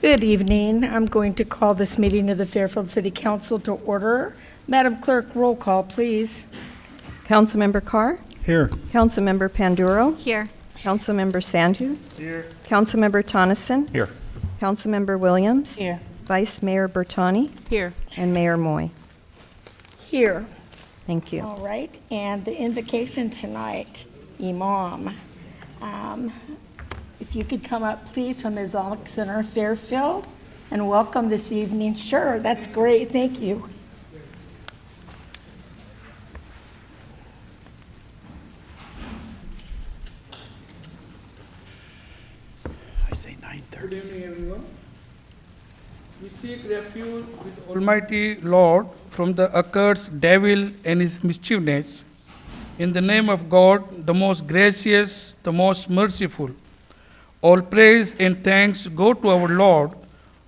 Good evening. I'm going to call this meeting of the Fairfield City Council to order. Madam Clerk, roll call, please. Councilmember Carr? Here. Councilmember Panduro? Here. Councilmember Sandhu? Here. Councilmember Tonneson? Here. Councilmember Williams? Here. Vice Mayor Bertani? Here. And Mayor Moy. Here. Thank you. All right, and the invocation tonight, Imam. If you could come up, please, from the Islamic Center, Fairfield, and welcome this evening. Sure, that's great, thank you. I say 9:30. Good evening, everyone. We seek refuge with Almighty Lord from the accursed devil and his mischievousness. In the name of God, the most gracious, the most merciful. All praise and thanks go to our Lord,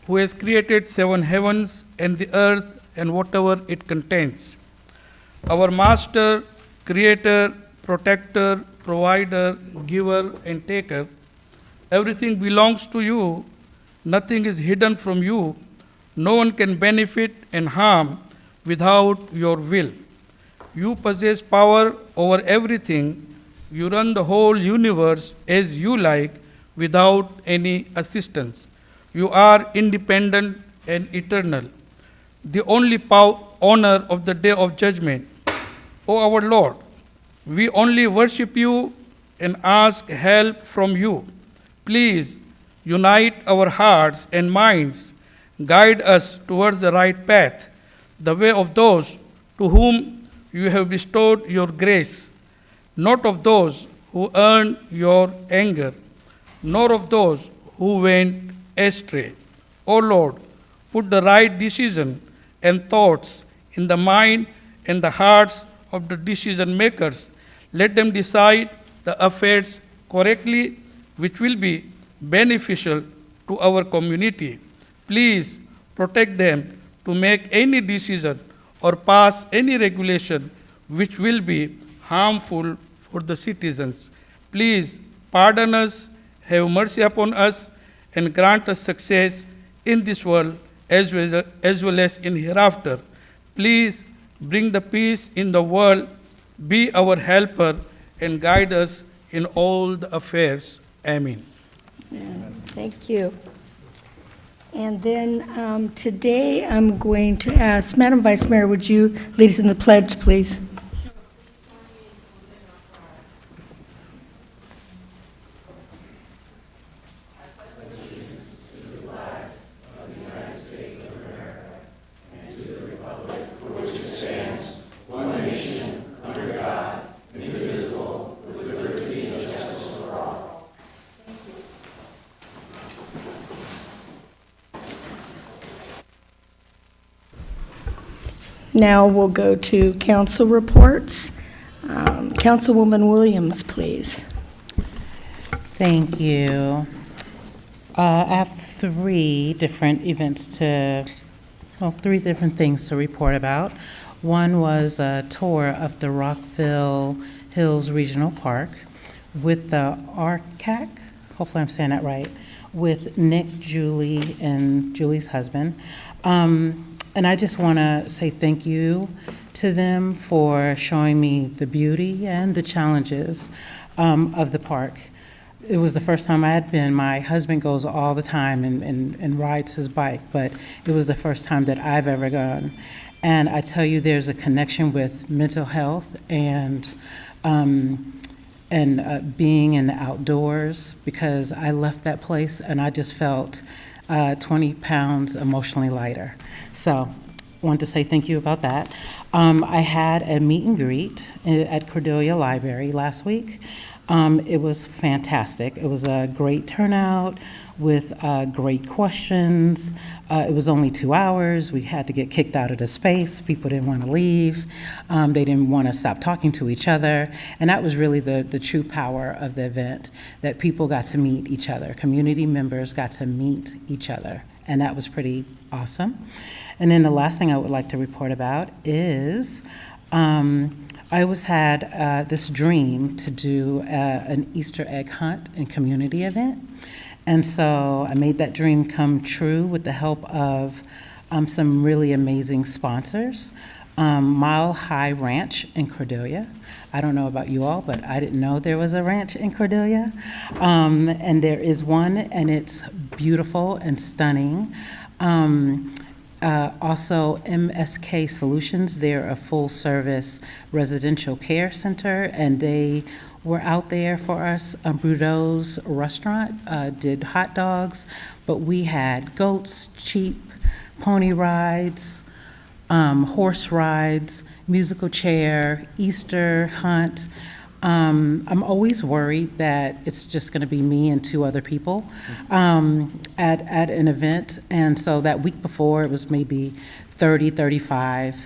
who has created 7 heavens and the earth and whatever it contains. Our Master, Creator, Protector, Provider, Giver, and Taker. Everything belongs to you. Nothing is hidden from you. No one can benefit and harm without your will. You possess power over everything. You run the whole universe as you like without any assistance. You are independent and eternal, the only honor of the day of judgment. O our Lord, we only worship you and ask help from you. Please unite our hearts and minds, guide us towards the right path, the way of those to whom you have bestowed your grace, not of those who earned your anger, nor of those who went astray. O Lord, put the right decision and thoughts in the mind and the hearts of the decision makers. Let them decide the affairs correctly, which will be beneficial to our community. Please protect them to make any decision or pass any regulation which will be harmful for the citizens. Please pardon us, have mercy upon us, and grant us success in this world as well as in hereafter. Please bring the peace in the world, be our helper, and guide us in all the affairs. Amen. Thank you. And then today I'm going to ask, Madam Vice Mayor, would you lead us in the pledge, please? Now we'll go to council reports. Councilwoman Williams, please. Thank you. I have three different things to report about. One was a tour of the Rockville Hills Regional Park with the RCAC, hopefully I'm saying that right, with Nick, Julie, and Julie's husband. And I just want to say thank you to them for showing me the beauty and the challenges of the park. It was the first time I had been. My husband goes all the time and rides his bike, but it was the first time that I've ever gone. And I tell you, there's a connection with mental health and being in the outdoors, because I left that place and I just felt 20 pounds emotionally lighter. So I want to say thank you about that. I had a meet and greet at Cordelia Library last week. It was fantastic. It was a great turnout with great questions. It was only 2 hours. We had to get kicked out of the space. People didn't want to leave. They didn't want to stop talking to each other. And that was really the true power of the event, that people got to meet each other. Community members got to meet each other. And that was pretty awesome. And then the last thing I would like to report about is I always had this dream to do an Easter egg hunt and community event. And so I made that dream come true with the help of some really amazing sponsors. Mile High Ranch in Cordelia. I don't know about you all, but I didn't know there was a ranch in Cordelia. And there is one, and it's beautiful and stunning. Also, MSK Solutions, they're a full-service residential care center, and they were out there for us. Brudeau's restaurant did hot dogs, but we had goats, sheep, pony rides, horse rides, musical chair, Easter hunt. I'm always worried that it's just going to be me and two other people at an event. And so that week before, it was maybe 30, 35.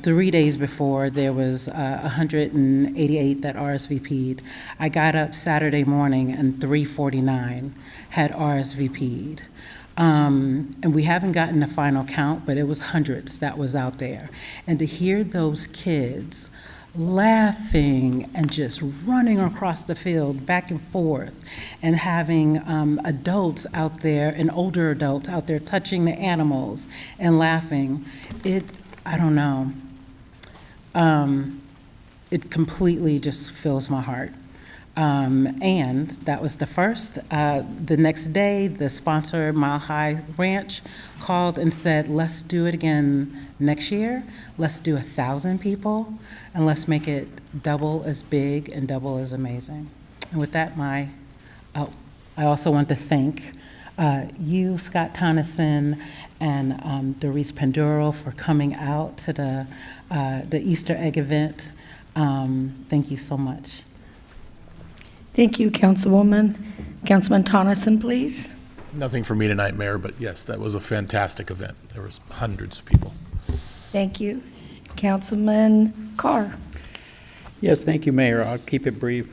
3 days before, there was 188 that RSVP'd. I got up Saturday morning and 349 had RSVP'd. And we haven't gotten the final count, but it was hundreds that was out there. And to hear those kids laughing and just running across the field back and forth, and having adults out there and older adults out there touching the animals and laughing, I don't know. It completely just fills my heart. And that was the first. The next day, the sponsor, Mile High Ranch, called and said, let's do it again next year. Let's do 1,000 people, and let's make it double as big and double as amazing. And with that, I also want to thank you, Scott Tonneson, and Doris Panduro for coming out to the Easter egg event. Thank you so much. Thank you, Councilwoman. Councilman Tonneson, please. Nothing for me tonight, Mayor, but yes, that was a fantastic event. There was hundreds of people. Thank you. Councilman Carr. Yes, thank you, Mayor. I'll keep it brief.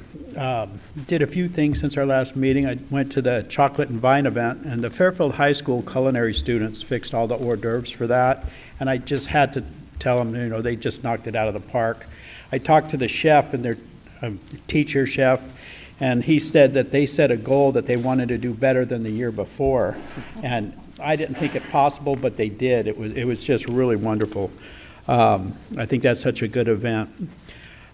Did a few things since our last meeting. I went to the Chocolate and Vine event, and the Fairfield High School culinary students fixed all the hors d'oeuvres for that, and I just had to tell them, they just knocked it out of the park. I talked to the chef and their teacher chef, and he said that they set a goal that they wanted to do better than the year before. And I didn't think it possible, but they did. It was just really wonderful. I think that's such a good event.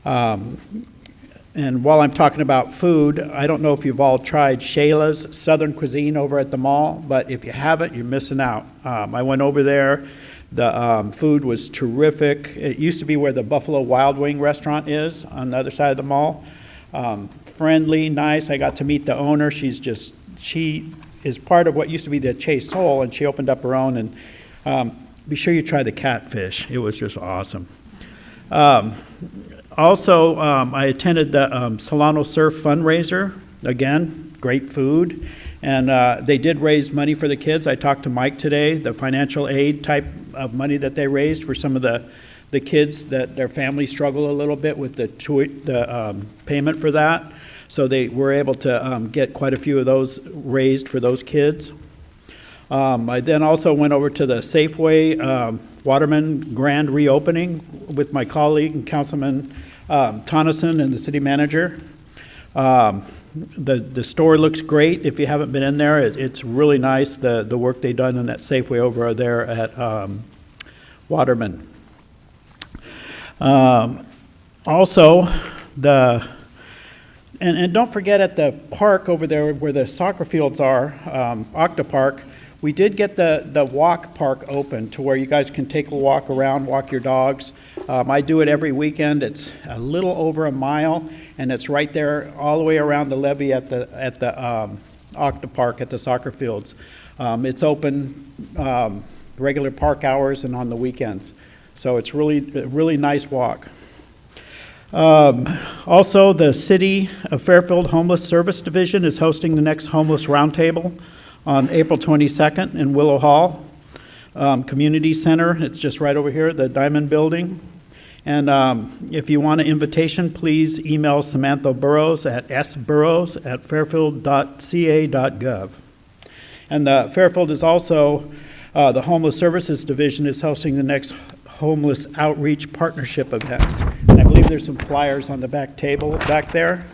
And while I'm talking about food, I don't know if you've all tried Shayla's Southern Cuisine over at the mall, but if you haven't, you're missing out. I went over there. The food was terrific. It used to be where the Buffalo Wild Wing restaurant is on the other side of the mall. Friendly, nice. I got to meet the owner. She is part of what used to be the Chase Soul, and she opened up her own. And be sure you try the catfish. It was just awesome. Also, I attended the Solano Surf fundraiser. Again, great food. And they did raise money for the kids. I talked to Mike today, the financial aid type of money that they raised for some of the kids that their families struggle a little bit with the payment for that. So they were able to get quite a few of those raised for those kids. I then also went over to the Safeway Waterman grand reopening with my colleague and Councilman Tonneson and the city manager. The store looks great. If you haven't been in there, it's really nice, the work they've done in that Safeway over there at Waterman. Also, and don't forget at the park over there where the soccer fields are, Octa Park, we did get the walk park open to where you guys can take a walk around, walk your dogs. I do it every weekend. It's a little over a mile, and it's right there all the way around the levee at the Octa Park at the soccer fields. It's open regular park hours and on the weekends. So it's a really nice walk. Also, the City of Fairfield Homeless Service Division is hosting the next Homeless Roundtable on April 22nd in Willow Hall Community Center. It's just right over here, the Diamond Building. And if you want an invitation, please email Samantha Burrows at sburrows@fairfield.ca.gov. And Fairfield is also, the Homeless Services Division is hosting the next Homeless Outreach Partnership event. And I believe there's some flyers on the back table back there.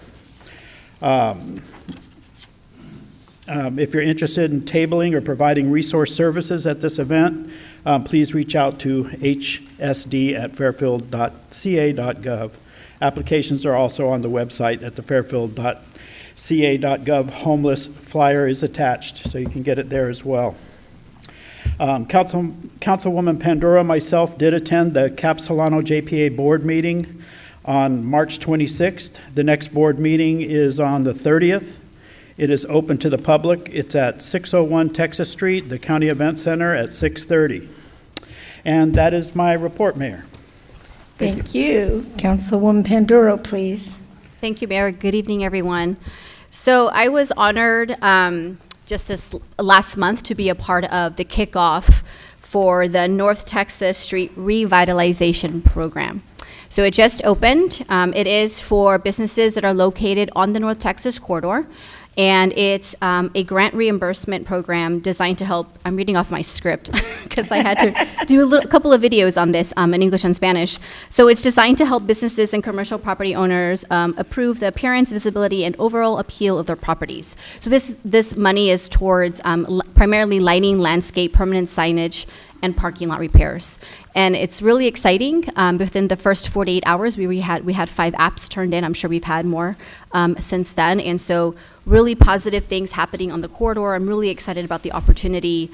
If you're interested in tabling or providing resource services at this event, please reach out to hsd@fairfield.ca.gov. Applications are also on the website at the fairfield.ca.gov. Homeless flyer is attached, so you can get it there as well. Councilwoman Pandora and myself did attend the Cap Solano JPA board meeting on March 26th. The next board meeting is on the 30th. It is open to the public. It's at 601 Texas Street, the County Event Center at 6:30. And that is my report, Mayor. Thank you. Councilwoman Panduro, please. Thank you, Mayor. Good evening, everyone. So I was honored just this last month to be a part of the kickoff for the North Texas Street Revitalization Program. So it just opened. It is for businesses that are located on the North Texas corridor. And it's a grant reimbursement program designed to help. I'm reading off my script because I had to do a couple of videos on this in English and Spanish. So it's designed to help businesses and commercial property owners approve the appearance, visibility, and overall appeal of their properties. So this money is towards primarily lighting, landscape, permanent signage, and parking lot repairs. And it's really exciting. Within the first 48 hours, we had 5 apps turned in. I'm sure we've had more since then. And so really positive things happening on the corridor. I'm really excited about the opportunity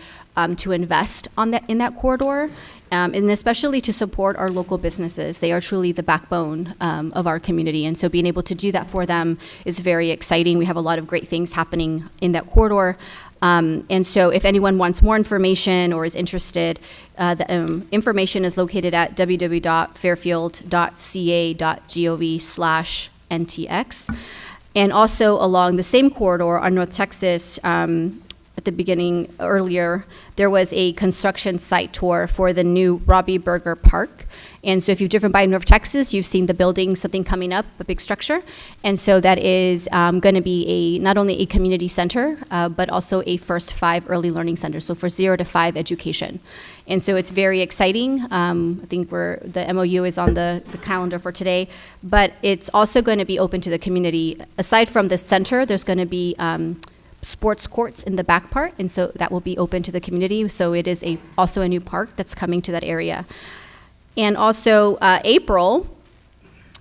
to invest in that corridor, and especially to support our local businesses. They are truly the backbone of our community. And so being able to do that for them is very exciting. We have a lot of great things happening in that corridor. And so if anyone wants more information or is interested, the information is located at www.fairfield.ca.gov/NTX. And also along the same corridor on North Texas, at the beginning earlier, there was a construction site tour for the new Robbie Burger Park. And so if you've driven by North Texas, you've seen the building, something coming up, a big structure. And so that is going to be not only a community center, but also a first 5 early learning center, so for 0 to 5 education. And so it's very exciting. I think the MOU is on the calendar for today, but it's also going to be open to the community. Aside from the center, there's going to be sports courts in the back part, and so that will be open to the community. So it is also a new park that's coming to that area. And also April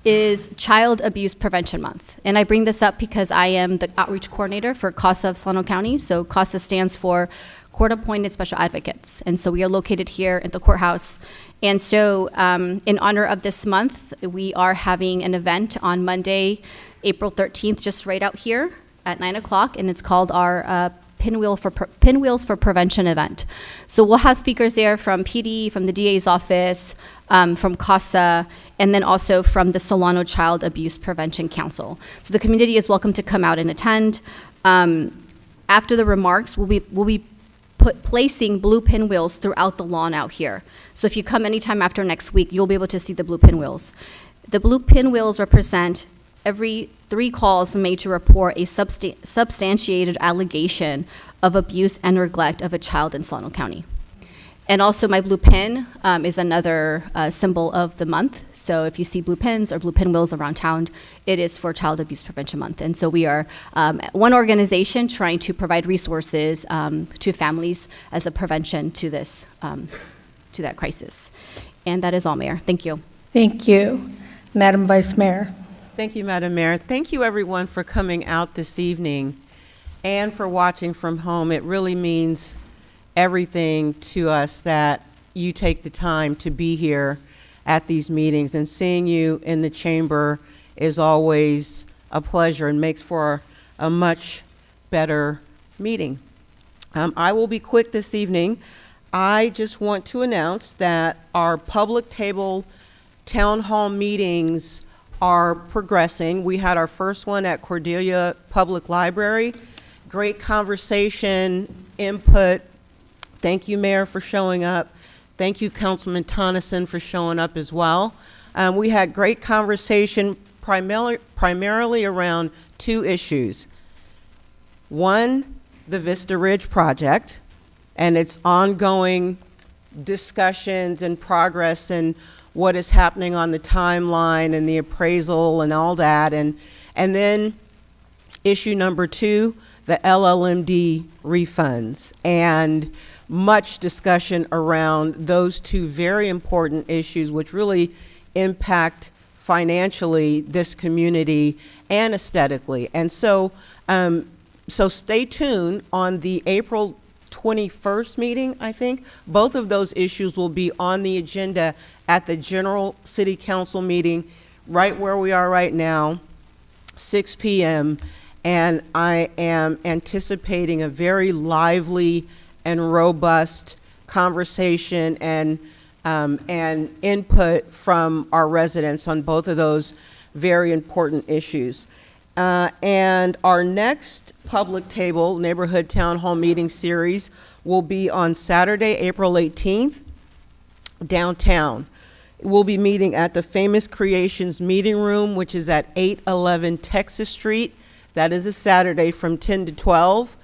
is Child Abuse Prevention Month. And I bring this up because I am the outreach coordinator for CASA of Solano County. So CASA stands for Court Appointed Special Advocates. And so we are located here at the courthouse. And so in honor of this month, we are having an event on Monday, April 13th, just right out here at 9 o'clock, and it's called our Pinwheels for Prevention event. So we'll have speakers there from PD, from the DA's office, from CASA, and then also from the Solano Child Abuse Prevention Council. So the community is welcome to come out and attend. After the remarks, we'll be placing blue pinwheels throughout the lawn out here. So if you come anytime after next week, you'll be able to see the blue pinwheels. The blue pinwheels represent every 3 calls made to report a substantiated allegation of abuse and neglect of a child in Solano County. And also my blue pin is another symbol of the month. So if you see blue pins or blue pinwheels around town, it is for Child Abuse Prevention Month. And so we are one organization trying to provide resources to families as a prevention to this, to that crisis. And that is all, Mayor. Thank you. Thank you. Madam Vice Mayor. Thank you, Madam Mayor. Thank you, everyone, for coming out this evening and for watching from home. It really means everything to us that you take the time to be here at these meetings, and seeing you in the chamber is always a pleasure and makes for a much better meeting. I will be quick this evening. I just want to announce that our public table town hall meetings are progressing. We had our first one at Cordelia Public Library. Great conversation, input. Thank you, Mayor, for showing up. Thank you, Councilman Tonneson, for showing up as well. We had great conversation primarily around 2 issues. One, the Vista Ridge project and its ongoing discussions and progress and what is happening on the timeline and the appraisal and all that. And then issue number 2, the LLMD refunds, and much discussion around those two very important issues, which really impact financially this community and aesthetically. And so, so stay tuned on the April 21st meeting, I think. Both of those issues will be on the agenda at the general city council meeting, right where we are right now, 6 p.m. And I am anticipating a very lively and robust conversation and input from our residents on both of those very important issues. And our next public table, Neighborhood Town Hall Meeting Series, will be on Saturday, April 18th, downtown. We'll be meeting at the Famous Creations Meeting Room, which is at 811 Texas Street. That is a Saturday from 10 to 12.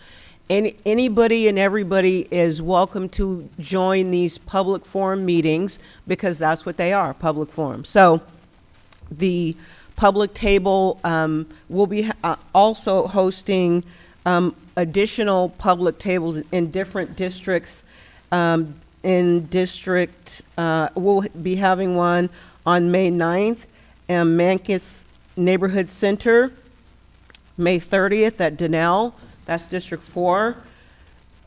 Anybody and everybody is welcome to join these public forum meetings, because that's what they are, public forums. So the public table will be also hosting additional public tables in different districts. We'll be having one on May 9th at Mancus Neighborhood Center, May 30th at Donnell, that's District 4.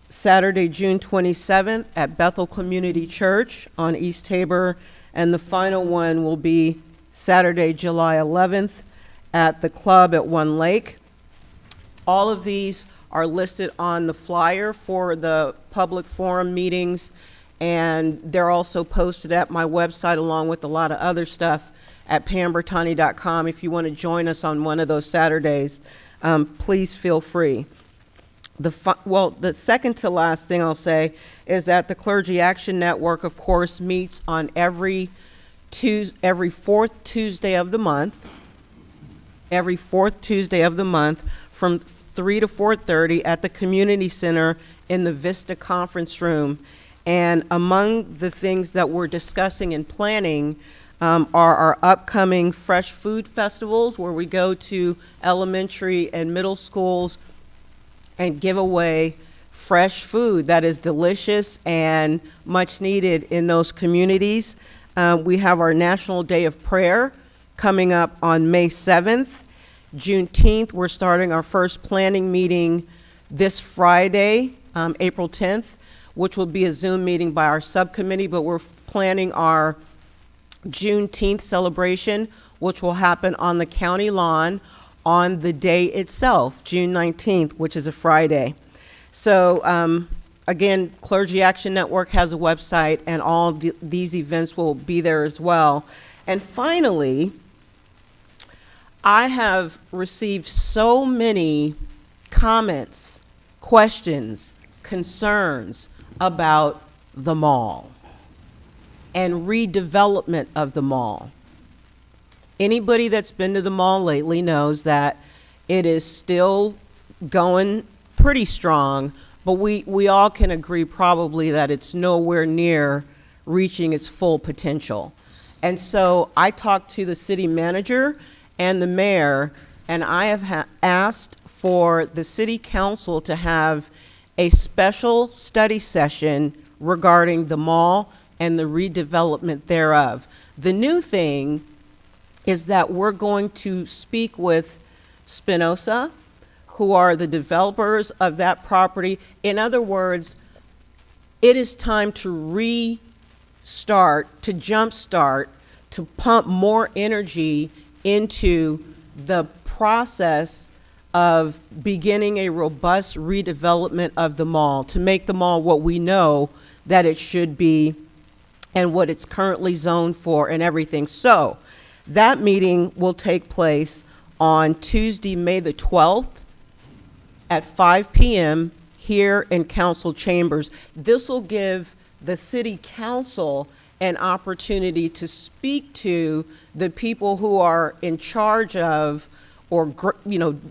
Saturday, June 27th at Bethel Community Church on East Tabor. And the final one will be Saturday, July 11th at the club at One Lake. All of these are listed on the flyer for the public forum meetings, and they're also posted at my website along with a lot of other stuff at pambertani.com. If you want to join us on one of those Saturdays, please feel free. The second to last thing I'll say is that the Clergy Action Network, of course, meets on every fourth Tuesday of the month. Every fourth Tuesday of the month from 3 to 4:30 at the Community Center in the Vista Conference Room. And among the things that we're discussing and planning are our upcoming Fresh Food Festivals, where we go to elementary and middle schools and give away fresh food that is delicious and much needed in those communities. We have our National Day of Prayer coming up on May 7th. Juneteenth, we're starting our first planning meeting this Friday, April 10th, which will be a Zoom meeting by our subcommittee, but we're planning our Juneteenth celebration, which will happen on the county lawn on the day itself, June 19th, which is a Friday. So again, Clergy Action Network has a website, and all of these events will be there as well. And finally, I have received so many comments, questions, concerns about the mall and redevelopment of the mall. Anybody that's been to the mall lately knows that it is still going pretty strong, but we all can agree probably that it's nowhere near reaching its full potential. And so I talked to the city manager and the mayor, and I have asked for the city council to have a special study session regarding the mall and the redevelopment thereof. The new thing is that we're going to speak with Spinoza, who are the developers of that property. In other words, it is time to restart, to jumpstart, to pump more energy into the process of beginning a robust redevelopment of the mall, to make the mall what we know that it should be and what it's currently zoned for and everything. So that meeting will take place on Tuesday, May the 12th at 5 p.m. here in council chambers. This will give the city council an opportunity to speak to the people who are in charge of, or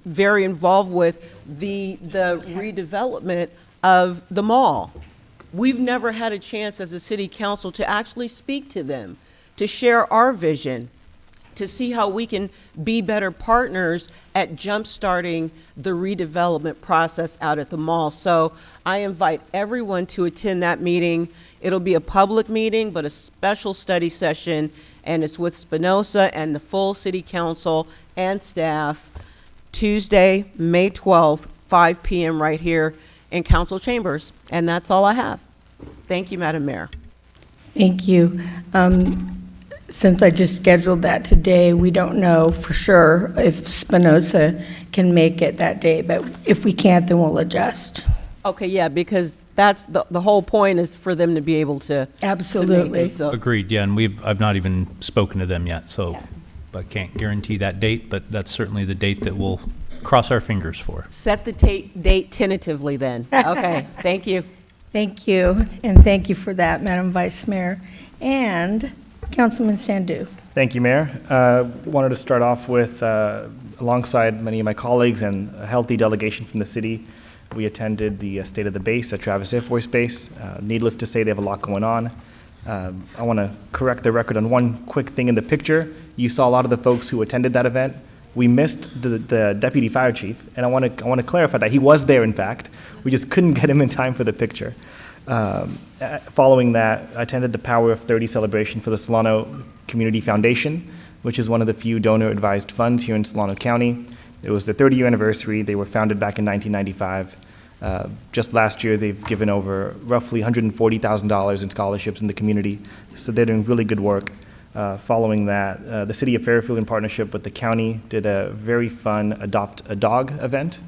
very involved with the redevelopment of the mall. We've never had a chance as a city council to actually speak to them, to share our vision, to see how we can be better partners at jumpstarting the redevelopment process out at the mall. So I invite everyone to attend that meeting. It'll be a public meeting, but a special study session, and it's with Spinoza and the full city council and staff, Tuesday, May 12th, 5 p.m. right here in council chambers. And that's all I have. Thank you, Madam Mayor. Thank you. Since I just scheduled that today, we don't know for sure if Spinoza can make it that day, but if we can't, then we'll adjust. Okay, yeah, because that's the whole point is for them to be able to. Absolutely. To make it, so. Agreed, yeah, and I've not even spoken to them yet, so I can't guarantee that date, but that's certainly the date that we'll cross our fingers for. Set the date tentatively then. Okay, thank you. Thank you, and thank you for that, Madam Vice Mayor. And Councilman Sandu. Thank you, Mayor. Wanted to start off with, alongside many of my colleagues and a healthy delegation from the city, we attended the State of the Base at Travis Air Force Base. Needless to say, they have a lot going on. I want to correct the record on one quick thing in the picture. You saw a lot of the folks who attended that event. We missed the deputy fire chief, and I want to clarify that he was there, in fact. We just couldn't get him in time for the picture. Following that, I attended the Power of 30 celebration for the Solano Community Foundation, which is one of the few donor-advised funds here in Solano County. It was their 30-year anniversary. They were founded back in 1995. Just last year, they've given over roughly $140,000 in scholarships in the community, so they're doing really good work. Following that, the city of Fairfield, in partnership with the county, did a very fun Adopt a Dog event.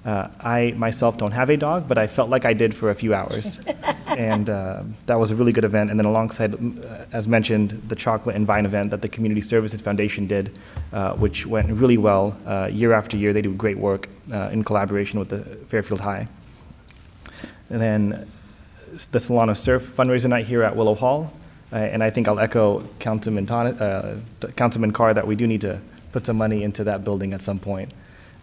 I myself don't have a dog, but I felt like I did for a few hours. And that was a really good event. And then alongside, as mentioned, the chocolate and vine event that the Community Services Foundation did, which went really well year after year. They do great work in collaboration with the Fairfield High. And then the Solano Surf fundraiser night here at Willow Hall. And I think I'll echo Councilman Carr that we do need to put some money into that building at some point.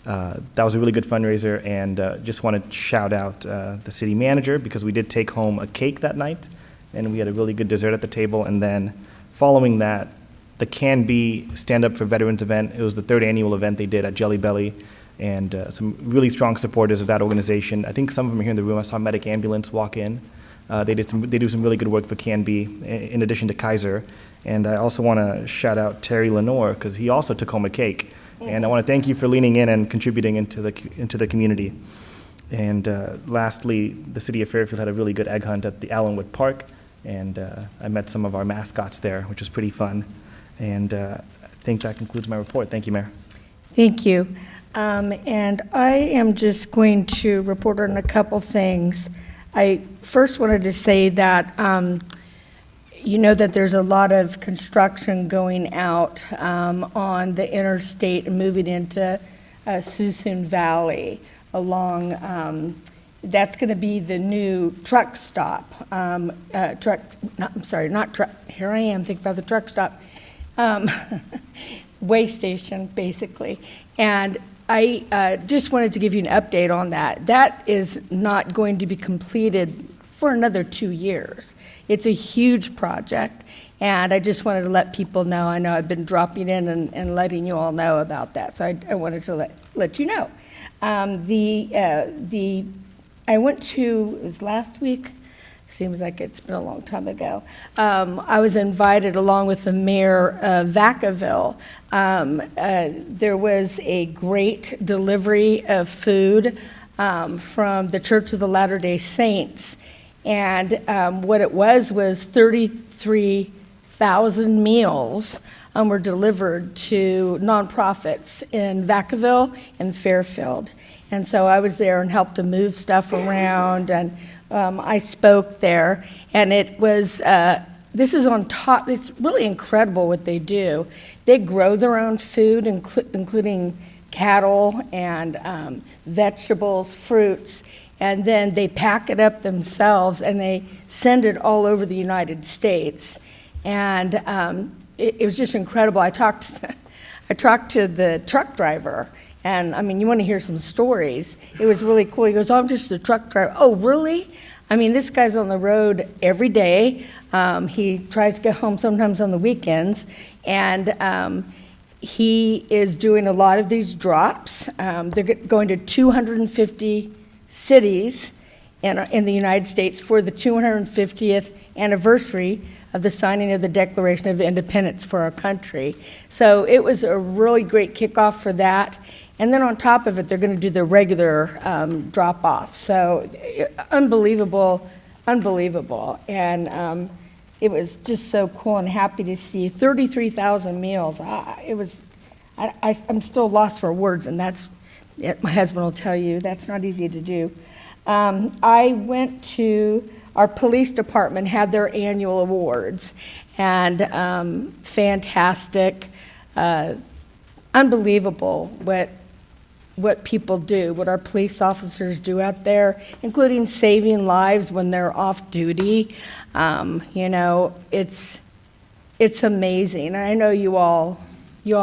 That was a really good fundraiser, and just want to shout out the city manager, because we did take home a cake that night, and we had a really good dessert at the table. And then following that, the Can Be Stand Up for Veterans event. It was the 3rd annual event they did at Jelly Belly, and some really strong supporters of that organization. I think some of them are here in the room. I saw Medic Ambulance walk in. They do some really good work for Can Be, in addition to Kaiser. And I also want to shout out Terry Lenore, because he also took home a cake. And I want to thank you for leaning in and contributing into the community. And lastly, the city of Fairfield had a really good egg hunt at the Allenwood Park, and I met some of our mascots there, which was pretty fun. And I think that concludes my report. Thank you, Mayor. Thank you. And I am just going to report on a couple things. I first wanted to say that you know that there's a lot of construction going out on the interstate and moving into Suisun Valley along, that's going to be the new truck stop. Here I am thinking about the truck stop. Way station, basically. And I just wanted to give you an update on that. That is not going to be completed for another 2 years. It's a huge project, and I just wanted to let people know. I know I've been dropping in and letting you all know about that, so I wanted to let you know. I went to, it was last week, seems like it's been a long time ago. I was invited along with the mayor of Vacaville. There was a great delivery of food from the Church of the Latter-day Saints. And what it was 33,000 meals were delivered to nonprofits in Vacaville and Fairfield. And so I was there and helped to move stuff around, and I spoke there. And it was, this is on top, it's really incredible what they do. They grow their own food, including cattle and vegetables, fruits, and then they pack it up themselves and they send it all over the United States. And it was just incredible. I talked to the truck driver, and I mean, you want to hear some stories. It was really cool. He goes, "Oh, I'm just a truck driver." "Oh, really?" I mean, this guy's on the road every day. He tries to get home sometimes on the weekends, and he is doing a lot of these drops. They're going to 250 cities in the United States for the 250th anniversary of the signing of the Declaration of Independence for our country. So it was a really great kickoff for that. And then on top of it, they're going to do the regular drop-off. So unbelievable. And it was just so cool and happy to see 33,000 meals. I'm still lost for words, and my husband will tell you, that's not easy to do. I went to, our police department had their annual awards, and fantastic, unbelievable what people do, what our police officers do out there, including saving lives when they're off duty. It's amazing. And I know you all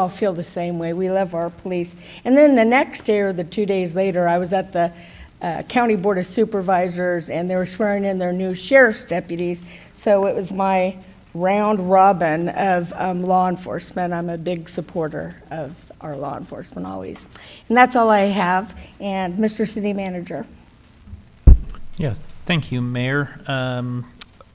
feel the same way. We love our police. And then the next day or the 2 days later, I was at the County Board of Supervisors, and they were swearing in their new sheriff's deputies. So it was my round robin of law enforcement. I'm a big supporter of our law enforcement always. And that's all I have. And Mr. City Manager. Yeah, thank you, Mayor.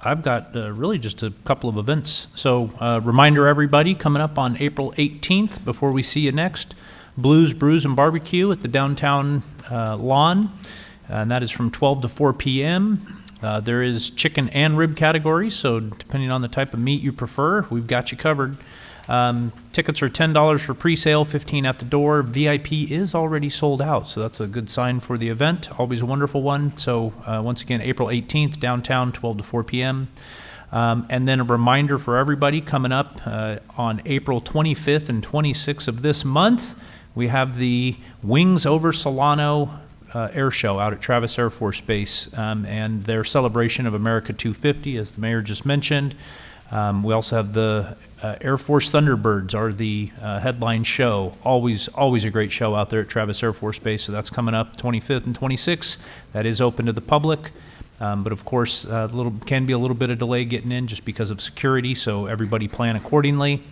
I've got really just a couple of events. So reminder everybody, coming up on April 18th, before we see you next, Blues, Brews, and Barbecue at the downtown lawn, and that is from 12 to 4 p.m. There is chicken and rib categories, so depending on the type of meat you prefer, we've got you covered. Tickets are $10 for pre-sale, $15 at the door. VIP is already sold out, so that's a good sign for the event. Always a wonderful one. So once again, April 18th, downtown, 12 to 4 p.m. And then a reminder for everybody coming up on April 25th and 26th of this month, we have the Wings Over Solano air show out at Travis Air Force Base, and their celebration of America 250, as the mayor just mentioned. We also have the Air Force Thunderbirds are the headline show. Always a great show out there at Travis Air Force Base. So that's coming up 25th and 26th. That is open to the public. But of course, can be a little bit of delay getting in just because of security. So everybody plan accordingly.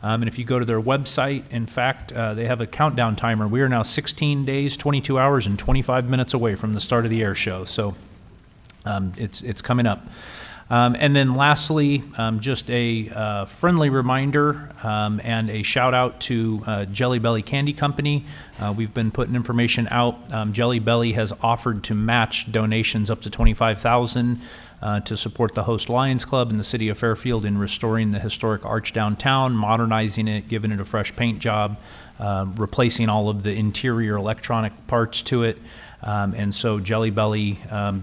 And if you go to their website, in fact, they have a countdown timer. We are now 16 days, 22 hours, and 25 minutes away from the start of the air show. So it's coming up. And then lastly, just a friendly reminder and a shout out to Jelly Belly Candy Company. We've been putting information out. Jelly Belly has offered to match donations up to $25,000 to support the Host Lions Club in the city of Fairfield in restoring the historic arch downtown, modernizing it, giving it a fresh paint job, replacing all of the interior electronic parts to it. And so Jelly Belly,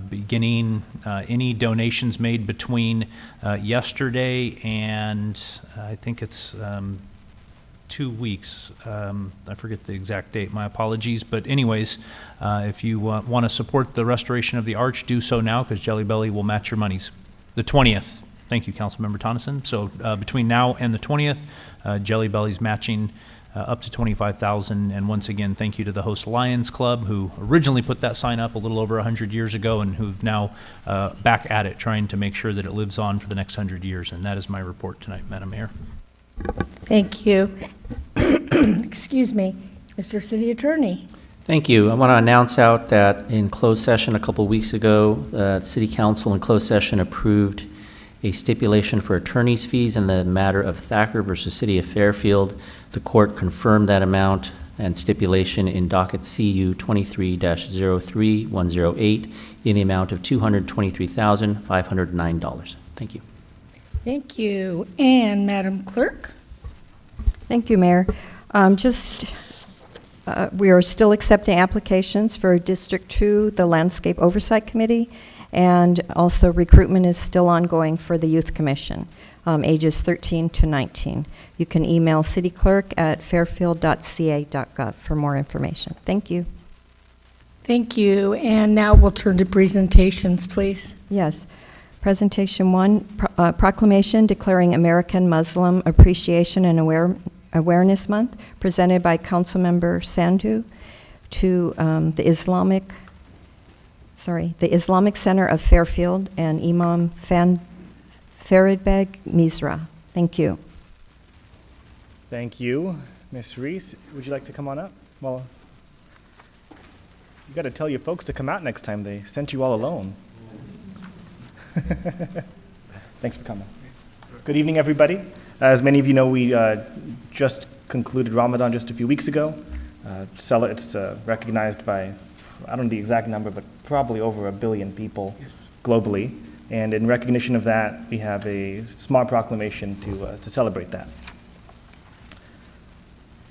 beginning any donations made between yesterday and I think it's 2 weeks. I forget the exact date, my apologies. But anyways, if you want to support the restoration of the arch, do so now, because Jelly Belly will match your monies. The 20th. Thank you, Councilmember Tonneson. So between now and the 20th, Jelly Belly's matching up to $25,000. And once again, thank you to the Host Lions Club, who originally put that sign up a little over 100 years ago and who've now back at it, trying to make sure that it lives on for the next 100 years. And that is my report tonight, Madam Mayor. Thank you. Excuse me, Mr. City Attorney. Thank you. I want to announce out that in closed session a couple of weeks ago, City Council in closed session approved a stipulation for attorney's fees in the matter of Thacker versus City of Fairfield. The court confirmed that amount and stipulation in docket CU 23-03108 in the amount of $223,509. Thank you. Thank you. And Madam Clerk? Thank you, Mayor. We are still accepting applications for District 2, the Landscape Oversight Committee, and also recruitment is still ongoing for the Youth Commission, ages 13 to 19. You can email cityclerk@fairfield.ca.gov for more information. Thank you. Thank you. And now we'll turn to presentations, please. Yes. Presentation 1, proclamation declaring American Muslim Appreciation and Awareness Month, presented by Councilmember Sandhu to the Islamic Center of Fairfield and Imam Faridbeg Misra. Thank you. Thank you. Miss Reese, would you like to come on up? Well, you got to tell your folks to come out next time. They sent you all alone. Thanks for coming. Good evening, everybody. As many of you know, we just concluded Ramadan just a few weeks ago. It's recognized by, I don't know the exact number, but probably over 1 billion people globally. And in recognition of that, we have a small proclamation to celebrate that.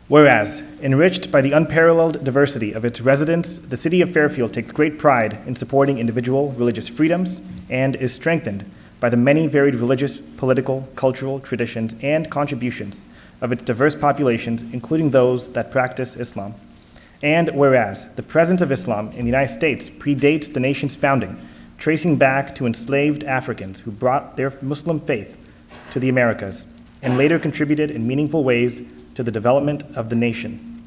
Whereas, enriched by the unparalleled diversity of its residents, the city of Fairfield takes great pride in supporting individual religious freedoms and is strengthened by the many varied religious, political, cultural traditions and contributions of its diverse populations, including those that practice Islam. And whereas the presence of Islam in the United States predates the nation's founding, tracing back to enslaved Africans who brought their Muslim faith to the Americas and later contributed in meaningful ways to the development of the nation.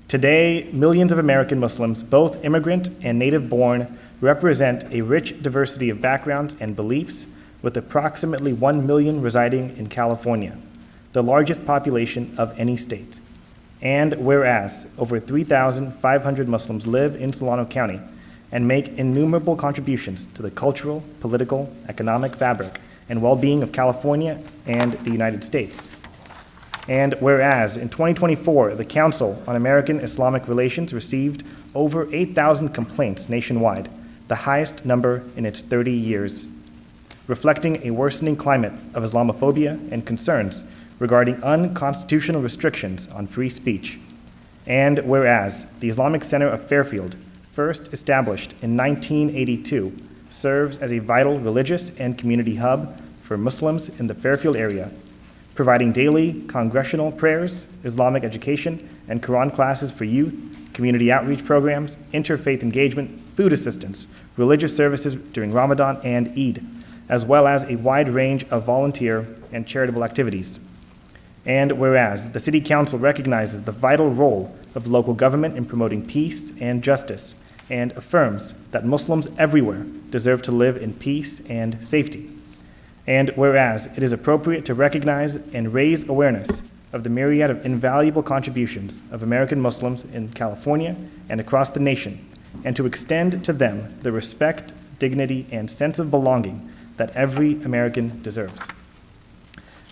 Today, millions of American Muslims, both immigrant and native-born, represent a rich diversity of backgrounds and beliefs, with approximately 1 million residing in California, the largest population of any state. And whereas over 3,500 Muslims live in Solano County and make innumerable contributions to the cultural, political, economic fabric and well-being of California and the United States. And whereas in 2024, the Council on American Islamic Relations received over 8,000 complaints nationwide, the highest number in its 30 years, reflecting a worsening climate of Islamophobia and concerns regarding unconstitutional restrictions on free speech. And whereas the Islamic Center of Fairfield, first established in 1982, serves as a vital religious and community hub for Muslims in the Fairfield area, providing daily congregational prayers, Islamic education, and Quran classes for youth, community outreach programs, interfaith engagement, food assistance, religious services during Ramadan and Eid, as well as a wide range of volunteer and charitable activities. And whereas the City Council recognizes the vital role of local government in promoting peace and justice, and affirms that Muslims everywhere deserve to live in peace and safety. And whereas it is appropriate to recognize and raise awareness of the myriad of invaluable contributions of American Muslims in California and across the nation, and to extend to them the respect, dignity, and sense of belonging that every American deserves.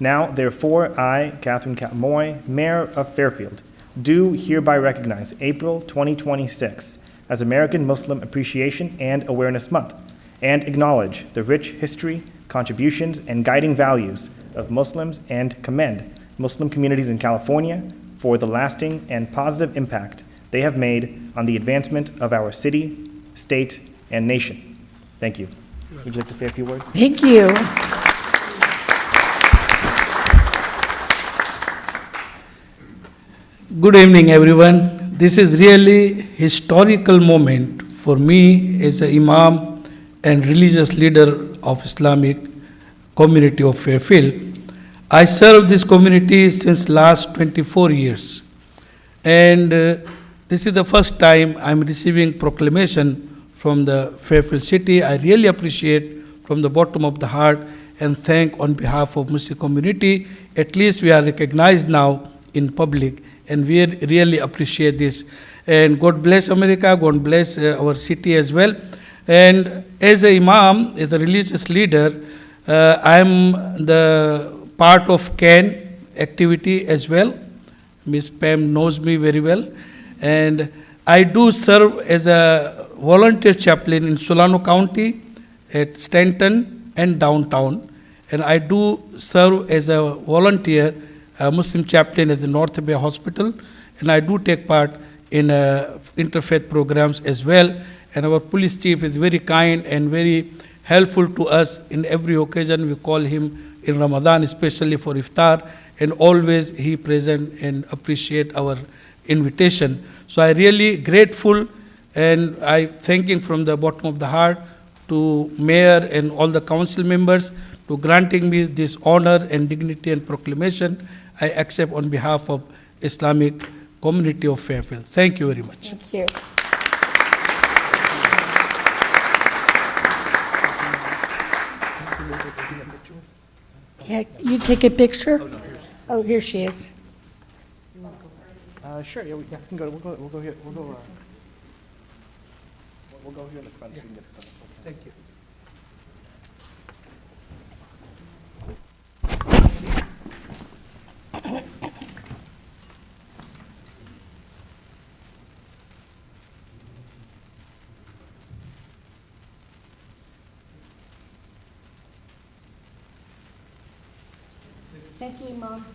Now, therefore, I, Catherine Moy, Mayor of Fairfield, do hereby recognize April 2026 as American Muslim Appreciation and Awareness Month, and acknowledge the rich history, contributions, and guiding values of Muslims, and commend Muslim communities in California for the lasting and positive impact they have made on the advancement of our city, state, and nation. Thank you. Would you like to say a few words? Thank you. Good evening, everyone. This is really historical moment for me as an imam and religious leader of Islamic community of Fairfield. I serve this community since last 24 years. And this is the first time I'm receiving proclamation from the Fairfield city. I really appreciate from the bottom of the heart and thank on behalf of Muslim community. At least we are recognized now in public, and we really appreciate this. And God bless America, God bless our city as well. And as an imam, as a religious leader, I'm the part of CAN activity as well. Ms. Pam knows me very well. And I do serve as a volunteer chaplain in Solano County, at Stanton and downtown. And I do serve as a volunteer Muslim chaplain at the North Bay Hospital. And I do take part in interfaith programs as well. And our police chief is very kind and very helpful to us in every occasion. We call him in Ramadan, especially for iftar, and always he present and appreciate our invitation. So I really grateful, and I thanking from the bottom of the heart to Mayor and all the council members to granting me this honor and dignity and proclamation. I accept on behalf of Islamic community of Fairfield. Thank you very much. Thank you. Yeah, you take a picture? Oh, here she is. Sure, yeah, we can go, we'll go here, we'll go here in the front so we can get the photo. Thank you. Thank you, Mom.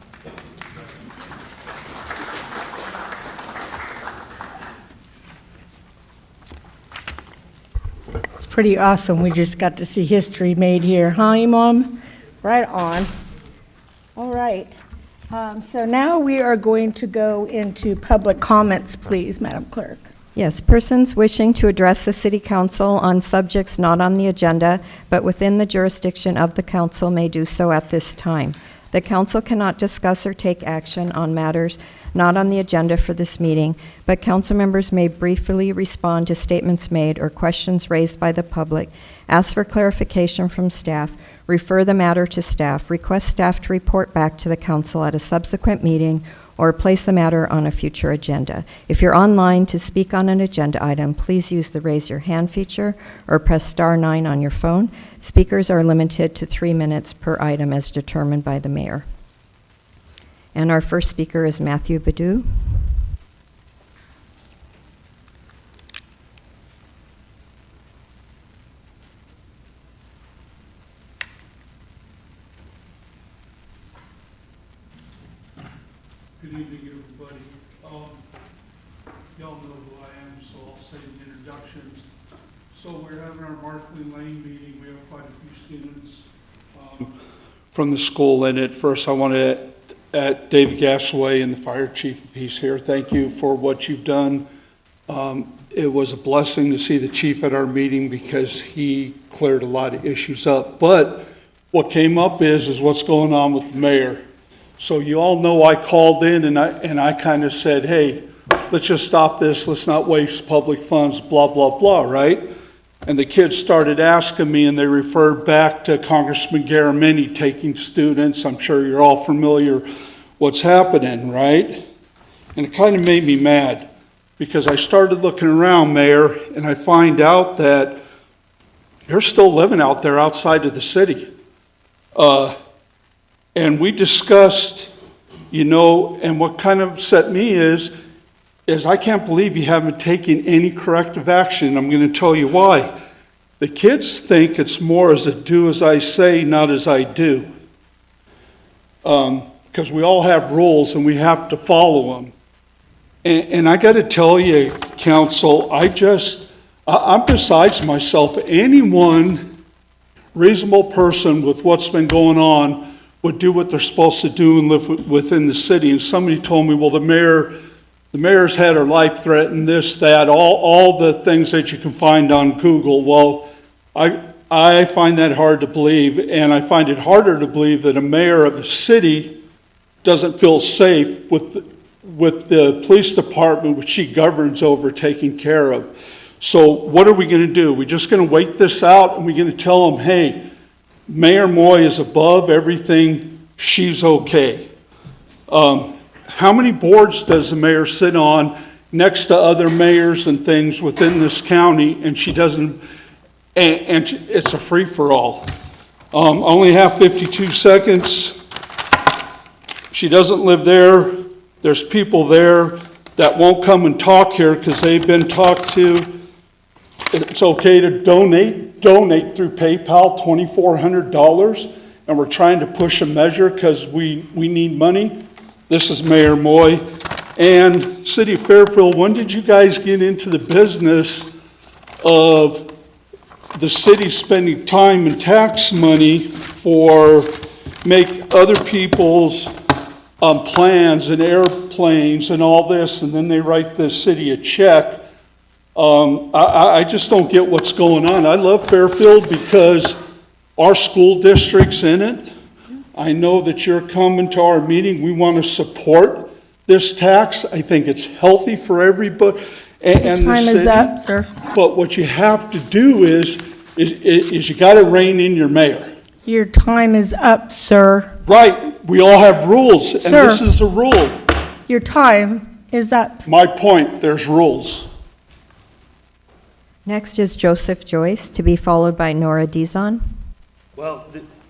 It's pretty awesome. We just got to see history made here, huh, Mom? Right on. All right. So now we are going to go into public comments, please, Madam Clerk. Yes, persons wishing to address the city council on subjects not on the agenda, but within the jurisdiction of the council may do so at this time. The council cannot discuss or take action on matters not on the agenda for this meeting, but council members may briefly respond to statements made or questions raised by the public, ask for clarification from staff, refer the matter to staff, request staff to report back to the council at a subsequent meeting, or place the matter on a future agenda. If you're online to speak on an agenda item, please use the raise your hand feature or press *9 on your phone. Speakers are limited to 3 minutes per item as determined by the mayor. And our first speaker is Matthew Badu. Good evening, everybody. Y'all know who I am, so I'll say the introductions. So we're having our Markley Lane meeting. We have quite a few students from the school in it. First, I want to at David Gasaway and the fire chief, if he's here, thank you for what you've done. It was a blessing to see the chief at our meeting because he cleared a lot of issues up. But what came up is what's going on with the mayor. So you all know I called in and I kind of said, hey, let's just stop this. Let's not waste public funds, blah, blah, blah, right? And the kids started asking me, and they referred back to Congressman Garamini taking students. I'm sure you're all familiar what's happening, right? And it kind of made me mad because I started looking around, Mayor, and I find out that you're still living out there outside of the city. And we discussed, and what kind of upset me is I can't believe you haven't taken any corrective action. I'm going to tell you why. The kids think it's more as a do as I say, not as I do. Because we all have rules and we have to follow them. And I got to tell you, council, I'm besides myself. Anyone, reasonable person with what's been going on would do what they're supposed to do and live within the city. And somebody told me, well, the mayor's had her life threatened, this, that, all the things that you can find on Google. Well, I find that hard to believe, and I find it harder to believe that a mayor of a city doesn't feel safe with the police department, which she governs over, taking care of. So what are we going to do? We're just going to wait this out, and we're going to tell them, hey, Mayor Moy is above everything, she's okay. How many boards does the mayor sit on next to other mayors and things within this county, and she doesn't, and it's a free-for-all. I only have 52 seconds. She doesn't live there. There's people there that won't come and talk here because they've been talked to. It's okay to donate through PayPal, $2,400, and we're trying to push a measure because we need money. This is Mayor Moy. And City of Fairfield, when did you guys get into the business of the city spending time and tax money for make other people's plans and airplanes and all this, and then they write the city a check? I just don't get what's going on. I love Fairfield because our school district's in it. I know that you're coming to our meeting. We want to support this tax. I think it's healthy for everybody and the city. Time is up, sir. But what you have to do is you got to rein in your mayor. Your time is up, sir. Right. We all have rules, and Sir. this is a rule. Your time is that, My point, there's rules. Next is Joseph Joyce, to be followed by Nora Dizon. Well,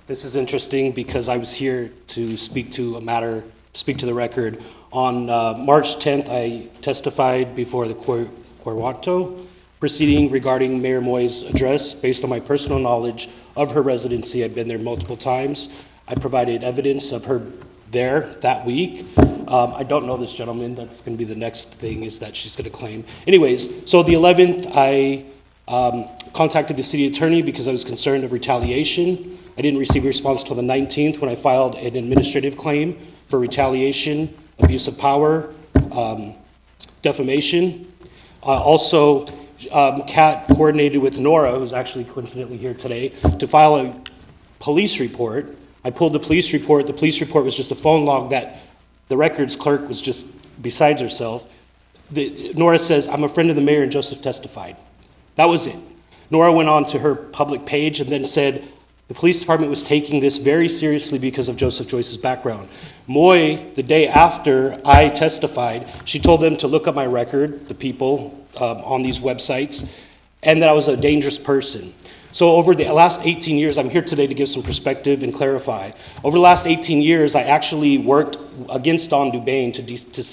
this is interesting because I was here to speak to a matter, speak to the record. On March 10th, I testified before the Corwato proceeding regarding Mayor Moy's address based on my personal knowledge of her residency. I'd been there multiple times. I provided evidence of her there that week. I don't know this gentleman. That's going to be the next thing is that she's going to claim. Anyways, so the 11th, I contacted the city attorney because I was concerned of retaliation. I didn't receive a response till the 19th when I filed an administrative claim for retaliation, abuse of power, defamation. Also, Kat coordinated with Nora, who's actually coincidentally here today, to file a police report. I pulled the police report. The police report was just a phone log that the records clerk was just besides herself. Nora says, I'm a friend of the mayor and Joseph testified. That was it. Nora went on to her public page and then said the police department was taking this very seriously because of Joseph Joyce's background. Moy, the day after I testified, she told them to look up my record, the people on these websites, and that I was a dangerous person. So over the last 18 years, I'm here today to give some perspective and clarify. Over the last 18 years, I actually worked against Don Dubain to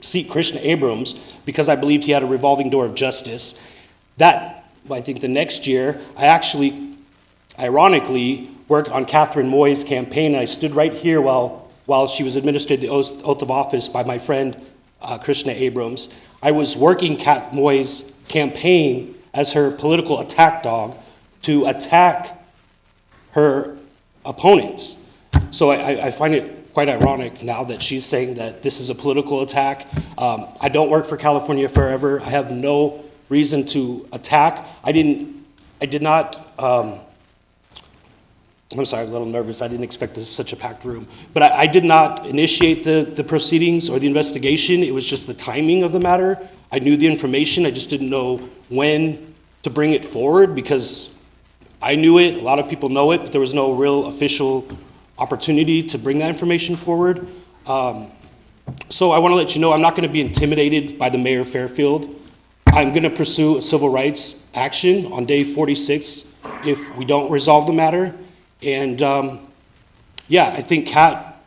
seat Krishna Abrams because I believed he had a revolving door of justice. That, I think the next year, I actually, ironically, worked on Catherine Moy's campaign, and I stood right here while she was administered the oath of office by my friend Krishna Abrams. I was working Cat Moy's campaign as her political attack dog to attack her opponents. So I find it quite ironic now that she's saying that this is a political attack. I don't work for California Forever. I have no reason to attack. I'm sorry, I'm a little nervous. I didn't expect this such a packed room. But I did not initiate the proceedings or the investigation. It was just the timing of the matter. I knew the information. I just didn't know when to bring it forward because I knew it. A lot of people know it, but there was no real official opportunity to bring that information forward. So I want to let you know I'm not going to be intimidated by the mayor of Fairfield. I'm going to pursue a civil rights action on day 46 if we don't resolve the matter. And yeah, I think Kat,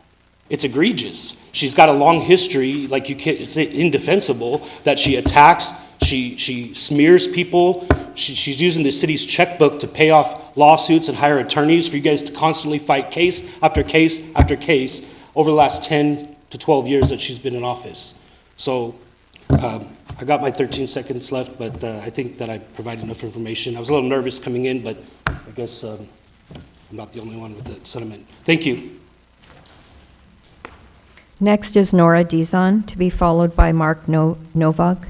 it's egregious. She's got a long history, like you can't, it's indefensible that she attacks, she smears people. She's using the city's checkbook to pay off lawsuits and hire attorneys for you guys to constantly fight case after case after case over the last 10 to 12 years that she's been in office. So I got my 13 seconds left, but I think that I provided enough information. I was a little nervous coming in, but I guess I'm not the only one with that sentiment. Thank you. Next is Nora Dizon, to be followed by Mark Novak.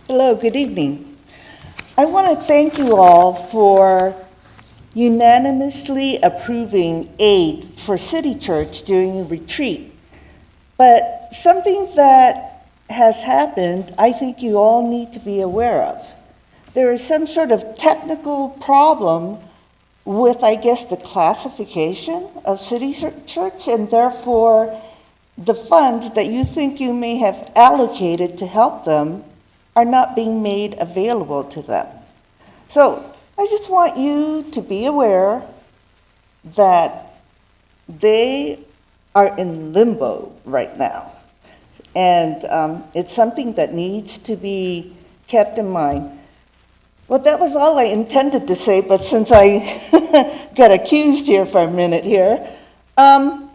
Hello, good evening. I want to thank you all for unanimously approving aid for City Church during the retreat. But something that has happened, I think you all need to be aware of. There is some sort of technical problem with, I guess, the classification of City Church, and therefore the funds that you think you may have allocated to help them are not being made available to them. So I just want you to be aware that they are in limbo right now. And it's something that needs to be kept in mind. Well, that was all I intended to say, but since I got accused here for a minute here, I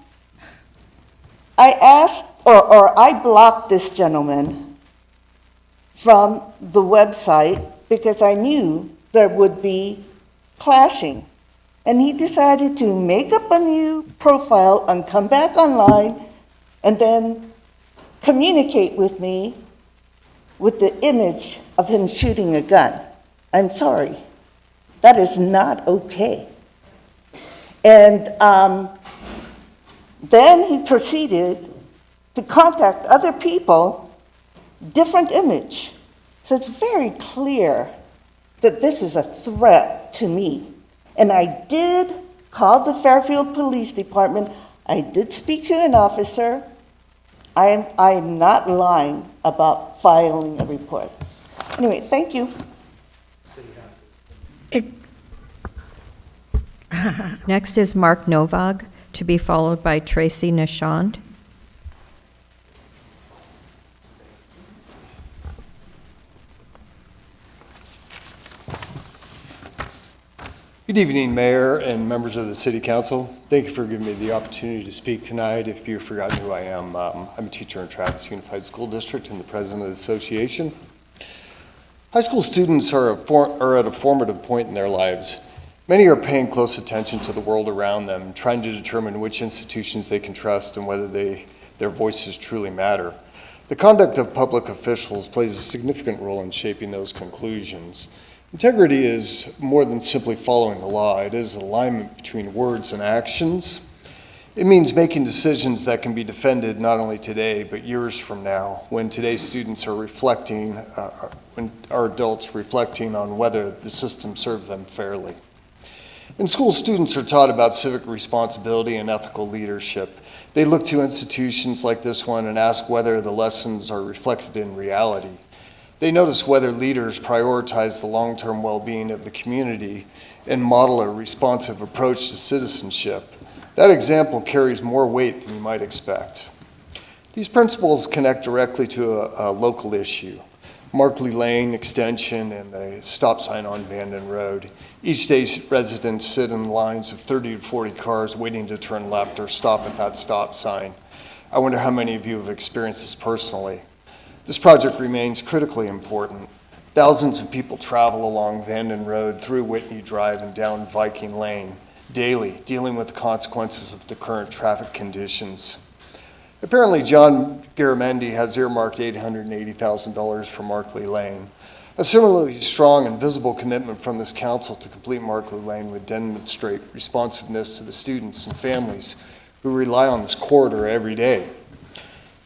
asked, or I blocked this gentleman from the website because I knew there would be clashing. And he decided to make up a new profile and come back online and then communicate with me with the image of him shooting a gun. I'm sorry, that is not okay. And then he proceeded to contact other people, different image. So it's very clear that this is a threat to me. And I did call the Fairfield Police Department. I did speak to an officer. I am not lying about filing a report. Anyway, thank you. Next is Mark Novak, to be followed by Tracy Nishant. Good evening, Mayor and members of the City Council. Thank you for giving me the opportunity to speak tonight. If you've forgotten who I am, I'm a teacher in Travis Unified School District and the president of the association. High school students are at a formative point in their lives. Many are paying close attention to the world around them, trying to determine which institutions they can trust and whether their voices truly matter. The conduct of public officials plays a significant role in shaping those conclusions. Integrity is more than simply following the law. It is alignment between words and actions. It means making decisions that can be defended not only today, but years from now, when today's students are reflecting, when our adults reflecting on whether the system served them fairly. In school, students are taught about civic responsibility and ethical leadership. They look to institutions like this one and ask whether the lessons are reflected in reality. They notice whether leaders prioritize the long-term well-being of the community and model a responsive approach to citizenship. That example carries more weight than you might expect. These principles connect directly to a local issue. Markley Lane extension and the stop sign on Vanden Road. Each day, residents sit in lines of 30 to 40 cars waiting to turn left or stop at that stop sign. I wonder how many of you have experienced this personally. This project remains critically important. Thousands of people travel along Vanden Road, through Whitney Drive, and down Viking Lane daily, dealing with the consequences of the current traffic conditions. Apparently, John Garamendi has earmarked $880,000 for Markley Lane. A similarly strong and visible commitment from this council to complete Markley Lane would demonstrate responsiveness to the students and families who rely on this corridor every day.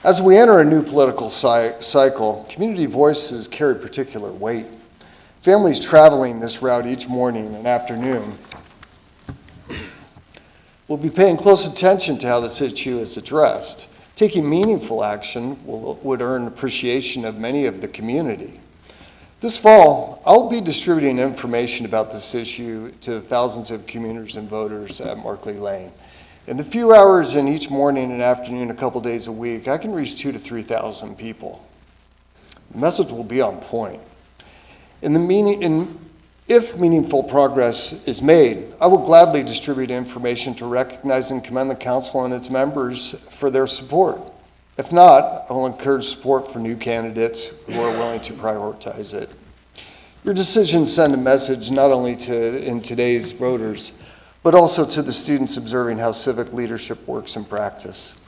As we enter a new political cycle, community voices carry particular weight. Families traveling this route each morning and afternoon will be paying close attention to how this issue is addressed. Taking meaningful action would earn appreciation of many of the community. This fall, I'll be distributing information about this issue to the thousands of commuters and voters at Markley Lane. In the few hours in each morning and afternoon, a couple days a week, I can reach 2,000 to 3,000 people. The message will be on point. If meaningful progress is made, I will gladly distribute information to recognize and commend the council and its members for their support. If not, I will encourage support for new candidates who are willing to prioritize it. Your decisions send a message not only in today's voters, but also to the students observing how civic leadership works in practice.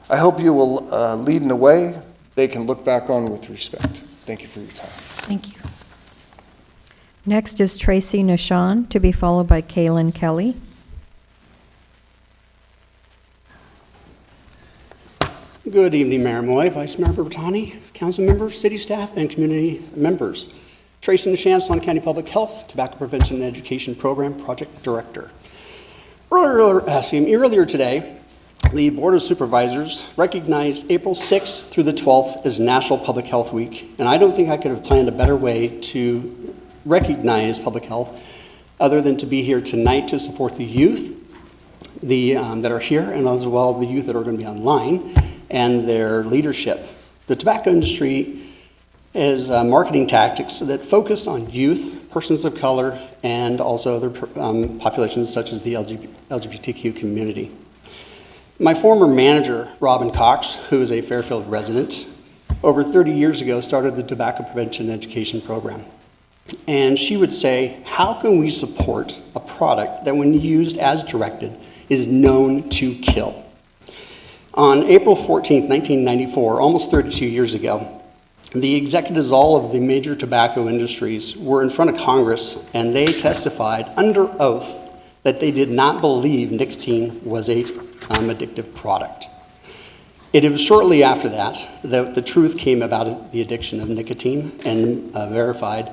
I hope you will lead in a way they can look back on with respect. Thank you for your time. Thank you. Next is Tracy Nishant, to be followed by Kaylin Kelly. Good evening, Mayor Moy, Vice Mayor Bertani, council members, city staff, and community members. Tracy Nishant, Swan County Public Health, Tobacco Prevention and Education Program Project Director. Earlier today, the Board of Supervisors recognized April 6th through the 12th as National Public Health Week, and I don't think I could have planned a better way to recognize public health other than to be here tonight to support the youth that are here, and as well the youth that are going to be online, and their leadership. The tobacco industry is marketing tactics that focus on youth, persons of color, and also other populations such as the LGBTQ community. My former manager, Robin Cox, who is a Fairfield resident, over 30 years ago started the Tobacco Prevention and Education Program. And she would say, how can we support a product that when used as directed is known to kill? On April 14th, 1994, almost 32 years ago, the executives, all of the major tobacco industries, were in front of Congress, and they testified under oath that they did not believe nicotine was a addictive product. It was shortly after that that the truth came about the addiction of nicotine, and verified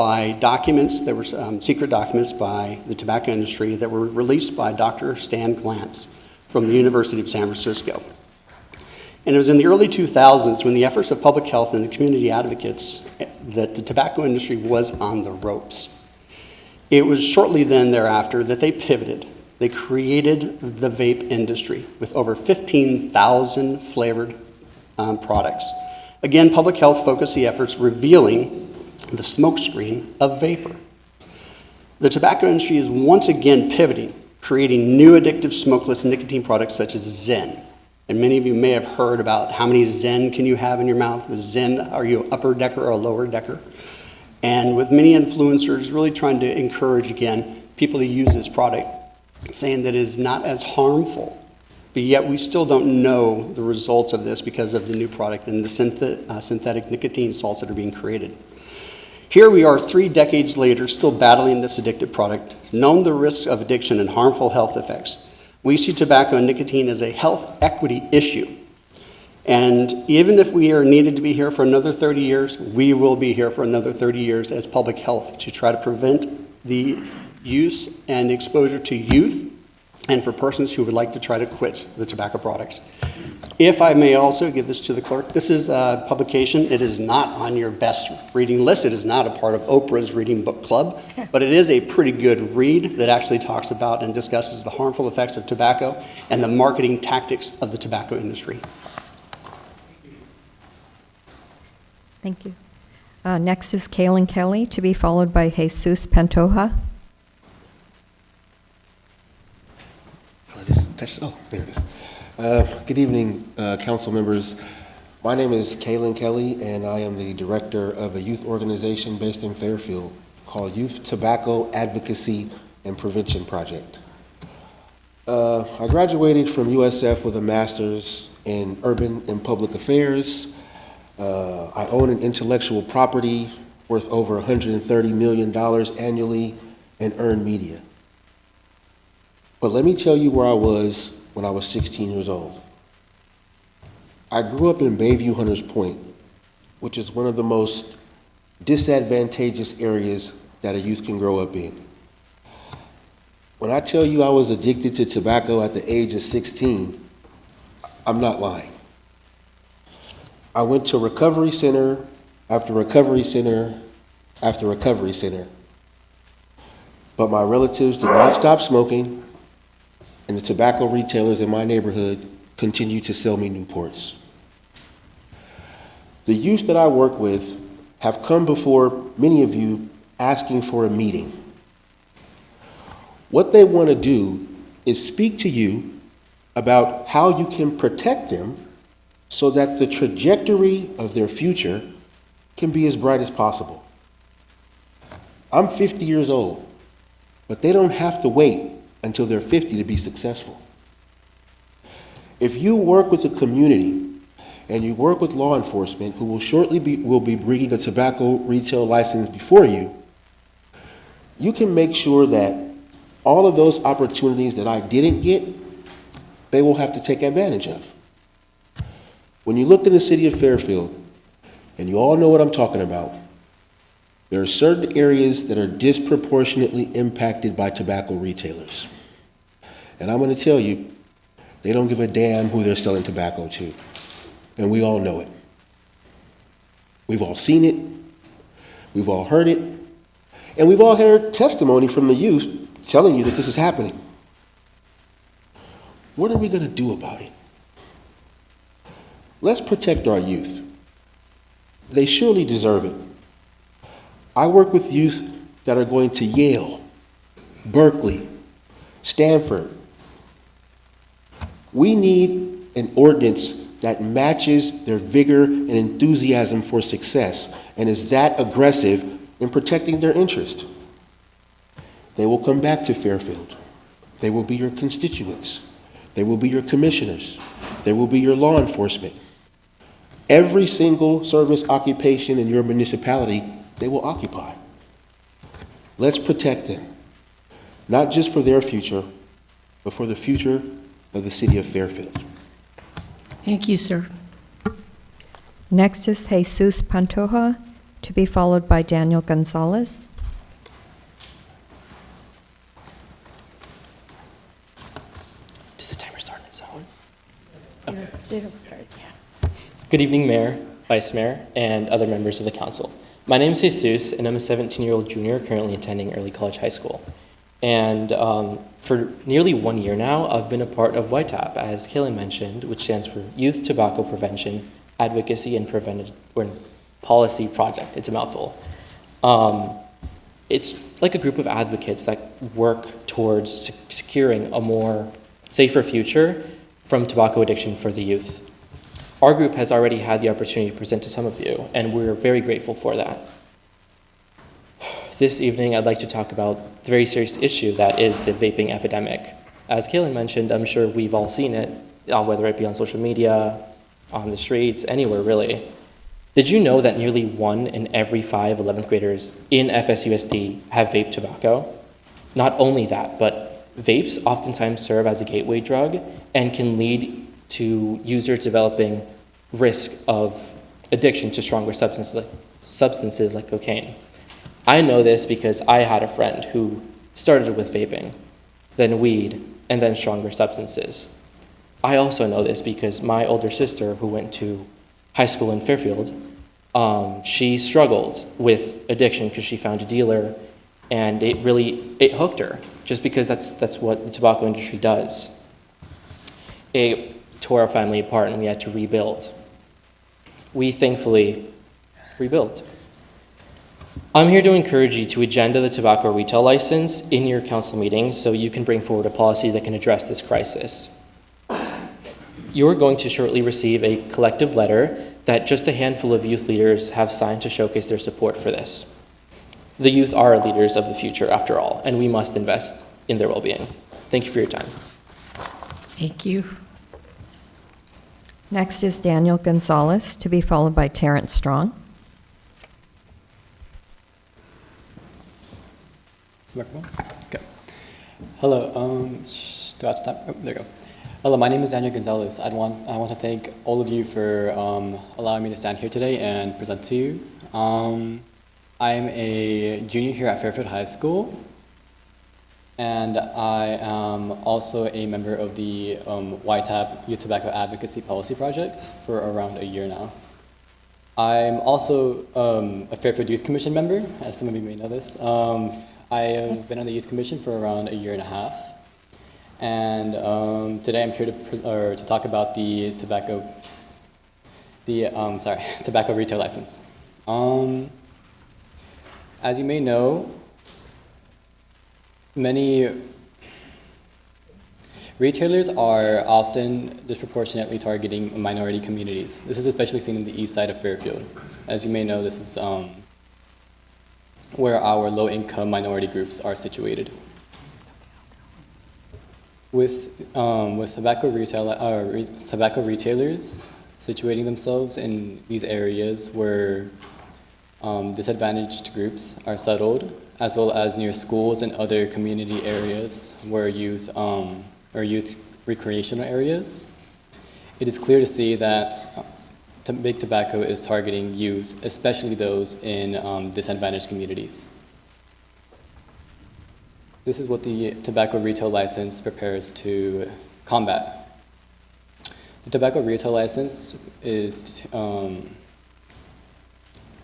by documents, there were secret documents by the tobacco industry that were released by Dr. Stan Glantz from the University of San Francisco. And it was in the early 2000s when the efforts of public health and the community advocates that the tobacco industry was on the ropes. It was shortly then thereafter that they pivoted. They created the vape industry with over 15,000 flavored products. Again, public health focused the efforts revealing the smokescreen of vapor. The tobacco industry is once again pivoting, creating new addictive smokeless nicotine products such as Zen. And many of you may have heard about how many Zen can you have in your mouth. The Zen, are you an upper decker or a lower decker? And with many influencers really trying to encourage, again, people to use this product, saying that it is not as harmful. But yet we still don't know the results of this because of the new product and the synthetic nicotine salts that are being created. Here we are 3 decades later, still battling this addictive product, knowing the risks of addiction and harmful health effects. We see tobacco and nicotine as a health equity issue. And even if we are needed to be here for another 30 years, we will be here for another 30 years as public health to try to prevent the use and exposure to youth and for persons who would like to try to quit the tobacco products. If I may also give this to the clerk, this is a publication. It is not on your best reading list. It is not a part of Oprah's Reading Book Club, but it is a pretty good read that actually talks about and discusses the harmful effects of tobacco and the marketing tactics of the tobacco industry. Thank you. Next is Kaylin Kelly, to be followed by Jesus Pantoja. Oh, there it is. Good evening, council members. My name is Kaylin Kelly, and I am the director of a youth organization based in Fairfield called Youth Tobacco Advocacy and Prevention Project. I graduated from USF with a master's in urban and public affairs. I own an intellectual property worth over $130 million annually and earn media. But let me tell you where I was when I was 16 years old. I grew up in Bayview Hunters Point, which is one of the most disadvantageous areas that a youth can grow up in. When I tell you I was addicted to tobacco at the age of 16, I'm not lying. I went to recovery center after recovery center after recovery center, but my relatives did not stop smoking, and the tobacco retailers in my neighborhood continue to sell me Newports. The youth that I work with have come before many of you asking for a meeting. What they want to do is speak to you about how you can protect them so that the trajectory of their future can be as bright as possible. I'm 50 years old, but they don't have to wait until they're 50 to be successful. If you work with the community and you work with law enforcement, who will shortly be bringing a tobacco retail license before you, you can make sure that all of those opportunities that I didn't get, they will have to take advantage of. When you look in the city of Fairfield, and you all know what I'm talking about, there are certain areas that are disproportionately impacted by tobacco retailers. And I'm going to tell you, they don't give a damn who they're selling tobacco to. And we all know it. We've all seen it. We've all heard it. And we've all heard testimony from the youth telling you that this is happening. What are we going to do about it? Let's protect our youth. They surely deserve it. I work with youth that are going to Yale, Berkeley, Stanford. We need an ordinance that matches their vigor and enthusiasm for success and is that aggressive in protecting their interest. They will come back to Fairfield. They will be your constituents. They will be your commissioners. They will be your law enforcement. Every single service occupation in your municipality, they will occupy. Let's protect them, not just for their future, but for the future of the city of Fairfield. Thank you, sir. Next is Jesus Pantoja, to be followed by Daniel Gonzalez. Does the timer start on its own? It'll start, yeah. Good evening, Mayor, Vice Mayor, and other members of the council. My name is Jesus, and I'm a 17-year-old junior currently attending Early College High School. And for nearly 1 year now, I've been a part of YTAP, as Kaylin mentioned, which stands for Youth Tobacco Prevention, Advocacy, and Policy Project. It's a mouthful. It's like a group of advocates that work towards securing a more safer future from tobacco addiction for the youth. Our group has already had the opportunity to present to some of you, and we're very grateful for that. This evening, I'd like to talk about the very serious issue that is the vaping epidemic. As Kaylin mentioned, I'm sure we've all seen it, whether it be on social media, on the streets, anywhere really. Did you know that nearly 1 in every 5 11th graders in FSUSD have vape tobacco? Not only that, but vapes oftentimes serve as a gateway drug and can lead to users developing risk of addiction to stronger substances like cocaine. I know this because I had a friend who started with vaping, then weed, and then stronger substances. I also know this because my older sister, who went to high school in Fairfield, she struggled with addiction because she found a dealer, and it hooked her, just because that's what the tobacco industry does. It tore our family apart, and we had to rebuild. We thankfully rebuilt. I'm here to encourage you to agenda the tobacco retail license in your council meeting so you can bring forward a policy that can address this crisis. You are going to shortly receive a collective letter that just a handful of youth leaders have signed to showcase their support for this. The youth are leaders of the future, after all, and we must invest in their well-being. Thank you for your time. Thank you. Next is Daniel Gonzalez, to be followed by Terrence Strong. Okay. Hello. Do I have to type? Oh, there you go. Hello, my name is Daniel Gonzalez. I want to thank all of you for allowing me to stand here today and present to you. I'm a junior here at Fairfield High School, and I am also a member of the YTAP Youth Tobacco Advocacy Policy Project for around a year now. I'm also a Fairfield Youth Commission member, as some of you may know this. I have been on the Youth Commission for around a year and a half. And today I'm here to talk about the tobacco retail license. As you may know, many retailers are often disproportionately targeting minority communities. This is especially seen in the east side of Fairfield. As you may know, this is where our low-income minority groups are situated. With tobacco retailers situating themselves in these areas where disadvantaged groups are settled, as well as near schools and other community areas where youth recreational areas, it is clear to see that big tobacco is targeting youth, especially those in disadvantaged communities. This is what the tobacco retail license prepares to combat. The tobacco retail license is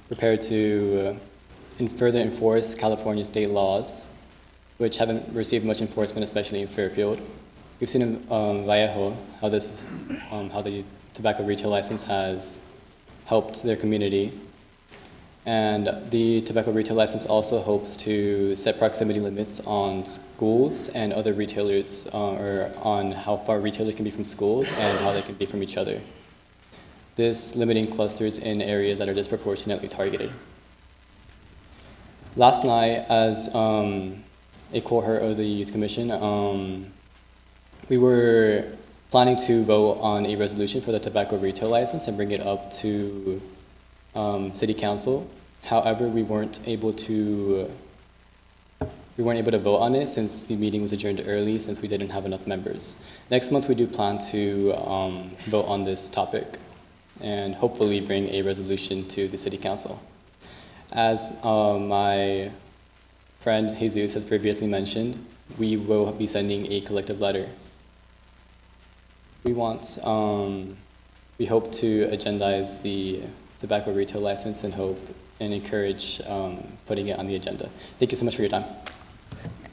prepared to further enforce California state laws, which haven't received much enforcement, especially in Fairfield. We've seen in Vallejo how the tobacco retail license has helped their community. And the tobacco retail license also hopes to set proximity limits on schools and other retailers, or on how far retailers can be from schools and how they can be from each other. This limiting clusters in areas that are disproportionately targeted. Last night, as a cohort of the Youth Commission, we were planning to vote on a resolution for the tobacco retail license and bring it up to City Council. However, we weren't able to vote on it since the meeting was adjourned early, since we didn't have enough members. Next month, we do plan to vote on this topic and hopefully bring a resolution to the City Council. As my friend Jesus has previously mentioned, we will be sending a collective letter. We hope to agendize the tobacco retail license and encourage putting it on the agenda. Thank you so much for your time.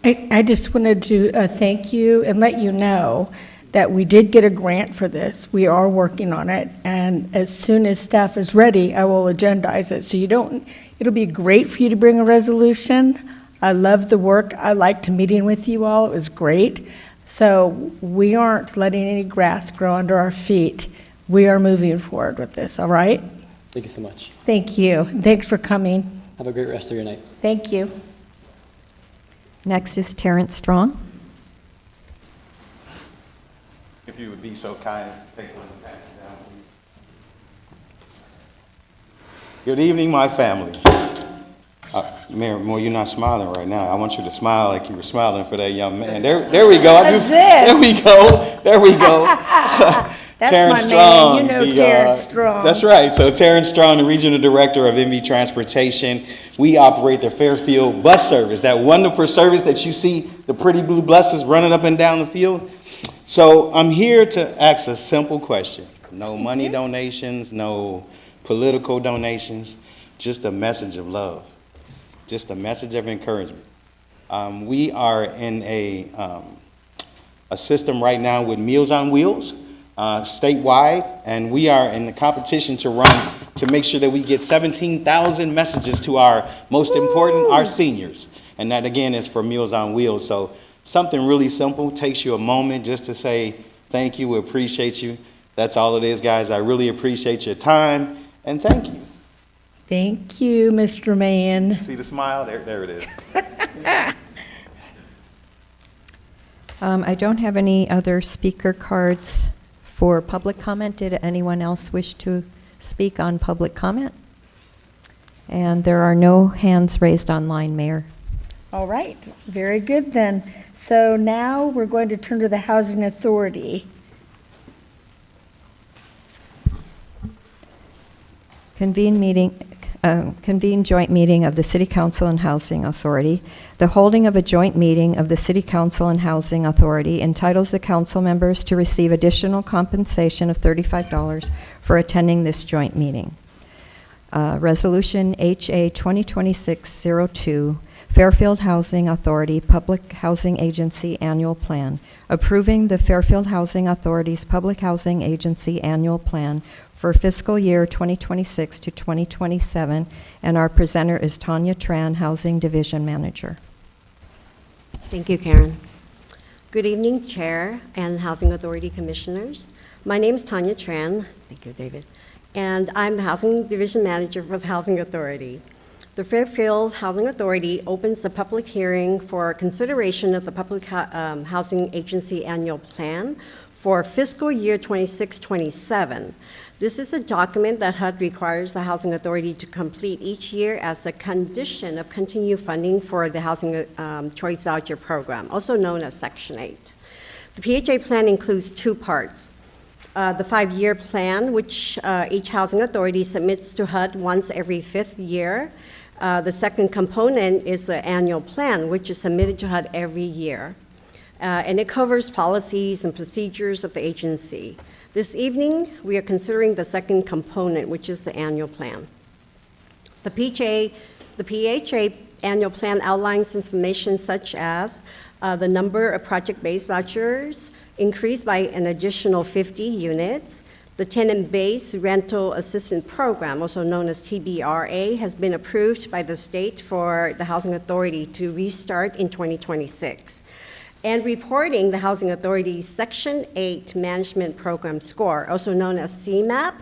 I just wanted to thank you and let you know that we did get a grant for this. We are working on it, and as soon as staff is ready, I will agendize it. So it'll be great for you to bring a resolution. I love the work. I liked meeting with you all. It was great. So we aren't letting any grass grow under our feet. We are moving forward with this, all right? Thank you so much. Thank you. Thanks for coming. Have a great rest of your nights. Thank you. Next is Terrence Strong. If you would be so kind as to take one and pass it down, please. Good evening, my family. Mayor Moore, you're not smiling right now. I want you to smile like you were smiling for that young man. There we go. There we go. There we go. That's Terrence my Strong. man. You know Terrence Strong. That's right. So Terrence Strong, the Regional Director of MV Transportation. We operate the Fairfield bus service, that wonderful service that you see the pretty blue buses running up and down the field. So I'm here to ask a simple question. No money donations, no political donations, just a message of love, just a message of encouragement. We are in a system right now with Meals on Wheels, statewide, and we are in the competition to run to make sure that we get 17,000 messages to our most important, our seniors. And that again is for Meals on Wheels. So something really simple, takes you a moment just to say thank you, we appreciate you. That's all it is, guys. I really appreciate your time, and thank you. Thank you, Mr. Man. See the smile? There it is. I don't have any other speaker cards for public comment. Did anyone else wish to speak on public comment? And there are no hands raised online, Mayor. All right, very good then. So now we're going to turn to the Housing Authority. Convene joint meeting of the City Council and Housing Authority. The holding of a joint meeting of the City Council and Housing Authority entitles the council members to receive additional compensation of $35 for attending this joint meeting. Resolution HA 2026-02, Fairfield Housing Authority Public Housing Agency Annual Plan, approving the Fairfield Housing Authority's Public Housing Agency Annual Plan for fiscal year 2026 to 2027, and our presenter is Tanya Tran, Housing Division Manager. Thank you, Karen. Good evening, Chair and Housing Authority Commissioners. My name is Tanya Tran. Thank you, David. And I'm the Housing Division Manager for the Housing Authority. The Fairfield Housing Authority opens the public hearing for consideration of the Public Housing Agency Annual Plan for fiscal year 26-27. This is a document that HUD requires the Housing Authority to complete each year as a condition of continued funding for the Housing Choice Voucher Program, also known as Section 8. The PHA plan includes two parts. The 5-year plan, which each housing authority submits to HUD once every 5th year. The second component is the annual plan, which is submitted to HUD every year. And it covers policies and procedures of the agency. This evening, we are considering the second component, which is the annual plan. The PHA annual plan outlines information such as the number of project-based vouchers increased by an additional 50 units. The tenant-based rental assistance program, also known as TBRA, has been approved by the state for the Housing Authority to restart in 2026. And reporting the Housing Authority's Section 8 Management Program Score, also known as CMAP.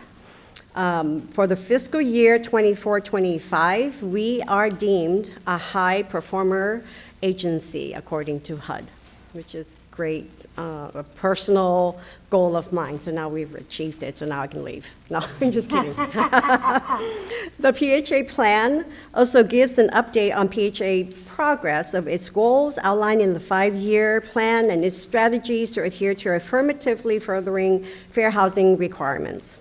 For the fiscal year 24-25, we are deemed a high performer agency, according to HUD, which is great, a personal goal of mine. So now we've achieved it, so now I can leave. No, I'm just kidding. The PHA plan also gives an update on PHA progress of its goals outlined in the 5-year plan and its strategies to adhere to affirmatively furthering fair housing requirements.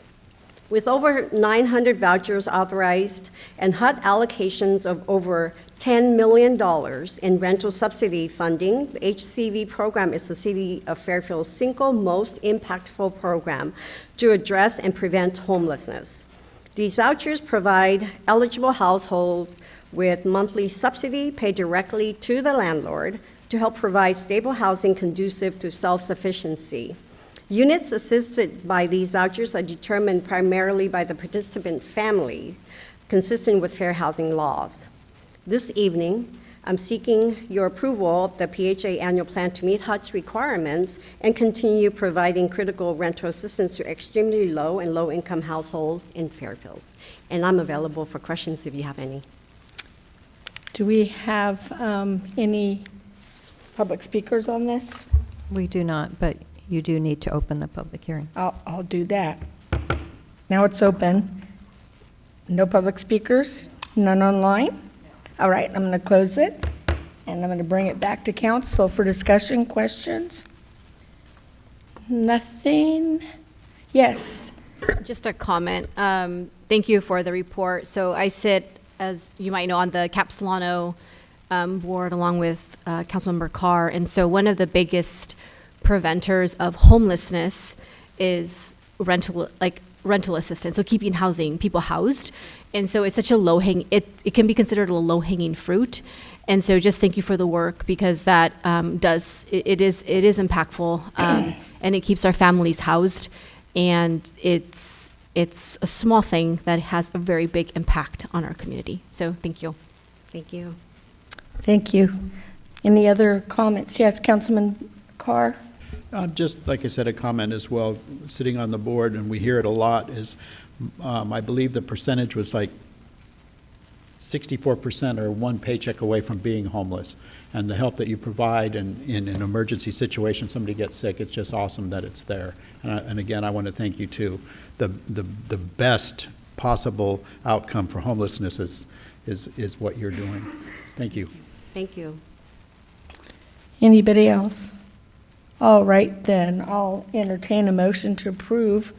With over 900 vouchers authorized and HUD allocations of over $10 million in rental subsidy funding, the HCV program is the City of Fairfield's single most impactful program to address and prevent homelessness. These vouchers provide eligible households with monthly subsidy paid directly to the landlord to help provide stable housing conducive to self-sufficiency. Units assisted by these vouchers are determined primarily by the participant family, consistent with fair housing laws. This evening, I'm seeking your approval of the PHA annual plan to meet HUD's requirements and continue providing critical rental assistance to extremely low and low-income households in Fairfield. And I'm available for questions if you have any. Do we have any public speakers on this? We do not, but you do need to open the public hearing. I'll do that. Now it's open. No public speakers? None online? All right, I'm going to close it, and I'm going to bring it back to council for discussion, questions. Nothing? Yes. Just a comment. Thank you for the report. So I sit, as you might know, on the Cap Solano board along with Councilmember Carr. And so one of the biggest preventers of homelessness is rental assistance, so keeping people housed. And so it's such a it can be considered a low-hanging fruit. And so just thank you for the work, because that it is impactful, and it keeps our families housed. And it's a small thing that has a very big impact on our community. So thank you. Thank you. Thank you. Any other comments? Yes, Councilman Carr? Just like I said, a comment as well, sitting on the board, and we hear it a lot, is I believe the percentage was like 64% are one paycheck away from being homeless. And the help that you provide in an emergency situation, somebody gets sick, it's just awesome that it's there. And again, I want to thank you too. The best possible outcome for homelessness is what you're doing. Thank you. Thank you. Anybody else? All right, then, I'll entertain a motion to approve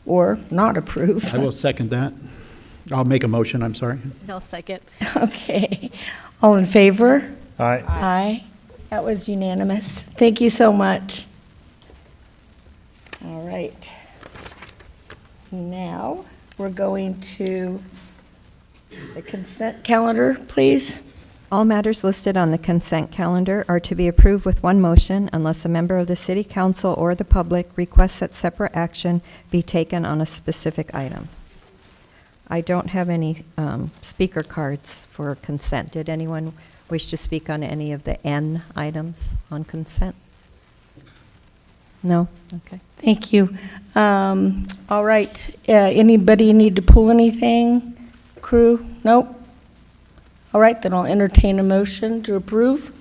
or not approve. I will second that. I'll make a motion, I'm sorry. I'll second. Okay. All in favor? Aye. Aye. That was unanimous. Thank you so much. All right. Now, we're going to the consent calendar, please. All matters listed on the consent calendar are to be approved with one motion unless a member of the City Council or the public requests that separate action be taken on a specific item. I don't have any speaker cards for consent. Did anyone wish to speak on any of the N items on consent? No? Okay. Thank you. All right. Anybody need to pull anything? Crew? Nope. All right, then I'll entertain a motion to approve.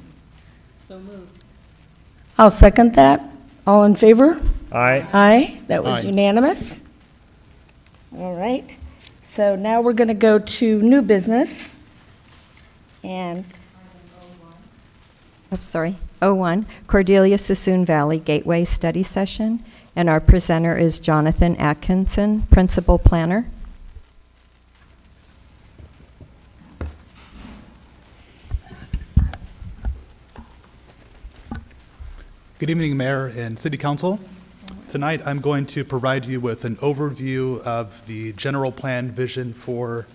So moved. I'll second that. All in favor? Aye. Aye. That was Aye. unanimous. All right. So now we're going to go to new business. And Oops, sorry. 01, Cordelia Sassoon Valley Gateway Study Session. And our presenter is Jonathan Atkinson, Principal Planner. Good evening, Mayor and City Council. Tonight, I'm going to provide you with an overview of the general plan vision for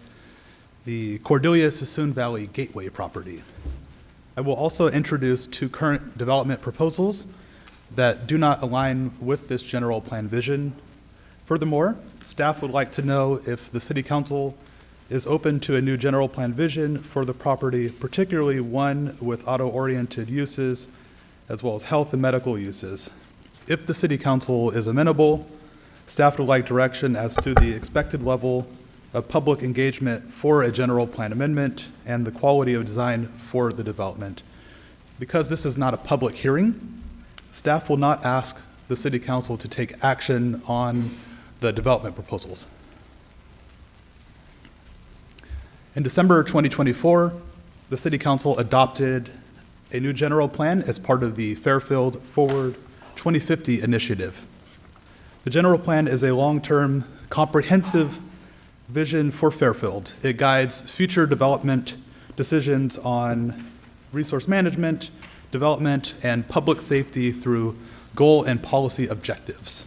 the Cordelia Sassoon Valley Gateway property. I will also introduce two current development proposals that do not align with this general plan vision. Furthermore, staff would like to know if the City Council is open to a new general plan vision for the property, particularly one with auto-oriented uses, as well as health and medical uses. If the City Council is amenable, staff would like direction as to the expected level of public engagement for a general plan amendment and the quality of design for the development. Because this is not a public hearing, staff will not ask the City Council to take action on the development proposals. In December 2024, the City Council adopted a new general plan as part of the Fairfield Forward 2050 initiative. The general plan is a long-term comprehensive vision for Fairfield. It guides future development decisions on resource management, development, and public safety through goal and policy objectives.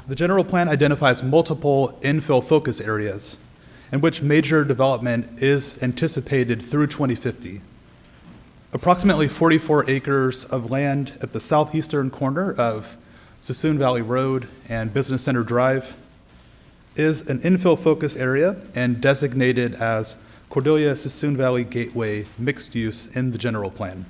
The general plan identifies multiple infill focus areas in which major development is anticipated through 2050. Approximately 44 acres of land at the southeastern corner of Sassoon Valley Road and Business Center Drive is an infill focus area and designated as Cordelia Sassoon Valley Gateway mixed use in the general plan.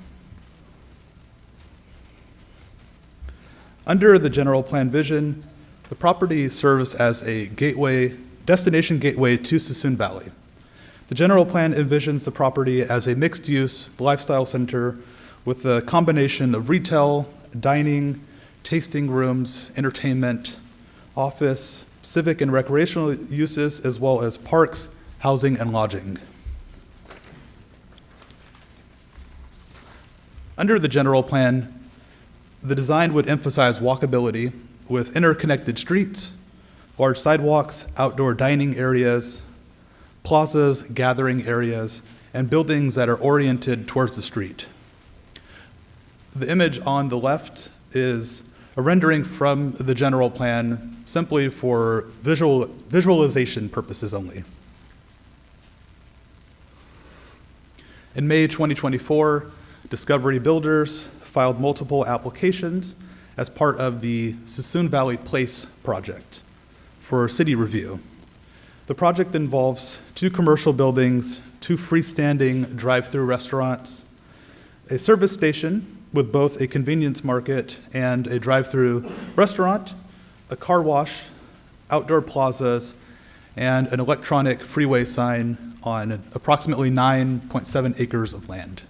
Under the general plan vision, the property serves as a destination gateway to Sassoon Valley. The general plan envisions the property as a mixed-use lifestyle center with a combination of retail, dining, tasting rooms, entertainment, office, civic and recreational uses, as well as parks, housing, and lodging. Under the general plan, the design would emphasize walkability with interconnected streets, large sidewalks, outdoor dining areas, plazas, gathering areas, and buildings that are oriented towards the street. The image on the left is a rendering from the general plan simply for visualization purposes only. In May 2024, Discovery Builders filed multiple applications as part of the Sassoon Valley Place project for city review. The project involves 2 commercial buildings, 2 freestanding drive-through restaurants, a service station with both a convenience market and a drive-through restaurant, a car wash, outdoor plazas, and an electronic freeway sign on approximately 9.7 acres of land.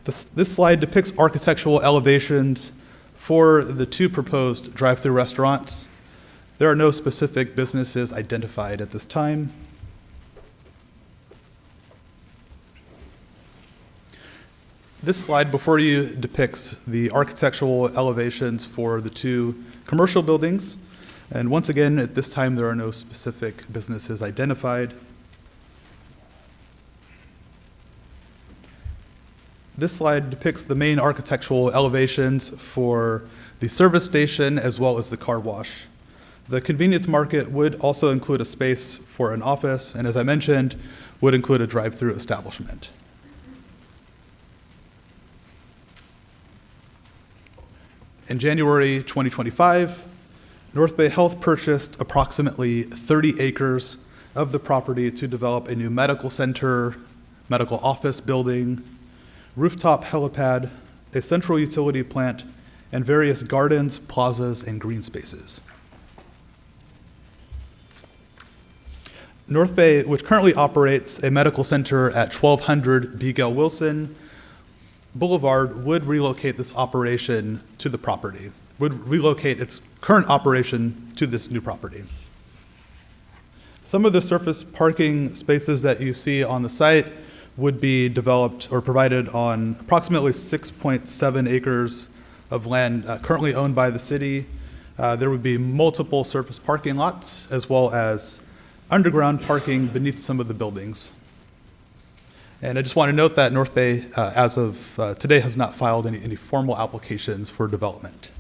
This slide depicts architectural elevations for the 2 proposed drive-through restaurants. There are no specific businesses identified at this time. This slide before you depicts the architectural elevations for the 2 commercial buildings. And once again, at this time, there are no specific businesses identified. This slide depicts the main architectural elevations for the service station as well as the car wash. The convenience market would also include a space for an office, and as I mentioned, would include a drive-through establishment. In January 2025, North Bay Health purchased approximately 30 acres of the property to develop a new medical center, medical office building, rooftop helipad, a central utility plant, and various gardens, plazas, and green spaces. North Bay, which currently operates a medical center at 1200 Bigel Wilson Boulevard, would relocate this operation to the property, would relocate its current operation to this new property. Some of the surface parking spaces that you see on the site would be developed or provided on approximately 6.7 acres of land currently owned by the city. There would be multiple surface parking lots as well as underground parking beneath some of the buildings. And I just want to note that North Bay, as of today, has not filed any formal applications for development.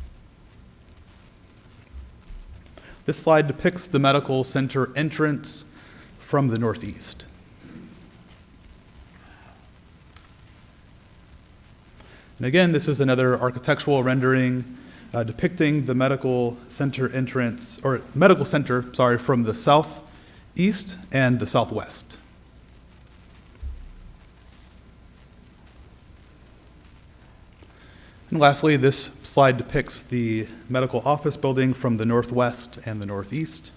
This slide depicts the medical center entrance from the northeast. And again, this is another architectural rendering depicting the medical center entrance, or medical center, sorry, from the southeast and the southwest. And lastly, this slide depicts the medical office building from the northwest and the northeast.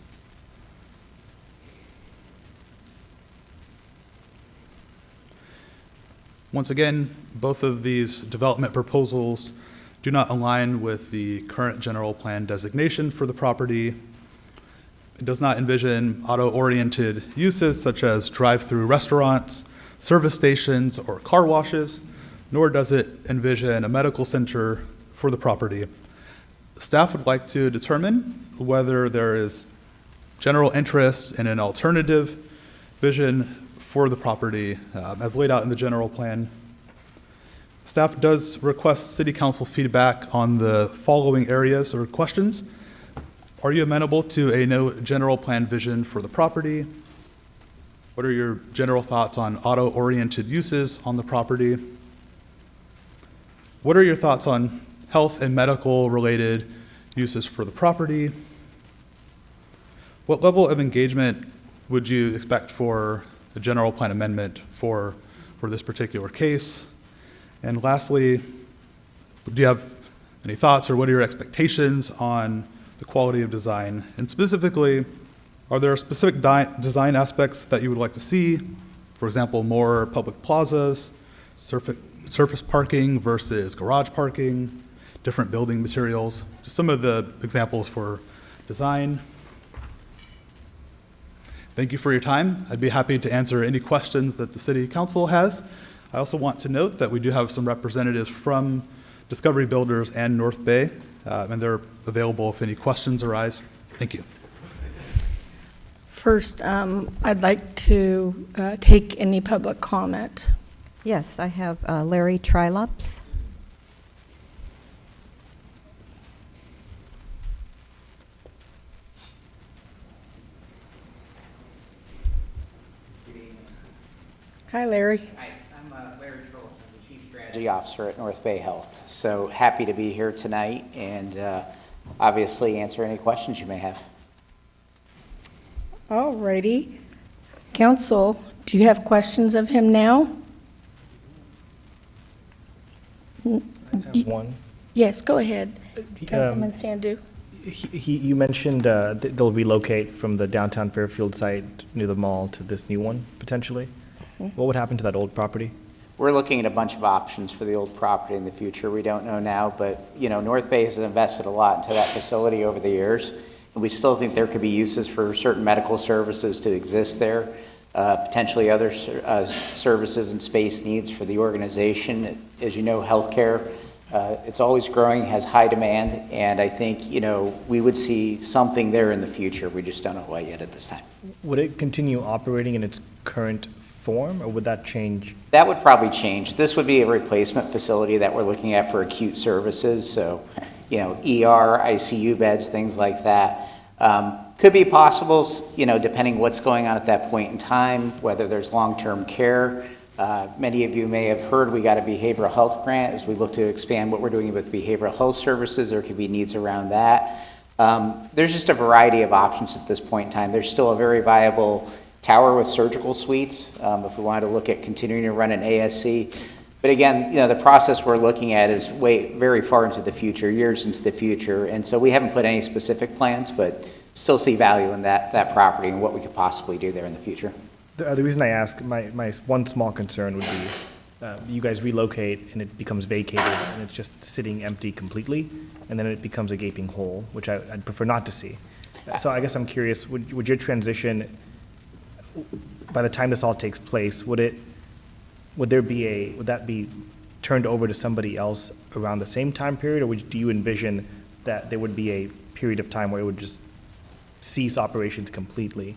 Once again, both of these development proposals do not align with the current general plan designation for the property. It does not envision auto-oriented uses such as drive-through restaurants, service stations, or car washes, nor does it envision a medical center for the property. Staff would like to determine whether there is general interest in an alternative vision for the property as laid out in the general plan. Staff does request City Council feedback on the following areas or questions. Are you amenable to a no general plan vision for the property? What are your general thoughts on auto-oriented uses on the property? What are your thoughts on health and medical related uses for the property? What level of engagement would you expect for a general plan amendment for this particular case? And lastly, do you have any thoughts or what are your expectations on the quality of design? And specifically, are there specific design aspects that you would like to see? For example, more public plazas, surface parking versus garage parking, different building materials, just some of the examples for design. Thank you for your time. I'd be happy to answer any questions that the City Council has. I also want to note that we do have some representatives from Discovery Builders and North Bay, and they're available if any questions arise. Thank you. First, I'd like to take any public comment. Yes, I have Larry Trilops. Hi, Larry. Hi, I'm Larry Troll. I'm the Chief Strategy Officer at North Bay Health. So happy to be here tonight and obviously answer any questions you may have. All righty. Council, do you have questions of him now? I have one. Yes, go ahead, Councilman Sandu. You mentioned they'll relocate from the downtown Fairfield site near the mall to this new one, potentially. What would happen to that old property? We're looking at a bunch of options for the old property in the future. We don't know now, but North Bay has invested a lot into that facility over the years. And we still think there could be uses for certain medical services to exist there, potentially other services and space needs for the organization. As you know, healthcare, it's always growing, has high demand, and I think, we would see something there in the future. We just don't know what yet at this time. Would it continue operating in its current form, or would that change? That would probably change. This would be a replacement facility that we're looking at for acute services, so, ER, ICU beds, things like that. Could be possible, depending what's going on at that point in time, whether there's long-term care. Many of you may have heard we got a behavioral health grant as we look to expand what we're doing with behavioral health services. There could be needs around that. There's just a variety of options at this point in time. There's still a very viable tower with surgical suites, if we wanted to look at continuing to run an ASC. But again, the process we're looking at is very far into the future, years into the future, and so we haven't put any specific plans, but still see value in that property and what we could possibly do there in the future. The reason I ask, my one small concern would be you guys relocate and it becomes vacated and it's just sitting empty completely, and then it becomes a gaping hole, which I'd prefer not to see. So I guess I'm curious, would your transition, by the time this all takes place, would that be turned over to somebody else around the same time period, or do you envision that there would be a period of time where it would just cease operations completely?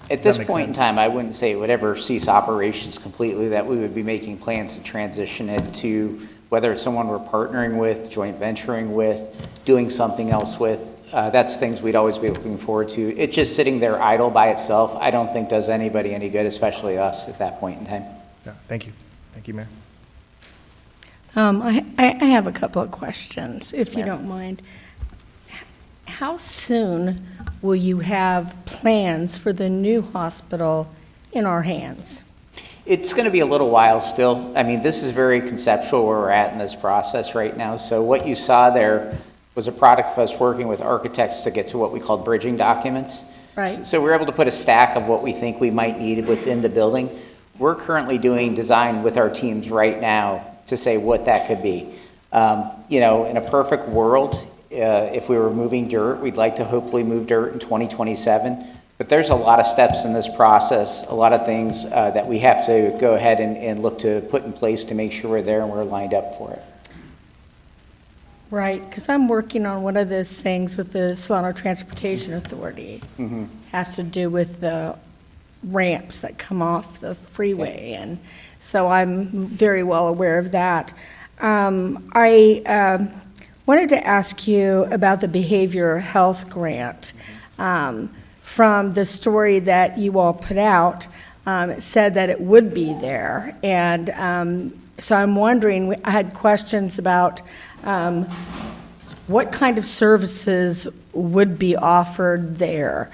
At this point in time, I wouldn't say it would ever cease operations completely, that we would be making plans to transition it to whether it's someone we're partnering with, joint venturing with, doing something else with. That's things we'd always be looking forward to. It just sitting there idle by itself, I don't think does anybody any good, especially us at that point in time. Yeah, thank you. Thank you, Mayor. I have a couple of questions, if you don't mind. How soon will you have plans for the new hospital in our hands? It's going to be a little while still. I mean, this is very conceptual where we're at in this process right now. So what you saw there was a product of us working with architects to get to what we call bridging documents. Right. So we're able to put a stack of what we think we might need within the building. We're currently doing design with our teams right now to say what that could be. In a perfect world, if we were moving dirt, we'd like to hopefully move dirt in 2027. But there's a lot of steps in this process, a lot of things that we have to go ahead and look to put in place to make sure we're there and we're lined up for it. Right, because I'm working on one of those things with the Solano Transportation Authority. Mhm. Has to do with the ramps that come off the freeway, and so I'm very well aware of that. I wanted to ask you about the behavioral health grant. From the story that you all put out, it said that it would be there, and so I'm wondering, I had questions about what kind of services would be offered there.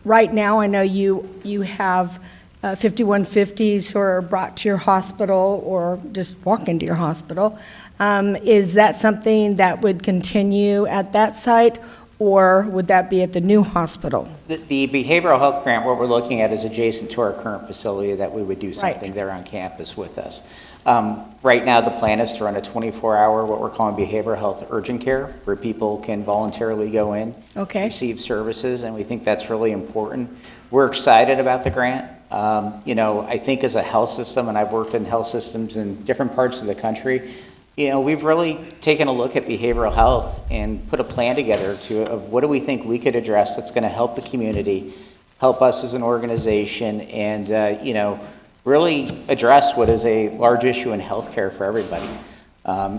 Right now, I know you have 5150s who are brought to your hospital or just walk into your hospital. Is that something that would continue at that site, or would that be at the new hospital? The behavioral health grant, what we're looking at is adjacent to our current facility, that we would do something there on campus with us. Right now, the plan is to run a 24-hour, what we're calling behavioral health urgent care, where people can voluntarily go in, receive services, and we think that's really important. We're excited about the grant. I think as a health system, and I've worked in health systems in different parts of the country, we've really taken a look at behavioral health and put a plan together of what do we think we could address that's going to help the community, help us as an organization, and really address what is a large issue in healthcare for everybody.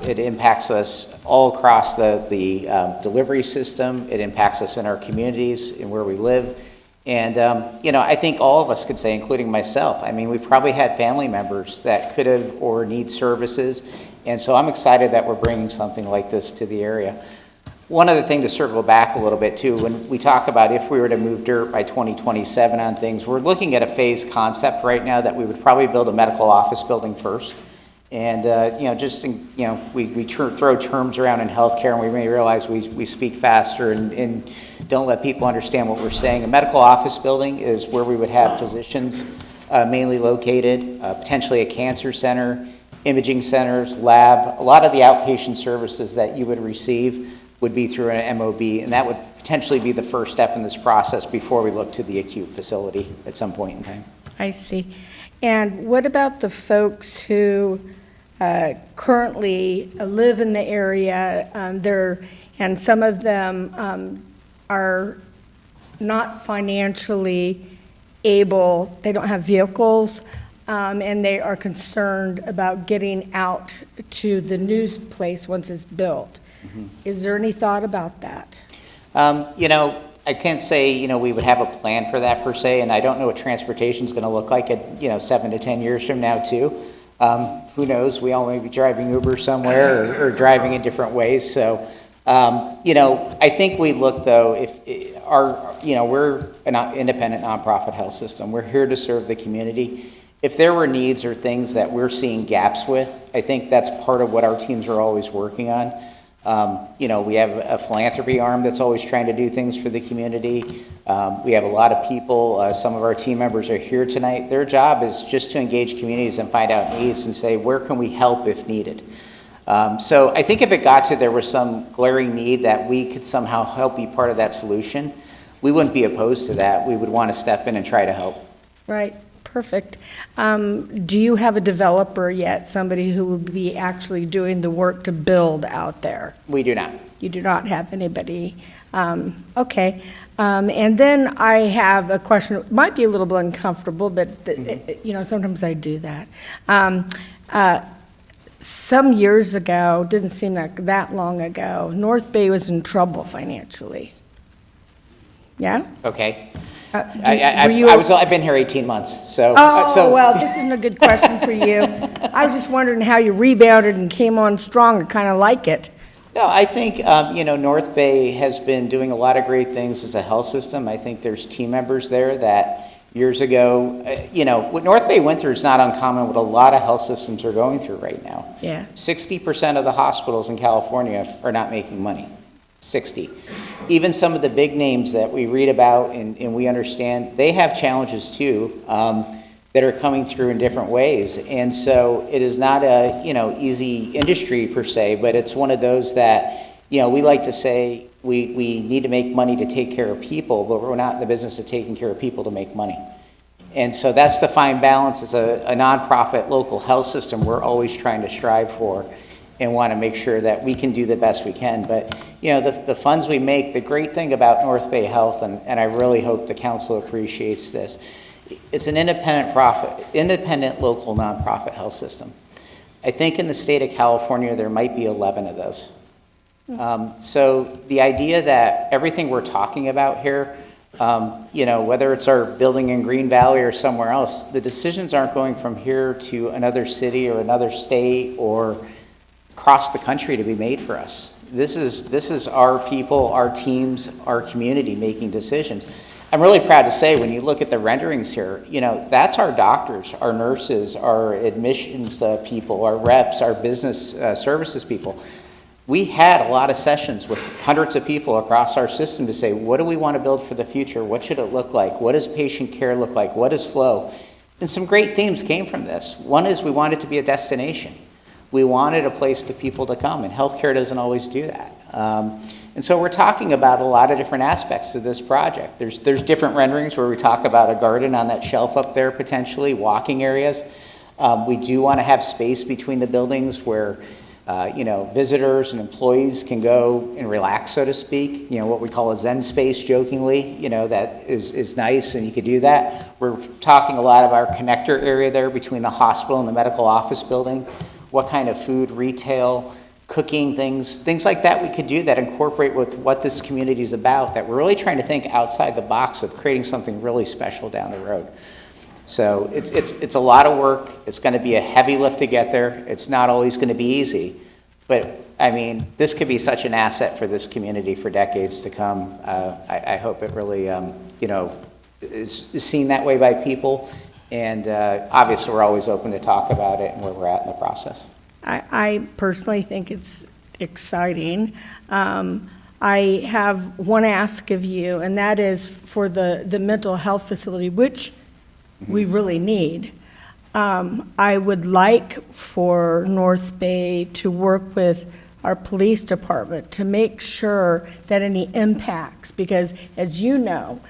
It impacts us all across the delivery system. It impacts us in our communities and where we live. And, I think all of us could say, including myself, we probably had family members that could have or need services. And so I'm excited that we're bringing something like this to the area. One other thing to circle back a little bit too, when we talk about if we were to move dirt by 2027 on things, we're looking at a phased concept right now that we would probably build a medical office building first. And, we throw terms around in healthcare and we may realize we speak faster and don't let people understand what we're saying. A medical office building is where we would have physicians mainly located, potentially a cancer center, imaging centers, lab. A lot of the outpatient services that you would receive would be through an MOB, and that would potentially be the first step in this process before we look to the acute facility at some point in time. I see. And what about the folks who currently live in the area? And some of them are not financially able, they don't have vehicles, and they are concerned about getting out to the new place once it's built. Mm-hmm. Is there any thought about that? I can't say, we would have a plan for that per se, and I don't know what transportation is going to look like at, 7 to 10 years from now too. Who knows? We all may be driving Uber somewhere or driving in different ways. So, I think we look though, we're an independent nonprofit health system. We're here to serve the community. If there were needs or things that we're seeing gaps with, I think that's part of what our teams are always working on. We have a philanthropy arm that's always trying to do things for the community. We have a lot of people, some of our team members are here tonight. Their job is just to engage communities and find out needs and say, where can we help if needed? So I think if it got to there was some glaring need that we could somehow help be part of that solution, we wouldn't be opposed to that. We would want to step in and try to help. Right. Perfect. Do you have a developer yet, somebody who would be actually doing the work to build out there? We do not. You do not have anybody. Okay. And then I have a question. It might be a little bit uncomfortable, but sometimes I do that. Some years ago, didn't seem like that long ago, North Bay was in trouble financially. Yeah? Okay. I've been here 18 months, so. Well, this isn't a good question for you. I was just wondering how you rebounded and came on strong and kind of like it. No, I think, North Bay has been doing a lot of great things as a health system. I think there's team members there that years ago, what North Bay went through is not uncommon what a lot of health systems are going through right now. Yeah. 60% of the hospitals in California are not making money. 60. Even some of the big names that we read about and we understand, they have challenges too that are coming through in different ways. And so it is not a easy industry per se, but it's one of those that we like to say we need to make money to take care of people, but we're not in the business of taking care of people to make money. And so that's the fine balance. As a nonprofit local health system, we're always trying to strive for and want to make sure that we can do the best we can. But, the funds we make, the great thing about North Bay Health, and I really hope the council appreciates this, it's an independent local nonprofit health system. I think in the state of California, there might be 11 of those. So the idea that everything we're talking about here, whether it's our building in Green Valley or somewhere else, the decisions aren't going from here to another city or another state or across the country to be made for us. This is our people, our teams, our community making decisions. I'm really proud to say, when you look at the renderings here, that's our doctors, our nurses, our admissions people, our reps, our business services people. We had a lot of sessions with hundreds of people across our system to say, what do we want to build for the future? What should it look like? What does patient care look like? What does flow? And some great themes came from this. One is we want it to be a destination. We wanted a place for people to come, and healthcare doesn't always do that. And so we're talking about a lot of different aspects of this project. There's different renderings where we talk about a garden on that shelf up there, potentially, walking areas. We do want to have space between the buildings where visitors and employees can go and relax, so to speak. What we call a Zen space, jokingly, that is nice, and you could do that. We're talking a lot about our connector area there between the hospital and the medical office building. What kind of food, retail, cooking, things like that we could do that incorporate with what this community is about, that we're really trying to think outside the box of creating something really special down the road. So it's a lot of work. It's going to be a heavy lift to get there. It's not always going to be easy. But, this could be such an asset for this community for decades to come. I hope it really, is seen that way by people. And obviously, we're always open to talk about it and where we're at in the process. I personally think it's exciting. I have one ask of you, and that is for the mental health facility, which we really need. I would like for North Bay to work with our police department to make sure that any impacts, because as you know,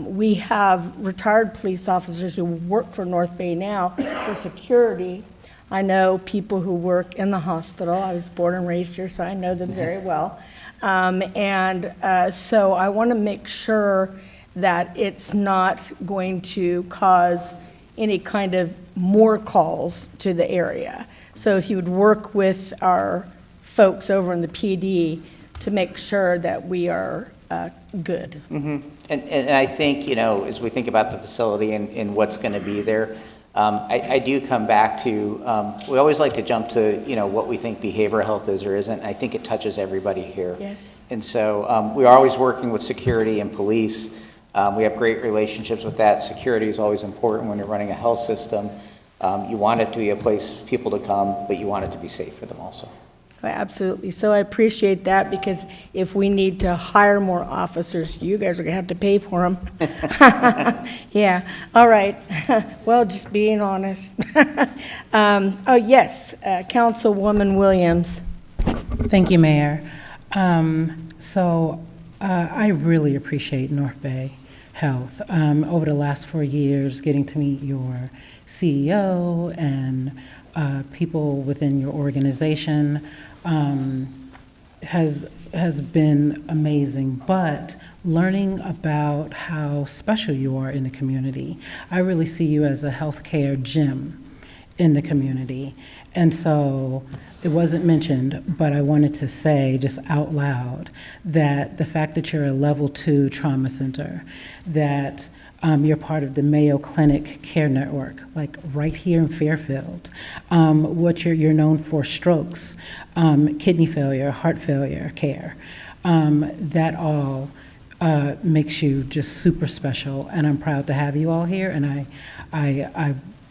we have retired police officers who work for North Bay now for security. I know people who work in the hospital. I was born and raised here, so I know them very well. So I want to make sure that it's not going to cause any kind of more calls to the area. So if you would work with our folks over in the PD to make sure that we are good. Mm-hmm. And I think, as we think about the facility and what's going to be there, I do come back to, we always like to jump to, what we think behavioral health is or isn't. I think it touches everybody here. Yes. And so we are always working with security and police. We have great relationships with that. Security is always important when you're running a health system. You want it to be a place for people to come, but you want it to be safe for them also. Absolutely. So I appreciate that, because if we need to hire more officers, you guys are going to have to pay for them. Yeah. All right. Well, just being honest. Yes, Councilwoman Williams. Thank you, Mayor. I really appreciate North Bay Health. Over the last 4 years, getting to meet your CEO and people within your organization has been amazing. But learning about how special you are in the community, I really see you as a healthcare gem in the community. And so it wasn't mentioned, but I wanted to say just out loud that the fact that you're a level 2 trauma center, that you're part of the Mayo Clinic Care Network, like right here in Fairfield. What you're known for, strokes, kidney failure, heart failure care. That all makes you just super special, and I'm proud to have you all here. And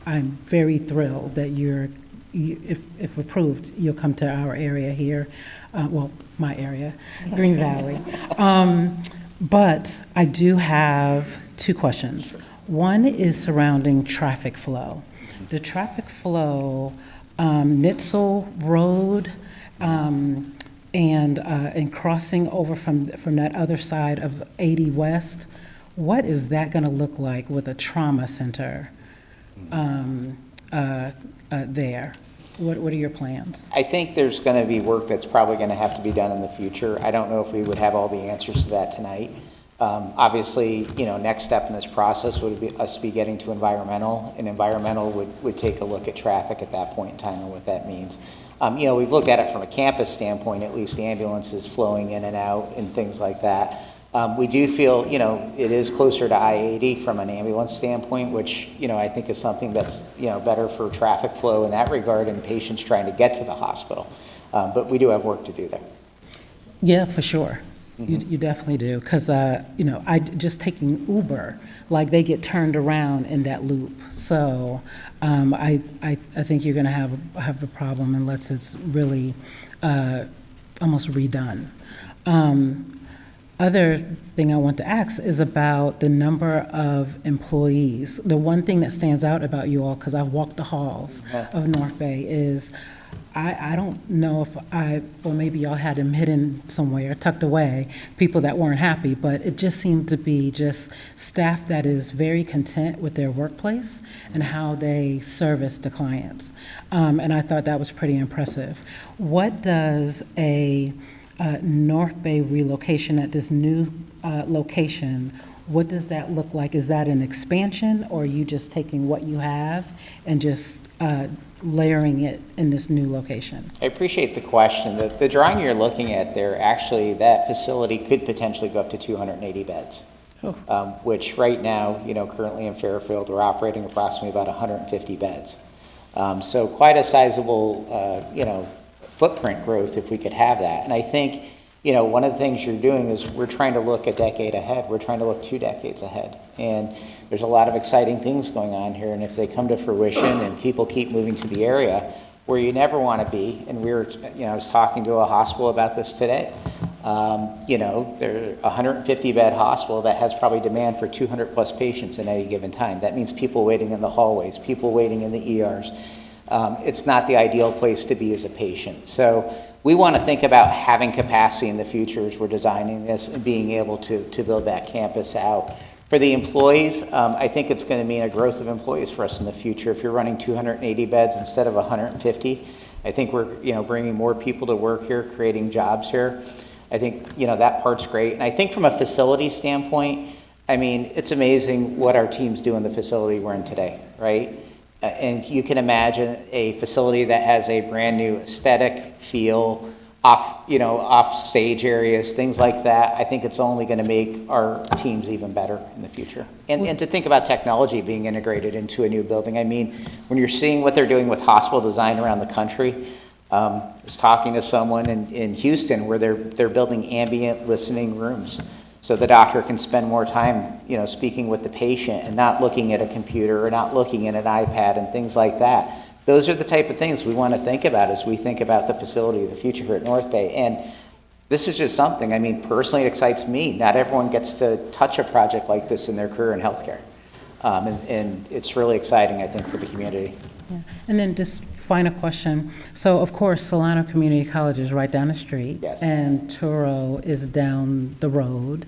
I'm very thrilled that if approved, you'll come to our area here. My area, Green Valley. But I do have 2 questions. One is surrounding traffic flow. The traffic flow, Nitzel Road, and crossing over from that other side of 80 West, what is that going to look like with a trauma center there? What are your plans? I think there's going to be work that's probably going to have to be done in the future. I don't know if we would have all the answers to that tonight. Obviously, next step in this process would be us be getting to environmental, and environmental would take a look at traffic at that point in time and what that means. We've looked at it from a campus standpoint, at least ambulances flowing in and out and things like that. We do feel, it is closer to I-80 from an ambulance standpoint, which, I think is something that's, better for traffic flow in that regard and patients trying to get to the hospital. But we do have work to do there. Yeah, for sure. You definitely do, because I just taking Uber, like they get turned around in that loop. So I think you're going to have a problem unless it's really almost redone. Other thing I want to ask is about the number of employees. The one thing that stands out about you all, because I've walked the halls of North Bay, is I don't know if or maybe y'all had them hidden somewhere, tucked away, people that weren't happy, but it just seemed to be just staff that is very content with their workplace and how they service the clients. And I thought that was pretty impressive. What does a North Bay relocation at this new location, what does that look like? Is that an expansion, or are you just taking what you have and just layering it in this new location? I appreciate the question. The drawing you're looking at there, actually, that facility could potentially go up to 280 beds, which right now, currently in Fairfield, we're operating approximately about 150 beds. So quite a sizable, footprint growth if we could have that. And I think, one of the things you're doing is we're trying to look a decade ahead. We're trying to look 2 decades ahead. And there's a lot of exciting things going on here. And if they come to fruition and people keep moving to the area where you never want to be, and I was talking to a hospital about this today. They're a 150-bed hospital that has probably demand for 200 plus patients at any given time. That means people waiting in the hallways, people waiting in the ERs. It's not the ideal place to be as a patient. So we want to think about having capacity in the future as we're designing this and being able to build that campus out. For the employees, I think it's going to mean a growth of employees for us in the future. If you're running 280 beds instead of 150, I think we're bringing more people to work here, creating jobs here. I think that part's great. And I think from a facility standpoint, it's amazing what our teams do in the facility we're in today, right? And you can imagine a facility that has a brand new aesthetic feel, off stage areas, things like that. I think it's only going to make our teams even better in the future. And to think about technology being integrated into a new building. When you're seeing what they're doing with hospital design around the country, I was talking to someone in Houston where they're building ambient listening rooms. So the doctor can spend more time, speaking with the patient and not looking at a computer or not looking at an iPad and things like that. Those are the type of things we want to think about as we think about the facility of the future here at North Bay. And this is just something, personally it excites me. Not everyone gets to touch a project like this in their career in healthcare. And it's really exciting, I think, for the community. Yeah. And then just final question. So, of course, Solano Community College is right down the street. Yes. And Turo is down the road.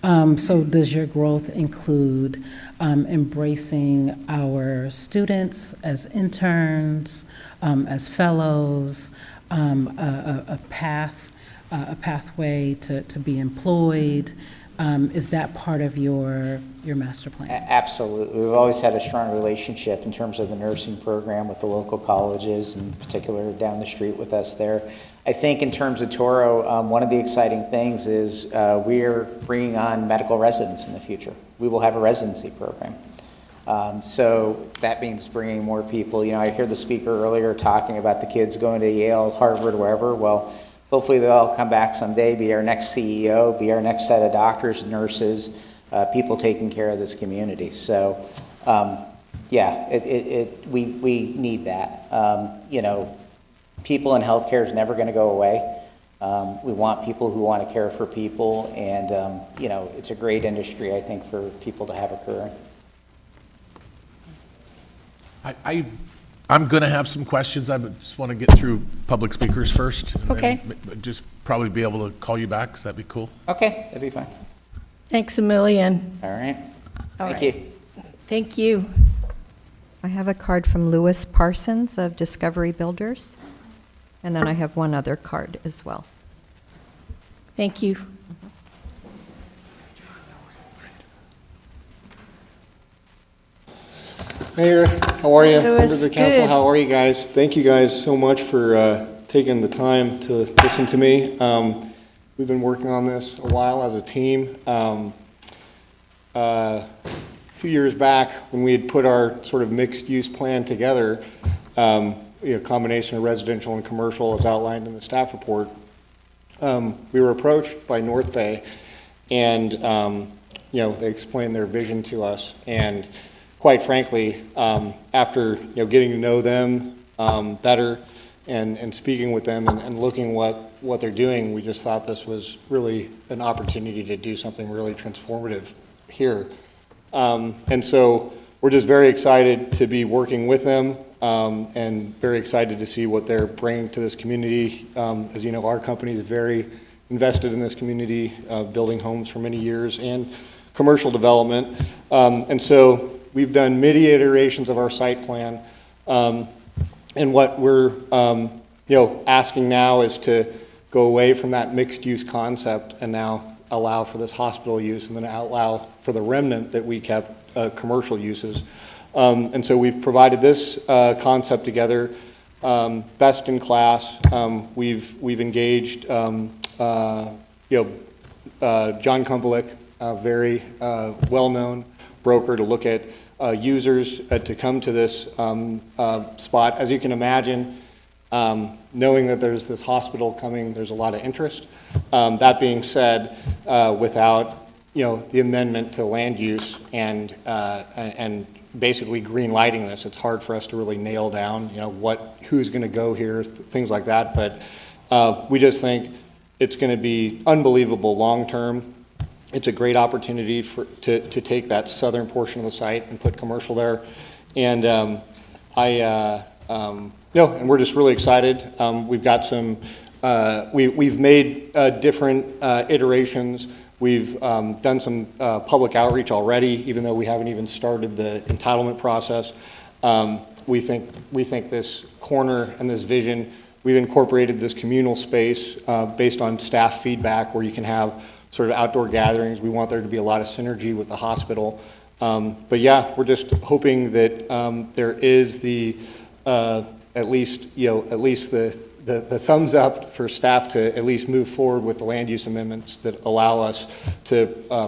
So does your growth include embracing our students as interns, as fellows, a pathway to be employed? Is that part of your master plan? Absolutely. We've always had a strong relationship in terms of the nursing program with the local colleges, in particular down the street with us there. I think in terms of Toro, one of the exciting things is we're bringing on medical residents in the future. We will have a residency program. So that means bringing more people. I heard the speaker earlier talking about the kids going to Yale, Harvard, wherever. Well, hopefully they'll all come back someday, be our next CEO, be our next set of doctors, nurses, people taking care of this community. So, we need that. People in healthcare is never going to go away. We want people who want to care for people, and it's a great industry, I think, for people to have a career in. I I'm going to have some questions. I just want to get through public speakers first. And Okay. then just probably be able to call you back. Does that be cool? Okay, that'd be fine. Thanks a million. All right. All Thank right. you. Thank you. I have a card from Lewis Parsons of Discovery Builders, and then I have one other card as well. Thank you. Mayor, how are you? Louis, Members of the council, good. how are you guys? Thank you guys so much for taking the time to listen to me. We've been working on this a while as a team. A few years back, when we had put our sort of mixed-use plan together, a combination of residential and commercial as outlined in the staff report, we were approached by North Bay, and they explained their vision to us. And quite frankly, after getting to know them better and speaking with them and looking what they're doing, we just thought this was really an opportunity to do something really transformative here. And so we're just very excited to be working with them and very excited to see what they're bringing to this community. As you know, our company is very invested in this community, building homes for many years and commercial development. And so we've done many iterations of our site plan. And what we're asking now is to go away from that mixed-use concept and now allow for this hospital use and then allow for the remnant that we kept commercial uses. And so we've provided this concept together, best in class. We've engaged John Kumpelik, a very well-known broker, to look at users to come to this spot. As you can imagine, knowing that there's this hospital coming, there's a lot of interest. That being said, without the amendment to land use and basically green lighting this, it's hard for us to really nail down who's going to go here, things like that. But we just think it's going to be unbelievable long term. It's a great opportunity to take that southern portion of the site and put commercial there. And and we're just really excited. We've got some, we've made different iterations. We've done some public outreach already, even though we haven't even started the entitlement process. We think this corner and this vision, we've incorporated this communal space based on staff feedback where you can have sort of outdoor gatherings. We want there to be a lot of synergy with the hospital. But yeah, we're just hoping that there is the at least the thumbs up for staff to at least move forward with the land use amendments that allow us to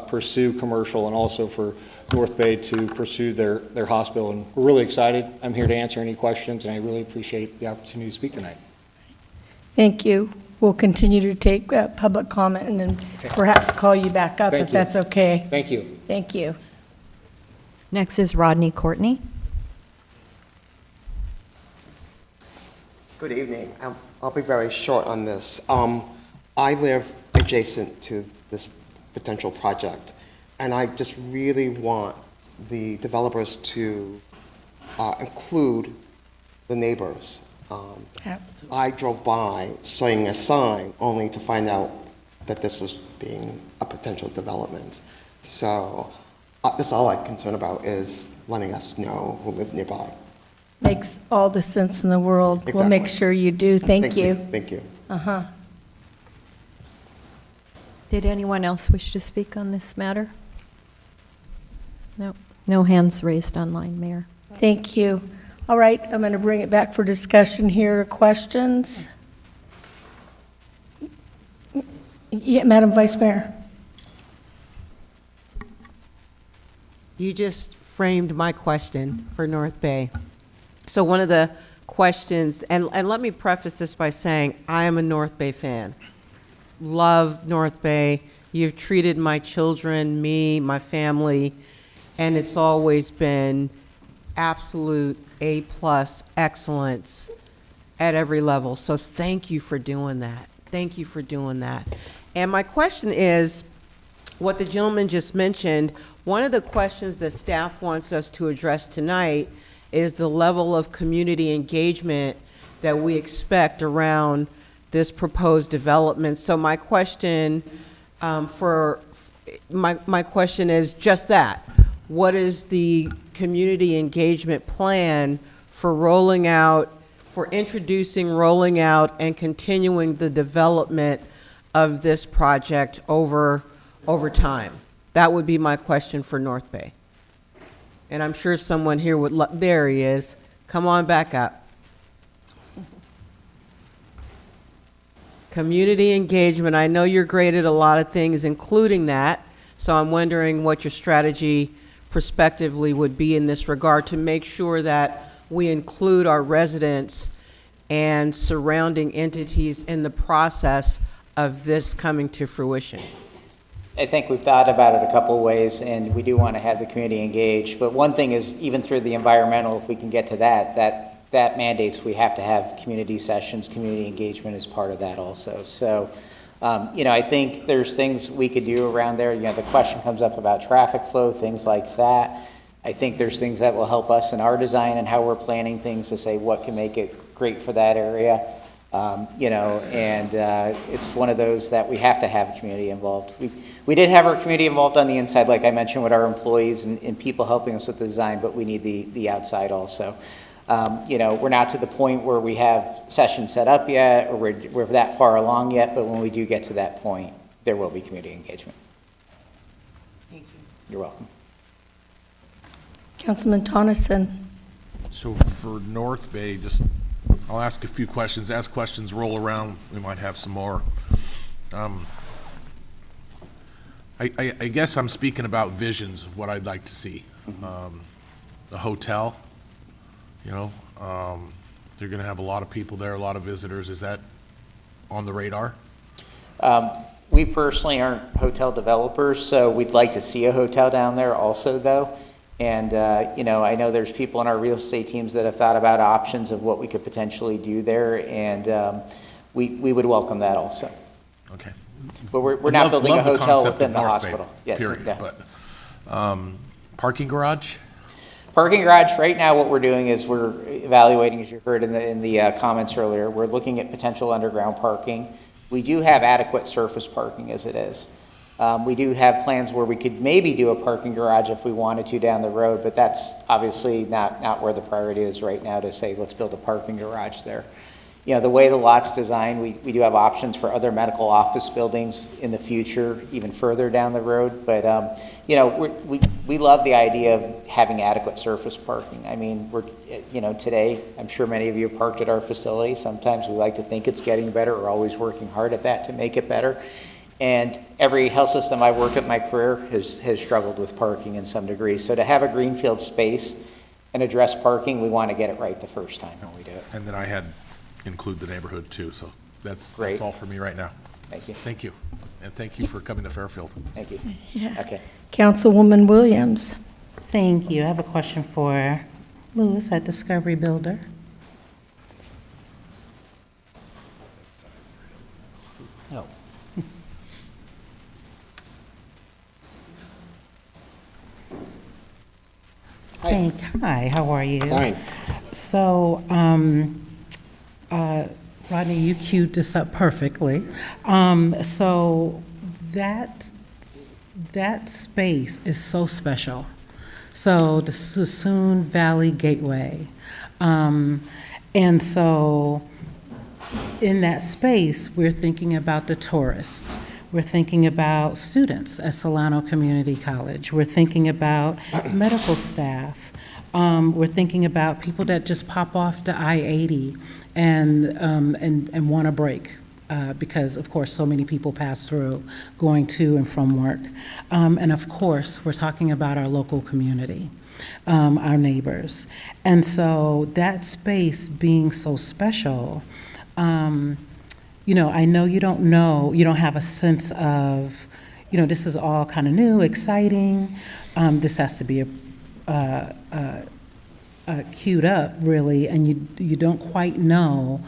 pursue commercial and also for North Bay to pursue their hospital. And we're really excited. I'm here to answer any questions, and I really appreciate the opportunity to speak tonight. Thank you. We'll continue to take public comment and then perhaps call you back up if that's okay. Thank you. Thank you. Next is Rodney Courtney. Good evening. I'll be very short on this. I live adjacent to this potential project, and I just really want the developers to include the neighbors. Absolutely. I drove by seeing a sign only to find out that this was being a potential development. So that's all I'm concerned about, is letting us know who live nearby. Makes all the sense in the world. Exactly. We'll make sure you do. Thank you. Thank you. Uh-huh. Did anyone else wish to speak on this matter? No. No hands raised online, Mayor. Thank you. All right, I'm going to bring it back for discussion here. Questions? Yeah, Madam Vice Mayor. You just framed my question for North Bay. So one of the questions, and let me preface this by saying I am a North Bay fan. Love North Bay. You've treated my children, me, my family, and it's always been absolute A+ excellence at every level. So thank you for doing that. Thank you for doing that. And my question is, what the gentleman just mentioned, one of the questions that staff wants us to address tonight is the level of community engagement that we expect around this proposed development. So my question my question is just that. What is the community engagement plan for introducing, rolling out, and continuing the development of this project over time? That would be my question for North Bay. And I'm sure someone here would, there he is. Come on back up. Community engagement, I know you're great at a lot of things, including that, so I'm wondering what your strategy prospectively would be in this regard to make sure that we include our residents and surrounding entities in the process of this coming to fruition. I think we've thought about it a couple of ways, and we do want to have the community engaged. But one thing is, even through the environmental, if we can get to that mandates we have to have community sessions, community engagement is part of that also. So, I think there's things we could do around there. The question comes up about traffic flow, things like that. I think there's things that will help us in our design and how we're planning things to say what can make it great for that area. It's one of those that we have to have community involved. We did have our community involved on the inside, like I mentioned, with our employees and people helping us with the design, but we need the outside also. We're not to the point where we have sessions set up yet, or we're that far along yet, but when we do get to that point, there will be community engagement. Thank you. You're welcome. Councilman Tonneson. So for North Bay, I'll ask a few questions. As questions roll around, we might have some more. I guess I'm speaking about visions of what I'd like to see. The hotel, you're going to have a lot of people there, a lot of visitors. Is that on the radar? We personally aren't hotel developers, so we'd like to see a hotel down there also, though. And, I know there's people in our real estate teams that have thought about options of what we could potentially do there, and we would welcome that also. Okay. But we're not building a hotel within the North hospital. Bay, period. Yeah. But parking garage? Parking garage, right now what we're doing is we're evaluating, as you heard in the comments earlier, we're looking at potential underground parking. We do have adequate surface parking as it is. We do have plans where we could maybe do a parking garage if we wanted to down the road, but that's obviously not where the priority is right now to say, let's build a parking garage there. The way the lot's designed, we do have options for other medical office buildings in the future, even further down the road. But, we love the idea of having adequate surface parking. I mean, today, I'm sure many of you have parked at our facility. Sometimes we like to think it's getting better. We're always working hard at that to make it better. And every health system I've worked at in my career has struggled with parking in some degree. So to have a greenfield space and address parking, we want to get it right the first time when we do it. And then I had include the neighborhood too, so that's all for me right now. Thank you. Thank you. And thank you for coming to Fairfield. Thank you. Yeah. Okay. Councilwoman Williams. Thank you. I have a question for Lewis at Discovery Builder. Oh. Hi, how are you? Fine. So, Rodney, you queued this up perfectly. So that space is so special. So the Suisun Valley Gateway. And so in that space, we're thinking about the tourists. We're thinking about students at Solano Community College. We're thinking about medical staff. We're thinking about people that just pop off the I-80 and want a break because, of course, so many people pass through going to and from work. And, of course, we're talking about our local community, our neighbors. And so that space being so special, I know you don't have a sense of, this is all kind of new, exciting. This has to be a queued up, really, and you don't quite know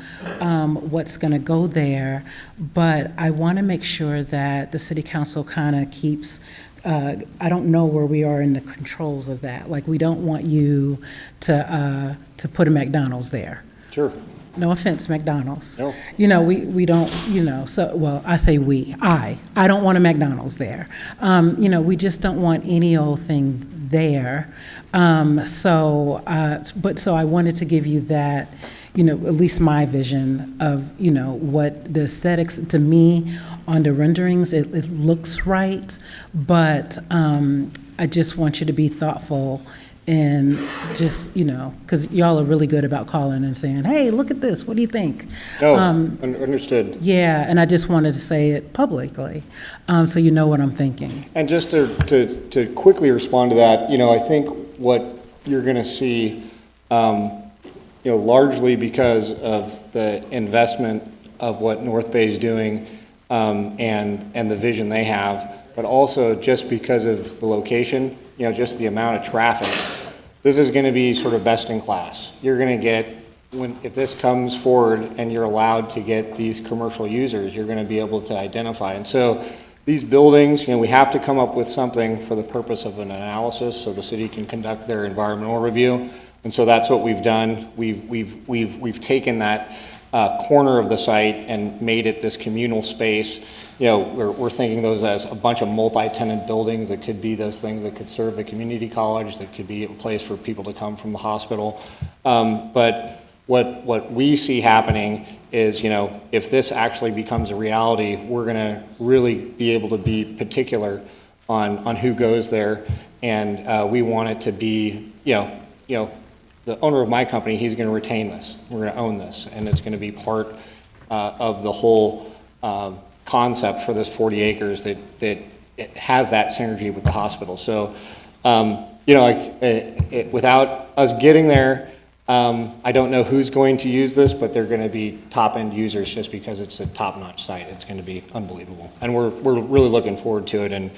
what's going to go there. But I want to make sure that the city council kind of keeps, I don't know where we are in the controls of that. Like, we don't want you to put a McDonald's there. Sure. No offense, McDonald's. No. You know, we don't, you know, so, well, I say we, I don't want a McDonald's there. You know, we just don't want any old thing there. So I wanted to give you that, you know, at least my vision of, you know, what the aesthetics, to me, on the renderings, it looks right, but I just want you to be thoughtful and just, you know, because y'all are really good about calling and saying, hey, look at this, what do you think? No, understood. Yeah, and I just wanted to say it publicly, so you know what I'm thinking. And just to quickly respond to that, you know, I think what you're going to see, you know, largely because of the investment of what North Bay is doing and the vision they have, but also just because of the location, you know, just the amount of traffic. This is going to be sort of best in class. You're going to get, if this comes forward and you're allowed to get these commercial users, you're going to be able to identify. And so these buildings, you know, we have to come up with something for the purpose of an analysis so the city can conduct their environmental review. And so that's what we've done. We've taken that corner of the site and made it this communal space. You know, we're thinking those as a bunch of multi-tenant buildings that could be those things that could serve the community college, that could be a place for people to come from the hospital. But what we see happening is, you know, if this actually becomes a reality, we're going to really be able to be particular on who goes there, and we want it to be, you know, the owner of my company, he's going to retain this. We're going to own this, and it's going to be part of the whole concept for this 40 acres that it has that synergy with the hospital. So, you know, without us getting there, I don't know who's going to use this, but they're going to be top-end users just because it's a top-notch site. It's going to be unbelievable, and we're really looking forward to it. And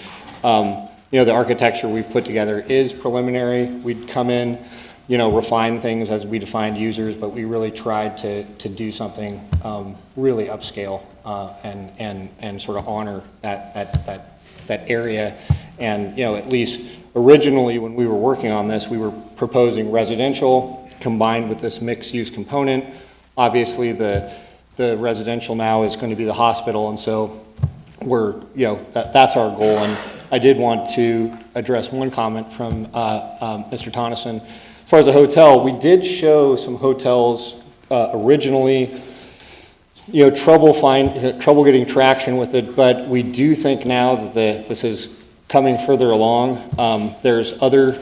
you know, the architecture we've put together is preliminary. We'd come in, you know, refine things as we defined users, but we really tried to do something really upscale and sort of honor that area. And, you know, at least originally when we were working on this, we were proposing residential combined with this mixed-use component. Obviously, the residential now is going to be the hospital, and so we're, you know, that's our goal. And I did want to address one comment from Mr. Tonneson. As far as the hotel, we did show some hotels originally, you know, trouble getting traction with it, but we do think now that this is coming further along. There's other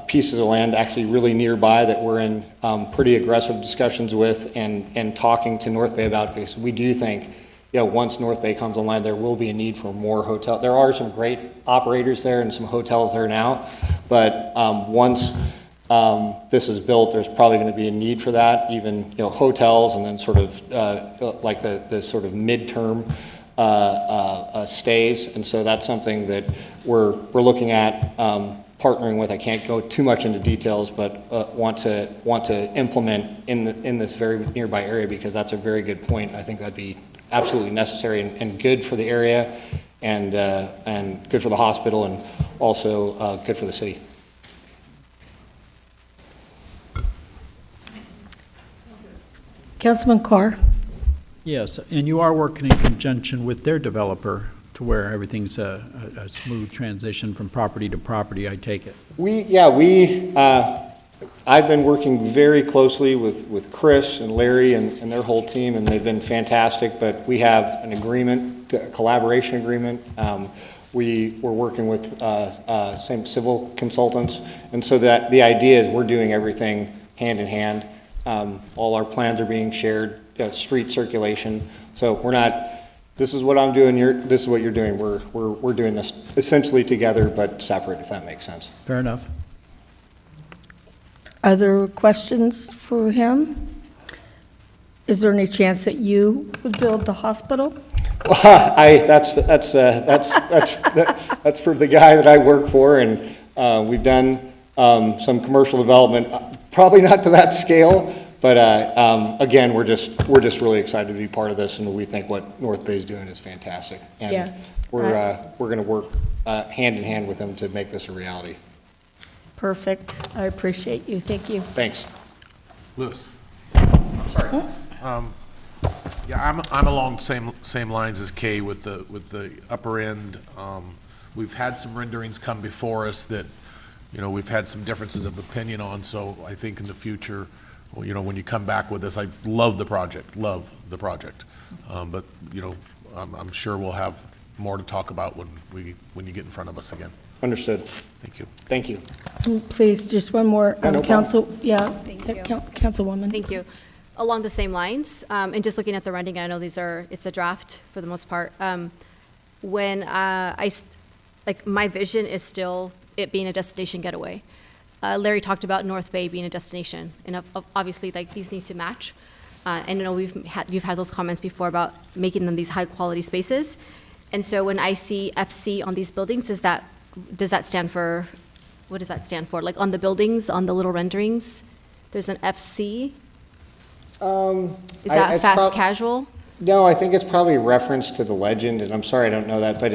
pieces of land actually really nearby that we're in pretty aggressive discussions with and talking to North Bay about, because we do think, you know, once North Bay comes online, there will be a need for more hotel. There are some great operators there and some hotels there now, but once this is built, there's probably going to be a need for that, even, you know, hotels, and then sort of like the sort of midterm stays. And so that's something that we're looking at partnering with. I can't go too much into details, but want to implement in this very nearby area, because that's a very good point. I think that'd be absolutely necessary and good for the area, and good for the hospital, and also good for the city. Councilman Carr? Yes, and you are working in conjunction with their developer to where everything's a smooth transition from property to property, I take it? I've been working very closely with Chris and Larry and their whole team, and they've been fantastic, but we have an agreement, a collaboration agreement. We're working with same civil consultants, and so that the idea is we're doing everything hand in hand. All our plans are being shared, street circulation. So we're not, this is what I'm doing, this is what you're doing. We're doing this essentially together, but separate, if that makes sense. Fair enough. Other questions for him? Is there any chance that you would build the hospital? That's for the guy that I work for, and we've done some commercial development. probably not to that scale, but again, we're just really excited to be part of this, and we think what North Bay is doing is fantastic. And Yeah. we're going to work hand in hand with them to make this a reality. Perfect. I appreciate you. Thank you. Thanks. Lewis. I'm sorry. Yeah, I'm along the same lines as Kay with the upper end. We've had some renderings come before us that, you know, we've had some differences of opinion on, so I think in the future, well, you know, when you come back with this, I love the project. But, you know, I'm sure we'll have more to talk about when you get in front of us again. Understood. Thank you. Thank you. Please, just one more. Yeah, no Council, Thank you. Councilwoman. Thank you. Along the same lines, and just looking at the rendering, I know it's a draft for the most part. When my vision is still it being a destination getaway. Larry talked about North Bay being a destination, and obviously, like, these need to match. And I know you've had those comments before about making them these high-quality spaces. And so when I see FC on these buildings, does that stand for, what does that stand for? Like on the buildings, on the little renderings, there's an FC? Is that fast casual? No, I think it's probably a reference to the legend, and I'm sorry I don't know that, but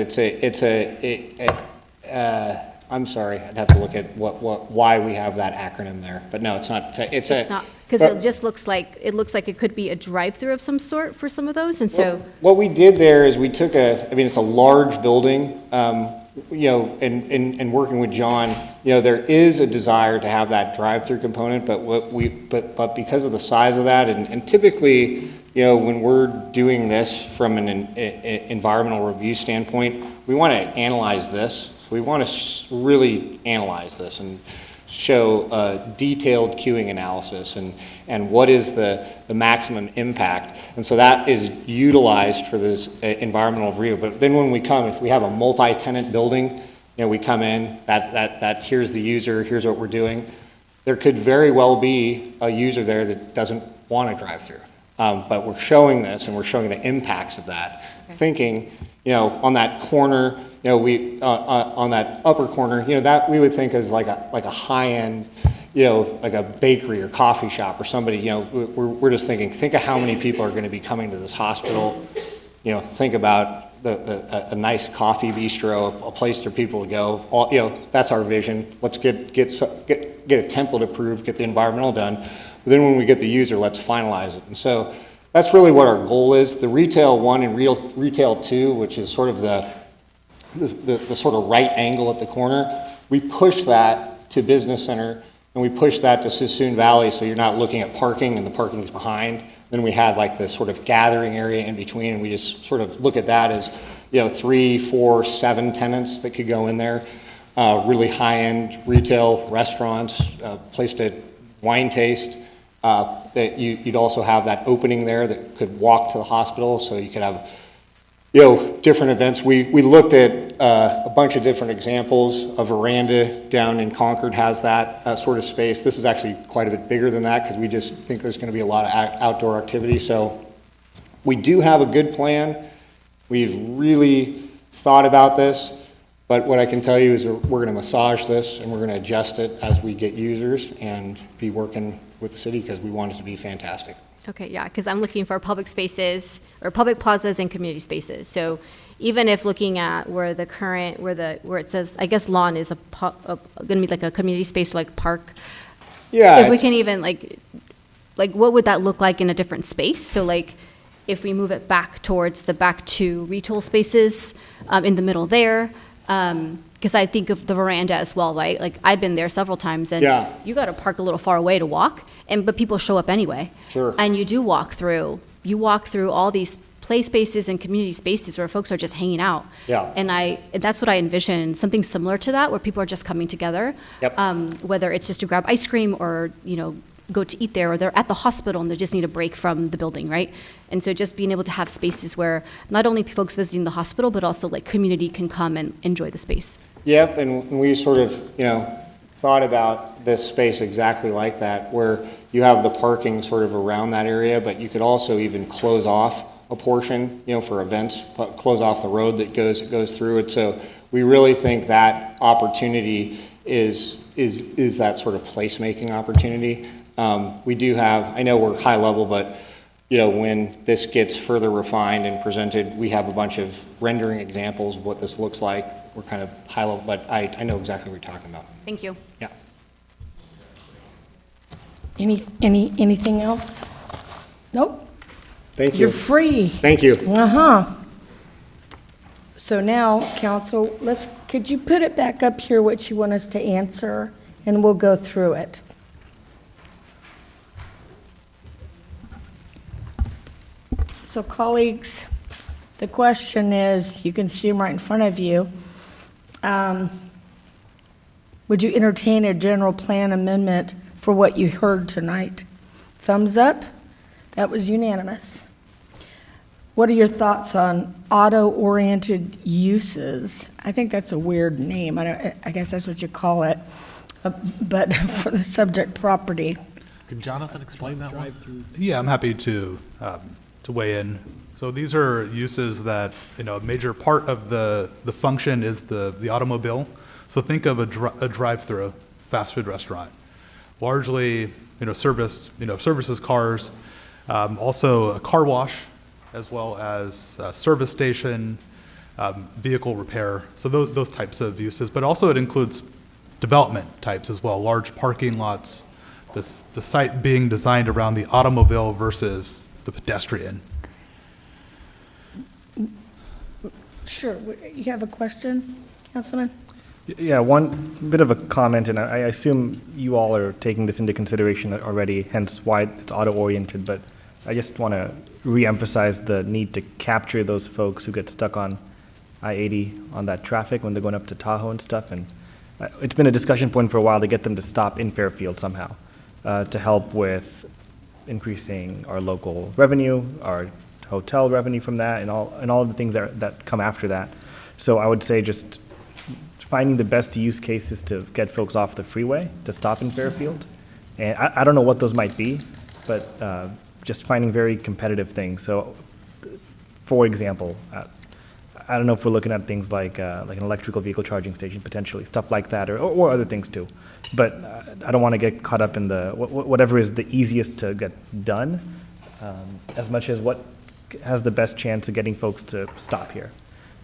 I'm sorry, I'd have to look at why we have that acronym there. But no, it's not. It's not, because it just looks like it could be a drive-through of some sort for some of those, and so. What we did there is we took it's a large building, you know, and working with John, you know, there is a desire to have that drive-through component, but because of the size of that, and typically, you know, when we're doing this from an environmental review standpoint, we want to analyze this. So we want to really analyze this and show detailed queuing analysis and what is the maximum impact. And so that is utilized for this environmental review. But then when we come, if we have a multi-tenant building, you know, we come in, that here's the user, here's what we're doing. There could very well be a user there that doesn't want to drive through. But we're showing this, and we're showing the impacts of that. Okay. Thinking, you know, on that corner, you know, on that upper corner, you know, that we would think as like a high-end, you know, like a bakery or coffee shop or somebody, you know, we're just think of how many people are going to be coming to this hospital. You know, think about a nice coffee bistro, a place for people to go. You know, that's our vision. Let's get a template approved, get the environmental done. But then when we get the user, let's finalize it. And so that's really what our goal is. The retail 1 and retail 2, which is sort of the sort of right angle at the corner, we push that to Business Center, and we push that to Sassoon Valley, so you're not looking at parking and the parking is behind. Then we have like this sort of gathering area in between, and we just sort of look at that as, you know, 3, 4, 7 tenants that could go in there. Really high-end retail restaurants, place to wine taste. That you'd also have that opening there that could walk to the hospital, so you could have, you know, different events. We looked at a bunch of different examples. A veranda down in Concord has that sort of space. This is actually quite a bit bigger than that because we just think there's going to be a lot of outdoor activity. So we do have a good plan. We've really thought about this, but what I can tell you is we're going to massage this and we're going to adjust it as we get users and be working with the city because we want it to be fantastic. Okay, yeah, because I'm looking for public spaces or public plazas and community spaces. So even if looking at where it says, I guess lawn is going to be like a community space, like park. Yeah. If we can even like what would that look like in a different space? So like if we move it back towards the back 2 retail spaces in the middle there. Because I think of the veranda as well, right? Like I've been there several times, and yeah. You got to park a little far away to walk, but people show up anyway. Sure. And you do walk through. You walk through all these play spaces and community spaces where folks are just hanging out. Yeah. And that's what I envision, something similar to that, where people are just coming together. Yep. Whether it's just to grab ice cream or go to eat there, or they're at the hospital and they just need a break from the building, right? And so just being able to have spaces where not only folks visiting the hospital, but also like community can come and enjoy the space. Yep, and we sort of, thought about this space exactly like that, where you have the parking sort of around that area, but you could also even close off a portion, for events, close off the road that goes through it. So we really think that opportunity is that sort of placemaking opportunity. We do have, I know we're high level, but when this gets further refined and presented, we have a bunch of rendering examples of what this looks like. We're kind of high level, but I know exactly what you're talking about. Thank you. Yeah. Anything else? Nope. Thank you. You're free. Thank you. Uh-huh. So now, council, could you put it back up here, what you want us to answer, and we'll go through it. So colleagues, the question is, you can see them right in front of you. Would you entertain a general plan amendment for what you heard tonight? Thumbs up? That was unanimous. What are your thoughts on auto-oriented uses? I think that's a weird name. I guess that's what you call it, but for the subject property. Can Jonathan explain that one? Yeah, I'm happy to weigh in. So these are uses that, a major part of the function is the automobile. So think of a drive-through fast food restaurant. Largely, services cars, also a car wash, as well as a service station, vehicle repair. So those types of uses, but also it includes development types as well, large parking lots, the site being designed around the automobile versus the pedestrian. Sure. You have a question, Councilman? Yeah, one bit of a comment, and I assume you all are taking this into consideration already, hence why it's auto-oriented, but I just want to reemphasize the need to capture those folks who get stuck on I-80 on that traffic when they're going up to Tahoe and stuff, and it's been a discussion point for a while to get them to stop in Fairfield somehow, to help with increasing our local revenue, our hotel revenue from that, and all of the things that come after that. So I would say just finding the best use cases to get folks off the freeway to stop in Fairfield. And I don't know what those might be, but just finding very competitive things. So, for example, I don't know if we're looking at things like an electrical vehicle charging station potentially, stuff like that, or other things too. But I don't want to get caught up in whatever is the easiest to get done, as much as what has the best chance of getting folks to stop here.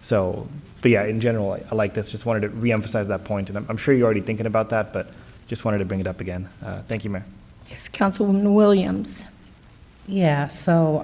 So, but yeah, in general, I like this. Just wanted to reemphasize that point, and I'm sure you're already thinking about that, but just wanted to bring it up again. Thank you, Mayor. Yes, Councilwoman Williams. Yeah, so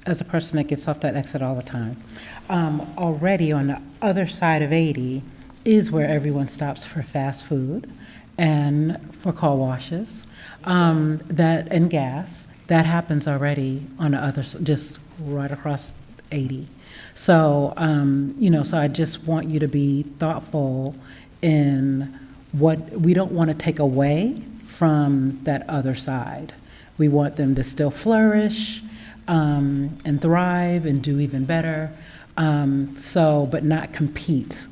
as a person that gets off that exit all the time, already on the other side of 80 is where everyone stops for fast food and for car washes, and gas. That happens already on the other, just right across 80. So, so I just want you to be thoughtful in what we don't want to take away from that other side. We want them to still flourish and thrive and do even better. But not compete,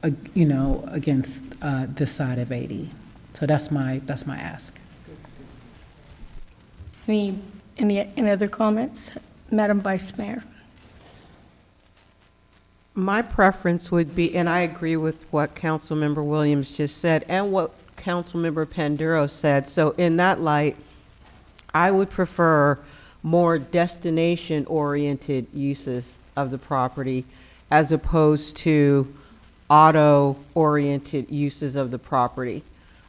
against this side of 80. So that's my ask. Any other comments, Madam Vice Mayor? My preference would be, and I agree with what Councilmember Williams just said and what Councilmember Panduro said. So in that light, I would prefer more destination-oriented uses of the property as opposed to auto-oriented uses of the property.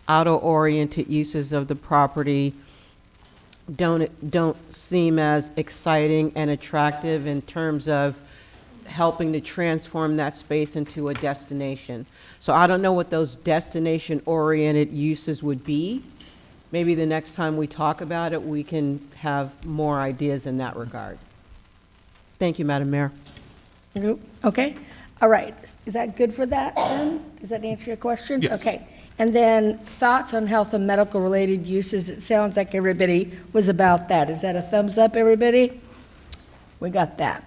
Auto-oriented uses of the property don't seem as exciting and attractive in terms of helping to transform that space into a destination. So I don't know what those destination-oriented uses would be. Maybe the next time we talk about it, we can have more ideas in that regard. Thank you, Madam Mayor. Okay, all right. Is that good for that then? Does that answer your question? Yes. Okay. And then thoughts on health and medical related uses. It sounds like everybody was about that. Is that a thumbs up, everybody? We got that.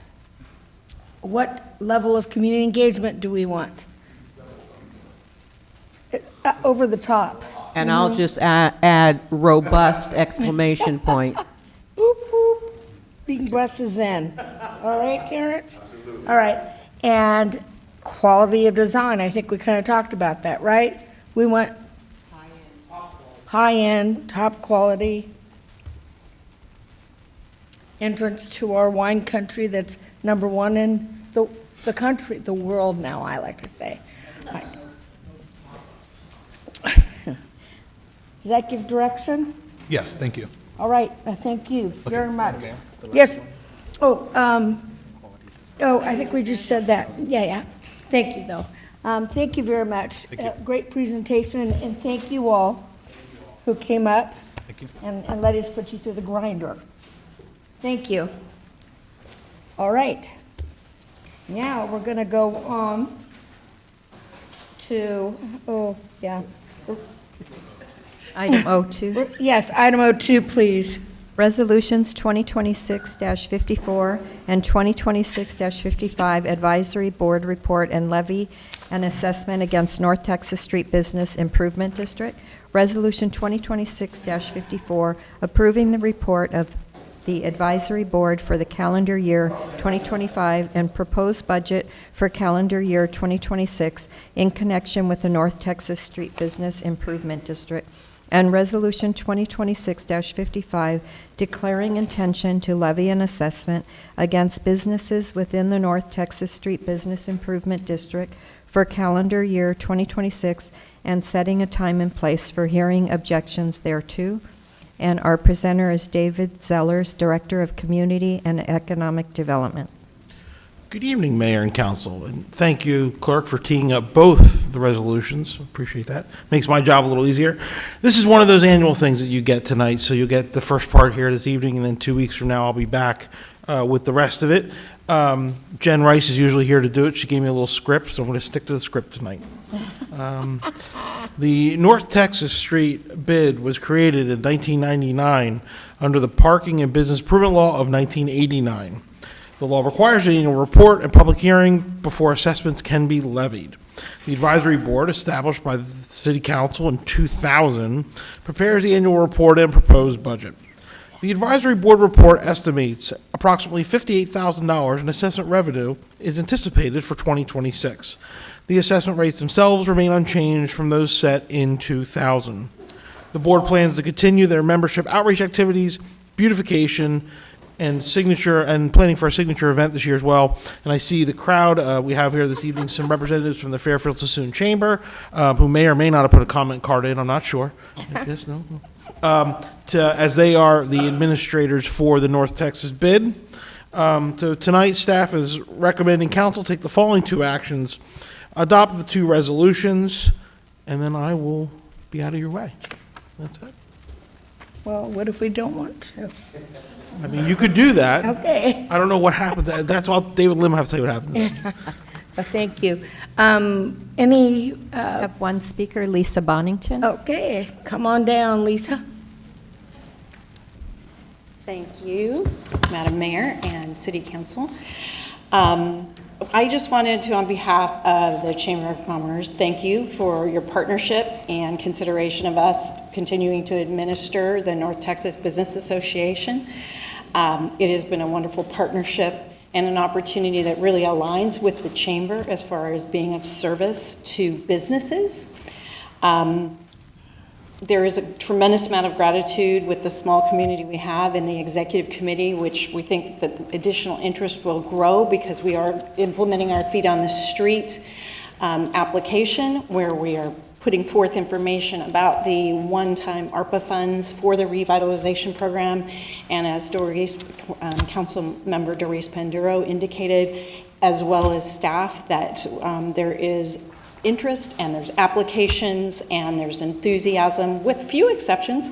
What level of community engagement do we want? Over the top. And I'll just add robust exclamation point. Boop, boop. Being buses in. All right, Terrence? Absolutely. All right. And quality of design. I think we kind of talked about that, right? We want high-end, top quality entrance to our wine country that's number one in the country, the world now, I like to say. Does that give direction? Yes, thank you. All right, thank you very much. Yes. Oh, I think we just said that. Yeah. Thank you, though. Thank you very much. Great presentation, and thank you all who came up and let us put you through the grinder. Thank you. All right. Now we're going to go on to, Item O2. Yes, item O2, please. Resolutions 2026-54 and 2026-55 Advisory Board Report and Levy and Assessment against North Texas Street Business Improvement District. Resolution 2026-54 approving the report of the Advisory Board for the calendar year 2025 and proposed budget for calendar year 2026 in connection with the North Texas Street Business Improvement District. And Resolution 2026-55 declaring intention to levy an assessment against businesses within the North Texas Street Business Improvement District for calendar year 2026 and setting a time and place for hearing objections thereto. And our presenter is David Zellers, Director of Community and Economic Development. Good evening, Mayor and Council, and thank you, Clerk, for teeing up both the resolutions. Appreciate that. Makes my job a little easier. This is one of those annual things that you get tonight, so you'll get the first part here this evening, and then 2 weeks from now I'll be back with the rest of it. Jen Rice is usually here to do it. She gave me a little script, so I'm going to stick to the script tonight. The North Texas Street bid was created in 1999 under the Parking and Business Improvement Law of 1989. The law requires an annual report and public hearing before assessments can be levied. The advisory board, established by the City Council in 2000, prepares the annual report and proposed budget. The advisory board report estimates approximately $58,000 in assessment revenue is anticipated for 2026. The assessment rates themselves remain unchanged from those set in 2000. The board plans to continue their membership outreach activities, beautification, and planning for a signature event this year as well. And I see the crowd. We have here this evening some representatives from the Fairfield Sassoon Chamber, who may or may not have put a comment card in. I'm not sure. I guess no. As they are the administrators for the North Texas bid. So tonight, staff is recommending council take the following two actions: adopt the two resolutions, and then I will be out of your way. That's it. Well, what if we don't want to? I mean, you could do that. Okay. I don't know what happened. That's all David Lim will have to tell you what happened. Well, thank you. Any? We have one speaker, Lisa Bonington. Okay, come on down, Lisa. Thank you, Madam Mayor and City Council. I just wanted to, on behalf of the Chamber of Commerce, thank you for your partnership and consideration of us continuing to administer the North Texas Business Association. It has been a wonderful partnership and an opportunity that really aligns with the Chamber as far as being of service to businesses. There is a tremendous amount of gratitude with the small community we have in the executive committee, which we think that additional interest will grow because we are implementing our feet on the street application, where we are putting forth information about the one-time ARPA funds for the revitalization program. And as Council Member Doris Panduro indicated, as well as staff, that there is interest and there's applications and there's enthusiasm, with few exceptions.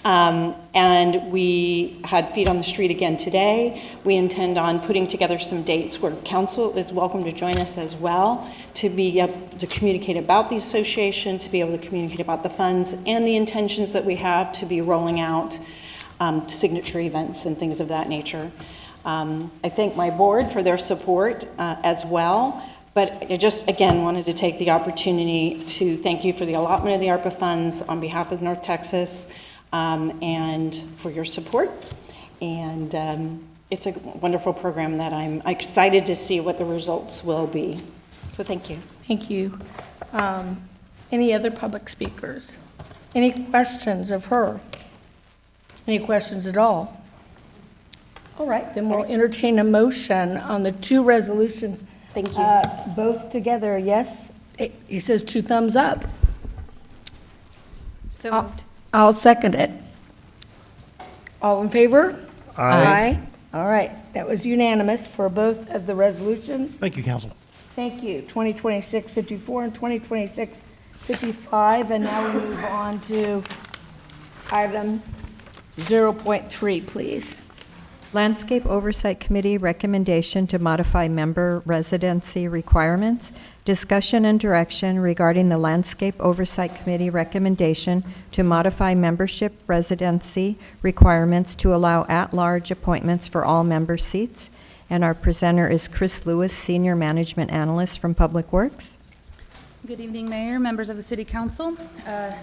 And we had feet on the street again today. We intend on putting together some dates where council is welcome to join us as well, to be able to communicate about the association, to be able to communicate about the funds and the intentions that we have to be rolling out signature events and things of that nature. I thank my board for their support as well. But I just, again, wanted to take the opportunity to thank you for the allotment of the ARPA funds on behalf of North Texas, and for your support. And it's a wonderful program that I'm excited to see what the results will be. So thank you. Thank you. Any other public speakers? Any questions of her? Any questions at all? All right, then we'll entertain a motion on the two resolutions. Thank you. Both together, yes? He says two thumbs up. So moved. I'll second it. All in favor? Aye. All right, that was unanimous for both of the resolutions. Thank you, council. Thank you. 2026-54 and 2026-55, and now we move on to item 0.3, please. Landscape Oversight Committee recommendation to modify member residency requirements. Discussion and direction regarding the Landscape Oversight Committee recommendation to modify membership residency requirements to allow at-large appointments for all member seats. And our presenter is Chris Lewis, Senior Management Analyst from Public Works. Good evening, Mayor, members of the City Council.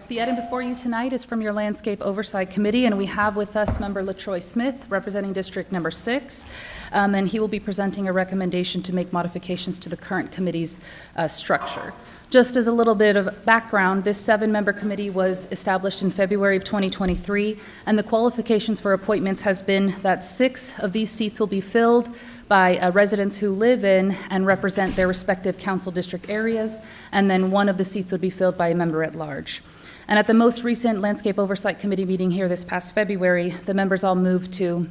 The item before you tonight is from your Landscape Oversight Committee, and we have with us Member LaTroy Smith, representing District Number 6, and he will be presenting a recommendation to make modifications to the current committee's structure. Just as a little bit of background, this 7-member committee was established in February of 2023, and the qualifications for appointments has been that 6 of these seats will be filled by residents who live in and represent their respective council district areas, and then 1 of the seats would be filled by a member at large. And at the most recent Landscape Oversight Committee meeting here this past February, the members all moved to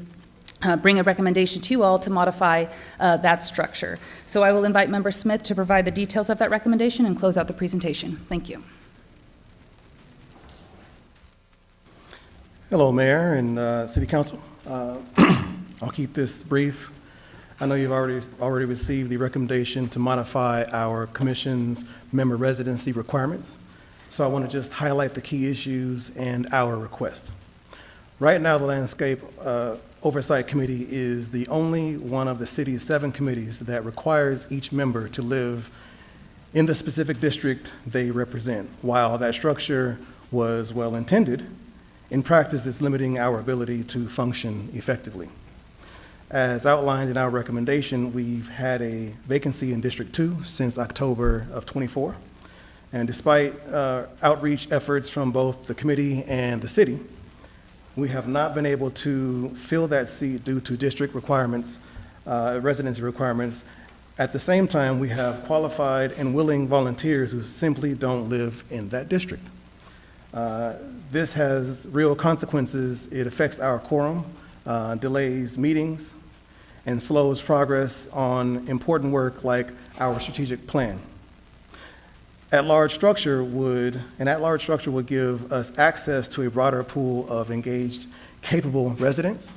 bring a recommendation to you all to modify that structure. So I will invite Member Smith to provide the details of that recommendation and close out the presentation. Thank you. Hello, Mayor and City Council. I'll keep this brief. I know you've already received the recommendation to modify our commission's member residency requirements. So I want to just highlight the key issues and our request. Right now, the Landscape Oversight Committee is the only one of the city's 7 committees that requires each member to live in the specific district they represent. While that structure was well intended, in practice it's limiting our ability to function effectively. As outlined in our recommendation, we've had a vacancy in District 2 since October of *24. And despite outreach efforts from both the committee and the city, we have not been able to fill that seat due to district requirements, residency requirements. At the same time, we have qualified and willing volunteers who simply don't live in that district. This has real consequences. It affects our quorum, delays meetings, and slows progress on important work like our strategic plan. An at-large structure would give us access to a broader pool of engaged, capable residents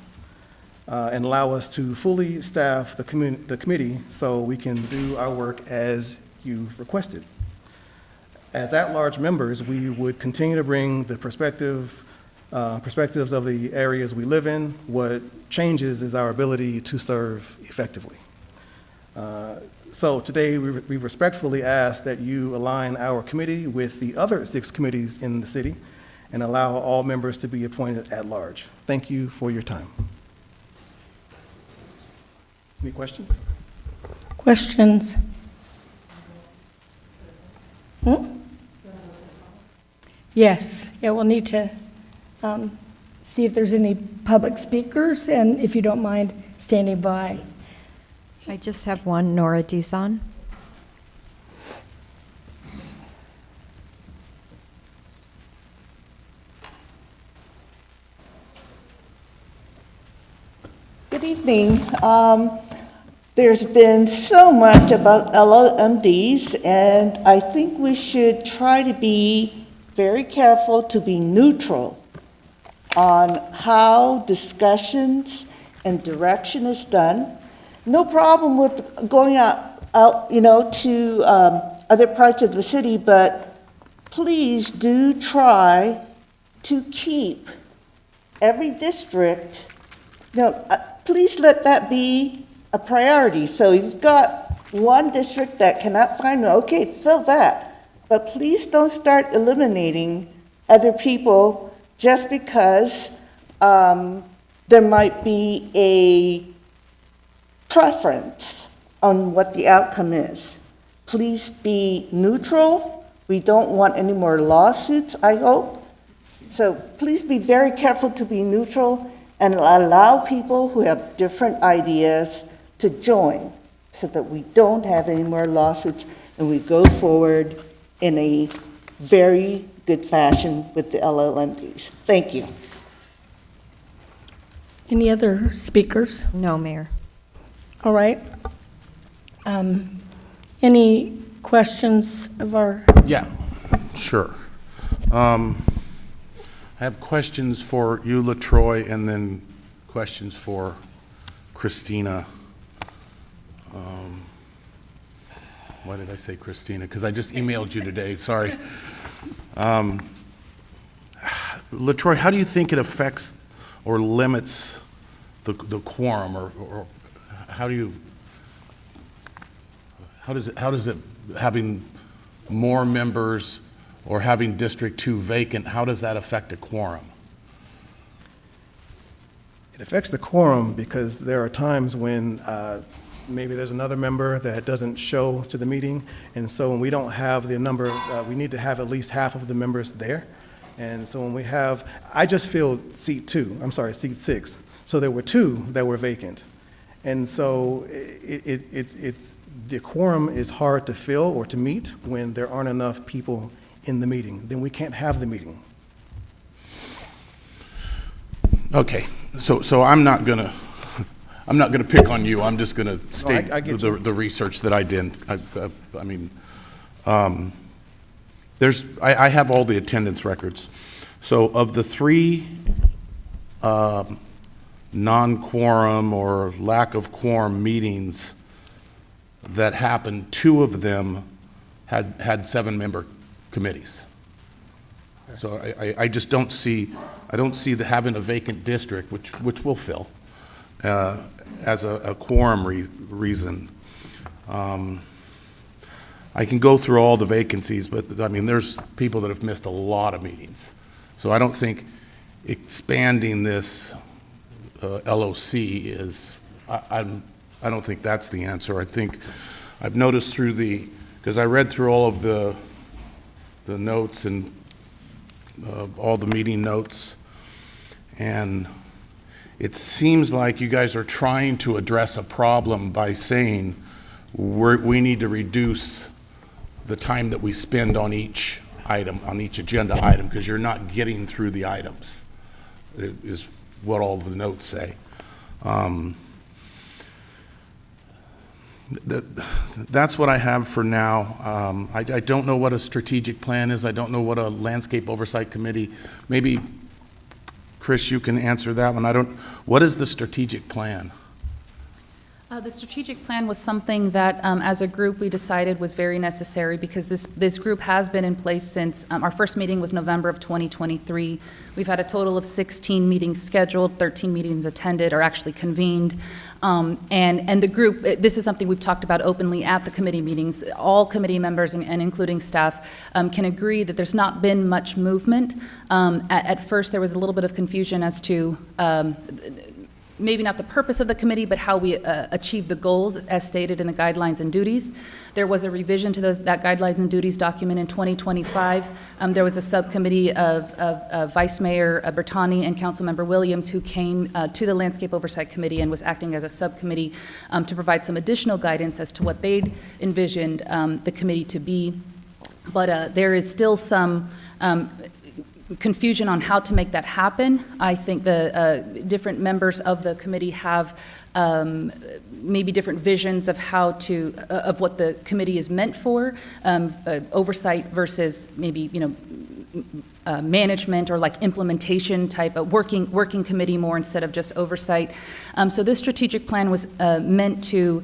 and allow us to fully staff the committee so we can do our work as you've requested. As at-large members, we would continue to bring the perspectives of the areas we live in. What changes is our ability to serve effectively. So today, we respectfully ask that you align our committee with the other 6 committees in the city and allow all members to be appointed at large. Thank you for your time. Any questions? Questions? Yes, yeah, we'll need to see if there's any public speakers, and if you don't mind standing by. I just have one, Nora Dizon. Good evening. There's been so much about LMDs, and I think we should try to be very careful to be neutral on how discussions and direction is done. No problem with going out to other parts of the city, but please do try to keep every district, please let that be a priority. So you've got one district that cannot find, okay, fill that. But please don't start eliminating other people just because there might be a preference on what the outcome is. Please be neutral We don't want any more lawsuits, I hope. So please be very careful to be neutral and allow people who have different ideas to join so that we don't have any more lawsuits and we go forward in a very good fashion with the LLMDs. Thank you. Any other speakers? No, Mayor. All right. Any questions of our? Yeah, sure. I have questions for you, LaTroy, and then questions for Christina. Why did I say Christina? Because I just emailed you today, sorry. LaTroy, how do you think it affects or limits the quorum, or how does it having more members or having District 2 vacant, how does that affect a quorum? It affects the quorum because there are times when maybe there's another member that doesn't show to the meeting, and so when we don't have the number, we need to have at least half of the members there. And so when we have, I just filled seat 6, so there were 2 that were vacant. And so it's the quorum is hard to fill or to meet when there aren't enough people in the meeting. Then we can't have the meeting. Okay, so I'm not gonna pick on you. I'm just gonna state I get you. the research that I did. I mean, I have all the attendance records. So of the 3 non-quorum or lack of quorum meetings that happened, 2 of them had 7-member committees. So I just don't see having a vacant district, which we'll fill, as a quorum reason. I can go through all the vacancies, but I mean, there's people that have missed a lot of meetings. So I don't think expanding this LOC is, I don't think that's the answer. I think I've noticed because I read through all of the notes and all the meeting notes, and it seems like you guys are trying to address a problem by saying we need to reduce the time that we spend on each item, on each agenda item, because you're not getting through the items, is what all the notes say. That's what I have for now. I don't know what a strategic plan is. I don't know what a landscape oversight committee, maybe Chris, you can answer that one. What is the strategic plan? The strategic plan was something that, as a group, we decided was very necessary because this group has been in place since our first meeting was November of 2023. We've had a total of 16 meetings scheduled, 13 meetings attended or actually convened. And the group, this is something we've talked about openly at the committee meetings. All committee members and including staff can agree that there's not been much movement. At first, there was a little bit of confusion as to maybe not the purpose of the committee, but how we achieve the goals as stated in the guidelines and duties. There was a revision to that guidelines and duties document in 2025. There was a subcommittee of Vice Mayor Bertani and Councilmember Williams who came to the Landscape Oversight Committee and was acting as a subcommittee to provide some additional guidance as to what they'd envisioned the committee to be. But there is still some confusion on how to make that happen. I think the different members of the committee have maybe different visions of how to of what the committee is meant for, oversight versus maybe management or like implementation type of working committee more instead of just oversight. So this strategic plan was meant to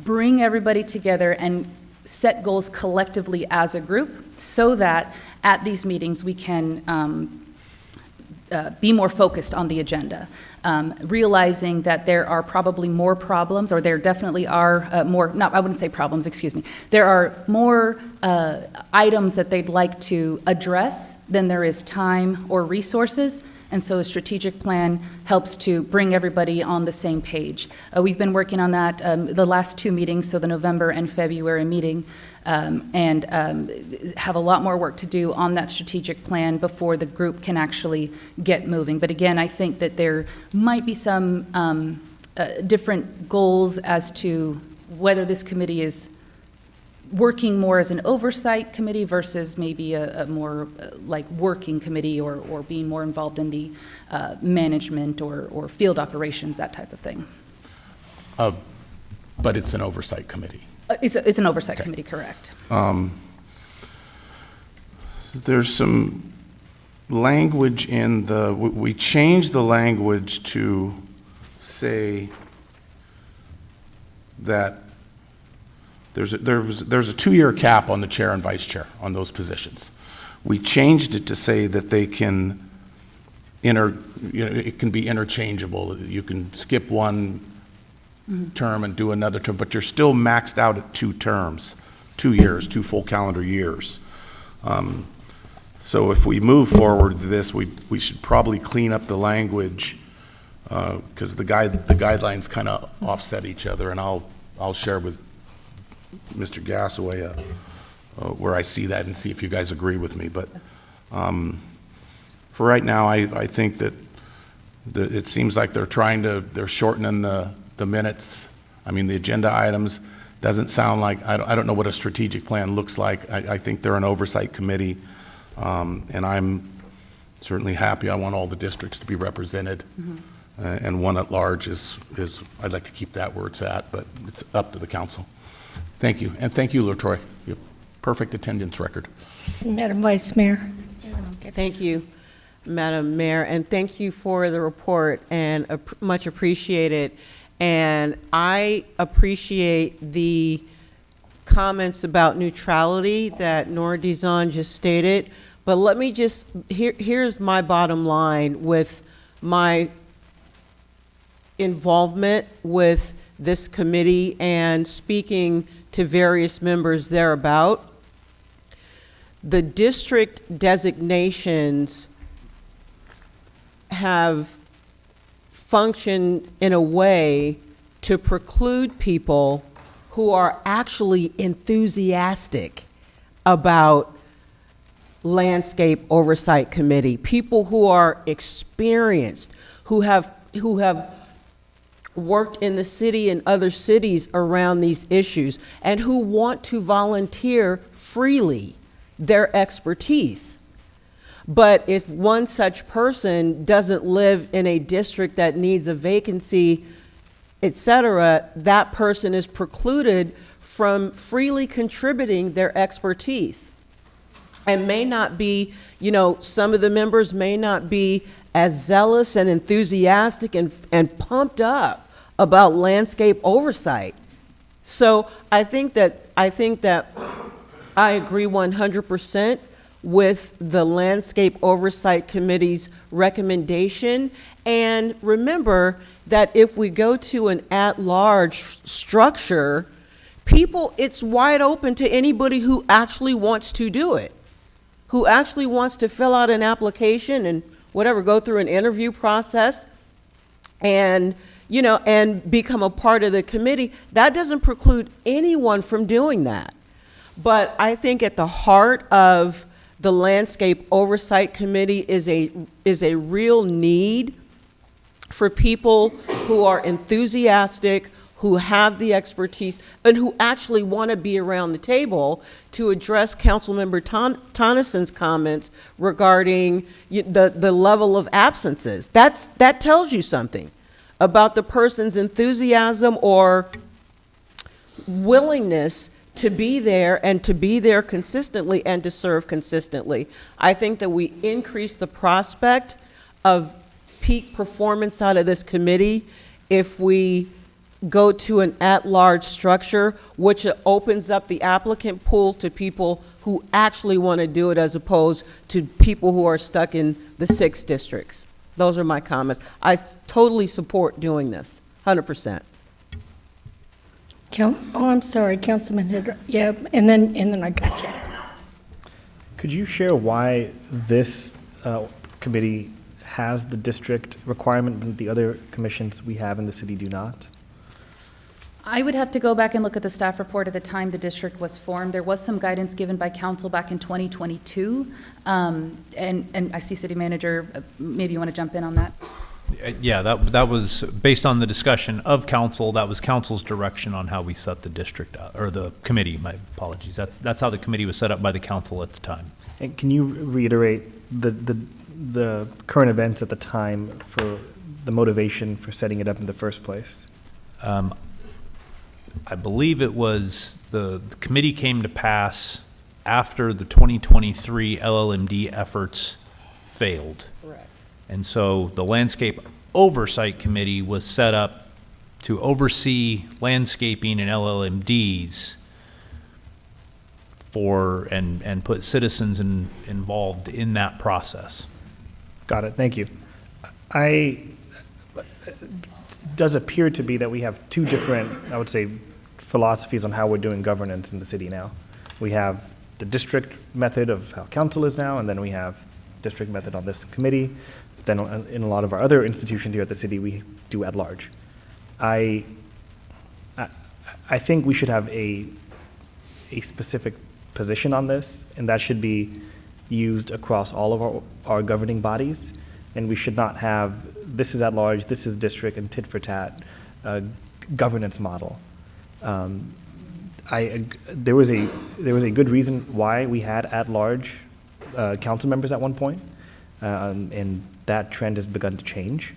bring everybody together and set goals collectively as a group so that at these meetings we can be more focused on the agenda, realizing that there are probably more problems, or there definitely are more, I wouldn't say problems, excuse me. There are more items that they'd like to address than there is time or resources. And so a strategic plan helps to bring everybody on the same page. We've been working on that the last 2 meetings, so the November and February meeting, and have a lot more work to do on that strategic plan before the group can actually get moving. But again, I think that there might be some different goals as to whether this committee is working more as an oversight committee versus maybe a more like working committee, or being more involved in the management or field operations, that type of thing. But it's an oversight committee. It's an oversight committee, correct. There's some language in we changed the language to say that there's a 2-year cap on the chair and vice chair on those positions. We changed it to say that they can it can be interchangeable. You can skip one term and do another term, but you're still maxed out at 2 terms, 2 years, 2 full calendar years. So if we move forward to this, we should probably clean up the language, because the guidelines kind of offset each other, and I'll share with Mr. Gasaway where I see that and see if you guys agree with me. But for right now, I think that it seems like they're shortening the minutes. I mean, the agenda items doesn't sound like, I don't know what a strategic plan looks like. I think they're an oversight committee, and I'm certainly happy. I want all the districts to be represented. And one at large is I'd like to keep that where it's at, but it's up to the council. Thank you. And thank you, LaTroy. You have perfect attendance record. Madam Vice Mayor. Thank you, Madam Mayor, and thank you for the report, and much appreciated. And I appreciate the comments about neutrality that Nora Dizon just stated. But let me just, here's my bottom line with my involvement with this committee and speaking to various members thereabout. The district designations have functioned in a way to preclude people who are actually enthusiastic about landscape oversight committee, people who are experienced, who have worked in the city and other cities around these issues, and who want to volunteer freely their expertise. But if one such person doesn't live in a district that needs a vacancy, et cetera, that person is precluded from freely contributing their expertise. And may not be, some of the members may not be as zealous and enthusiastic and pumped up about landscape oversight. So I think that I agree 100% with the Landscape Oversight Committee's recommendation. And remember that if we go to an at-large structure, it's wide open to anybody who actually wants to do it, who actually wants to fill out an application and go through an interview process and become a part of the committee. That doesn't preclude anyone from doing that. But I think at the heart of the Landscape Oversight Committee is a real need for people who are enthusiastic, who have the expertise, and who actually want to be around the table to address Councilmember Tonneson's comments regarding the level of absences. That tells you something about the person's enthusiasm or willingness to be there, and to be there consistently and to serve consistently. I think that we increase the prospect of peak performance out of this committee if we go to an at-large structure, which opens up the applicant pools to people who actually want to do it, as opposed to people who are stuck in the 6 districts. Those are my comments. I totally support doing this, 100%. I'm sorry, Councilman Hidra. Yeah, and then I got you. Could you share why this committee has the district requirement, but the other commissions we have in the city do not? I would have to go back and look at the staff report at the time the district was formed. There was some guidance given by council back in 2022. And I see city manager, maybe you want to jump in on that? Yeah, that was based on the discussion of council. That was council's direction on how we set the district, or the committee, my apologies. That's how the committee was set up by the council at the time. And can you reiterate the current events at the time for the motivation for setting it up in the first place? I believe it was the committee came to pass after the 2023 LLMD efforts failed. Correct. And so the Landscape Oversight Committee was set up to oversee landscaping and LLMDs and put citizens involved in that process. Got it, thank you. It does appear to be that we have two different, I would say, philosophies on how we're doing governance in the city now. We have the district method of how council is now, and then we have district method on this committee. Then in a lot of our other institutions here at the city, we do at large. I think we should have a specific position on this, and that should be used across all of our governing bodies. And we should not have, this is at large, this is district, and tit for tat governance model. There was a good reason why we had at large council members at one point, and that trend has begun to change.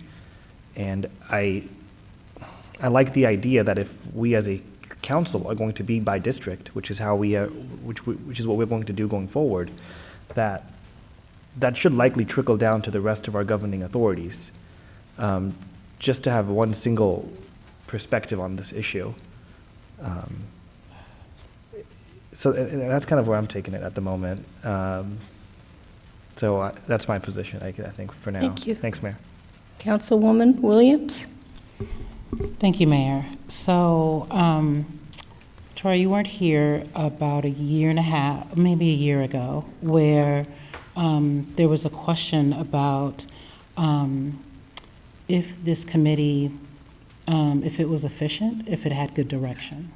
And I like the idea that if we as a council are going to be by district, which is how which is what we're going to do going forward, that should likely trickle down to the rest of our governing authorities, just to have one single perspective on this issue. So that's kind of where I'm taking it at the moment. So that's my position, I think, for now. Thank you. Thanks, Mayor. Councilwoman Williams? Thank you, Mayor. So, Troy, you weren't here about a year and a half, maybe a year ago, where there was a question about if this committee, if it was efficient, if it had good direction.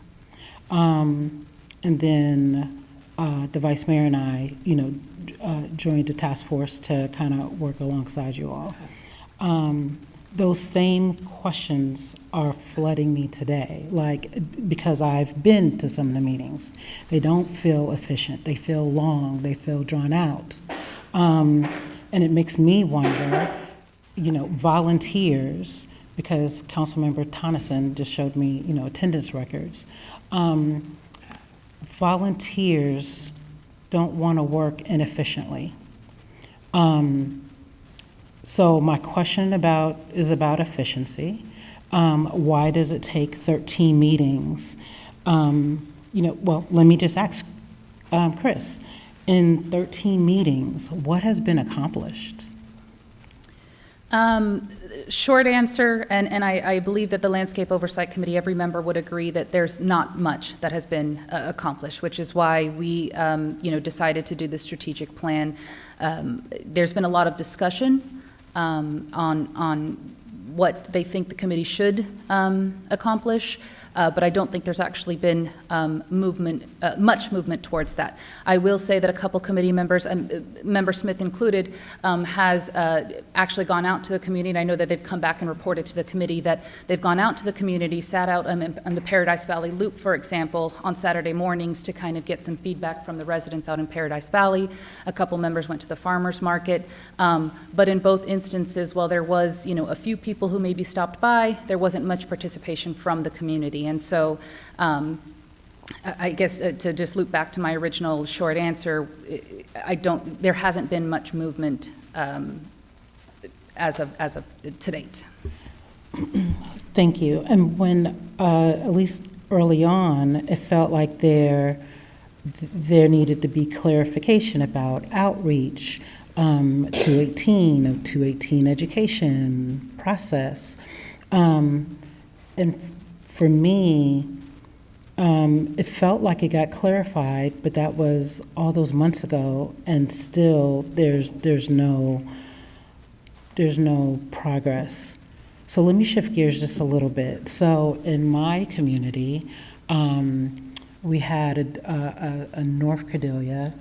And then the vice mayor and I, joined the task force to kind of work alongside you all. Those same questions are flooding me today, because I've been to some of the meetings. They don't feel efficient. They feel long. They feel drawn out. And it makes me wonder, volunteers, because Councilmember Tonneson just showed me, attendance records. Volunteers don't want to work inefficiently. So my question is about efficiency. Why does it take 13 meetings? Well, let me just ask Chris. In 13 meetings, what has been accomplished? Short answer, and I believe that the Landscape Oversight Committee, every member would agree that there's not much that has been accomplished, which is why we, decided to do the strategic plan. There's been a lot of discussion on what they think the committee should accomplish, but I don't think there's actually been much movement towards that. I will say that a couple committee members, Member Smith included, has actually gone out to the community, and I know that they've come back and reported to the committee that they've gone out to the community, sat out on the Paradise Valley Loop, for example, on Saturday mornings to kind of get some feedback from the residents out in Paradise Valley. A couple members went to the farmers market, but in both instances, while there was, a few people who maybe stopped by, there wasn't much participation from the community. And so I guess to just loop back to my original short answer, there hasn't been much movement as of to date. Thank you. And when, at least early on, it felt like there needed to be clarification about outreach, 218 education process. And for me, it felt like it got clarified, but that was all those months ago, and still there's no there's no progress. So let me shift gears just a little bit. So in my community, we had a North Cordelia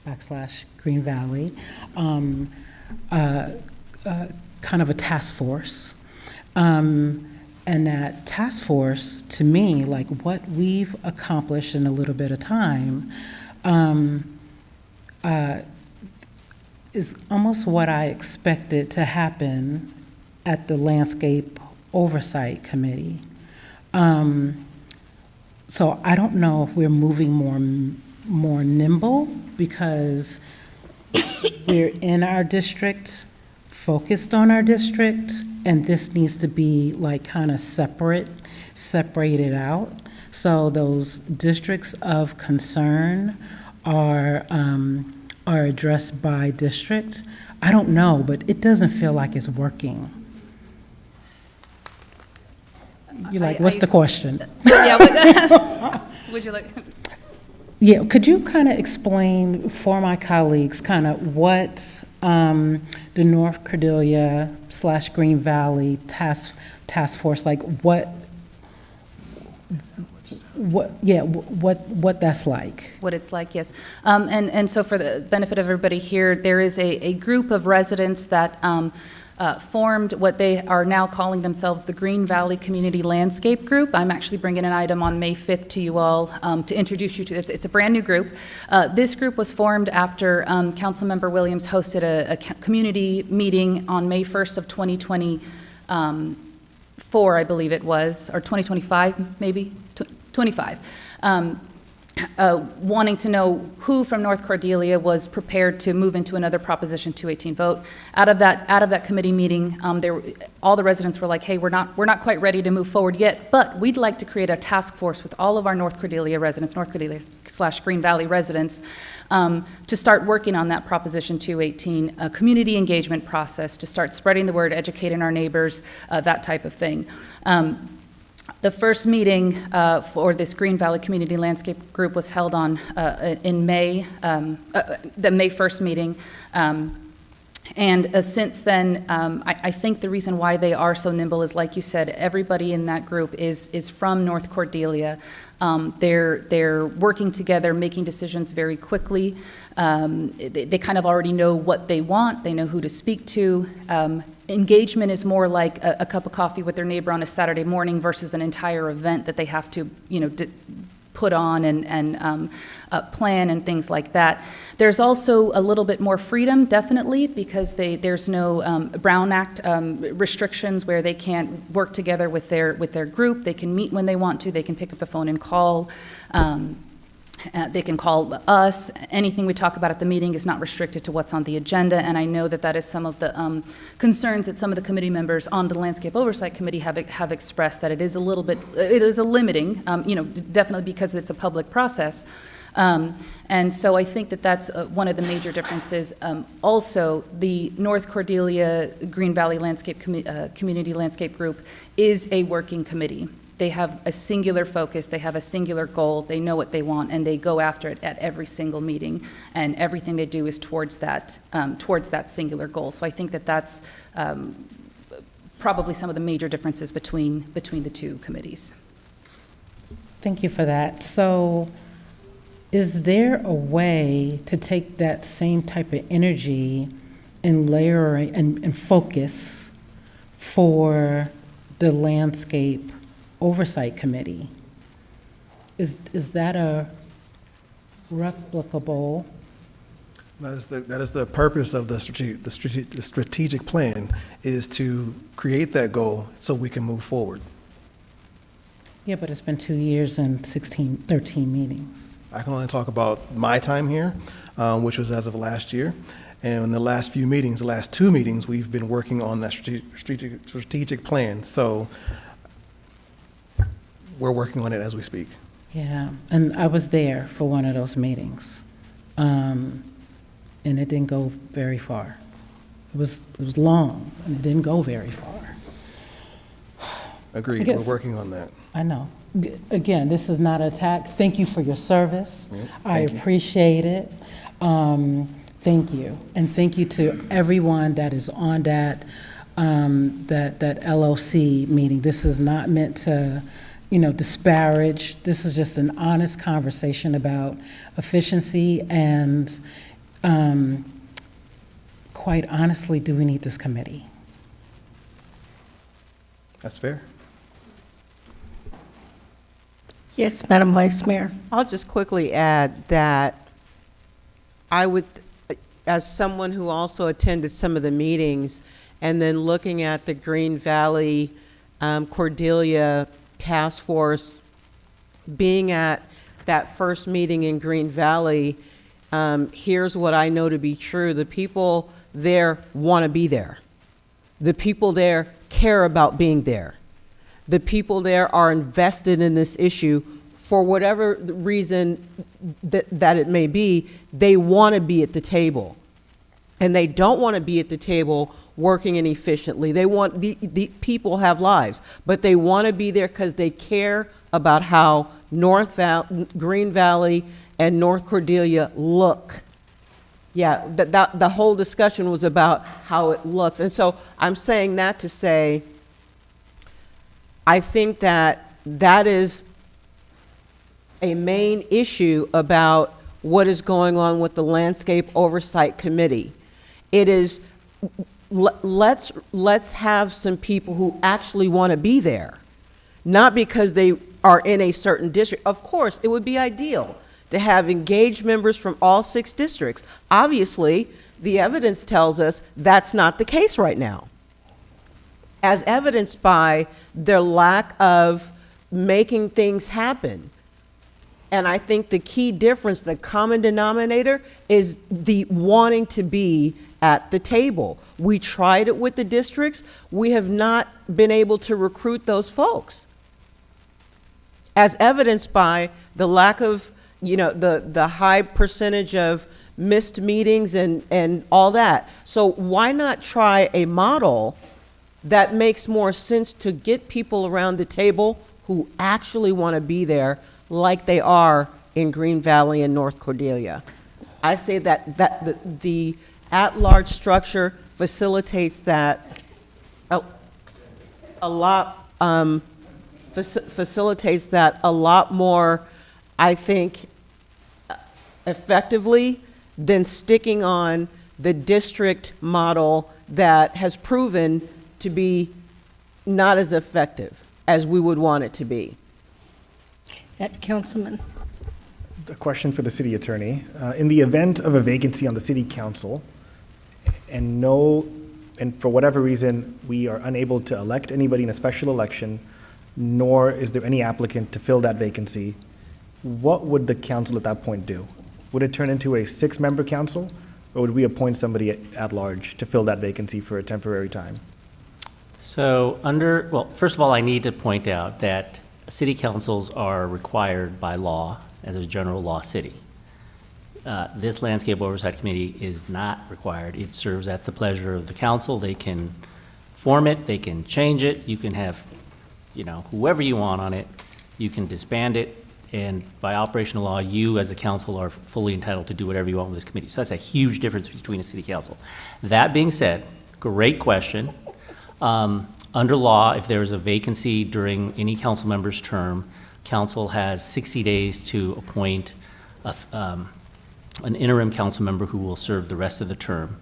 / Green Valley, kind of a task force. And that task force, to me, like what we've accomplished in a little bit of time, is almost what I expected to happen at the Landscape Oversight Committee. So I don't know if we're moving more nimble because we're in our district, focused on our district, and this needs to be like kind of separated out. So those districts of concern are addressed by district. I don't know, but it doesn't feel like it's working. You're like, what's the question? Yeah, would you like? Yeah, could you kind of explain for my colleagues kind of what the North Cordelia / Green Valley task force, like what that's like? What it's like, yes. And so for the benefit of everybody here, there is a group of residents that formed what they are now calling themselves the Green Valley Community Landscape Group. I'm actually bringing an item on May 5th to you all to introduce you to it. It's a brand new group. This group was formed after Councilmember Williams hosted a community meeting on May 1st of 2024, I believe it was, or 2025 maybe, 25. Wanting to know who from North Cordelia was prepared to move into another Proposition 218 vote. Out of that committee meeting, all the residents were like, "Hey, we're not quite ready to move forward yet, but we'd like to create a task force with all of our North Cordelia residents, North Cordelia / Green Valley residents, to start working on that Proposition 218, a community engagement process to start spreading the word, educating our neighbors, that type of thing." The first meeting for this Green Valley Community Landscape Group was held in May, the May 1st meeting. And since then, I think the reason why they are so nimble is, like you said, everybody in that group is from North Cordelia. They're working together, making decisions very quickly. They kind of already know what they want. They know who to speak to. Engagement is more like a cup of coffee with their neighbor on a Saturday morning versus an entire event that they have to, put on and plan and things like that. There's also a little bit more freedom, definitely, because there's no Brown Act restrictions where they can't work together with their group. They can meet when they want to. They can pick up the phone and call. They can call us. Anything we talk about at the meeting is not restricted to what's on the agenda, and I know that is some of the concerns that some of the committee members on the Landscape Oversight Committee have expressed, that it is a limiting, definitely because it's a public process. And so I think that's one of the major differences. Also, the North Cordelia Green Valley Community Landscape Group is a working committee. They have a singular focus, they have a singular goal, they know what they want, and they go after it at every single meeting, and everything they do is towards that singular goal. So I think that's probably some of the major differences between the two committees. Thank you for that. So is there a way to take that same type of energy and layer and focus for the Landscape Oversight Committee? Is that a replicable? That is the purpose of the strategic plan, is to create that goal so we can move forward. Yeah, but it's been 2 years and 13 meetings. I can only talk about my time here, which was as of last year. And in the last few meetings, the last 2 meetings, we've been working on that strategic plan. So we're working on it as we speak. Yeah, and I was there for one of those meetings, and it didn't go very far. It was long, and it didn't go very far. Agreed, we're working on that. I know. Again, this is not an attack. Thank you for your service. Yeah, I appreciate it. Thank you. And thank you to everyone that is on that LOC meeting. This is not meant to, disparage. This is just an honest conversation about efficiency and, quite honestly, do we need this committee? That's fair. Yes, Madam Vice Mayor. I'll just quickly add that I would, as someone who also attended some of the meetings, and then looking at the Green Valley Cordelia Task Force, being at that first meeting in Green Valley, here's what I know to be true. The people there want to be there. The people there care about being there. The people there are invested in this issue for whatever reason that it may be. They want to be at the table. And they don't want to be at the table working inefficiently. They want, the people have lives, but they want to be there because they care about how Green Valley and North Cordelia look. Yeah, the whole discussion was about how it looks. And so I'm saying that to say, I think that is a main issue about what is going on with the Landscape Oversight Committee. It is, let's have some people who actually want to be there, not because they are in a certain district. Of course, it would be ideal to have engaged members from all 6 districts. Obviously, the evidence tells us that's not the case right now, as evidenced by their lack of making things happen. And I think the key difference, the common denominator, is the wanting to be at the table. We tried it with the districts. We have not been able to recruit those folks, as evidenced by the lack of, the high percentage of missed meetings and all that. So why not try a model that makes more sense to get people around the table who actually want to be there, like they are in Green Valley and North Cordelia? I say that the at-large structure facilitates that a lot, facilitates that a lot more, I think, effectively than sticking on the district model that has proven to be not as effective as we would want it to be. Councilman. A question for the city attorney. In the event of a vacancy on the city council, and for whatever reason, we are unable to elect anybody in a special election, nor is there any applicant to fill that vacancy, what would the council at that point do? Would it turn into a 6-member council, or would we appoint somebody at large to fill that vacancy for a temporary time? So well, first of all, I need to point out that city councils are required by law as a general law city. This Landscape Oversight Committee is not required. It serves at the pleasure of the council. They can form it, they can change it, you can have, whoever you want on it, you can disband it, and by operational law, you as a council are fully entitled to do whatever you want with this committee. So that's a huge difference between a city council. That being said, great question. Under law, if there is a vacancy during any council member's term, council has 60 days to appoint an interim council member who will serve the rest of the term,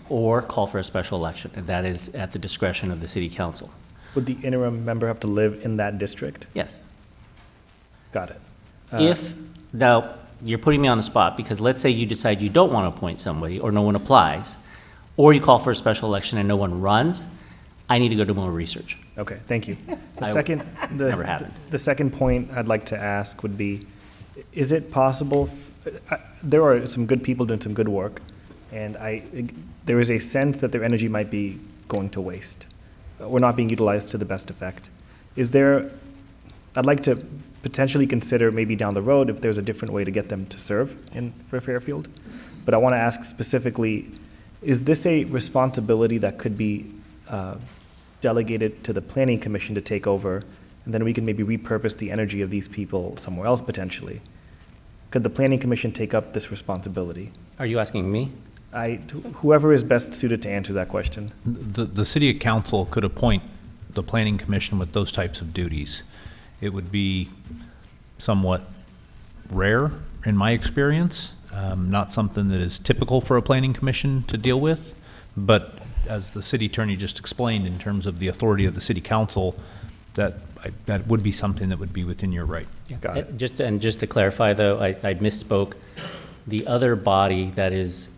or call for a special election, and that is at the discretion of the city council. Would the interim member have to live in that district? Yes. Got it. Now, you're putting me on the spot, because let's say you decide you don't want to appoint somebody, or no one applies, or you call for a special election and no one runs, I need to go do more research. Okay, thank you. Never happened. The second point I'd like to ask would be, is it possible, there are some good people doing some good work, and there is a sense that their energy might be going to waste, or not being utilized to the best effect. I'd like to potentially consider maybe down the road if there's a different way to get them to serve for Fairfield. But I want to ask specifically, is this a responsibility that could be delegated to the Planning Commission to take over, and then we can maybe repurpose the energy of these people somewhere else potentially? Could the Planning Commission take up this responsibility? Are you asking me? Whoever is best suited to answer that question. The city council could appoint the planning commission with those types of duties. It would be somewhat rare, in my experience, not something that is typical for a planning commission to deal with, but as the city attorney just explained, in terms of the authority of the city council, that would be something that would be within your right. Got it. Just to clarify, though, I misspoke. The other body that is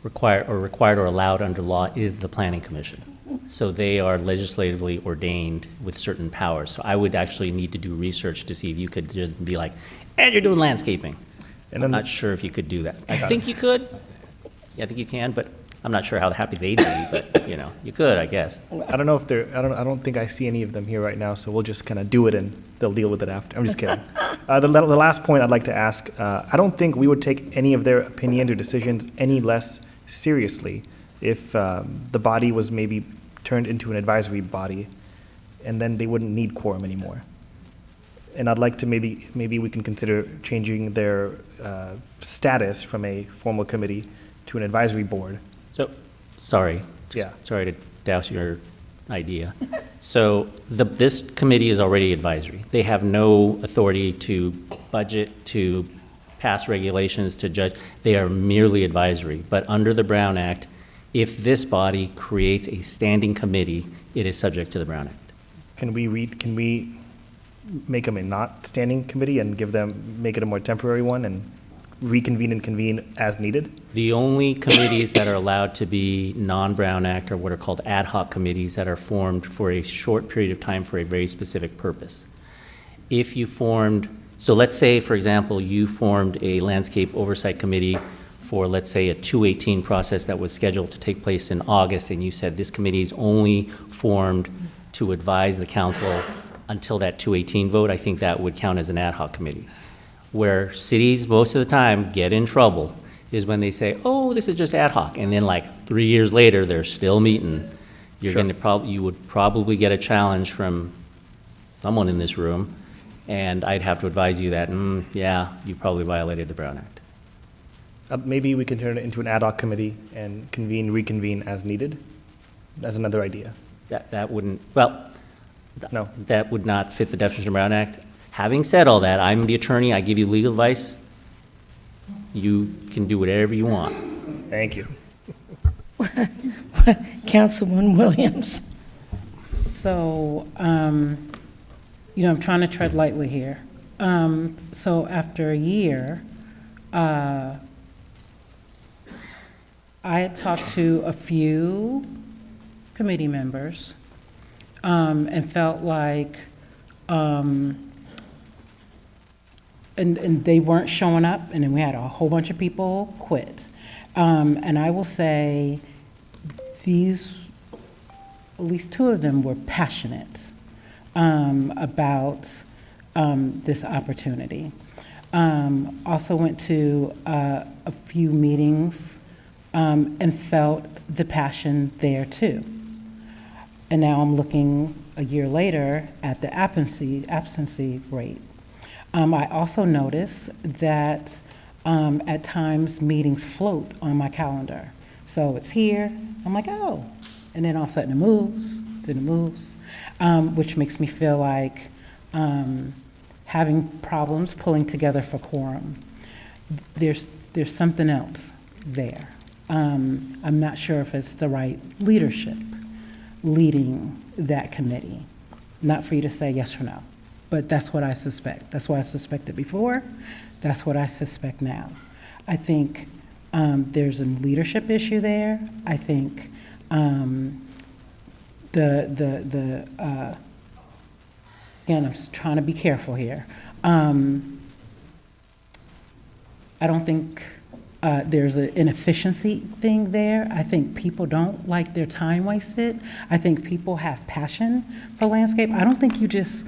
required or allowed under law is the planning commission. So they are legislatively ordained with certain powers. So I would actually need to do research to see if you could just be like, and you're doing landscaping. And I'm not sure if you could do that. I think you could. Yeah, I think you can, but I'm not sure how happy they'd be, but, you know, you could, I guess. I don't know if I don't think I see any of them here right now, so we'll just kind of do it and they'll deal with it after. I'm just kidding. The last point I'd like to ask, I don't think we would take any of their opinions or decisions any less seriously if the body was maybe turned into an advisory body, and then they wouldn't need quorum anymore. And I'd like to maybe we can consider changing their status from a formal committee to an advisory board. So, sorry. Yeah. Sorry to douse your idea. So this committee is already advisory. They have no authority to budget, to pass regulations, to judge. They are merely advisory. But under the Brown Act, if this body creates a standing committee, it is subject to the Brown Act. Can we make them a not standing committee and make it a more temporary one and reconvene and convene as needed? The only committees that are allowed to be non-Brown Act are what are called ad hoc committees that are formed for a short period of time for a very specific purpose. If you formed, so let's say, for example, you formed a landscape oversight committee for, let's say, a 218 process that was scheduled to take place in August, and you said this committee is only formed to advise the council until that 218 vote, I think that would count as an ad hoc committee. Where cities most of the time get in trouble is when they say, oh, this is just ad hoc, and then like 3 years later, they're still meeting. You're Sure. going to you would probably get a challenge from someone in this room, and I'd have to advise you that, yeah, you probably violated the Brown Act. Maybe we can turn it into an ad hoc committee and reconvene as needed. That's another idea. That wouldn't, well, No. that would not fit the definition of the Brown Act. Having said all that, I'm the attorney, I give you legal advice. You can do whatever you want. Thank you. Councilwoman Williams. So, you know, I'm trying to tread lightly here. So after a year, I had talked to a few committee members and felt like, and they weren't showing up, and then we had a whole bunch of people quit. And I will say, at least two of them were passionate about this opportunity. Also went to a few meetings and felt the passion there too. And now I'm looking a year later at the absentee rate. I also notice that at times meetings float on my calendar. So it's here, I'm like, oh, and then all of a sudden it moves, which makes me feel like having problems pulling together for quorum. There's something else there. I'm not sure if it's the right leadership leading that committee. Not for you to say yes or no, but that's what I suspect. That's what I suspected before. That's what I suspect now. I think there's a leadership issue there. I think again, I'm just trying to be careful here. I don't think there's an inefficiency thing there. I think people don't like their time wasted. I think people have passion for landscape. I don't think you just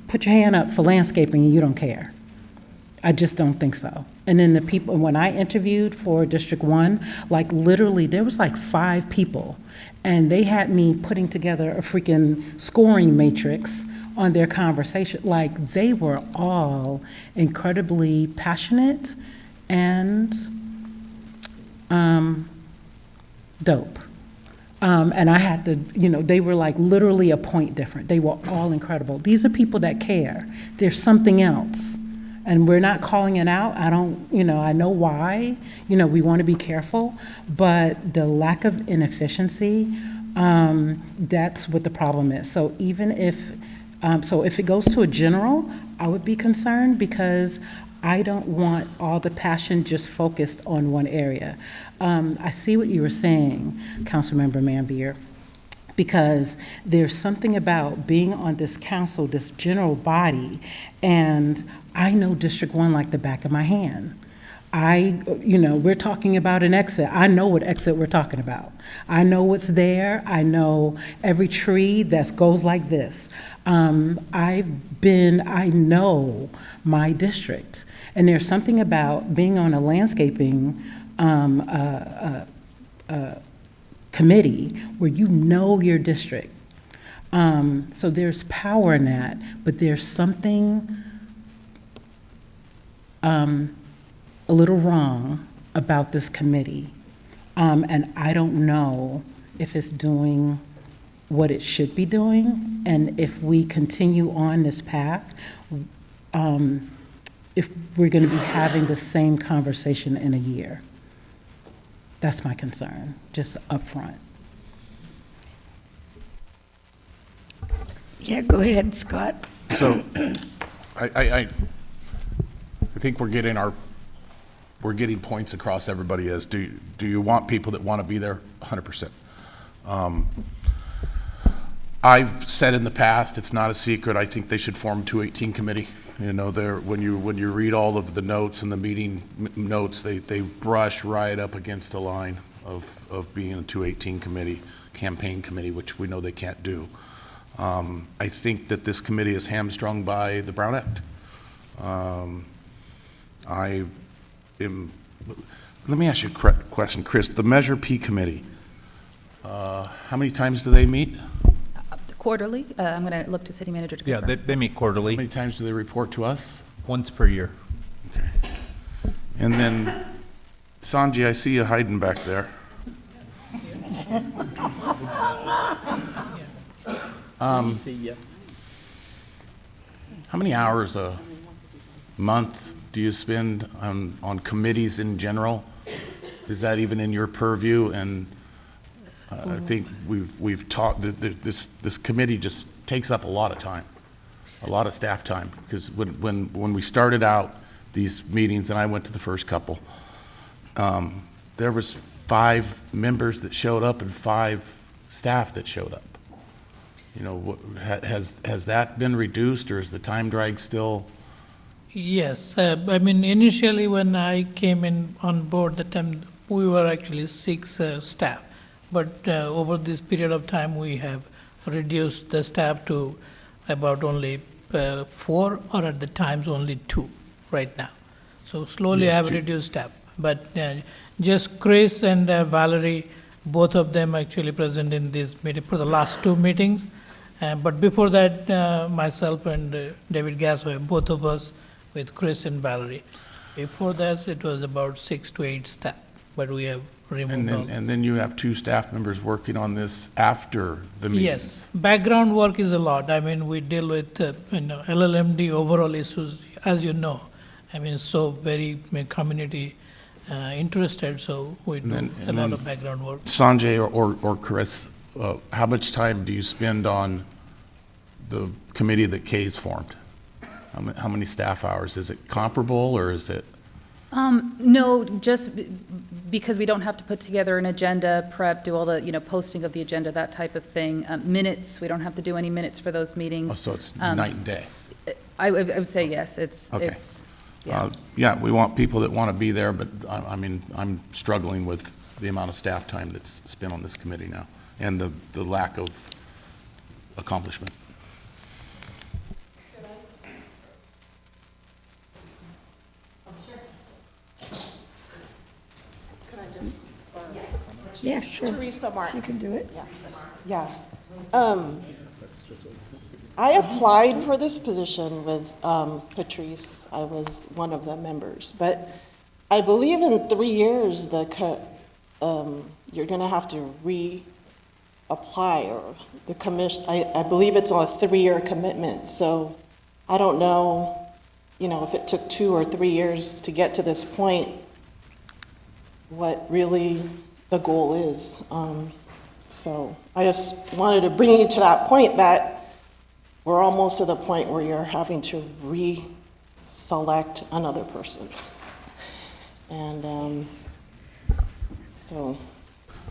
put your hand up for landscaping and you don't care. I just don't think so. And then the people, when I interviewed for District 1, like literally there was like 5 people, and they had me putting together a freaking scoring matrix on their conversation. Like they were all incredibly passionate and dope. And I had to, they were like literally a point different. They were all incredible. These are people that care. There's something else. And we're not calling it out. I know why. We want to be careful. But the lack of inefficiency, that's what the problem is. So even if it goes to a general, I would be concerned because I don't want all the passion just focused on one area. I see what you were saying, Councilmember Mambier, because there's something about being on this council, this general body, and I know District 1 like the back of my hand. We're talking about an exit. I know what exit we're talking about. I know what's there. I know every tree that goes like this. I know my district. And there's something about being on a landscaping committee where you know your district. So there's power in that, but there's something a little wrong about this committee. And I don't know if it's doing what it should be doing. And if we continue on this path, if we're going to be having the same conversation in a year. That's my concern, just upfront. Yeah, go ahead, Scott. So, I think we're getting points across everybody as, do you want people that want to be there? 100%. I've said in the past, it's not a secret, I think they should form a 218 committee. When you read all of the notes and the meeting notes, they brush right up against the line of being a 218 committee, campaign committee, which we know they can't do. I think that this committee is hamstrung by the Brown Act. Let me ask you a question, Chris. The Measure P committee, how many times do they meet? Quarterly. I'm going to look to City Manager to Yeah, confirm. they meet quarterly. How many times do they report to us? Once per year. Okay. And then, Sanjay, I see you hiding back there. How many hours a month do you spend on committees in general? Is that even in your purview? And I think we've talked that this committee just takes up a lot of time, a lot of staff time. Because when we started out these meetings, and I went to the first couple, there was 5 members that showed up and 5 staff that showed up. Has that been reduced, or is the time drag still? Yes, initially when I came in on board, the time we were actually 6 staff. But over this period of time, we have reduced the staff to about only 4, or at the times only 2 right now. So slowly I have reduced staff. But just Chris and Valerie, both of them actually present in this meeting for the last 2 meetings. But before that, myself and David Gasway, both of us with Chris and Valerie. Before that, it was about 6 to 8 staff, but we have removed all. And then you have 2 staff members working on this after the meetings. Yes, background work is a lot. We deal with LLMD overall issues, as you know. So very community interested, so we do a lot of background work. Sanjay or Chris, how much time do you spend on the committee that Kay's formed? How many staff hours? Is it comparable, or is it? No, just because we don't have to put together an agenda, prep, do all the, posting of the agenda, that type of thing. Minutes, we don't have to do any minutes for those meetings. Oh, so it's night and day? I would say yes, Okay. Yeah. We want people that want to be there, but I'm struggling with the amount of staff time that's spent on this committee now, and the lack of accomplishment. Yeah, sure. Teresa Martin. She can do it. Yeah. I applied for this position with Patrice. I was one of the members. But I believe in 3 years, you're gonna have to reapply, or the commission, I believe it's on a 3-year commitment, so I don't know, if it took 2 or 3 years to get to this point, what really the goal is. So I just wanted to bring you to that point, that we're almost to the point where you're having to select another person. And so,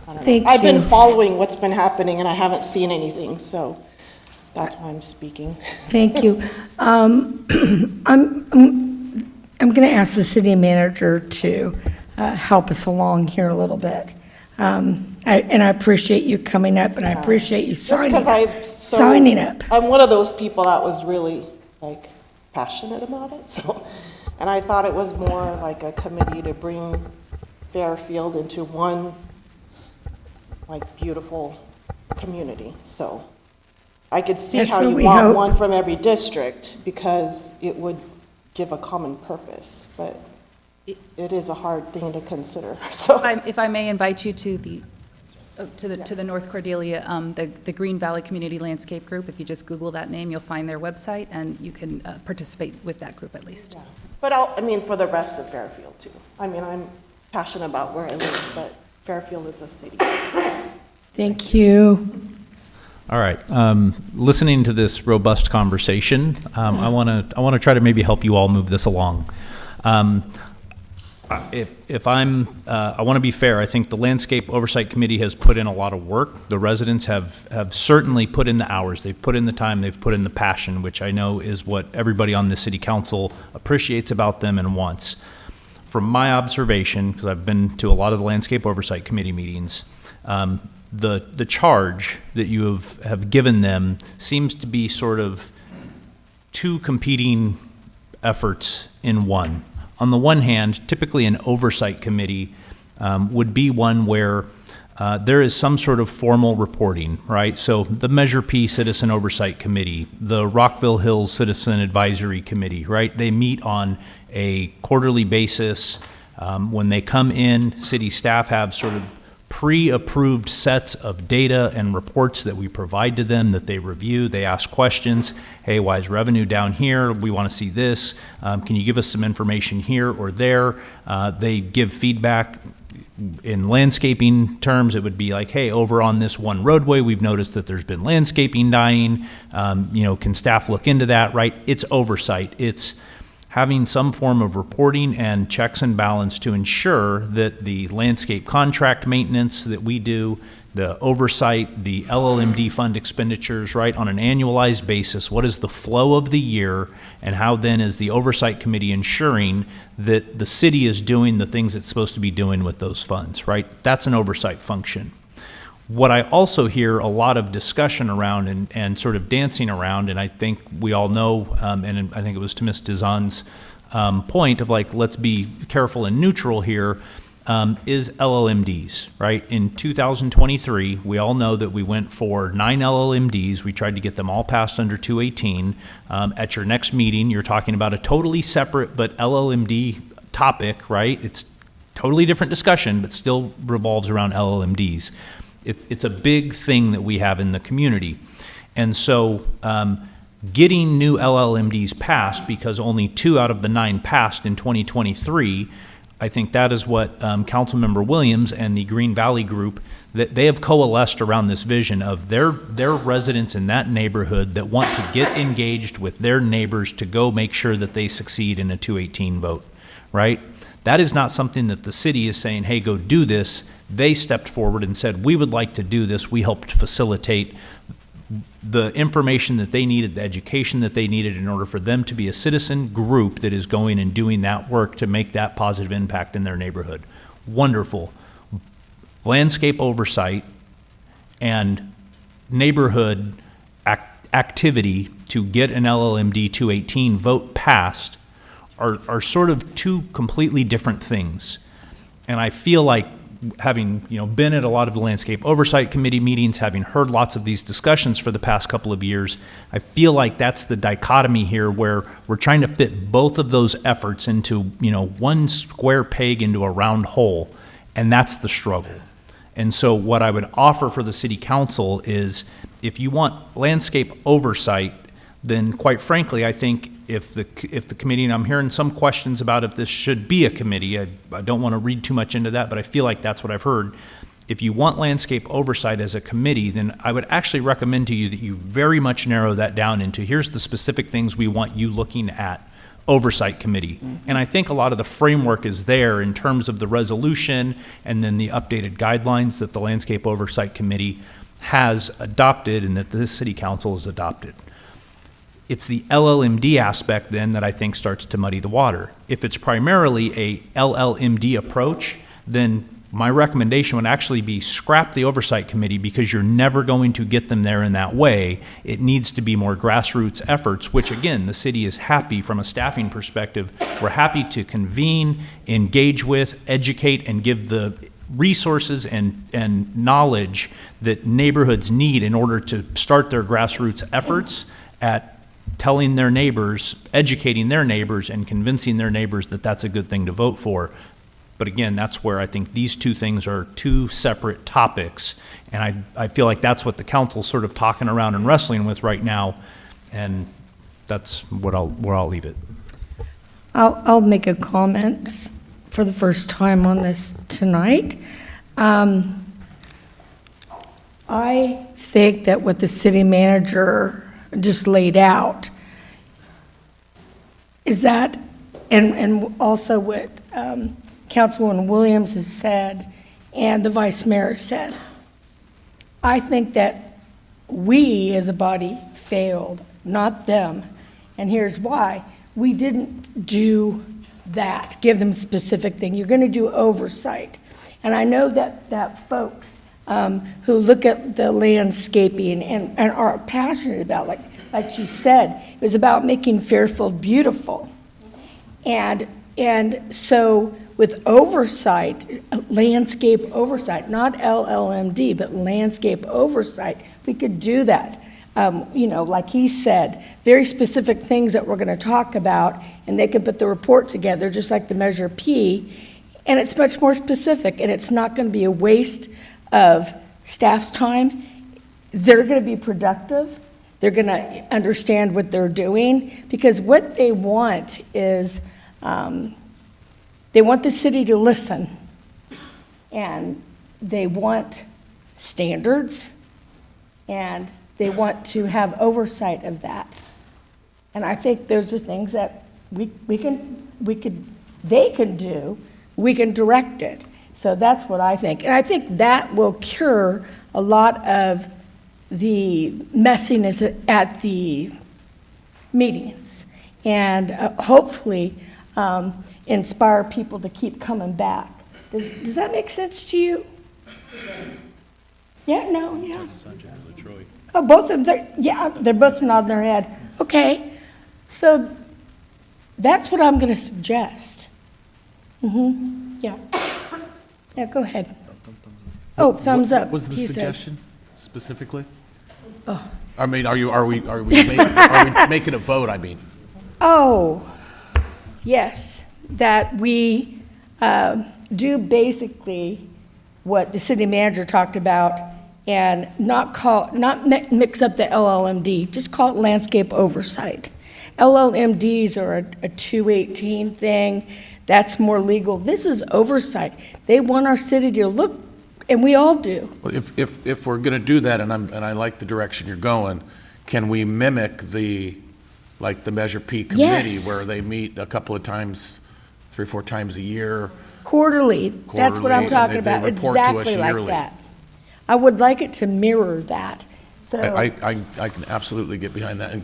I don't know. Thank I've been you. following what's been happening, and I haven't seen anything, so that's why I'm speaking. Thank you. I'm going to ask the city manager to help us along here a little bit. And I appreciate you coming up, and I appreciate you Just signing because signing up. I'm one of those people that was really, passionate about it, so, and I thought it was more like a committee to bring Fairfield into one, beautiful community, so. I could see That's how what you we want hope. one from every district, because it would give a common purpose, but it is a hard thing to consider, so. If I may invite you to the North Cordelia, the Green Valley Community Landscape Group. If you just Google that name, you'll find their website, and you can participate with that group at least. Yeah. But for the rest of Fairfield too. I'm passionate about where I live, but Fairfield is a city. Thank you. All right. Listening to this robust conversation, I want to try to maybe help you all move this along. If I want to be fair. I think the Landscape Oversight Committee has put in a lot of work. The residents have certainly put in the hours. They've put in the time. They've put in the passion, which I know is what everybody on the city council appreciates about them and wants. From my observation, because I've been to a lot of the Landscape Oversight Committee meetings, the charge that you have given them seems to be sort of two competing efforts in one. On the one hand, typically an oversight committee would be one where there is some sort of formal reporting, right? So the Measure P Citizen Oversight Committee, the Rockville Hills Citizen Advisory Committee, right? They meet on a quarterly basis. When they come in, city staff have sort of pre-approved sets of data and reports that we provide to them that they review. They ask questions. Hey, why is revenue down here? We want to see this. Can you give us some information here or there? They give feedback. In landscaping terms, it would be like, hey, over on this one roadway, we've noticed that there's been landscaping dying. Can staff look into that, right? It's oversight. It's having some form of reporting and checks and balance to ensure that the landscape contract maintenance that we do, the oversight, the LLMD fund expenditures, right, on an annualized basis, what is the flow of the year, and how then is the oversight committee ensuring that the city is doing the things it's supposed to be doing with those funds, right? That's an oversight function. What I also hear a lot of discussion around and sort of dancing around, and I think we all know, and I think it was to Ms. Dizan's point of let's be careful and neutral here, is LLMDs, right? In 2023, we all know that we went for 9 LLMDs. We tried to get them all passed under 218. At your next meeting, you're talking about a totally separate but LLMD topic, right? It's totally different discussion, but still revolves around LLMDs. It's a big thing that we have in the community. And so getting new LLMDs passed, because only 2 out of the 9 passed in 2023, I think that is what Councilmember Williams and the Green Valley Group, that they have coalesced around this vision of their residents in that neighborhood that want to get engaged with their neighbors to go make sure that they succeed in a 218 vote, right? That is not something that the city is saying, hey, go do this. They stepped forward and said, we would like to do this. We helped facilitate the information that they needed, the education that they needed in order for them to be a citizen group that is going and doing that work to make that positive impact in their neighborhood. Wonderful. Landscape oversight and neighborhood activity to get an LLMD 218 vote passed are sort of two completely different things. And I feel like having, been at a lot of the Landscape Oversight Committee meetings, having heard lots of these discussions for the past couple of years, I feel like that's the dichotomy here where we're trying to fit both of those efforts into, one square peg into a round hole, and that's the struggle. And so what I would offer for the city council is if you want landscape oversight, then quite frankly, I think if the committee, and I'm hearing some questions about if this should be a committee, I don't want to read too much into that, but I feel like that's what I've heard. If you want landscape oversight as a committee, then I would actually recommend to you that you very much narrow that down into here's the specific things we want you looking at oversight committee. And I think a lot of the framework is there in terms of the resolution and then the updated guidelines that the landscape oversight committee has adopted and that this city council has adopted. It's the LLMD aspect then that I think starts to muddy the water. If it's primarily a LLMD approach, then my recommendation would actually be scrap the oversight committee because you're never going to get them there in that way. It needs to be more grassroots efforts, which again, the city is happy from a staffing perspective. We're happy to convene, engage with, educate, and give the resources and knowledge that neighborhoods need in order to start their grassroots efforts at telling their neighbors, educating their neighbors, and convincing their neighbors that that's a good thing to vote for. But again, that's where I think these two things are two separate topics, and I feel like that's what the council's sort of talking around and wrestling with right now, and that's where I'll leave it. I'll make a comment for the first time on this tonight. I think that what the city manager just laid out is that, and also what Councilwoman Williams has said and the Vice Mayor said, I think that we as a body failed, not them. And here's why. We didn't do that, give them specific thing. You're going to do oversight. And I know that folks who look at the landscaping and are passionate about, like she said, it was about making Fairfield beautiful. And so with oversight, landscape oversight, not LLMD, but landscape oversight, we could do that. Like he said, very specific things that we're going to talk about, and they can put the report together, just like the Measure P, and it's much more specific, and it's not going to be a waste of staff's time. They're going to be productive. They're going to understand what they're doing, because what they want is they want the city to listen, and they want standards, and they want to have oversight of that. And I think those are things that they can do, we can direct it. So that's what I think. And I think that will cure a lot of the messiness at the meetings, and hopefully inspire people to keep coming back. Does that make sense to you? Yeah, no, yeah. Oh, both of them, they're both nodding their head. Okay, so that's what I'm going to suggest. Yeah. Yeah, go ahead. Oh, thumbs up. What was the he says. suggestion specifically? Oh. I mean, are we making a vote, I mean? Oh, yes, that we do basically what the city manager talked about, and not mix up the LLMD, just call it landscape oversight. LLMDs are a 218 thing, that's more legal. This is oversight. They want our city to look, and we all do. Well, if we're going to do that, and I like the direction you're going, can we mimic the Measure P committee, Yes. where they meet a couple of times, 3 or 4 times a year? Quarterly, that's what I'm Quarterly, talking and they about, report to us exactly like yearly. that. I would like it to mirror that, so. I can absolutely get behind that,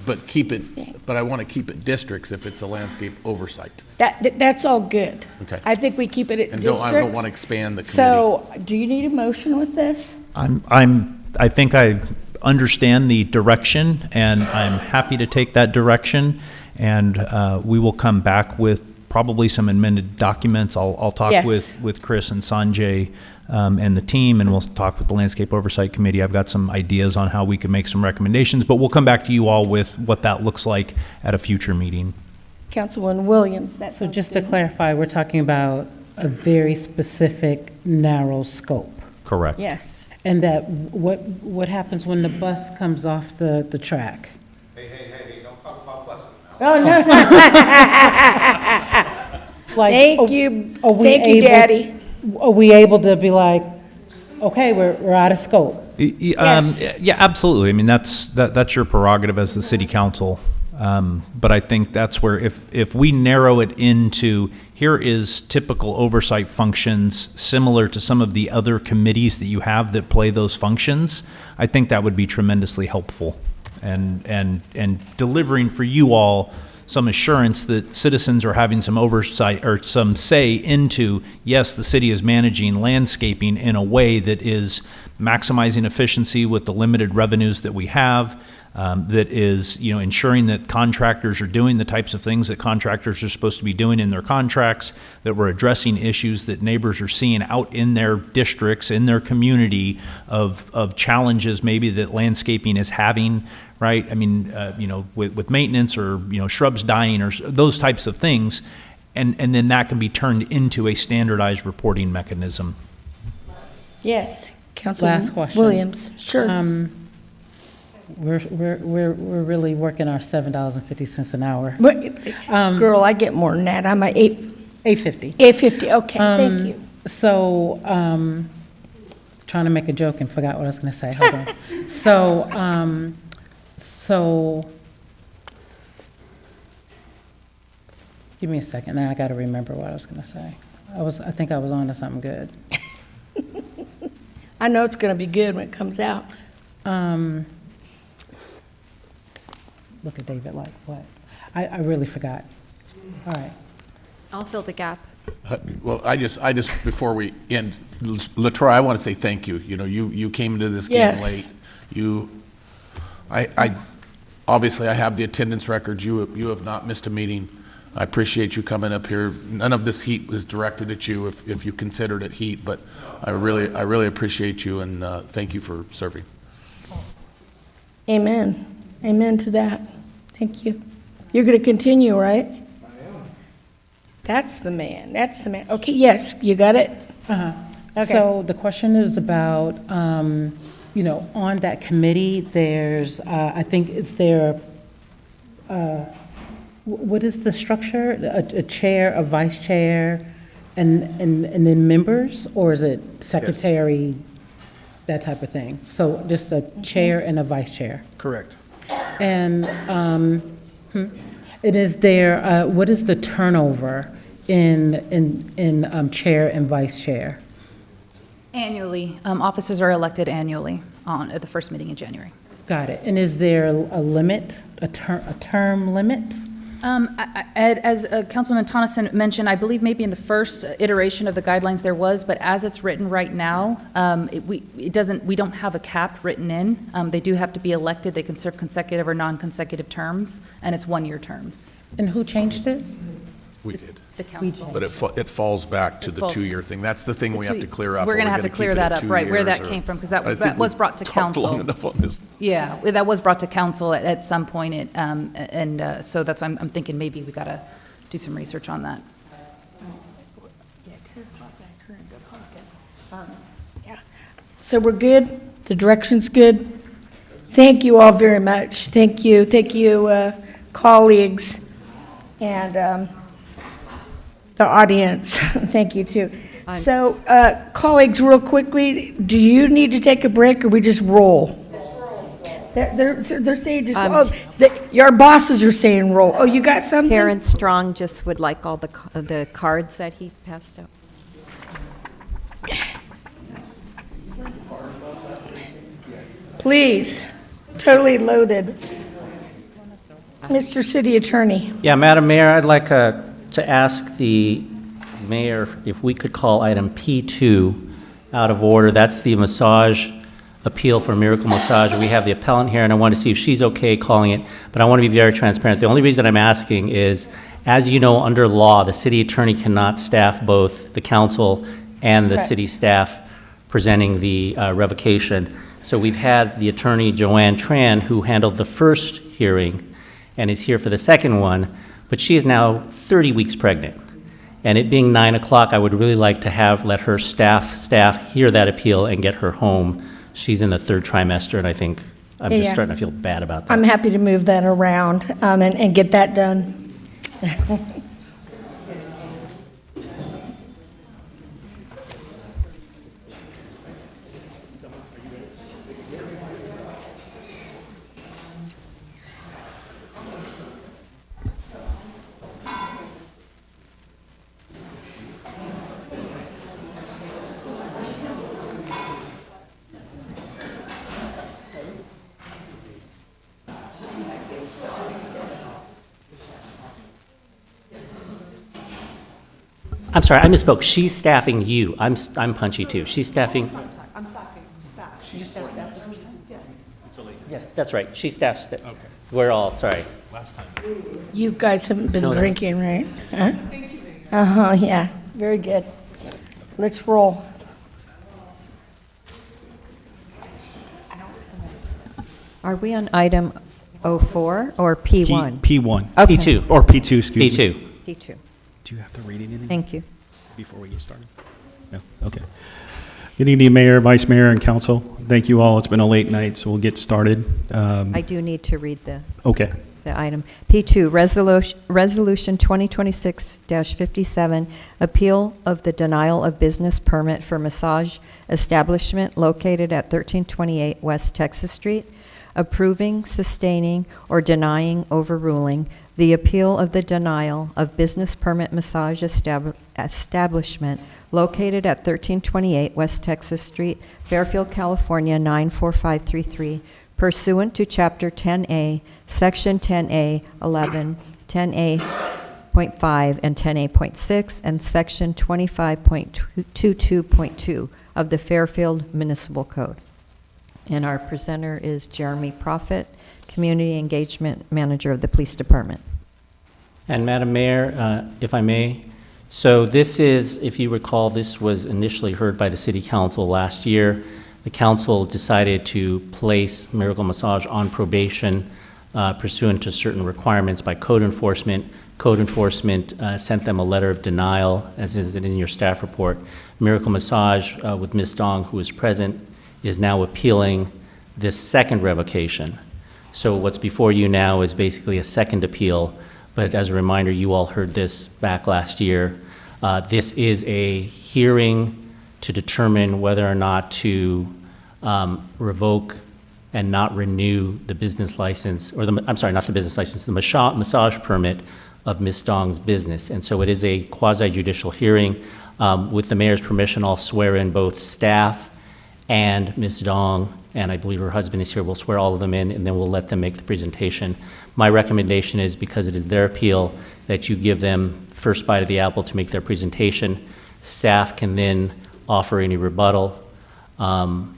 but I want to keep it districts if it's a landscape oversight. That's all good. Okay. I think we keep it at And districts. I don't want to expand the committee. So, do you need a motion with this? I think I understand the direction, and I'm happy to take that direction, and we will come back with probably some amended documents. I'll talk Yes. with Chris and Sanjay and the team, and we'll talk with the Landscape Oversight Committee. I've got some ideas on how we can make some recommendations, but we'll come back to you all with what that looks like at a future meeting. Councilwoman Williams, that So sounds just to good. clarify, we're talking about a very specific, narrow scope. Correct. Yes. And that what happens when the bus comes off the track? Oh, no. Like, Thank you. are we Thank you, able- Daddy. Are we able to be like, okay, we're out of scope? Yes. Yeah, absolutely. I mean, that's your prerogative as the city council. But I think that's where if we narrow it into, here is typical oversight functions similar to some of the other committees that you have that play those functions, I think that would be tremendously helpful and delivering for you all some assurance that citizens are having some oversight or some say into, yes, the city is managing landscaping in a way that is maximizing efficiency with the limited revenues that we have, that is, ensuring that contractors are doing the types of things that contractors are supposed to be doing in their contracts, that we're addressing issues that neighbors are seeing out in their districts, in their community of challenges maybe that landscaping is having, right? I mean, with maintenance or, shrubs dying or those types of things. And then that can be turned into a standardized reporting mechanism. Yes. Councilwoman Last question. Williams, sure. We're really working our $7.50 an hour. Girl, I get more than that. I'm at $8.50. $8.50, okay, thank you. So, trying to make a joke and forgot what I was going to say. Hold on. So, give me a second. Now I got to remember what I was going to say. I think I was on to something good. I know it's going to be good when it comes out. Look at David like, what? I really forgot. All right. I'll fill the gap. Well, I just, before we end, LaTroy, I want to say thank you. You came into this game Yes. late. Obviously, I have the attendance records. You have not missed a meeting. I appreciate you coming up here. None of this heat was directed at you, if you considered it heat, but I really appreciate you, and thank you for serving. Amen. Amen to that. Thank you. You're going to continue, right? I am. That's the man. That's the man. Okay, yes, you got it? Uh-huh. Okay. So the question is about, on that committee, there's, I think, is there, what is the structure? A chair, a vice chair, and then members? Or is it secretary, that type of thing? So just a chair and a vice chair? Correct. And it is there, what is the turnover in chair and vice chair? Annually. Officers are elected annually at the first meeting in January. Got it. And is there a limit, a term limit? As Councilman Tonneson mentioned, I believe maybe in the first iteration of the guidelines there was, but as it's written right now, we don't have a cap written in. They do have to be elected. They can serve consecutive or non-consecutive terms, and it's one-year terms. And who changed it? We did. The council. But it falls back to It the falls- two-year thing. That's the thing we have to clear up. We're Are going to we have to gonna clear keep it that at up, 2 right, where years, that or- came from, because I think that was we've brought to talked council. long enough on this. Yeah, that was brought to council at some point, and so that's why I'm thinking maybe we got to do some research on that. So we're good? The direction's good? Thank you all very much. Thank you, colleagues, and the audience. Thank you, too. So, colleagues, real quickly, do you need to take a break, or we just roll? They're saying just, your bosses are saying roll. Oh, you got something? Terrence Strong just would like all the cards that he passed out. Please, totally loaded. Mr. City Attorney. Yeah, Madam Mayor, I'd like to ask the mayor if we could call item P2 out of order. That's the massage appeal for Miracle Massage. We have the appellant here, and I want to see if she's okay calling it, but I want to be very transparent. The only reason I'm asking is, as you know, under law, the city attorney cannot staff both the council and the Correct. city staff presenting the revocation. So we've had the attorney Joanne Tran, who handled the first hearing and is here for the second one, but she is now 30 weeks pregnant. And it being 9 o'clock, I would really like to let her staff hear that appeal and get her home. She's in the third trimester, and I think I'm just Yeah. starting to feel bad about that. I'm happy to move that around and get that done. I'm sorry, I misspoke. She's staffing you. I'm punchy too. She's staffing. I'm staffing staff. She's staff. Yes. Yes, that's right. She staffs. Okay. We're all sorry. Last time. You guys haven't been No, that's- drinking, right? Huh? Uh-huh, yeah, very good. Let's roll. Are we on item 04 or P1? P1. Okay. P2. Or P2, excuse me. P2. P2. Do you have to read anything? Thank you. Before we get started? No? Okay. Good evening, Mayor, Vice Mayor, and Council. Thank you all. It's been a late night, so we'll get started. I do need to read the Okay. item. P2, Resolution 2026-57, appeal of the denial of business permit for massage establishment located at 1328 West Texas Street, approving, sustaining, or denying, overruling the appeal of the denial of business permit massage establishment located at 1328 West Texas Street, Fairfield, California 94533, pursuant to Chapter 10A, Section 10A 11, 10A.5, and 10A.6, and Section 25.22.2 of the Fairfield Municipal Code. And our presenter is Jeremy Prophet, Community Engagement Manager of the Police Department. And Madam Mayor, if I may, so this is, if you recall, this was initially heard by the City Council last year. The council decided to place Miracle Massage on probation pursuant to certain requirements by code enforcement. Code enforcement sent them a letter of denial, as is in your staff report. Miracle Massage, with Ms. Dong, who is present, is now appealing this second revocation. So what's before you now is basically a second appeal, but as a reminder, you all heard this back last year. This is a hearing to determine whether or not to revoke and not renew the business license, or I'm sorry, not the business license, the massage permit of Ms. Dong's business. And so it is a quasi-judicial hearing. With the mayor's permission, I'll swear in both staff and Ms. Dong, and I believe her husband is here. We'll swear all of them in, and then we'll let them make the presentation. My recommendation is, because it is their appeal, that you give them first bite of the apple to make their presentation. Staff can then offer any rebuttal, and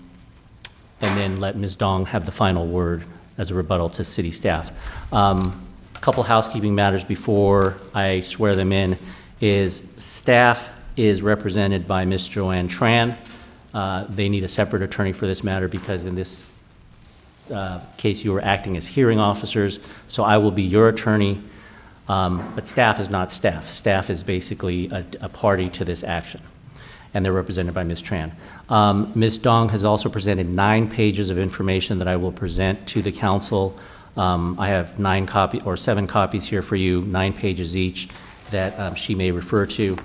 then let Ms. Dong have the final word as a rebuttal to city staff. A couple housekeeping matters before I swear them in is staff is represented by Ms. Joanne Tran. They need a separate attorney for this matter because in this case you are acting as hearing officers, so I will be your attorney, but staff is not staff. Staff is basically a party to this action, and they're represented by Ms. Tran. Ms. Dong has also presented 9 pages of information that I will present to the council. I have 7 copies here for you, 9 pages each, that she may refer to.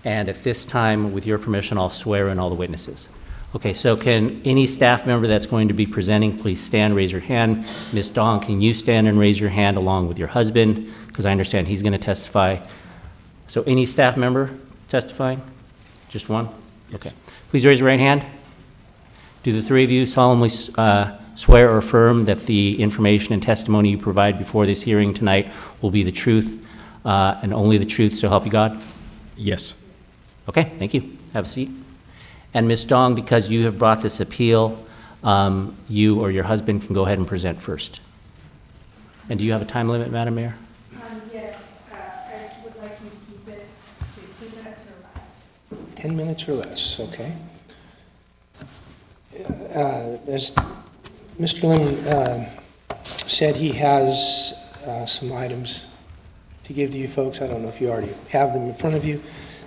And at this time, with your permission, I'll swear in all the witnesses. Okay, so can any staff member that's going to be presenting, please stand, raise your hand. Ms. Dong, can you stand and raise your hand along with your husband? Because I understand he's going to testify. So any staff member testifying? Just one? Okay. Please raise your right hand. Do the 3 of you solemnly swear or affirm that the information and testimony you provide before this hearing tonight will be the truth and only the truth, so help you God? Yes. Okay, thank you. Have a seat. And Ms. Dong, because you have brought this appeal, you or your husband can go ahead and present first. And do you have a time limit, Madam Mayor? Yes, I would like you to keep it to 2 minutes or less. 10 minutes or less, okay. As Mr. Lim said, he has some items to give to you folks. I don't know if you already have them in front of you.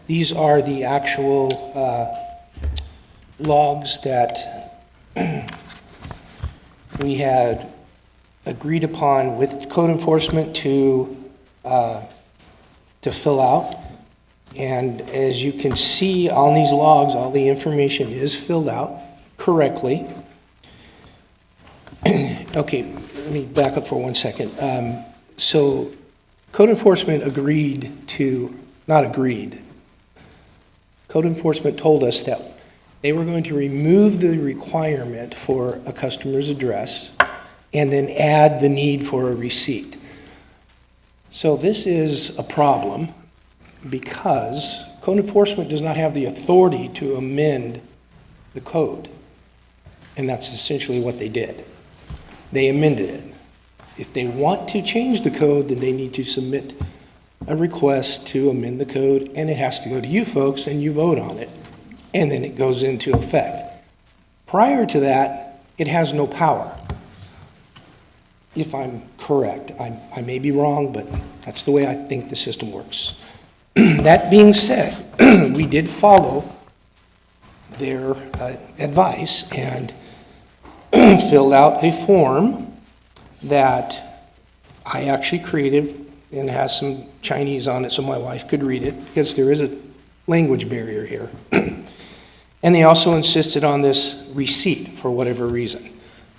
These are the actual logs that we had agreed upon with code enforcement to fill out. And as you can see on these logs, all the information is filled out correctly. Okay, let me back up for 1 second. So code enforcement not agreed. Code enforcement told us that they were going to remove the requirement for a customer's address and then add the need for a receipt. So this is a problem because code enforcement does not have the authority to amend the code. And that's essentially what they did. They amended it. If they want to change the code, then they need to submit a request to amend the code, and it has to go to you folks, and you vote on it, and then it goes into effect. Prior to that, it has no power. If I'm correct, I may be wrong, but that's the way I think the system works. That being said, we did follow their advice and filled out a form that I actually created and has some Chinese on it so my wife could read it because there is a language barrier here. And they also insisted on this receipt for whatever reason.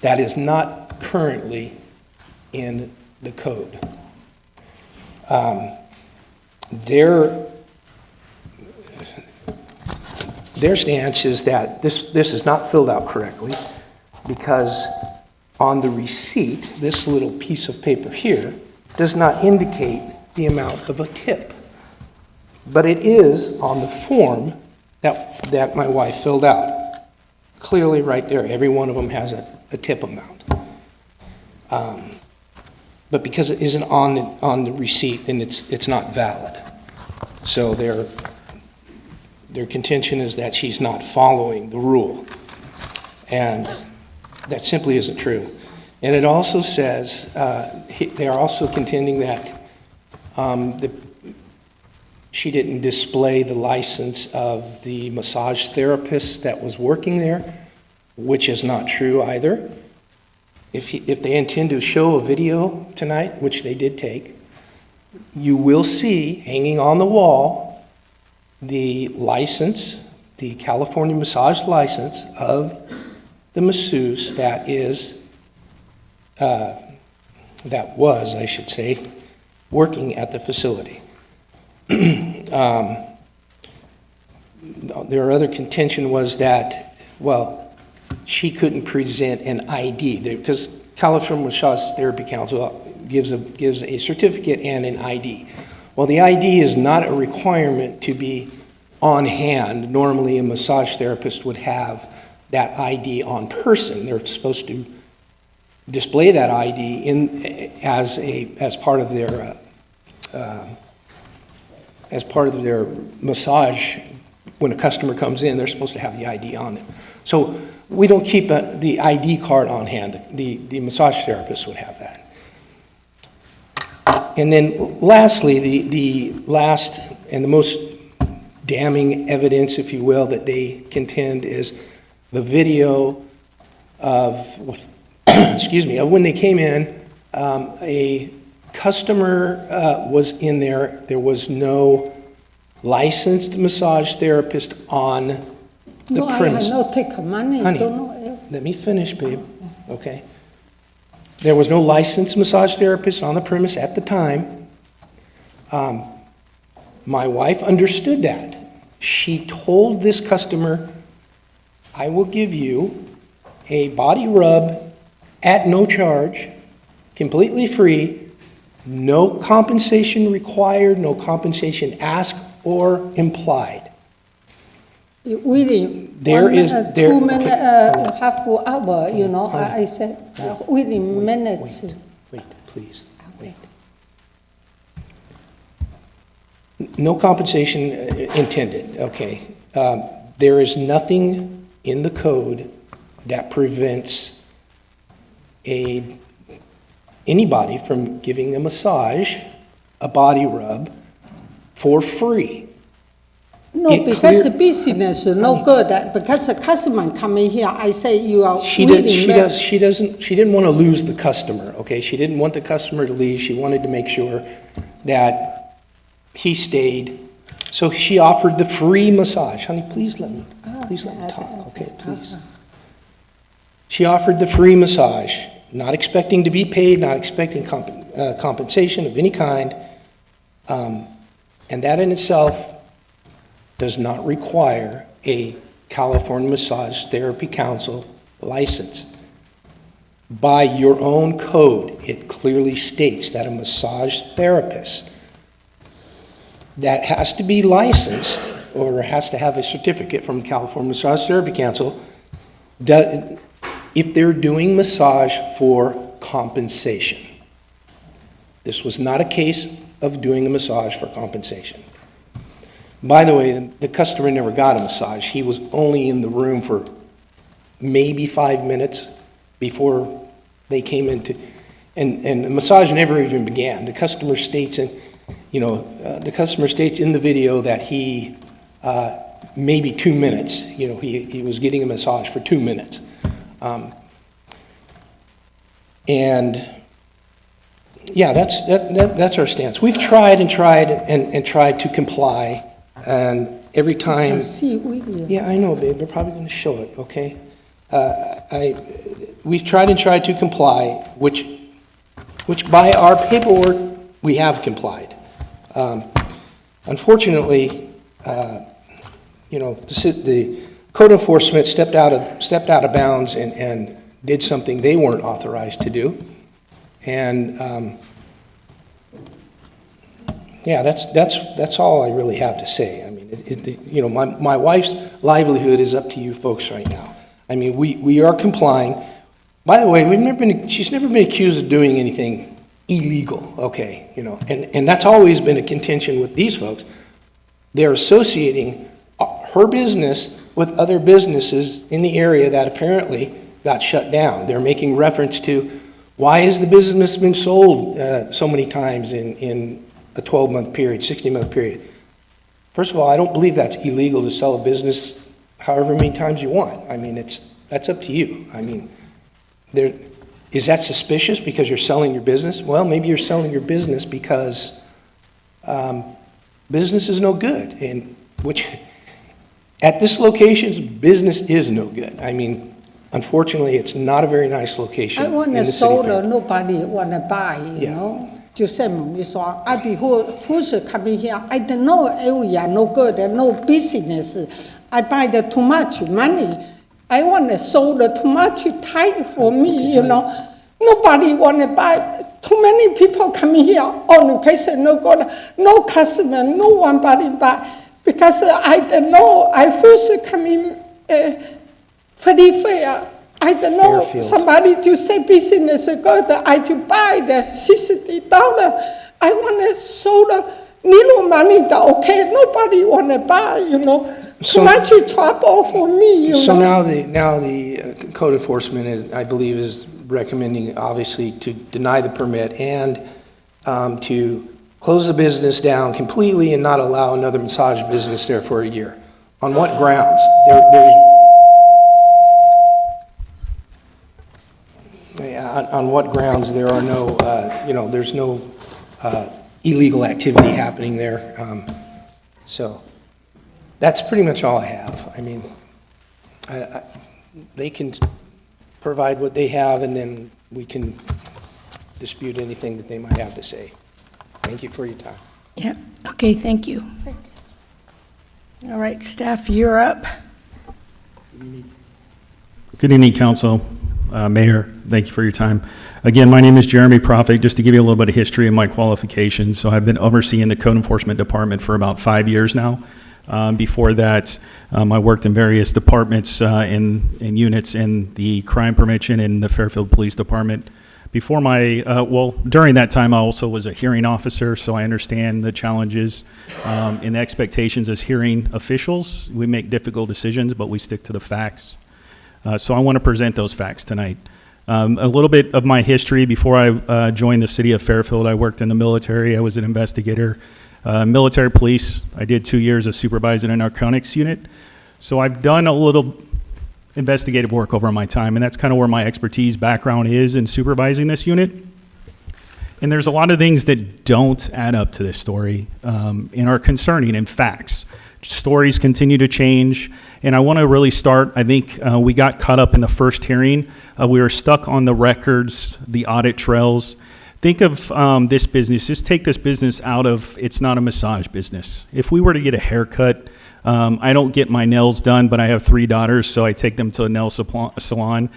That is not currently in the code. Their stance is that this is not filled out correctly because on the receipt, this little piece of paper here does not indicate the amount of a tip. But it is on the form that my wife filled out. Clearly right there, every one of them has a tip amount. But because it isn't on the receipt, then it's not valid. So their contention is that she's not following the rule. And that simply isn't true. And it also says, they are also contending that she didn't display the license of the massage therapist that was working there, which is not true either. If they intend to show a video tonight, which they did take, you will see hanging on the wall the license, the California massage license of the masseuse that was, I should say, working at the facility. Their other contention was that, well, she couldn't present an ID because California Massage Therapy Council gives a certificate and an ID. Well, the ID is not a requirement to be on hand. Normally, a massage therapist would have that ID on person. They're supposed to display that ID as part of their massage. When a customer comes in, they're supposed to have the ID on them. So we don't keep the ID card on hand. The massage therapist would have that. And then lastly, the last and the most damning evidence, if you will, that they contend is the video of when they came in, a customer was in there. There was no licensed massage therapist on the premise. No, take money. Honey, let me finish, babe. Okay. There was no licensed massage therapist on the premise at the time. My wife understood that. She told this customer, I will give you a body rub at no charge, completely free, no compensation required, no compensation asked or implied. Within There 1 is- minute, there- 2 minutes, okay. half hour, you know, Honey, I said, within minutes. Wait, please, wait. No compensation intended, okay. There is nothing in the code that prevents anybody from giving a massage, a body rub, for free. No, It because clear- the business is no good, because the customer coming here, I say you are She willing. didn't want to lose the customer, okay? She didn't want the customer to leave. She wanted to make sure that he stayed. So she offered the free massage. Honey, please let me talk, okay, please. She offered the free massage, not expecting to be paid, not expecting compensation of any kind. And that in itself does not require a California Massage Therapy Council license. By your own code, it clearly states that a massage therapist that has to be licensed or has to have a certificate from the California Massage Therapy Council, if they're doing massage for compensation. This was not a case of doing a massage for compensation. By the way, the customer never got a massage. He was only in the room for maybe 5 minutes before they came into, and the massage never even began. The customer states in the video that he, maybe 2 minutes, he was getting a massage for 2 minutes. And yeah, that's our stance. We've tried and tried to comply, and every time. Yeah, I know, babe. They're probably going to show it. Okay. We've tried to comply, which by our paperwork we have complied. Unfortunately, the code enforcement stepped out of bounds and did something they weren't authorized to do. And yeah, that's all I really have to say. I mean, my wife's livelihood is up to you folks right now. I mean, we are complying. By the way, she's never been accused of doing anything illegal. Okay, and that's always been a contention with these folks. They're associating her business with other businesses in the area that apparently got shut down. They're making reference to, why has the business been sold so many times in a 12-month period, 16-month period? First of all, I don't believe that's illegal to sell a business however many times you want. I mean, that's up to you. I mean, is that suspicious because you're selling your business? Well, maybe you're selling your business because business is no good, and which at this location, business is no good. I mean, unfortunately, it's not a very nice location. I want in to the city of sold, Fairfield. nobody want to buy, you know. Just say, I before first coming here, I don't know area, no good, no business. I buy the too much money. I want to sold too much tight for me, Nobody want to buy. Too many people coming here. Oh, no case, no good, no customer, no one buy. Because I don't know. I first come in pretty fair. I don't know, Fairfield. somebody to say business good, I to buy the $60. I want to sold little money, okay, nobody want to buy, So- Too much trouble for me, So now the code enforcement, I believe, is recommending, obviously, to deny the permit and to close the business down completely and not allow another massage business there for a year. On what grounds? On what grounds there are no, there's no illegal activity happening there. So that's pretty much all I have. I mean, they can provide what they have, and then we can dispute anything that they might have to say. Thank you for your time. Yeah, okay, thank you. All right, staff, you're up. Good evening, Council, Mayor. Thank you for your time. Again, my name is Jeremy Profit. Just to give you a little bit of history and my qualifications. So I've been overseeing the Code Enforcement Department for about 5 years now. Before that, I worked in various departments and units in the crime prevention in the Fairfield Police Department. Before during that time, I also was a hearing officer, so I understand the challenges and the expectations as hearing officials. We make difficult decisions, but we stick to the facts. So I want to present those facts tonight. A little bit of my history. Before I joined the city of Fairfield, I worked in the military. I was an investigator, military police. I did 2 years of supervising a narcotics unit. So I've done a little investigative work over my time, and that's kind of where my expertise background is in supervising this unit. And there's a lot of things that don't add up to this story and are concerning in facts. Stories continue to change, and I want to really start, I think we got caught up in the first hearing. We were stuck on the records, the audit trails. Think of this business, just take this business out of, it's not a massage business. If we were to get a haircut, I don't get my nails done, but I have 3 daughters, so I take them to a nail salon.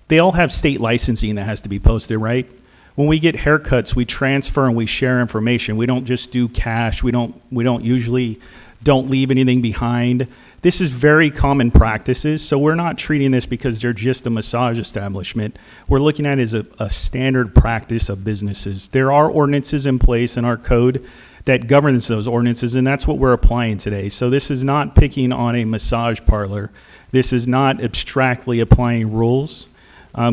They all have state licensing that has to be posted, right? When we get haircuts, we transfer and we share information. We don't just do cash. We don't usually don't leave anything behind. This is very common practices, so we're not treating this because they're just a massage establishment. We're looking at it as a standard practice of businesses. There are ordinances in place in our code that governs those ordinances, and that's what we're applying today. So this is not picking on a massage parlor. This is not abstractly applying rules.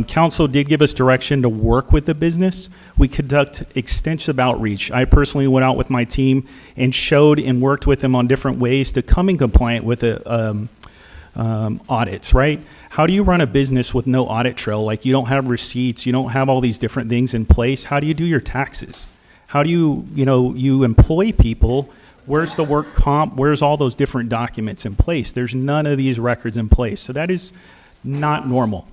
Council did give us direction to work with the business. We conduct extensive outreach. I personally went out with my team and showed and worked with them on different ways to come in compliant with audits, right? How do you run a business with no audit trail? Like, you don't have receipts, you don't have all these different things in place. How do you do your taxes? How do you employ people? Where's the work comp? Where's all those different documents in place? There's none of these records in place. So that is not normal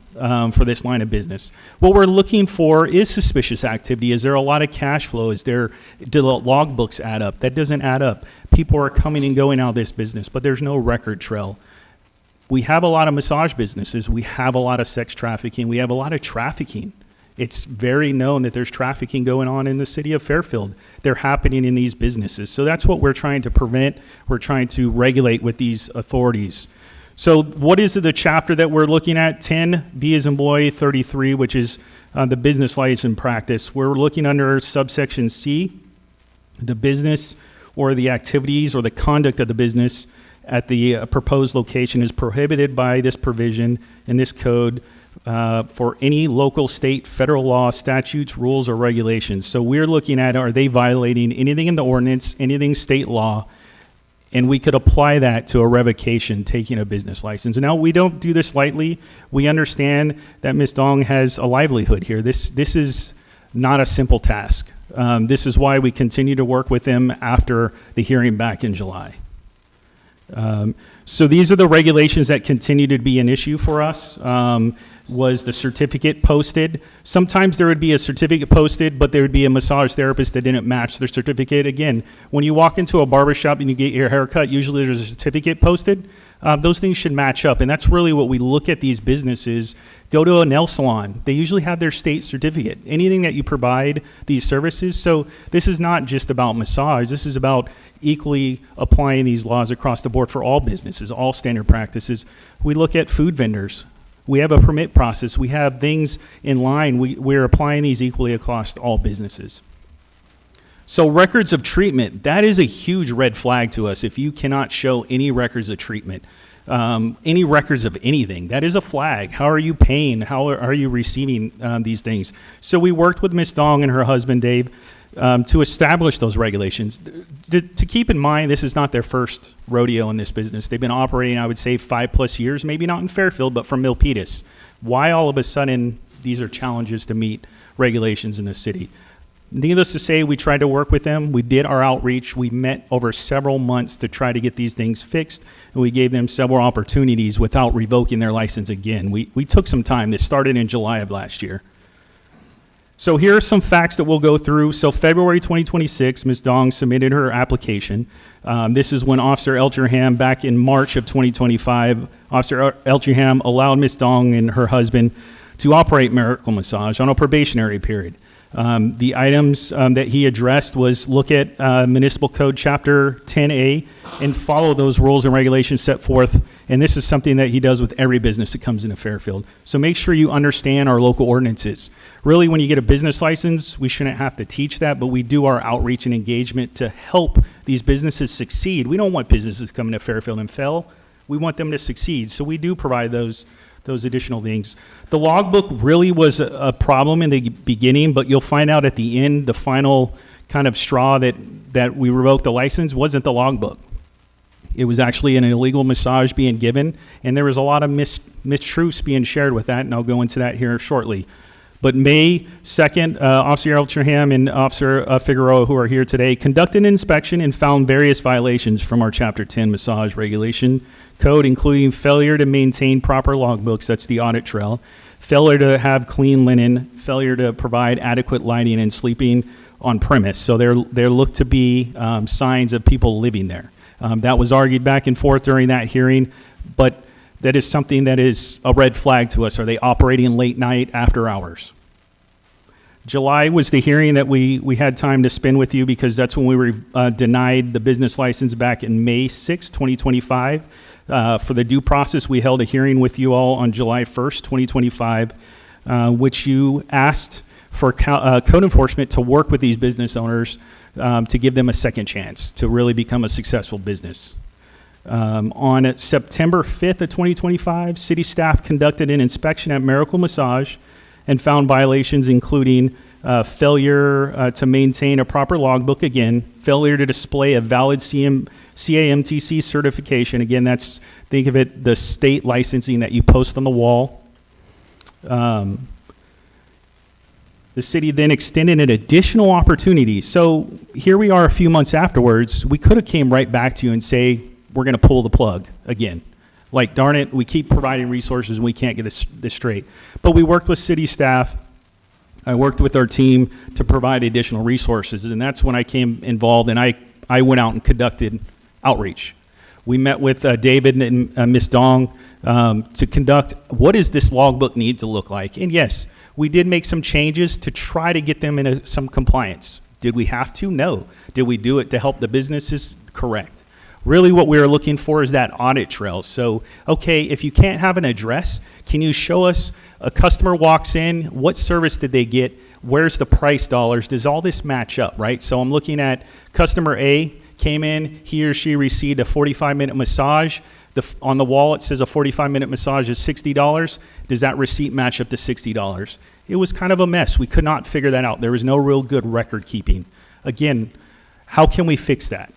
for this line of business. What we're looking for is suspicious activity. Is there a lot of cash flow? Do the log books add up? That doesn't add up. People are coming and going out of this business, but there's no record trail. We have a lot of massage businesses. We have a lot of sex trafficking. We have a lot of trafficking. It's very known that there's trafficking going on in the city of Fairfield. They're happening in these businesses. So that's what we're trying to prevent. We're trying to regulate with these authorities. So what is the chapter that we're looking at? 10, B as in boy, 33, which is the business license practice. We're looking under subsection C, the business or the activities or the conduct of the business at the proposed location is prohibited by this provision in this code for any local, state, federal law, statutes, rules, or regulations. So we're looking at, are they violating anything in the ordinance, anything state law, and we could apply that to a revocation, taking a business license. Now, we don't do this lightly. We understand that Ms. Dong has a livelihood here. This is not a simple task. This is why we continue to work with them after the hearing back in July. So these are the regulations that continue to be an issue for us. Was the certificate posted? Sometimes there would be a certificate posted, but there would be a massage therapist that didn't match their certificate. Again, when you walk into a barbershop and you get your hair cut, usually there's a certificate posted. Those things should match up, and that's really what we look at these businesses. Go to a nail salon. They usually have their state certificate. Anything that you provide these services. So this is not just about massage. This is about equally applying these laws across the board for all businesses, all standard practices. We look at food vendors. We have a permit process. We have things in line. We're applying these equally across all businesses. So records of treatment, that is a huge red flag to us if you cannot show any records of treatment, any records of anything. That is a flag. How are you paying? How are you receiving these things? So we worked with Ms. Dong and her husband, Dave, to establish those regulations. To keep in mind, this is not their first rodeo in this business. They've been operating, I would say, 5+ years, maybe not in Fairfield, but from Milpitas. Why all of a sudden these are challenges to meet regulations in the city? Needless to say, we tried to work with them. We did our outreach. We met over several months to try to get these things fixed, and we gave them several opportunities without revoking their license again. We took some time. This started in July of last year. So here are some facts that we'll go through. So February 2026, Ms. Dong submitted her application. This is when Officer Elcherham, back in March of 2025, Officer Elcherham allowed Ms. Dong and her husband to operate Miracle Massage on a probationary period. The items that he addressed was look at Municipal Code Chapter 10A and follow those rules and regulations set forth. And this is something that he does with every business that comes into Fairfield. So make sure you understand our local ordinances. Really, when you get a business license, we shouldn't have to teach that, but we do our outreach and engagement to help these businesses succeed. We don't want businesses to come into Fairfield and fail. We want them to succeed. So we do provide those additional things. The logbook really was a problem in the beginning, but you'll find out at the end, the final kind of straw that we revoked the license wasn't the logbook. It was actually an illegal massage being given, and there was a lot of mistruths being shared with that, and I'll go into that here shortly. But May 2nd, Officer Elcherham and Officer Figueroa, who are here today, conducted an inspection and found various violations from our Chapter 10 massage regulation code, including failure to maintain proper logbooks, that's the audit trail, failure to have clean linen, failure to provide adequate lighting, and sleeping on premise. So there looked to be signs of people living there. That was argued back and forth during that hearing, but that is something that is a red flag to us. Are they operating late night after hours? July was the hearing that we had time to spend with you because that's when we were denied the business license back in May 6, 2025. For the due process, we held a hearing with you all on July 1st, 2025, which you asked for code enforcement to work with these business owners to give them a second chance to really become a successful business. On September 5th of 2025, city staff conducted an inspection at Miracle Massage and found violations including failure to maintain a proper logbook, again, failure to display a valid CAMTC certification. Again, think of it, the state licensing that you post on the wall. The city then extended an additional opportunity. So here we are a few months afterwards. We could have came right back to you and say, we're going to pull the plug again. Like, darn it, we keep providing resources and we can't get this straight. But we worked with city staff. I worked with our team to provide additional resources, and that's when I came involved, and I went out and conducted outreach. We met with David and Ms. Dong to conduct, what does this logbook need to look like? And yes, we did make some changes to try to get them into some compliance. Did we have to? No. Did we do it to help the businesses? Correct. Really what we are looking for is that audit trail. So, okay, if you can't have an address, can you show us a customer walks in, what service did they get, where's the price dollars, does all this match up, right? So I'm looking at customer A came in, he or she received a 45-minute massage. On the wall it says a 45-minute massage is $60. Does that receipt match up to $60? It was kind of a mess. We could not figure that out. There was no real good record keeping. Again, how can we fix that?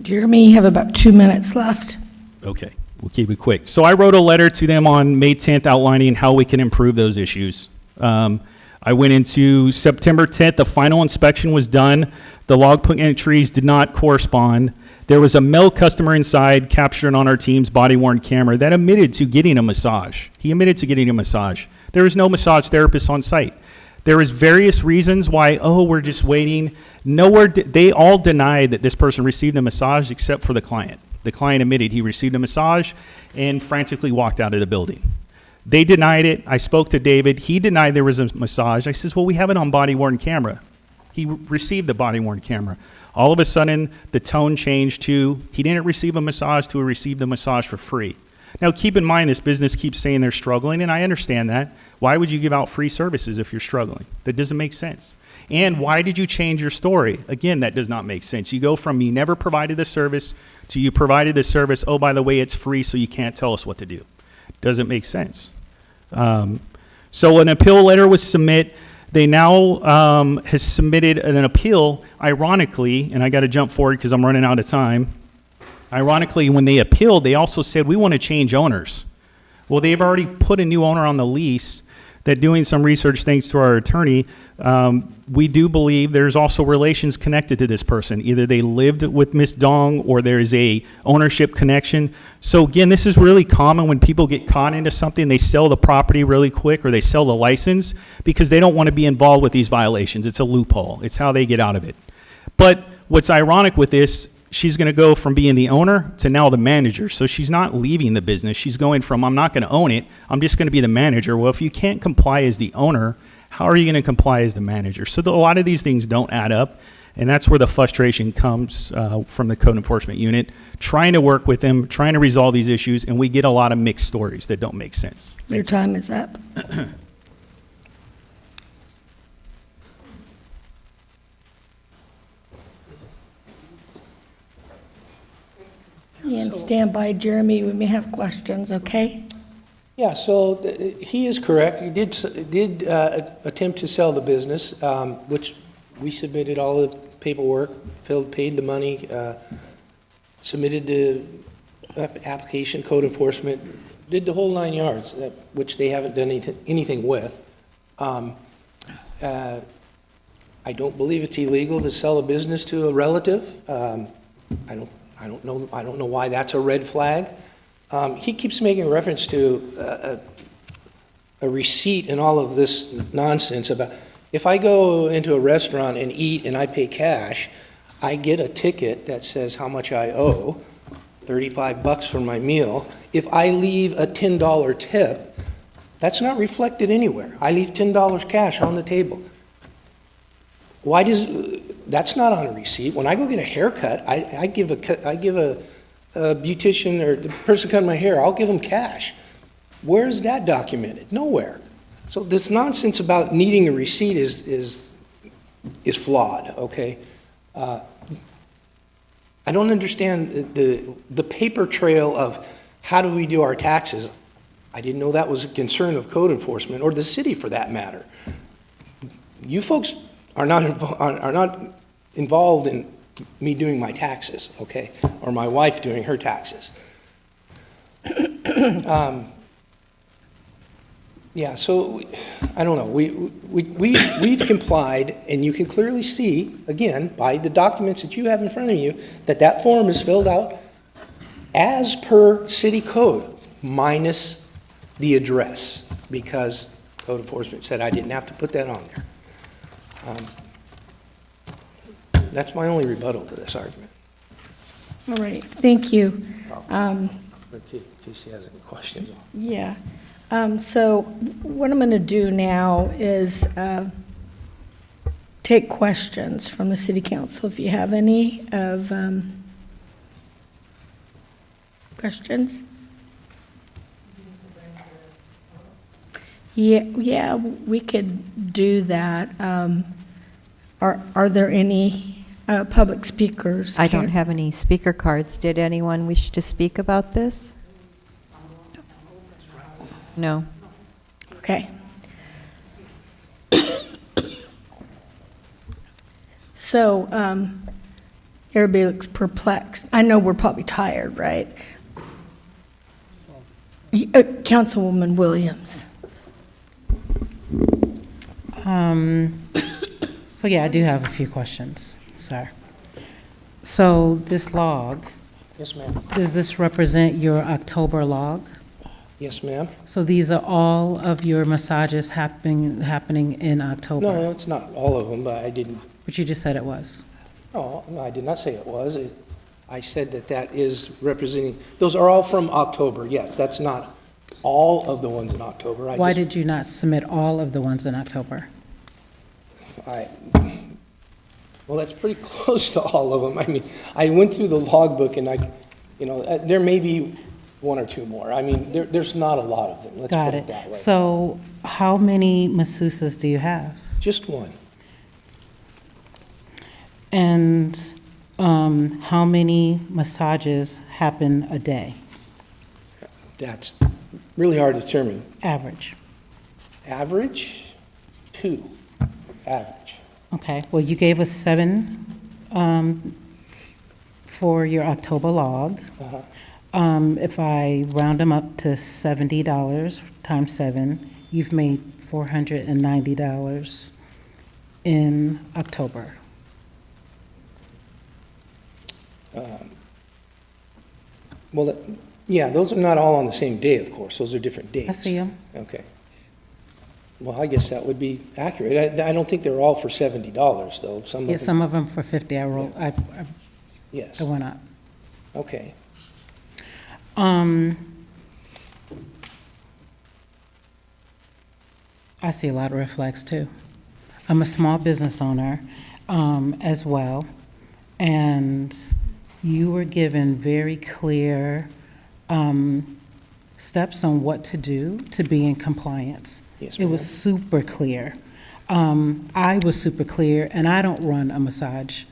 Jeremy, you have about 2 minutes left. Okay, we'll keep it quick. So I wrote a letter to them on May 10th outlining how we can improve those issues. I went into September 10th, the final inspection was done. The logbook entries did not correspond. There was a male customer inside captured on our team's body-worn camera that admitted to getting a massage. He admitted to getting a massage. There was no massage therapist on site. There was various reasons why, we're just waiting. They all denied that this person received a massage except for the client. The client admitted he received a massage and frantically walked out of the building. They denied it. I spoke to David. He denied there was a massage. I says, well, we have it on body-worn camera. He received the body-worn camera. All of a sudden, the tone changed to, he didn't receive a massage to he received a massage for free. Now, keep in mind, this business keeps saying they're struggling, and I understand that. Why would you give out free services if you're struggling? That doesn't make sense. And why did you change your story? Again, that does not make sense. You go from you never provided the service to you provided the service, oh, by the way, it's free, so you can't tell us what to do. Doesn't make sense. So an appeal letter was submitted. They now has submitted an appeal, ironically, and I got to jump forward because I'm running out of time. Ironically, when they appealed, they also said, we want to change owners. Well, they've already put a new owner on the lease. That doing some research, thanks to our attorney, we do believe there's also relations connected to this person. Either they lived with Ms. Dong or there's a ownership connection. So again, this is really common when people get caught into something, they sell the property really quick or they sell the license because they don't want to be involved with these violations. It's a loophole. It's how they get out of it. But what's ironic with this, she's going to go from being the owner to now the manager. So she's not leaving the business. She's going from, I'm not going to own it, I'm just going to be the manager. Well, if you can't comply as the owner, How are you going to comply as the manager? So a lot of these things don't add up, and that's where the frustration comes from the code enforcement unit, trying to work with them, trying to resolve these issues, and we get a lot of mixed stories that don't make sense. Your time is up. And stand by, Jeremy, we may have questions, okay? Yeah, so he is correct. He did attempt to sell the business, which we submitted all the paperwork, paid the money, submitted the application, code enforcement, did the whole 9 yards, which they haven't done anything with. I don't believe it's illegal to sell a business to a relative. I don't know why that's a red flag. He keeps making reference to a receipt and all of this nonsense about, if I go into a restaurant and eat and I pay cash, I get a ticket that says how much I owe, $35 for my meal. If I leave a $10 tip, that's not reflected anywhere. I leave $10 cash on the table. That's not on a receipt. When I go get a haircut, I give a beautician or the person cutting my hair, I'll give them cash. Where is that documented? Nowhere. So this nonsense about needing a receipt is flawed, okay? I don't understand the paper trail of how do we do our taxes. I didn't know that was a concern of code enforcement, or the city for that matter. You folks are not involved in me doing my taxes, okay? Or my wife doing her taxes. Yeah, so I don't know. We've complied, and you can clearly see, again, by the documents that you have in front of you, that form is filled out as per city code, minus the address, because code enforcement said I didn't have to put that on there. That's my only rebuttal to this argument. All right, thank you. In case he has any questions. Yeah. So what I'm going to do now is take questions from the city council. If you have any of questions. Yeah, we could do that. Are there any public speakers? I don't have any speaker cards. Did anyone wish to speak about this? No. Okay. So, everybody looks perplexed. I know we're probably tired, right? Councilwoman Williams. So yeah, I do have a few questions, sir. So this log, Yes, ma'am. does this represent your October log? Yes, ma'am. So these are all of your massages happening in October? No, it's not all of them, but I didn't. But you just said it was. No, I did not say it was. I said that is representing, those are all from October, yes. That's not all of the ones in October. Why did you not submit all of the ones in October? Well, that's pretty close to all of them. I mean, I went through the logbook and there may be one or two more. I mean, there's not a lot of them. Let's Got put it. it that way. So how many masseuses do you have? Just one. And how many massages happen a day? That's really hard to determine. Average. Average? 2. Average. Okay, well, you gave us 7 for your October log. Uh-huh. If I round them up to $70 times 7, you've made $490 in October. Well, yeah, those are not all on the same day, of course. Those are different dates. I see them. Okay. Well, I guess that would be accurate. I don't think they're all for $70, though. Yeah, some of them for 50. Yes. I went up. Okay. I see a lot of red flags too. I'm a small business owner as well, and you were given very clear steps on what to do to be in compliance. Yes, It was super clear. I was super clear, and I don't run a massage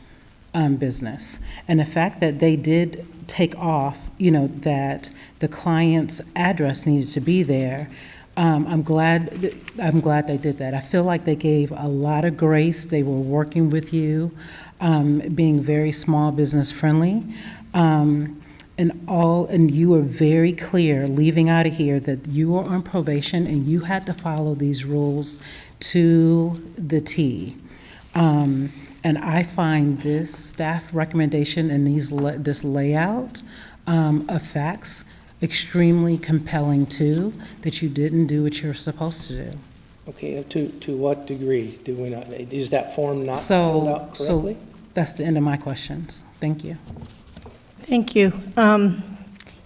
business. And the fact that they did take off, that the client's address needed to be there, I'm glad they did that. I feel like they gave a lot of grace. They were working with you, being very small business friendly. And you were very clear, leaving out of here, that you were on probation and you had to follow these rules to the T. And I find this staff recommendation and this layout of facts extremely compelling too, that you didn't do what you're supposed to do. Okay, to what degree do we not, is that form not filled out correctly? So that's the end of my questions. Thank you. Thank you.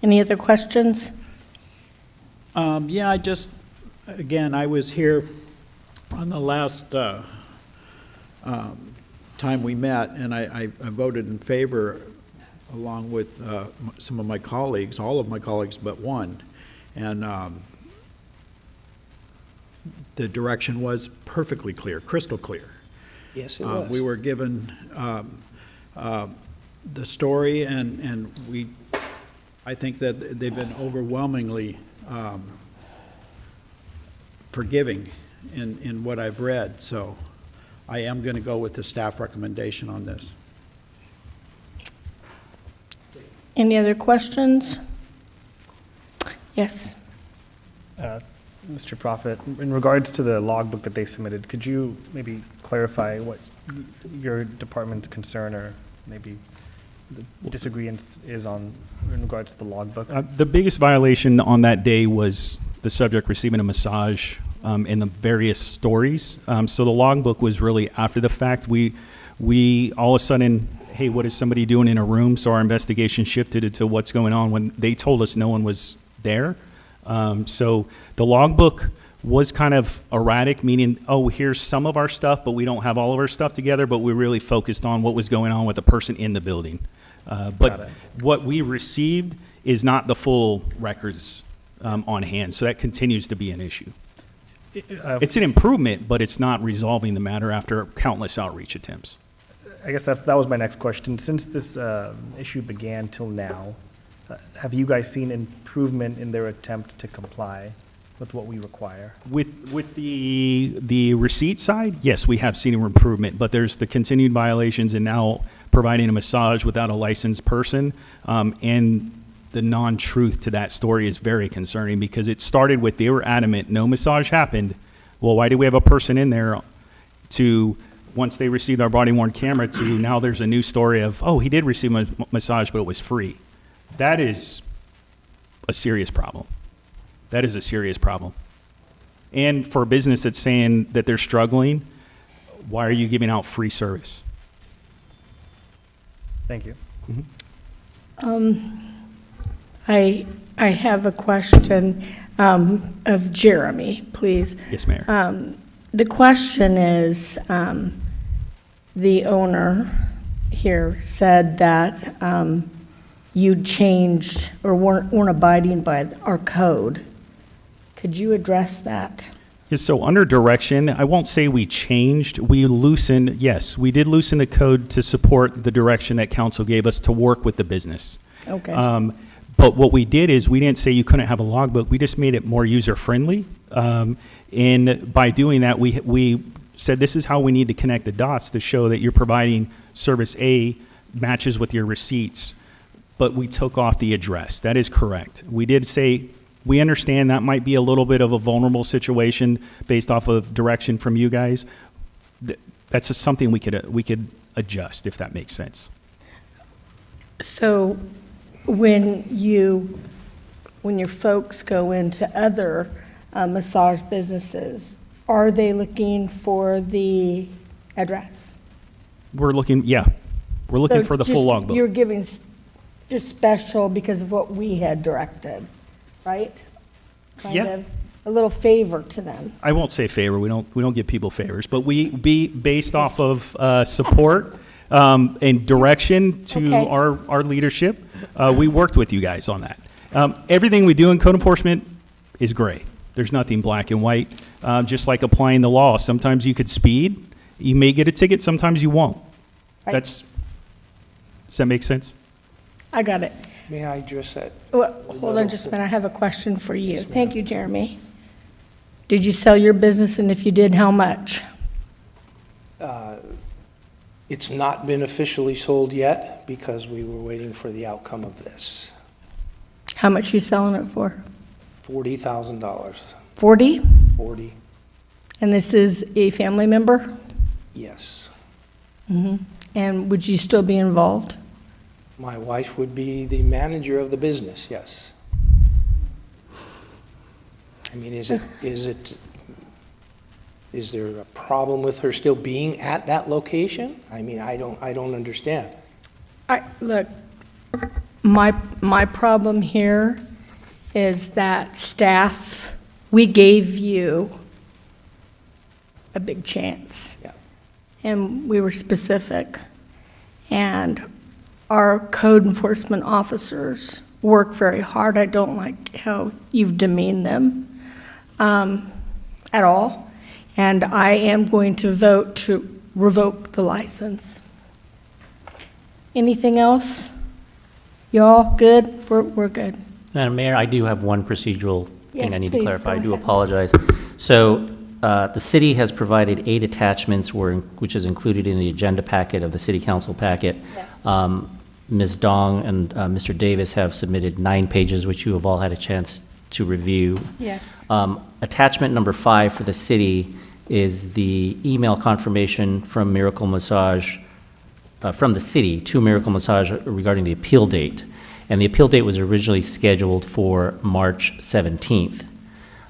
Any other questions? Yeah, again, I was here on the last time we met, and I voted in favor along with some of my colleagues, all of my colleagues but one. And the direction was perfectly clear, crystal clear. Yes, it was. We were given the story, and I think that they've been overwhelmingly forgiving in what I've read, so I am going to go with the staff recommendation on this. Any other questions? Yes. Mr. Prophet, in regards to the logbook that they submitted, could you maybe clarify what your department's concern or maybe the disagreement is on in regards to the logbook? The biggest violation on that day was the subject receiving a massage in the various stories. So the logbook was really after the fact. We all of a sudden, hey, what is somebody doing in a room? So our investigation shifted into what's going on when they told us no one was there. So the logbook was kind of erratic, meaning, oh, here's some of our stuff, but we don't have all of our stuff together, but we really focused on what was going on with the person in the building. But what we received is not the full records on hand, so that continues to be an issue. It's an improvement, but it's not resolving the matter after countless outreach attempts. I guess that was my next question. Since this issue began till now, have you guys seen improvement in their attempt to comply with what we require? With the receipt side, yes, we have seen an improvement, but there's the continued violations and now providing a massage without a licensed person, and the non-truth to that story is very concerning because it started with they were adamant no massage happened. Well, why do we have a person in there to, once they received our body-worn camera, to now there's a new story of, oh, he did receive a massage, but it was free. That is a serious problem. That is a serious problem. And for a business that's saying that they're struggling, why are you giving out free service? Thank you. Mm-hmm. I have a question of Jeremy, please. Yes, Mayor. The question is, the owner here said that you changed or weren't abiding by our code. Could you address that? Yes, so under direction, I won't say we changed. We loosened, yes, we did loosen the code to support the direction that council gave us to work with the business. Okay. But what we did is we didn't say you couldn't have a logbook. We just made it more user-friendly. And by doing that, we said this is how we need to connect the dots to show that you're providing service A matches with your receipts. But we took off the address. That is correct. We did say we understand that might be a little bit of a vulnerable situation based off of direction from you guys. That's just something we could adjust, if that makes sense. So when your folks go into other massage businesses, are they looking for the address? We're looking, yeah. We're looking for the full logbook. You're giving just special because of what we had directed, right? Kind Yeah. of? a little favor to them. I won't say favor, we don't give people favors, but we be based off of support and direction to Okay. our leadership. We worked with you guys on that. Everything we do in code enforcement is gray. There's nothing black and white, just like applying the law. Sometimes you could speed, you may get a ticket, sometimes you won't. Right. Does that make sense? I got it. May I address that? Well, hold on just a minute, I have a question for you. Thank you, Jeremy. Did you sell your business, and if you did, how much? It's not been officially sold yet because we were waiting for the outcome of this. How much you selling it for? $40,000. 40? 40, And this is a family member? yes. And would you still be involved? My wife would be the manager of the business, yes. I mean, is there a problem with her still being at that location? I mean, I don't understand. Look, my problem here is that staff, we gave you a big chance. Yeah. And we were specific. And our code enforcement officers work very hard. I don't like how you've demeaned them at all. And I am going to vote to revoke the license. Anything else? Y'all good? We're good. Madam Mayor, I do have one procedural thing Yes, I need to please, clarify. I go do ahead. apologize. So the city has provided 8 attachments, which is included in the agenda packet of the city council packet. Ms. Dong and Mr. Davis have submitted 9 pages, which you have all had a chance to review. Yes. Attachment number 5 for the city is the email confirmation from Miracle Massage, from the city to Miracle Massage regarding the appeal date. And the appeal date was originally scheduled for March 17th.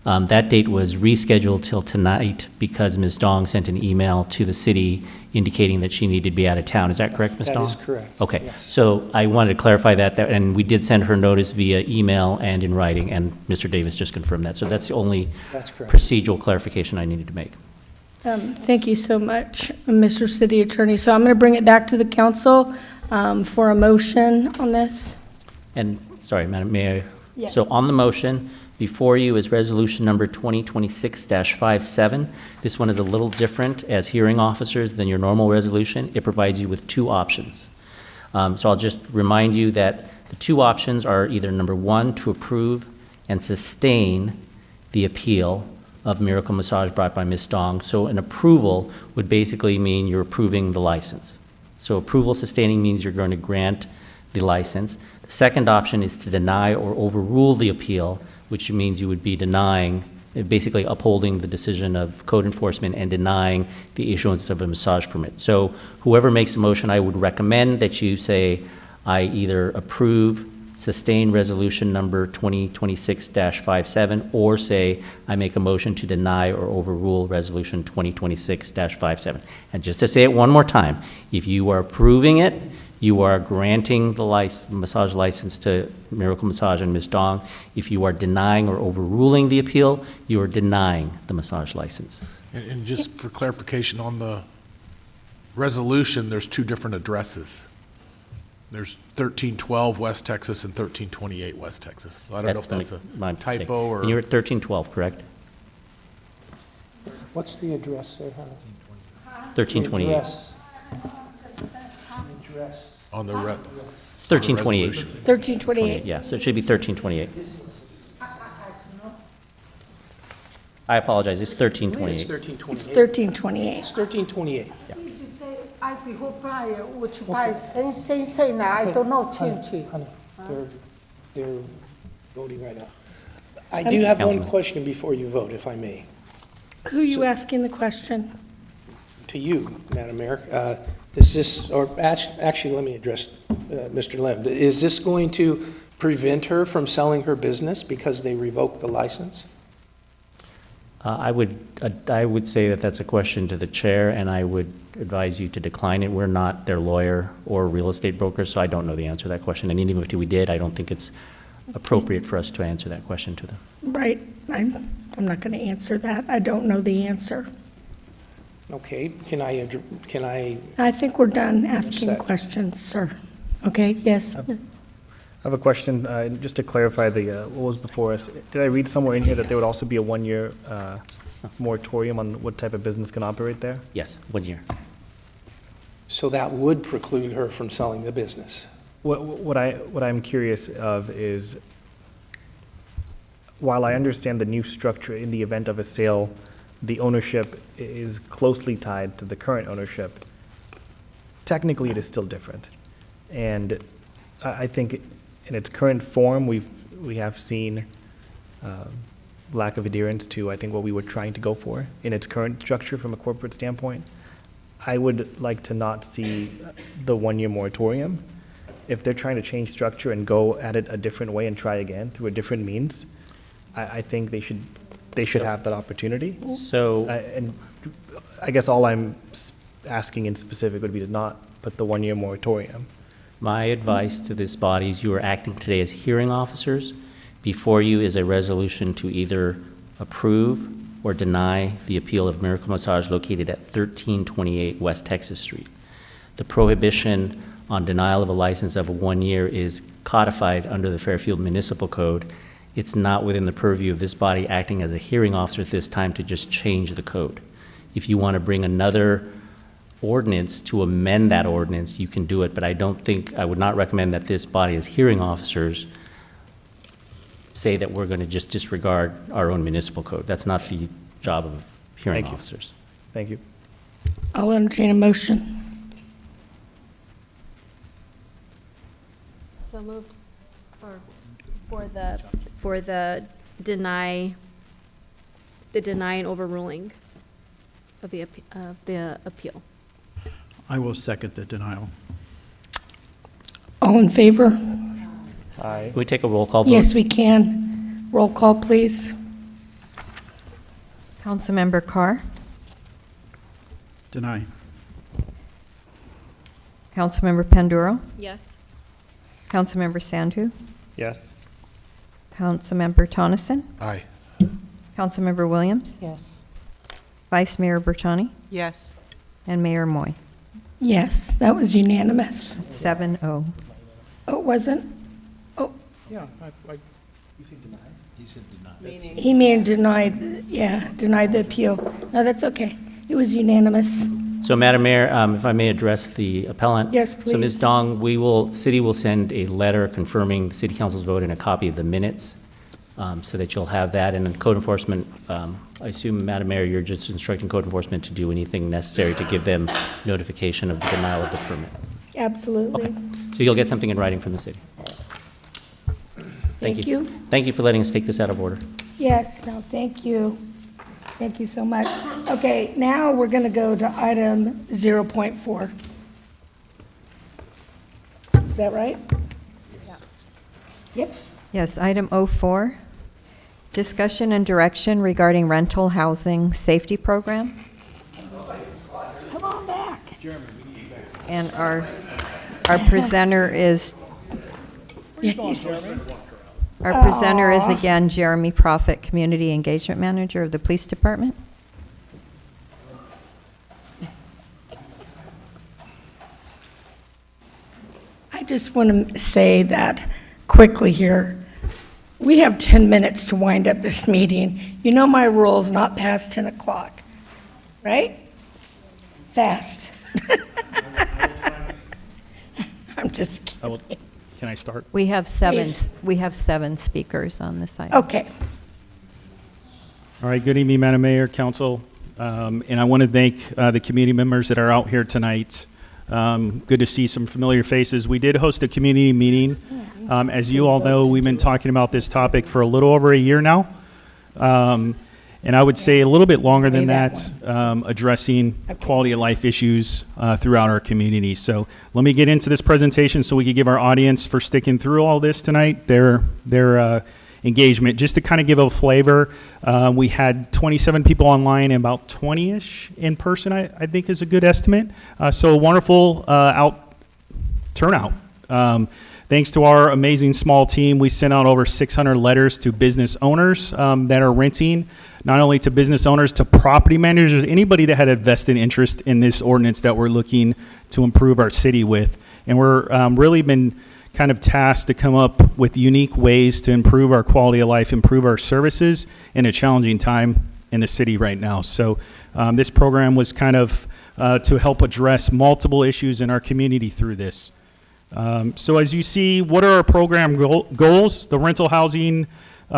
That date was rescheduled till tonight because Ms. Dong sent an email to the city indicating that she needed to be out of town. Is that correct, Ms. That Dong? is correct, Okay, yes. so I wanted to clarify that, and we did send her notice via email and in writing, and Mr. Davis just confirmed that. So that's the only That's correct. procedural clarification I needed to make. Thank you so much, Mr. City Attorney. So I'm going to bring it back to the council for a motion on this. And, sorry, Madam Mayor. Yes. So on the motion, before you is resolution number 2026-57. This one is a little different as hearing officers than your normal resolution. It provides you with 2 options. So I'll just remind you that the 2 options are either number 1, to approve and sustain the appeal of Miracle Massage brought by Ms. Dong. So an approval would basically mean you're approving the license. So approval sustaining means you're going to grant the license. The second option is to deny or overrule the appeal, which means you would be denying, basically upholding the decision of code enforcement and denying the issuance of a massage permit. So whoever makes a motion, I would recommend that you say, I either approve, sustain resolution number 2026-57, or say, I make a motion to deny or overrule resolution 2026-57. And just to say it one more time, if you are approving it, you are granting the massage license to Miracle Massage and Ms. Dong. If you are denying or overruling the appeal, you are denying the massage license. And just for clarification, on the resolution, there's 2 different addresses. There's 1312 West Texas and 1328 West Texas. So I don't know if that's my a mistake. typo or. And you're at 1312, correct? What's the address there, Hannah? 1328. Address. On the 1328. 1328. Yeah, so it should be 1328. I apologize, it's 1328. It's 1328. It's 1328. It's 1328. I hope I would buy say I don't know change. Honey, they're voting right now. I do have one Councilman. question before you vote, if I may. Who are you asking the question? To you, Madam Mayor. Is this, or actually, let me address Mr. Lem. Is this going to prevent her from selling her business because they revoked the license? I would say that that's a question to the chair, and I would advise you to decline it. We're not their lawyer or real estate broker, so I don't know the answer to that question. And even if we did, I don't think it's appropriate for us to answer that question to them. Right, I'm not going to answer that. I don't know the answer. Okay, can I, I think we're done asking Set. questions, sir. Okay, yes? I have a question, just to clarify what was before us. Did I read somewhere in here that there would also be a one-year moratorium on what type of business can operate there? Yes, 1 year. so that would preclude her from selling the business? What I'm curious of is, while I understand the new structure, in the event of a sale, the ownership is closely tied to the current ownership, technically it is still different. And I think in its current form, we have seen lack of adherence to, I think, what we were trying to go for in its current structure from a corporate standpoint. I would like to not see the one-year moratorium. If they're trying to change structure and go at it a different way and try again through a different means, I think they should have that opportunity. So, And I guess all I'm asking in specific would be to not put the one-year moratorium. my advice to this body is you are acting today as hearing officers. Before you is a resolution to either approve or deny the appeal of Miracle Massage located at 1328 West Texas Street. The prohibition on denial of a license of 1 year is codified under the Fairfield Municipal Code. It's not within the purview of this body acting as a hearing officer at this time to just change the code. If you want to bring another ordinance to amend that ordinance, you can do it, but I would not recommend that this body as hearing officers say that we're going to just disregard our own municipal code. That's not the job of hearing Thank you. officers. Thank you. I'll entertain a motion. So moved. Or for the deny and overruling of the appeal. I will second the denial. All in favor? Aye. Can we take a roll call vote? Yes, we can. Roll call, please. Councilmember Carr, Deny. Councilmember Panduro, Yes. Councilmember Sandhu, Yes. Councilmember Tonneson, Aye. Councilmember Williams, Yes. Vice Mayor Bertani, Yes. and Mayor Moy. Yes, that was unanimous. 7-0. Oh, it wasn't? Oh, Yeah, You said deny. he may have denied the appeal. No, that's okay. It was unanimous. So, Madam Mayor, if I may address the appellant. Yes, So, Ms. please. Dong, city will send a letter confirming the city council's vote and a copy of the minutes, so that you'll have that. And then code enforcement, I assume, Madam Mayor, you're just instructing code enforcement to do anything necessary to give them notification of the denial of the permit. Absolutely. So you'll get something in writing from the city. Thank you. Thank you for letting us take this out of order. Yes, no, thank you. Thank you so much. Okay, now we're going to go to item 0.4. Is that right? Yep. Yes, item 04, discussion and direction regarding rental housing safety program. Come on back. And our presenter is, our presenter is again Jeremy Prophet, Community Engagement Manager of the Police Department. I just want to say that quickly here. We have 10 minutes to wind up this meeting. You know my rules, not past 10 o'clock, right? Fast. I'm just kidding. Can I start? We have seven. Please. We have 7 speakers on this item. Okay. All right, good evening, Madam Mayor, Council. And I want to thank the community members that are out here tonight. Good to see some familiar faces. We did host a community meeting. As you all know, we've been talking about this topic for a little over a year now. And I would say a little bit longer than that, addressing quality of life issues throughout our community. So let me get into this presentation so we can give our audience, for sticking through all this tonight, their engagement. Just to kind of give a flavor, we had 27 people online and about 20-ish in person, I think is a good estimate. So a wonderful turnout. Thanks to our amazing small team, we sent out over 600 letters to business owners that are renting, not only to business owners, to property managers, anybody that had a vested interest in this ordinance that we're looking to improve our city with. And we're really been kind of tasked to come up with unique ways to improve our quality of life, improve our services in a challenging time in the city right now. So this program was kind of to help address multiple issues in our community through this. So as you see, what are our program goals? The rental housing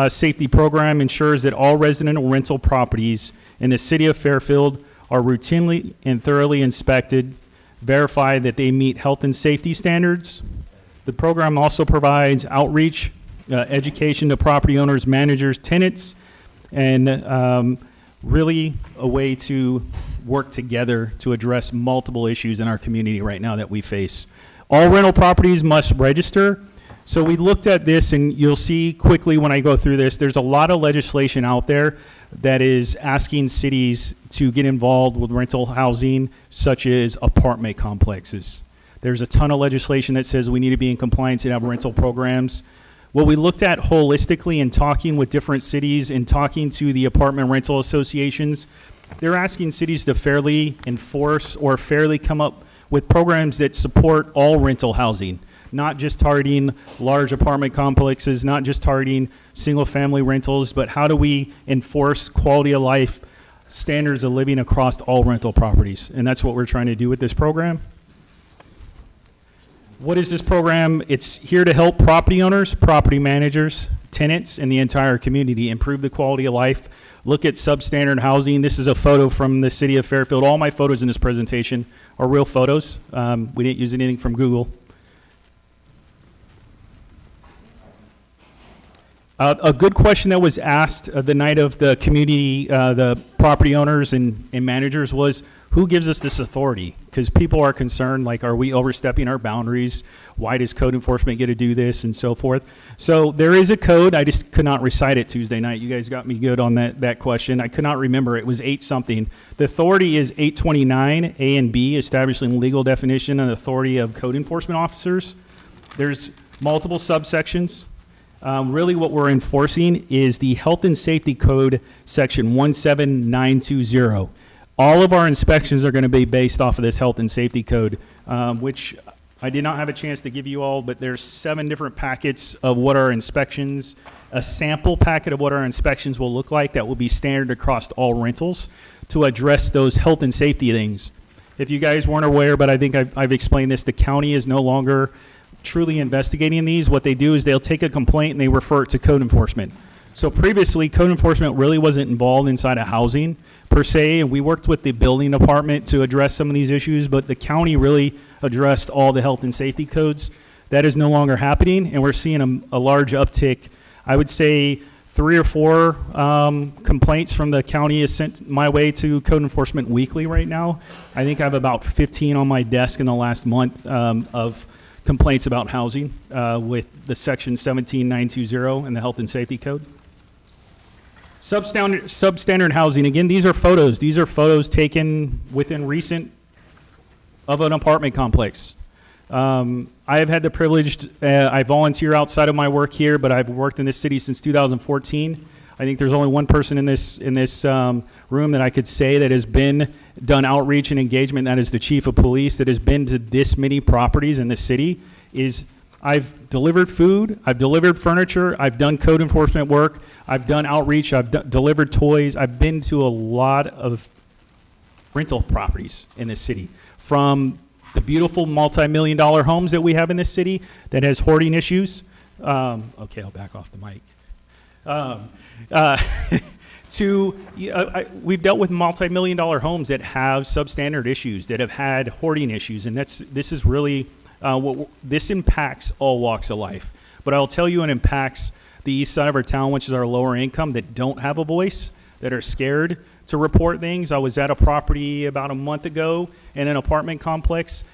safety program ensures that all residential rental properties in the city of Fairfield are routinely and thoroughly inspected, verify that they meet health and safety standards. The program also provides outreach, education to property owners, managers, tenants, and really a way to work together to address multiple issues in our community right now that we face. All rental properties must register. So we looked at this, and you'll see quickly when I go through this, there's a lot of legislation out there that is asking cities to get involved with rental housing, such as apartment complexes. There's a ton of legislation that says we need to be in compliance and have rental programs. What we looked at holistically in talking with different cities and talking to the apartment rental associations, they're asking cities to fairly enforce or fairly come up with programs that support all rental housing, not just targeting large apartment complexes, not just targeting single-family rentals, but how do we enforce quality of life standards of living across all rental properties? And that's what we're trying to do with this program. What is this program? It's here to help property owners, property managers, tenants, and the entire community improve the quality of life. Look at substandard housing. This is a photo from the city of Fairfield. All my photos in this presentation are real photos. We didn't use anything from Google. A good question that was asked the night of the community, the property owners and managers was, who gives us this authority? Because people are concerned, like, are we overstepping our boundaries? Why does code enforcement get to do this and so forth? So there is a code. I just could not recite it Tuesday night. You guys got me good on that question. I could not remember. It was 8 something. The authority is 829 A and B, establishing legal definition and authority of code enforcement officers. There's multiple subsections. Really what we're enforcing is the Health and Safety Code, section 17920. All of our inspections are going to be based off of this Health and Safety Code, which I did not have a chance to give you all, but there's 7 different packets of what our inspections, a sample packet of what our inspections will look like that will be standard across all rentals to address those health and safety things. If you guys weren't aware, but I think I've explained this, the county is no longer truly investigating these. What they do is they'll take a complaint and they refer it to code enforcement. So previously, code enforcement really wasn't involved inside of housing per se, and we worked with the building department to address some of these issues, but the county really addressed all the health and safety codes. That is no longer happening, and we're seeing a large uptick. I would say 3 or 4 complaints from the county is sent my way to code enforcement weekly right now. I think I have about 15 on my desk in the last month of complaints about housing with the section 17920 and the health and safety code. Substandard housing, again, these are photos. These are photos taken within recent of an apartment complex. I have had the privilege, I volunteer outside of my work here, but I've worked in this city since 2014. I think there's only one person in this room that I could say that has done outreach and engagement, that is the chief of police, that has been to this many properties in the city. I've delivered food, I've delivered furniture, I've done code enforcement work, I've done outreach, I've delivered toys. I've been to a lot of rental properties in this city, from the beautiful multi-million-dollar homes that we have in this city that has hoarding issues. Okay, I'll back off the mic. We've dealt with multi-million-dollar homes that have substandard issues, that have had hoarding issues, and this is really this impacts all walks of life. But I'll tell you, it impacts the east side of our town, which is our lower income, that don't have a voice, that are scared to report things. I was at a property about a month ago in an apartment complex.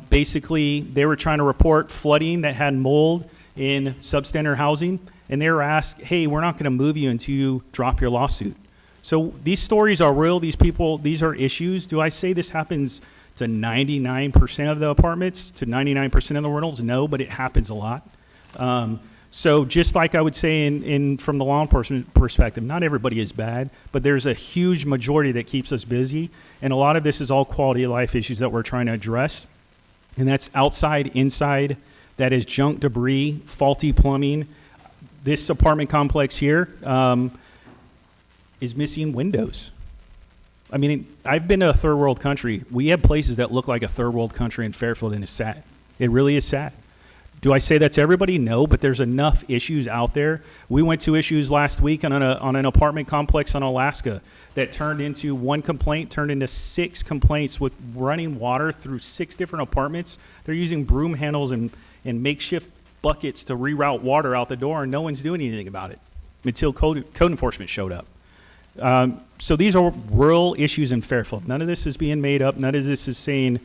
Basically, they were trying to report flooding that had mold in substandard housing, and they were asked, hey, we're not going to move you until you drop your lawsuit. So these stories are real. These are issues. Do I say this happens to 99% of the apartments, to 99% of the rentals? No, but it happens a lot. So just like I would say from the law enforcement perspective, not everybody is bad, but there's a huge majority that keeps us busy. And a lot of this is all quality of life issues that we're trying to address. And that's outside, inside, that is junk debris, faulty plumbing. This apartment complex here is missing windows. I mean, I've been to a third world country. We have places that look like a third world country in Fairfield, and it's sad. It really is sad. Do I say that's everybody? No, but there's enough issues out there. We went to issues last week on an apartment complex in Alaska that turned into one complaint, turned into 6 complaints with running water through 6 different apartments. They're using broom handles and makeshift buckets to reroute water out the door, and no one's doing anything about it until code enforcement showed up. So these are real issues in Fairfield. None of this is being made up. None of this is saying,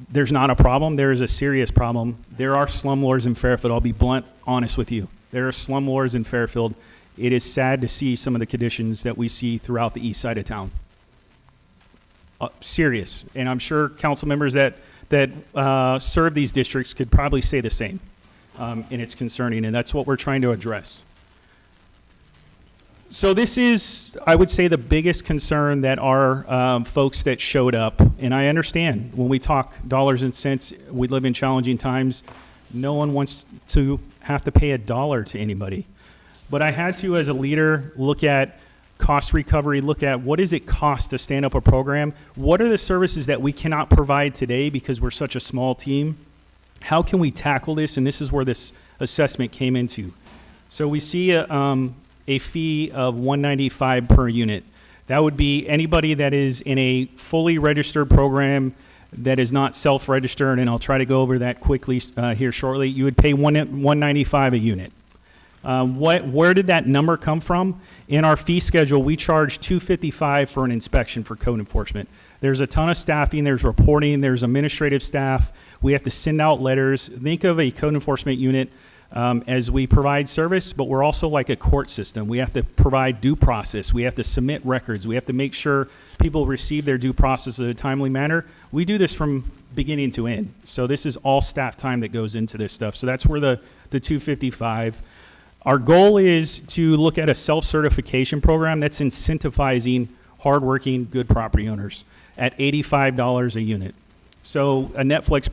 there's not a problem. There is a serious problem. There are slumlords in Fairfield. I'll be blunt, honest with you. There are slumlords in Fairfield. It is sad to see some of the conditions that we see throughout the east side of town. Serious. And I'm sure council members that serve these districts could probably say the same. And it's concerning, and that's what we're trying to address. So this is, I would say, the biggest concern that our folks that showed up, and I understand when we talk dollars and cents, we live in challenging times. No one wants to have to pay $1 to anybody. But I had to, as a leader, look at cost recovery, look at what does it cost to stand up a program? What are the services that we cannot provide today because we're such a small team? How can we tackle this? And this is where this assessment came into. So we see a fee of $195 per unit. That would be anybody that is in a fully registered program that is not self-registered, and I'll try to go over that quickly here shortly. You would pay $195 a unit. Where did that number come from? In our fee schedule, we charge $255 for an inspection for code enforcement. There's a ton of staffing, there's reporting, there's administrative staff. We have to send out letters. Think of a code enforcement unit as we provide service, but we're also like a court system. We have to provide due process. We have to submit records. We have to make sure people receive their due process in a timely manner. We do this from beginning to end. So this is all staff time that goes into this stuff. So that's where the $255. Our goal is to look at a self-certification program that's incentivizing hardworking, good property owners at $85 a unit. So a Netflix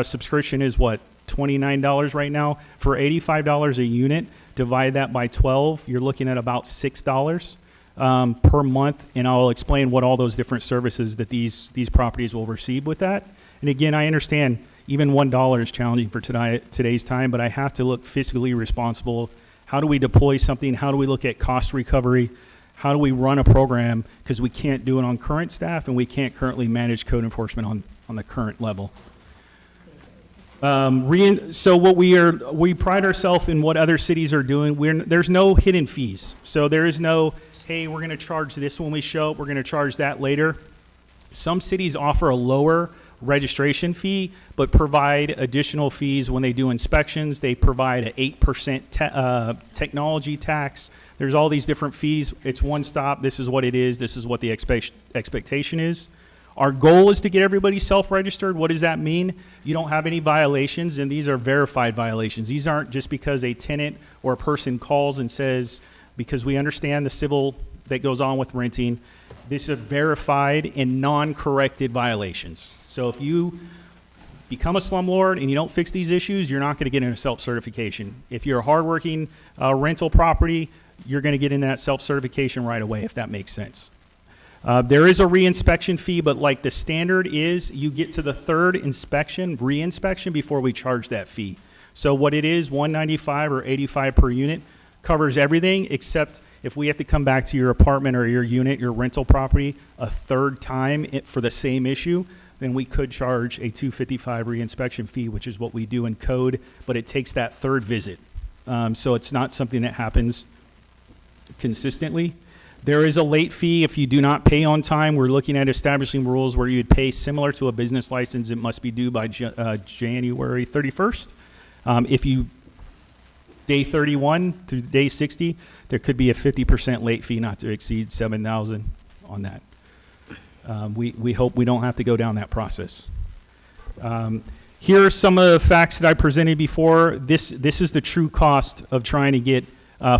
subscription is what? $29 right now. For $85 a unit, divide that by 12, you're looking at about $6 per month, and I'll explain what all those different services that these properties will receive with that. And again, I understand even $1 is challenging for today's time, but I have to look fiscally responsible. How do we deploy something? How do we look at cost recovery? How do we run a program? Because we can't do it on current staff, and we can't currently manage code enforcement on the current level. So what we pride ourselves in what other cities are doing. There's no hidden fees. So there is no, hey, we're going to charge this when we show up, we're going to charge that later. Some cities offer a lower registration fee, but provide additional fees when they do inspections. They provide an 8% technology tax. There's all these different fees. It's one stop. This is what it is. This is what the expectation is. Our goal is to get everybody self-registered. What does that mean? You don't have any violations, and these are verified violations. These aren't just because a tenant or a person calls and says, because we understand the civil that goes on with renting, this is verified and non-corrected violations. So if you become a slumlord and you don't fix these issues, you're not going to get into self-certification. If you're a hardworking rental property, you're going to get in that self-certification right away, if that makes sense. There is a re-inspection fee, but like the standard is you get to the third inspection, re-inspection, before we charge that fee. So what it is, $195 or $85 per unit, covers everything except if we have to come back to your apartment or your unit, your rental property, a third time for the same issue, then we could charge a $255 re-inspection fee, which is what we do in code, but it takes that third visit. So it's not something that happens consistently. There is a late fee if you do not pay on time. We're looking at establishing rules where you'd pay similar to a business license. It must be due by January 31st. If you day 31 through day 60, there could be a 50% late fee not to exceed $7,000 on that. We hope we don't have to go down that process. Here are some of the facts that I presented before. This is the true cost of trying to get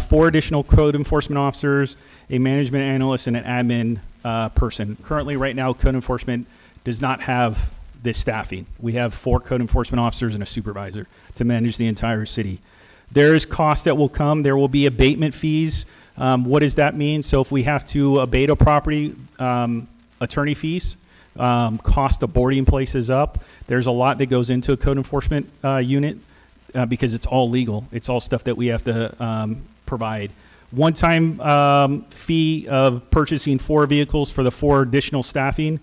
4 additional code enforcement officers, a management analyst, and an admin person. Currently, right now, code enforcement does not have this staffing. We have 4 code enforcement officers and a supervisor to manage the entire city. There is cost that will come. There will be abatement fees. What does that mean? So if we have to abate a property, attorney fees, cost of boarding places up. There's a lot that goes into a code enforcement unit because it's all legal. It's all stuff that we have to provide. One-time fee of purchasing 4 vehicles for the 4 additional staffing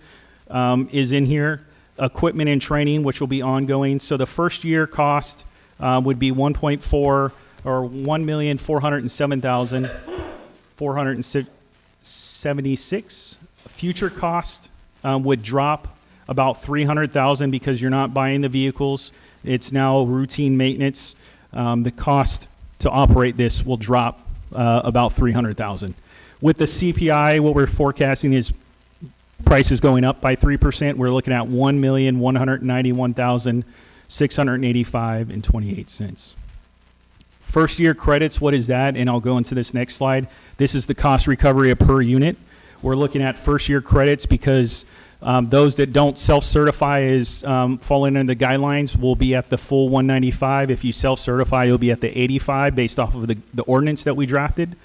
is in here. Equipment and training, which will be ongoing. So the first year cost would be 1.4 or 1,407,476. Future cost would drop about 300,000 because you're not buying the vehicles. It's now routine maintenance. The cost to operate this will drop about 300,000. With the CPI, what we're forecasting is prices going up by 3%. We're looking at 1,191,685.28. First year credits, what is that? And I'll go into this next slide. This is the cost recovery per unit. We're looking at first year credits because those that don't self-certify as falling under the guidelines will be at the full 195. If you self-certify, you'll be at the 85 based off of the ordinance that we drafted.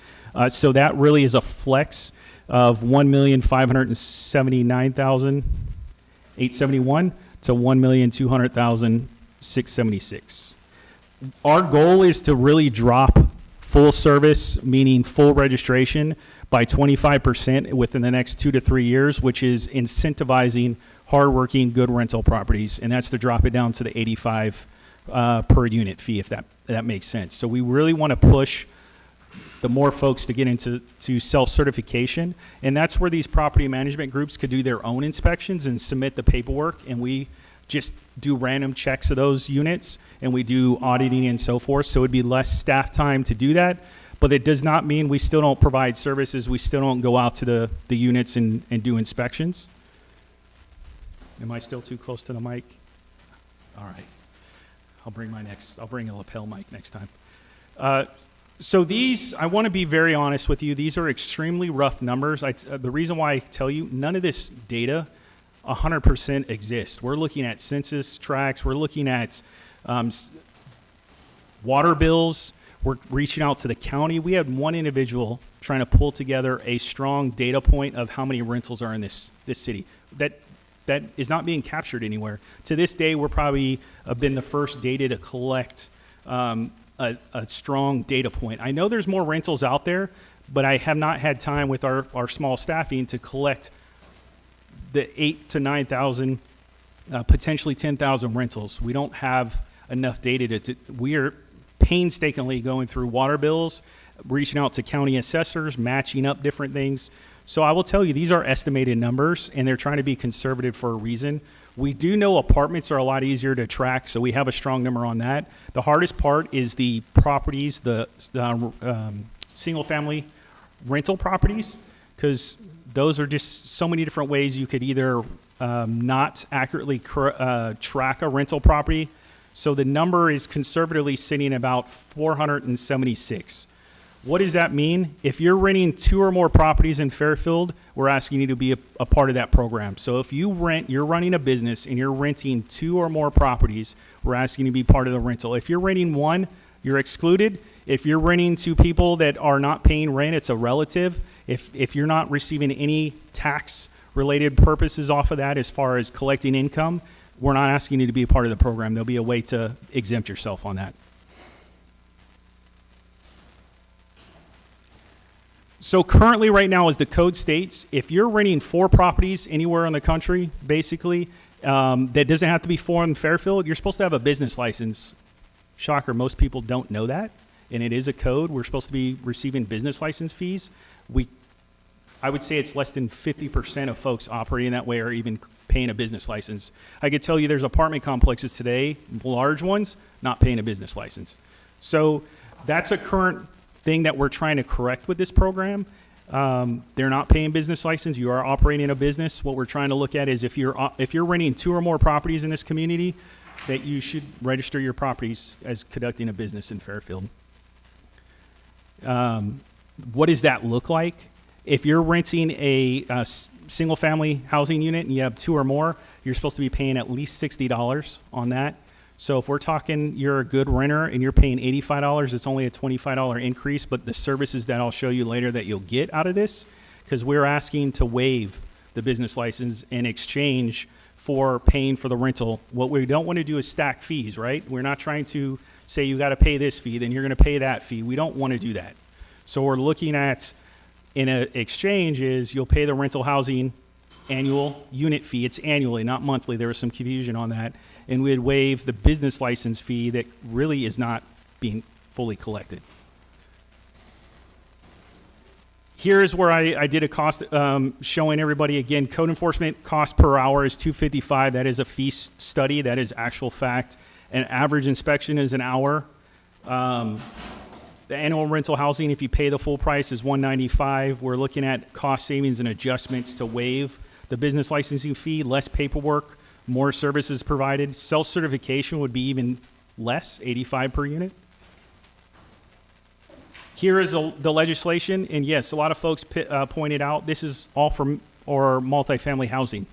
So that really is a flex of 1,579,871 to 1,200,676. Our goal is to really drop full service, meaning full registration, by 25% within the next 2 to 3 years, which is incentivizing hardworking, good rental properties. And that's to drop it down to the 85 per unit fee, if that makes sense. So we really want to push the more folks to get into self-certification. And that's where these property management groups could do their own inspections and submit the paperwork. And we just do random checks of those units, and we do auditing and so forth. So it'd be less staff time to do that. But it does not mean we still don't provide services. We still don't go out to the units and do inspections. Am I still too close to the mic? All right. I'll bring a lapel mic next time. So these, I want to be very honest with you, these are extremely rough numbers. The reason why I tell you, none of this data 100% exists. We're looking at census tracts. We're looking at water bills. We're reaching out to the county. We had one individual trying to pull together a strong data point of how many rentals are in this city. That is not being captured anywhere. To this day, we're probably been the first data to collect a strong data point. I know there's more rentals out there, but I have not had time with our small staffing to collect the 8,000 to 9,000, potentially 10,000 rentals. We don't have enough data we are painstakingly going through water bills, reaching out to county assessors, matching up different things. So I will tell you, these are estimated numbers, and they're trying to be conservative for a reason. We do know apartments are a lot easier to track, so we have a strong number on that. The hardest part is the properties, the single-family rental properties, because those are just so many different ways you could either not accurately track a rental property. So the number is conservatively sitting about 476. What does that mean? If you're renting 2 or more properties in Fairfield, we're asking you to be a part of that program. So if you're running a business and you're renting 2 or more properties, we're asking you to be part of the rental. If you're renting 1, you're excluded. If you're renting to people that are not paying rent, it's a relative. If you're not receiving any tax-related purposes off of that as far as collecting income, we're not asking you to be a part of the program. There'll be a way to exempt yourself on that. So currently right now, as the code states, if you're renting 4 properties anywhere in the country, basically, that doesn't have to be 4 in Fairfield, you're supposed to have a business license. Shocker, most people don't know that, and it is a code. We're supposed to be receiving business license fees. I would say it's less than 50% of folks operating that way are even paying a business license. I could tell you there's apartment complexes today, large ones, not paying a business license. So that's a current thing that we're trying to correct with this program. They're not paying business license. You are operating a business. What we're trying to look at is if you're renting 2 or more properties in this community, that you should register your properties as conducting a business in Fairfield. What does that look like? If you're renting a single-family housing unit and you have 2 or more, you're supposed to be paying at least $60 on that. So if we're talking you're a good renter and you're paying $85, it's only a $25 increase, but the services that I'll show you later that you'll get out of this, because we're asking to waive the business license in exchange for paying for the rental. What we don't want to do is stack fees, right? We're not trying to say you got to pay this fee, then you're going to pay that fee. We don't want to do that. So we're looking at in an exchange is you'll pay the rental housing annual unit fee. It's annually, not monthly. There was some confusion on that. And we'd waive the business license fee that really is not being fully collected. Here's where I did a cost showing everybody again. Code enforcement cost per hour is $255. That is a fee study. That is actual fact. An average inspection is an hour. The annual rental housing, if you pay the full price, is $195. We're looking at cost savings and adjustments to waive the business licensing fee, less paperwork, more services provided. Self-certification would be even less, $85 per unit. Here is the legislation, and yes, a lot of folks pointed out this is all for multifamily housing.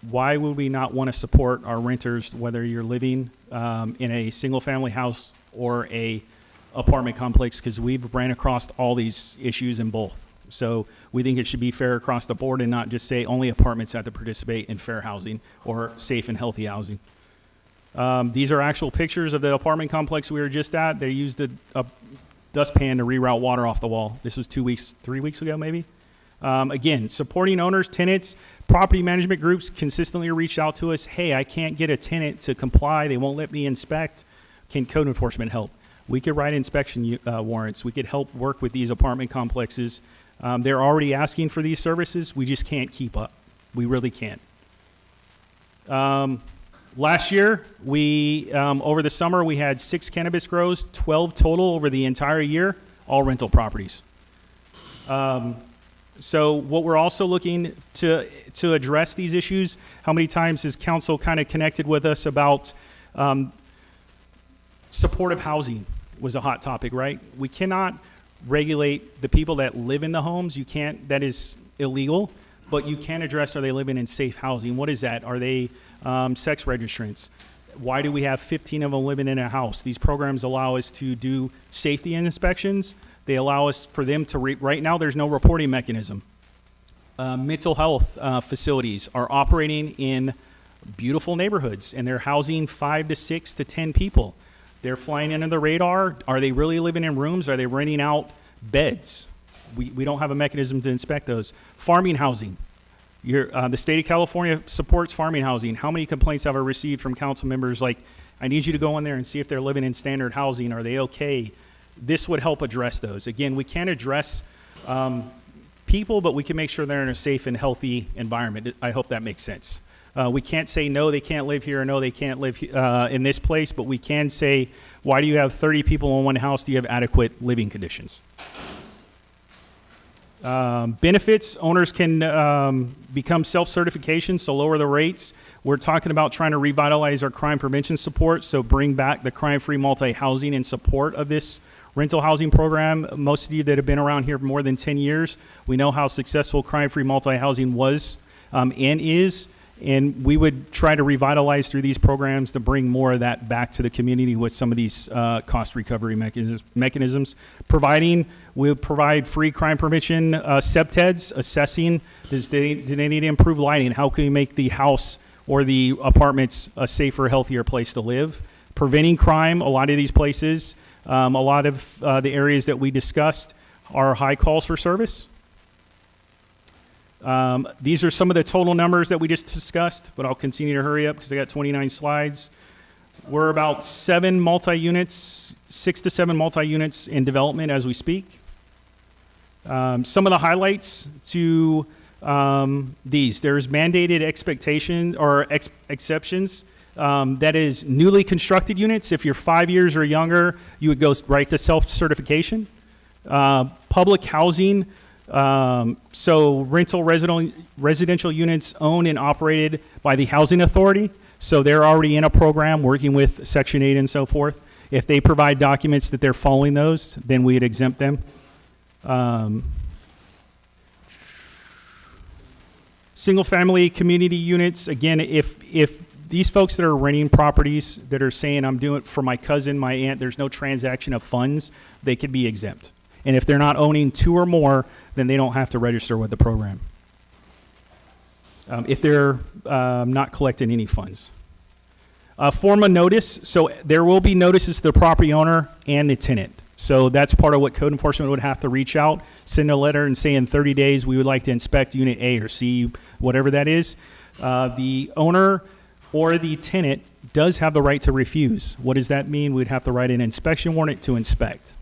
Why would we not want to support our renters, whether you're living in a single-family house or a apartment complex? Because we've ran across all these issues in both. So we think it should be fair across the board and not just say only apartments have to participate in fair housing or safe and healthy housing. These are actual pictures of the apartment complex we were just at. They used a dustpan to reroute water off the wall. This was 3 weeks ago, maybe. Again, supporting owners, tenants, property management groups consistently reached out to us. Hey, I can't get a tenant to comply. They won't let me inspect. Can code enforcement help? We could write inspection warrants. We could help work with these apartment complexes. They're already asking for these services. We just can't keep up. We really can't. Last year, over the summer, we had 6 cannabis grows, 12 total over the entire year, all rental properties. So what we're also looking to address these issues, how many times has council kind of connected with us about supportive housing was a hot topic, right? We cannot regulate the people that live in the homes. You can't, that is illegal, but you can address, are they living in safe housing? What is that? Are they sex registrants? Why do we have 15 of them living in a house? These programs allow us to do safety inspections. They allow us for them to, right now there's no reporting mechanism. Mental health facilities are operating in beautiful neighborhoods and they're housing 5 to 6 to 10 people. They're flying under the radar. Are they really living in rooms? Are they renting out beds? We don't have a mechanism to inspect those. Farming housing. The state of California supports farming housing. How many complaints have I received from council members like, I need you to go in there and see if they're living in standard housing. Are they okay? This would help address those. Again, we can't address people, but we can make sure they're in a safe and healthy environment. I hope that makes sense. We can't say, no, they can't live here, or no, they can't live in this place, but we can say, why do you have 30 people in one house? Do you have adequate living conditions? Benefits, owners can become self-certification, so lower the rates. We're talking about trying to revitalize our crime prevention support, so bring back the crime-free multi-housing in support of this rental housing program. Most of you that have been around here for more than 10 years, we know how successful crime-free multi-housing was and is. And we would try to revitalize through these programs to bring more of that back to the community with some of these cost recovery mechanisms. We'll provide free crime prevention CPTEDs, assessing, do they need to improve lighting? How can we make the house or the apartments a safer, healthier place to live? Preventing crime, a lot of these places, a lot of the areas that we discussed are high calls for service. These are some of the total numbers that we just discussed, but I'll continue to hurry up because I got 29 slides. We're about 7 multi-units, 6 to 7 multi-units in development as we speak. Some of the highlights to these. There's mandated expectation or exceptions. That is newly constructed units. If you're 5 years or younger, you would go right to self-certification. Public housing, So rental residential units owned and operated by the Housing Authority. So they're already in a program working with Section 8 and so forth. If they provide documents that they're following those, then we'd exempt them. Single-family community units, again, if these folks that are renting properties that are saying, I'm doing it for my cousin, my aunt, there's no transaction of funds, they could be exempt. And if they're not owning 2 or more, then they don't have to register with the program. If they're not collecting any funds. Form of notice, so there will be notices to the property owner and the tenant. So that's part of what code enforcement would have to reach out, send a letter and say in 30 days we would like to inspect unit A or C, whatever that is. The owner or the tenant does have the right to refuse. What does that mean? We'd have to write an inspection warrant to inspect.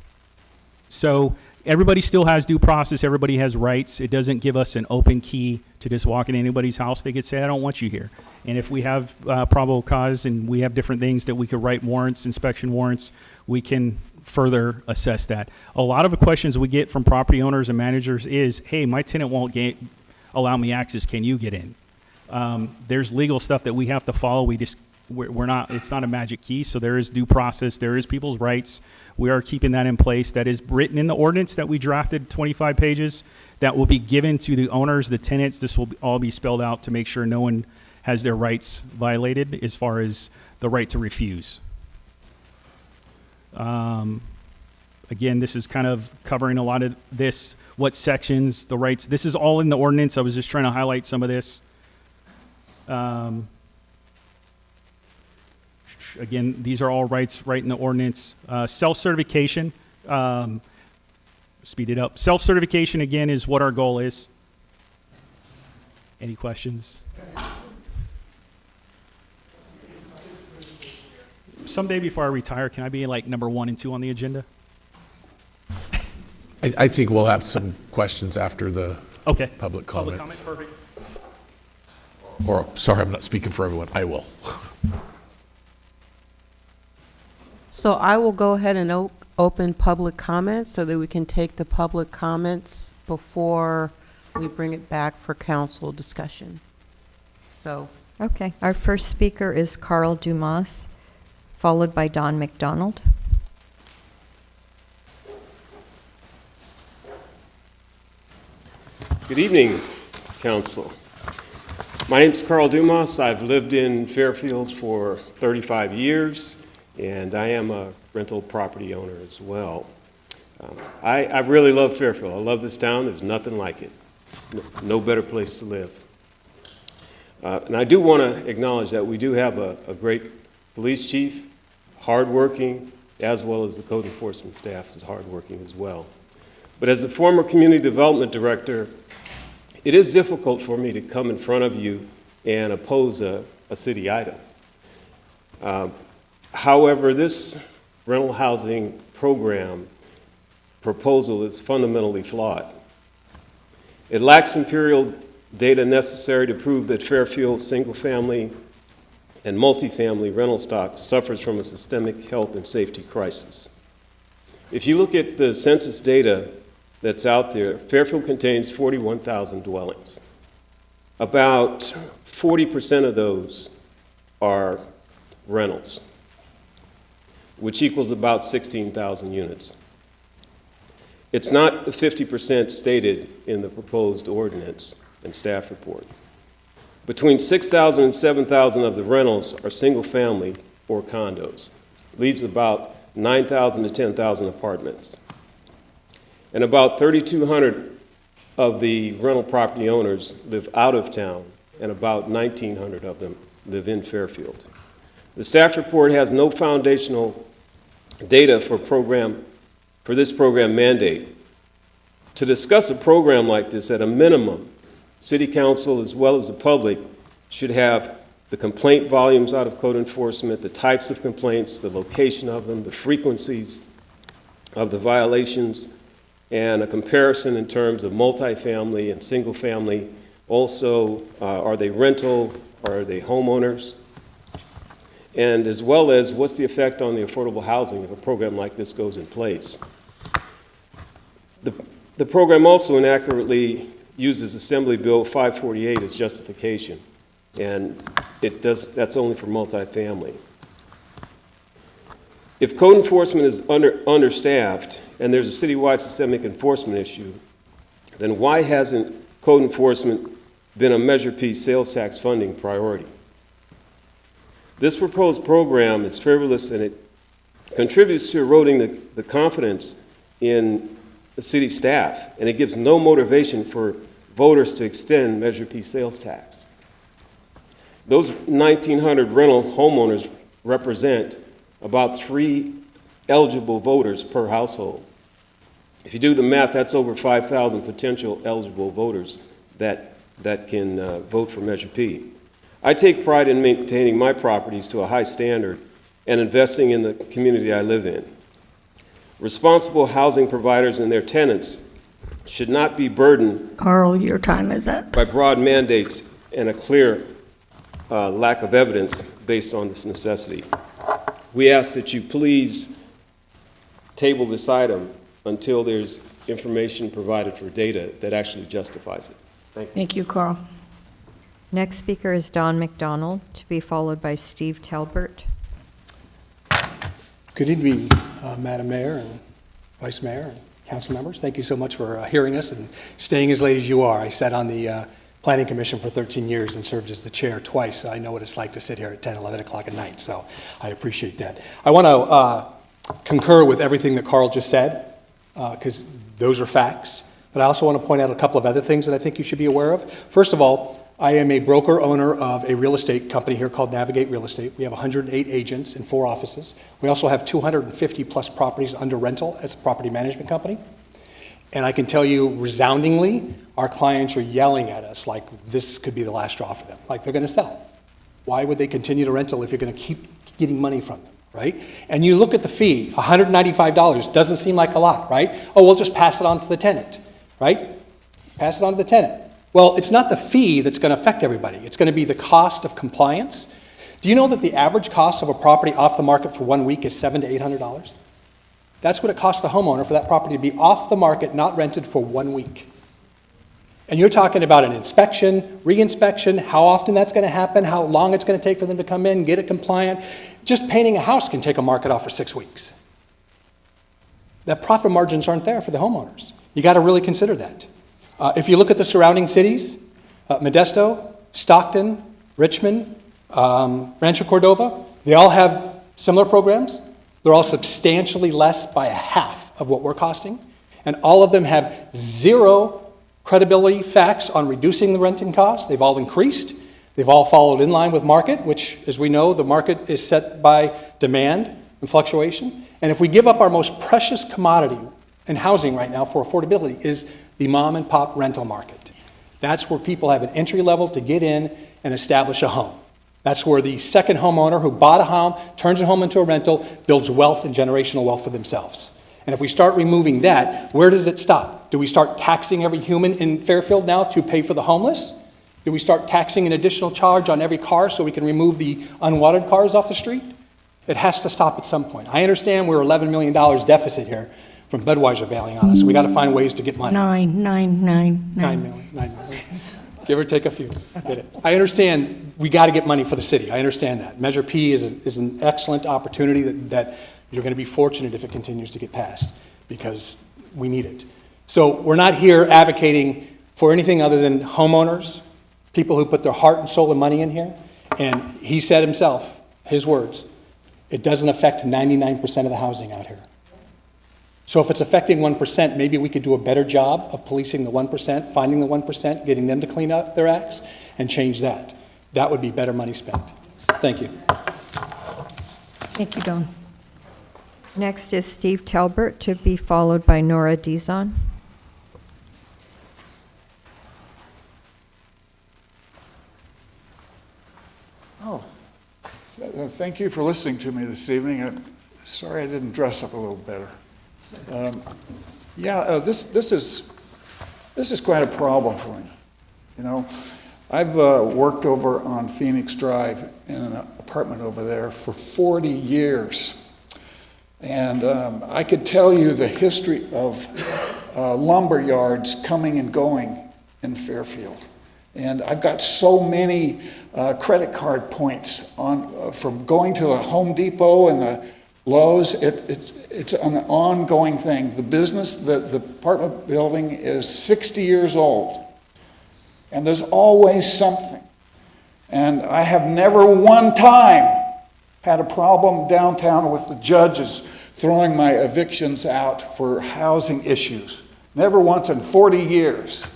So everybody still has due process. Everybody has rights. It doesn't give us an open key to just walk in anybody's house. They could say, I don't want you here. And if we have probable cause and we have different things that we could write warrants, inspection warrants, we can further assess that. A lot of the questions we get from property owners and managers is, hey, my tenant won't allow me access. Can you get in? There's legal stuff that we have to follow. We're not, it's not a magic key. So there is due process. There is people's rights. We are keeping that in place. That is written in the ordinance that we drafted, 25 pages, that will be given to the owners, the tenants. This will all be spelled out to make sure no one has their rights violated as far as the right to refuse. Again, this is kind of covering a lot of this, what sections, the rights. This is all in the ordinance. I was just trying to highlight some of this. Again, these are all rights right in the ordinance. Self-certification, speed it up. Self-certification, again, is what our goal is. Any questions? Someday before I retire, can I be like number 1 and 2 on the agenda? I think we'll have some questions after the Okay. public comments. Public comment, perfect. Or, sorry, I'm not speaking for everyone. I will. So I will go ahead and open public comments so that we can take the public comments before we bring it back for council discussion. So. Okay, our first speaker is Carl Dumas, followed by Don McDonald. Good evening, council. My name is Carl Dumas. I've lived in Fairfield for 35 years, and I am a rental property owner as well. I really love Fairfield. I love this town. There's nothing like it. No better place to live. And I do want to acknowledge that we do have a great police chief, hardworking, as well as the code enforcement staff is hardworking as well. But as a former community development director, it is difficult for me to come in front of you and oppose a city item. However, this rental housing program proposal is fundamentally flawed. It lacks imperial data necessary to prove that Fairfield single-family and multifamily rental stock suffers from a systemic health and safety crisis. If you look at the census data that's out there, Fairfield contains 41,000 dwellings. About 40% of those are rentals, which equals about 16,000 units. It's not the 50% stated in the proposed ordinance and staff report. Between 6,000 and 7,000 of the rentals are single-family or condos. Leaves about 9,000 to 10,000 apartments. And about 3,200 of the rental property owners live out of town, and about 1,900 of them live in Fairfield. The staff report has no foundational data for this program mandate. To discuss a program like this, at a minimum, City Council as well as the public should have the complaint volumes out of code enforcement, the types of complaints, the location of them, the frequencies of the violations, and a comparison in terms of multifamily and single family. Also, are they rental, are they homeowners? And as well as what's the effect on the affordable housing if a program like this goes in place? The The program also inaccurately uses Assembly Bill 548 as justification, and that's only for multifamily. If code enforcement is understaffed and there's a citywide systemic enforcement issue, then why hasn't code enforcement been a Measure P sales tax funding priority? This proposed program is frivolous and it contributes to eroding the confidence in the city staff, and it gives no motivation for voters to extend Measure P sales tax. Those 1,900 rental homeowners represent about 3 eligible voters per household. If you do the math, that's over 5,000 potential eligible voters that can vote for Measure P. I take pride in maintaining my properties to a high standard and investing in the community I live in. Responsible housing providers and their tenants should not be burdened Carl, your time is up. by broad mandates and a clear lack of evidence based on this necessity. We ask that you please table this item until there's information provided for data that actually justifies it. Thank you. Thank you, Carl. Next speaker is Don McDonald, to be followed by Steve Talbert. Good evening, Madam Mayor and Vice Mayor and council members. Thank you so much for hearing us and staying as late as you are. I sat on the Planning Commission for 13 years and served as the chair twice, so I know what it's like to sit here at 10, 11 o'clock at night, so I appreciate that. I want to concur with everything that Carl just said, because those are facts, but I also want to point out a couple of other things that I think you should be aware of. First of all, I am a broker owner of a real estate company here called Navigate Real Estate. We have 108 agents in 4 offices. We also have 250 plus properties under rental as a property management company. And I can tell you resoundingly, our clients are yelling at us like this could be the last straw for them, like they're going to sell. Why would they continue to rental if you're going to keep getting money from them, right? And you look at the fee, $195 doesn't seem like a lot, right? Oh, we'll just pass it on to the tenant, right? Pass it on to the tenant. Well, it's not the fee that's going to affect everybody. It's going to be the cost of compliance. Do you know that the average cost of a property off the market for 1 week is $700 to $800? That's what it costs the homeowner for that property to be off the market, not rented for 1 week. And you're talking about an inspection, re-inspection, how often that's going to happen, how long it's going to take for them to come in, get it compliant. Just painting a house can take a market off for 6 weeks. That profit margins aren't there for the homeowners. You got to really consider that. If you look at the surrounding cities, Modesto, Stockton, Richmond, Rancho Cordova, they all have similar programs. They're all substantially less by a half of what we're costing. And all of them have zero credibility facts on reducing the renting costs. They've all increased. They've all followed in line with market, which, as we know, the market is set by demand and fluctuation. And if we give up our most precious commodity in housing right now for affordability is the mom and pop rental market. That's where people have an entry level to get in and establish a home. That's where the second homeowner who bought a home, turns a home into a rental, builds wealth and generational wealth for themselves. And if we start removing that, where does it stop? Do we start taxing every human in Fairfield now to pay for the homeless? Do we start taxing an additional charge on every car so we can remove the unwanted cars off the street? It has to stop at some point. I understand we're $11 million deficit here from Budweiser bailing on us. We got to find ways to get money. $9 million. Give or take a few. Get it. I understand we got to get money for the city. I understand that. Measure P is an excellent opportunity that you're going to be fortunate if it continues to get passed because we need it. So we're not here advocating for anything other than homeowners, people who put their heart and soul and money in here. And he said himself, his words, it doesn't affect 99% of the housing out here. So if it's affecting 1%, maybe we could do a better job of policing the 1%, finding the 1%, getting them to clean up their acts, and change that. That would be better money spent. Thank you. Thank you, Don. Next is Steve Talbert, to be followed by Nora Dizon. Oh, thank you for listening to me this evening. I'm sorry I didn't dress up a little better. This is quite a problem for me. You know, I've worked over on Phoenix Drive in an apartment over there for 40 years. And I could tell you the history of lumber yards coming and going in Fairfield. And I've got so many credit card points from going to the Home Depot and the Lowe's. It's an ongoing thing. The business, the apartment building is 60 years old. And there's always something. And I have never one time had a problem downtown with the judges throwing my evictions out for housing issues. Never once in 40 years.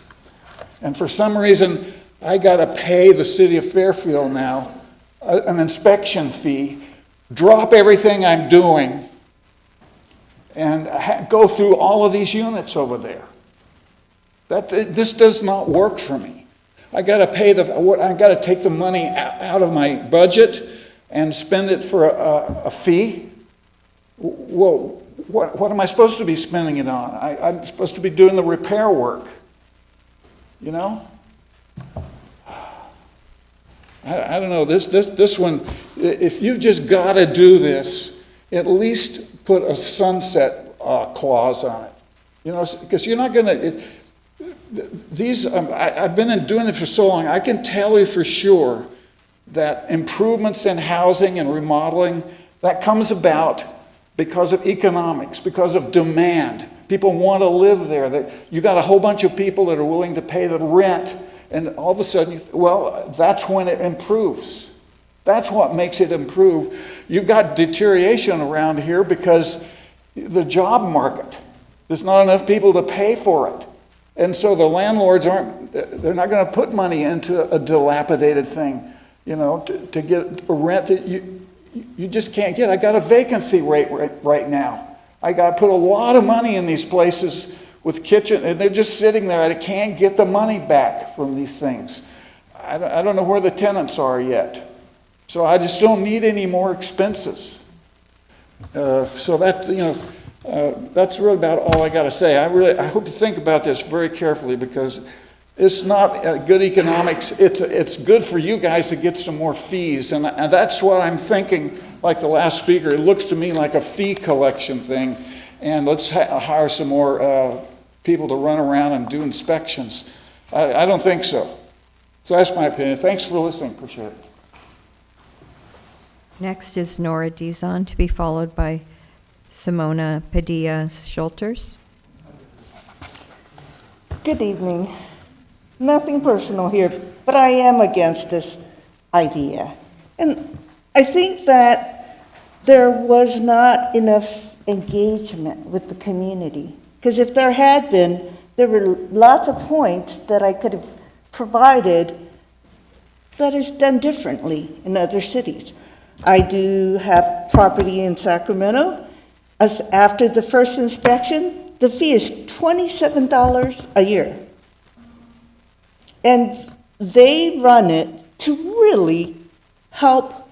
And for some reason, I got to pay the city of Fairfield now an inspection fee, drop everything I'm doing, and go through all of these units over there. This does not work for me. I got to I got to take the money out of my budget and spend it for a fee. Well, what am I supposed to be spending it on? I'm supposed to be doing the repair work. You know? I don't know. This one, if you've just got to do this, at least put a sunset clause on it. You know, because you're not going to. I've been doing it for so long. I can tell you for sure that improvements in housing and remodeling, that comes about because of economics, because of demand. People want to live there. You got a whole bunch of people that are willing to pay the rent, and all of a sudden, that's when it improves. That's what makes it improve. You've got deterioration around here because the job market. There's not enough people to pay for it. And so the landlords they're not going to put money into a dilapidated thing, you know, to get a rent that you just can't get. I got a vacancy rate right now. I got to put a lot of money in these places with kitchen, and they're just sitting there. I can't get the money back from these things. I don't know where the tenants are yet. So I just don't need any more expenses. So that, you know, that's really about all I got to say. I hope you think about this very carefully, because it's not good economics. It's good for you guys to get some more fees, and that's what I'm thinking. Like the last speaker, it looks to me like a fee collection thing, and let's hire some more people to run around and do inspections. I don't think so. So that's my opinion. Thanks for listening. Appreciate it. Next is Nora Dizon, to be followed by Simona Padilla-Schulters. Good evening. Nothing personal here, but I am against this idea. And I think that there was not enough engagement with the community. Because if there had been, there were lots of points that I could have provided that is done differently in other cities. I do have property in Sacramento. As after the first inspection, the fee is $27 a year. And they run it to really help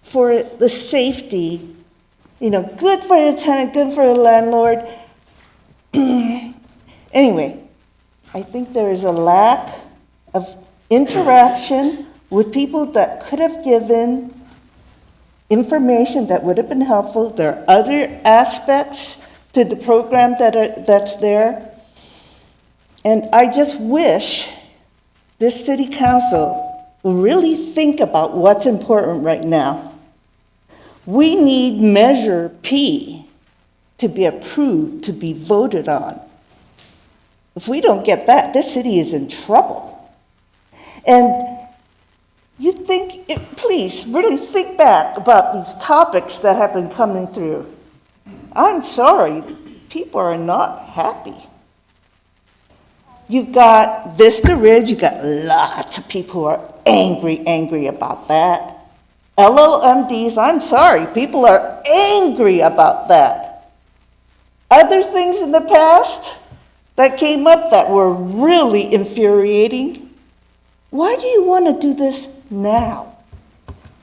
for the safety, you know, good for the tenant, good for the landlord. Anyway, I think there is a lack of interaction with people that could have given information that would have been helpful. There are other aspects to the program that's there. And I just wish this city council will really think about what's important right now. We need Measure P to be approved, to be voted on. If we don't get that, this city is in trouble. And you think, please, really think back about these topics that have been coming through. I'm sorry, people are not happy. You've got Vista Ridge, you've got lots of people who are angry about that. LOMDs, I'm sorry, people are angry about that. Other things in the past that came up that were really infuriating. Why do you want to do this now?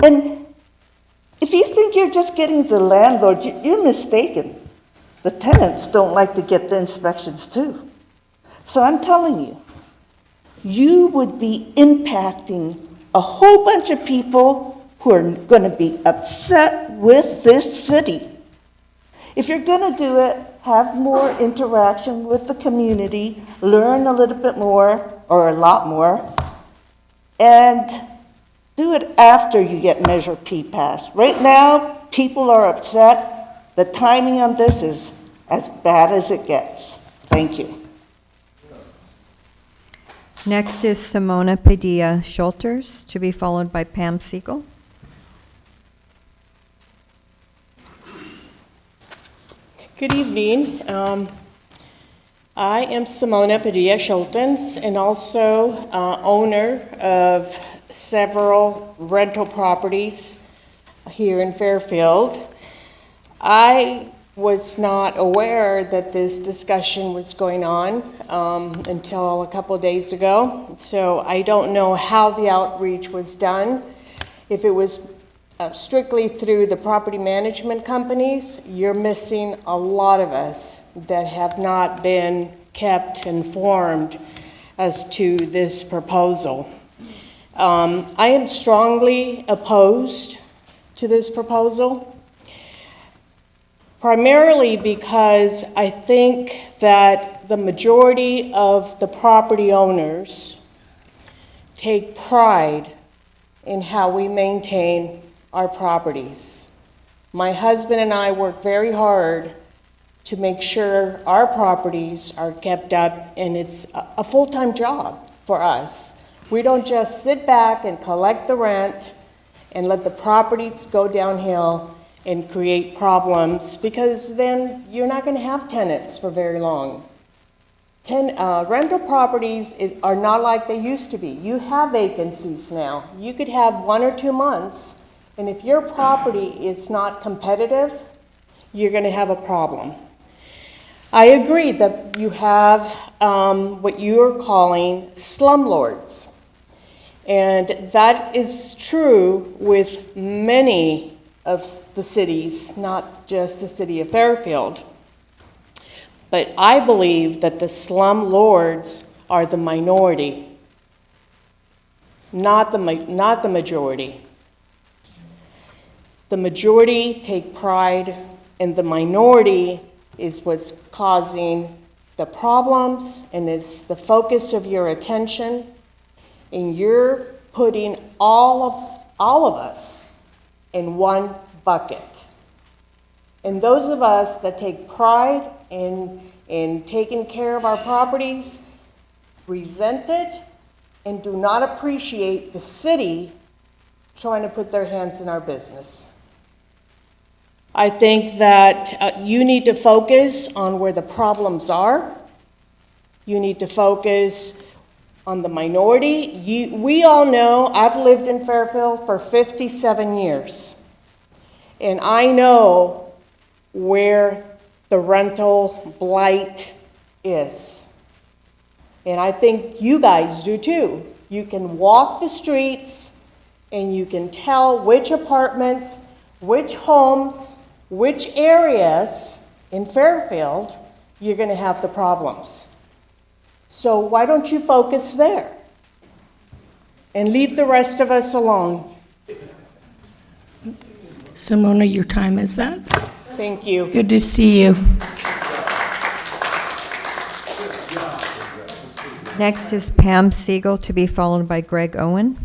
And if you think you're just getting the landlord, you're mistaken. The tenants don't like to get the inspections too. So I'm telling you, you would be impacting a whole bunch of people who are going to be upset with this city. If you're going to do it, have more interaction with the community, learn a little bit more, or a lot more, and do it after you get Measure P passed. Right now, people are upset. The timing on this is as bad as it gets. Thank you. Next is Simona Padilla Schulters, to be followed by Pam Siegel. Good evening. I am Simona Padilla Schultens, and also owner of several rental properties here in Fairfield. I was not aware that this discussion was going on until a couple of days ago, so I don't know how the outreach was done. If it was strictly through the property management companies, you're missing a lot of us that have not been kept informed as to this proposal. I am strongly opposed to this proposal, primarily because I think that the majority of the property owners take pride in how we maintain our properties. My husband and I work very hard to make sure our properties are kept up, and it's a full-time job for us. We don't just sit back and collect the rent and let the properties go downhill and create problems, because then you're not going to have tenants for very long. Rental properties are not like they used to be. You have vacancies now. You could have 1 or 2 months, and if your property is not competitive, you're going to have a problem. I agree that you have what you're calling slumlords, and that is true with many of the cities, not just the city of Fairfield. But I believe that the slumlords are the minority, not the majority. The majority take pride, and the minority is what's causing the problems, and it's the focus of your attention, and you're putting all of us in one bucket. And those of us that take pride in taking care of our properties resent it and do not appreciate the city trying to put their hands in our business. I think that you need to focus on where the problems are. You need to focus on the minority. We all know, I've lived in Fairfield for 57 years, and I know where the rental blight is. And I think you guys do too. You can walk the streets and you can tell which apartments, which homes, which areas in Fairfield you're going to have the problems. So why don't you focus there and leave the rest of us alone? Simona, your time is up. Thank you. Good to see you. Next is Pam Siegel, to be followed by Greg Owen.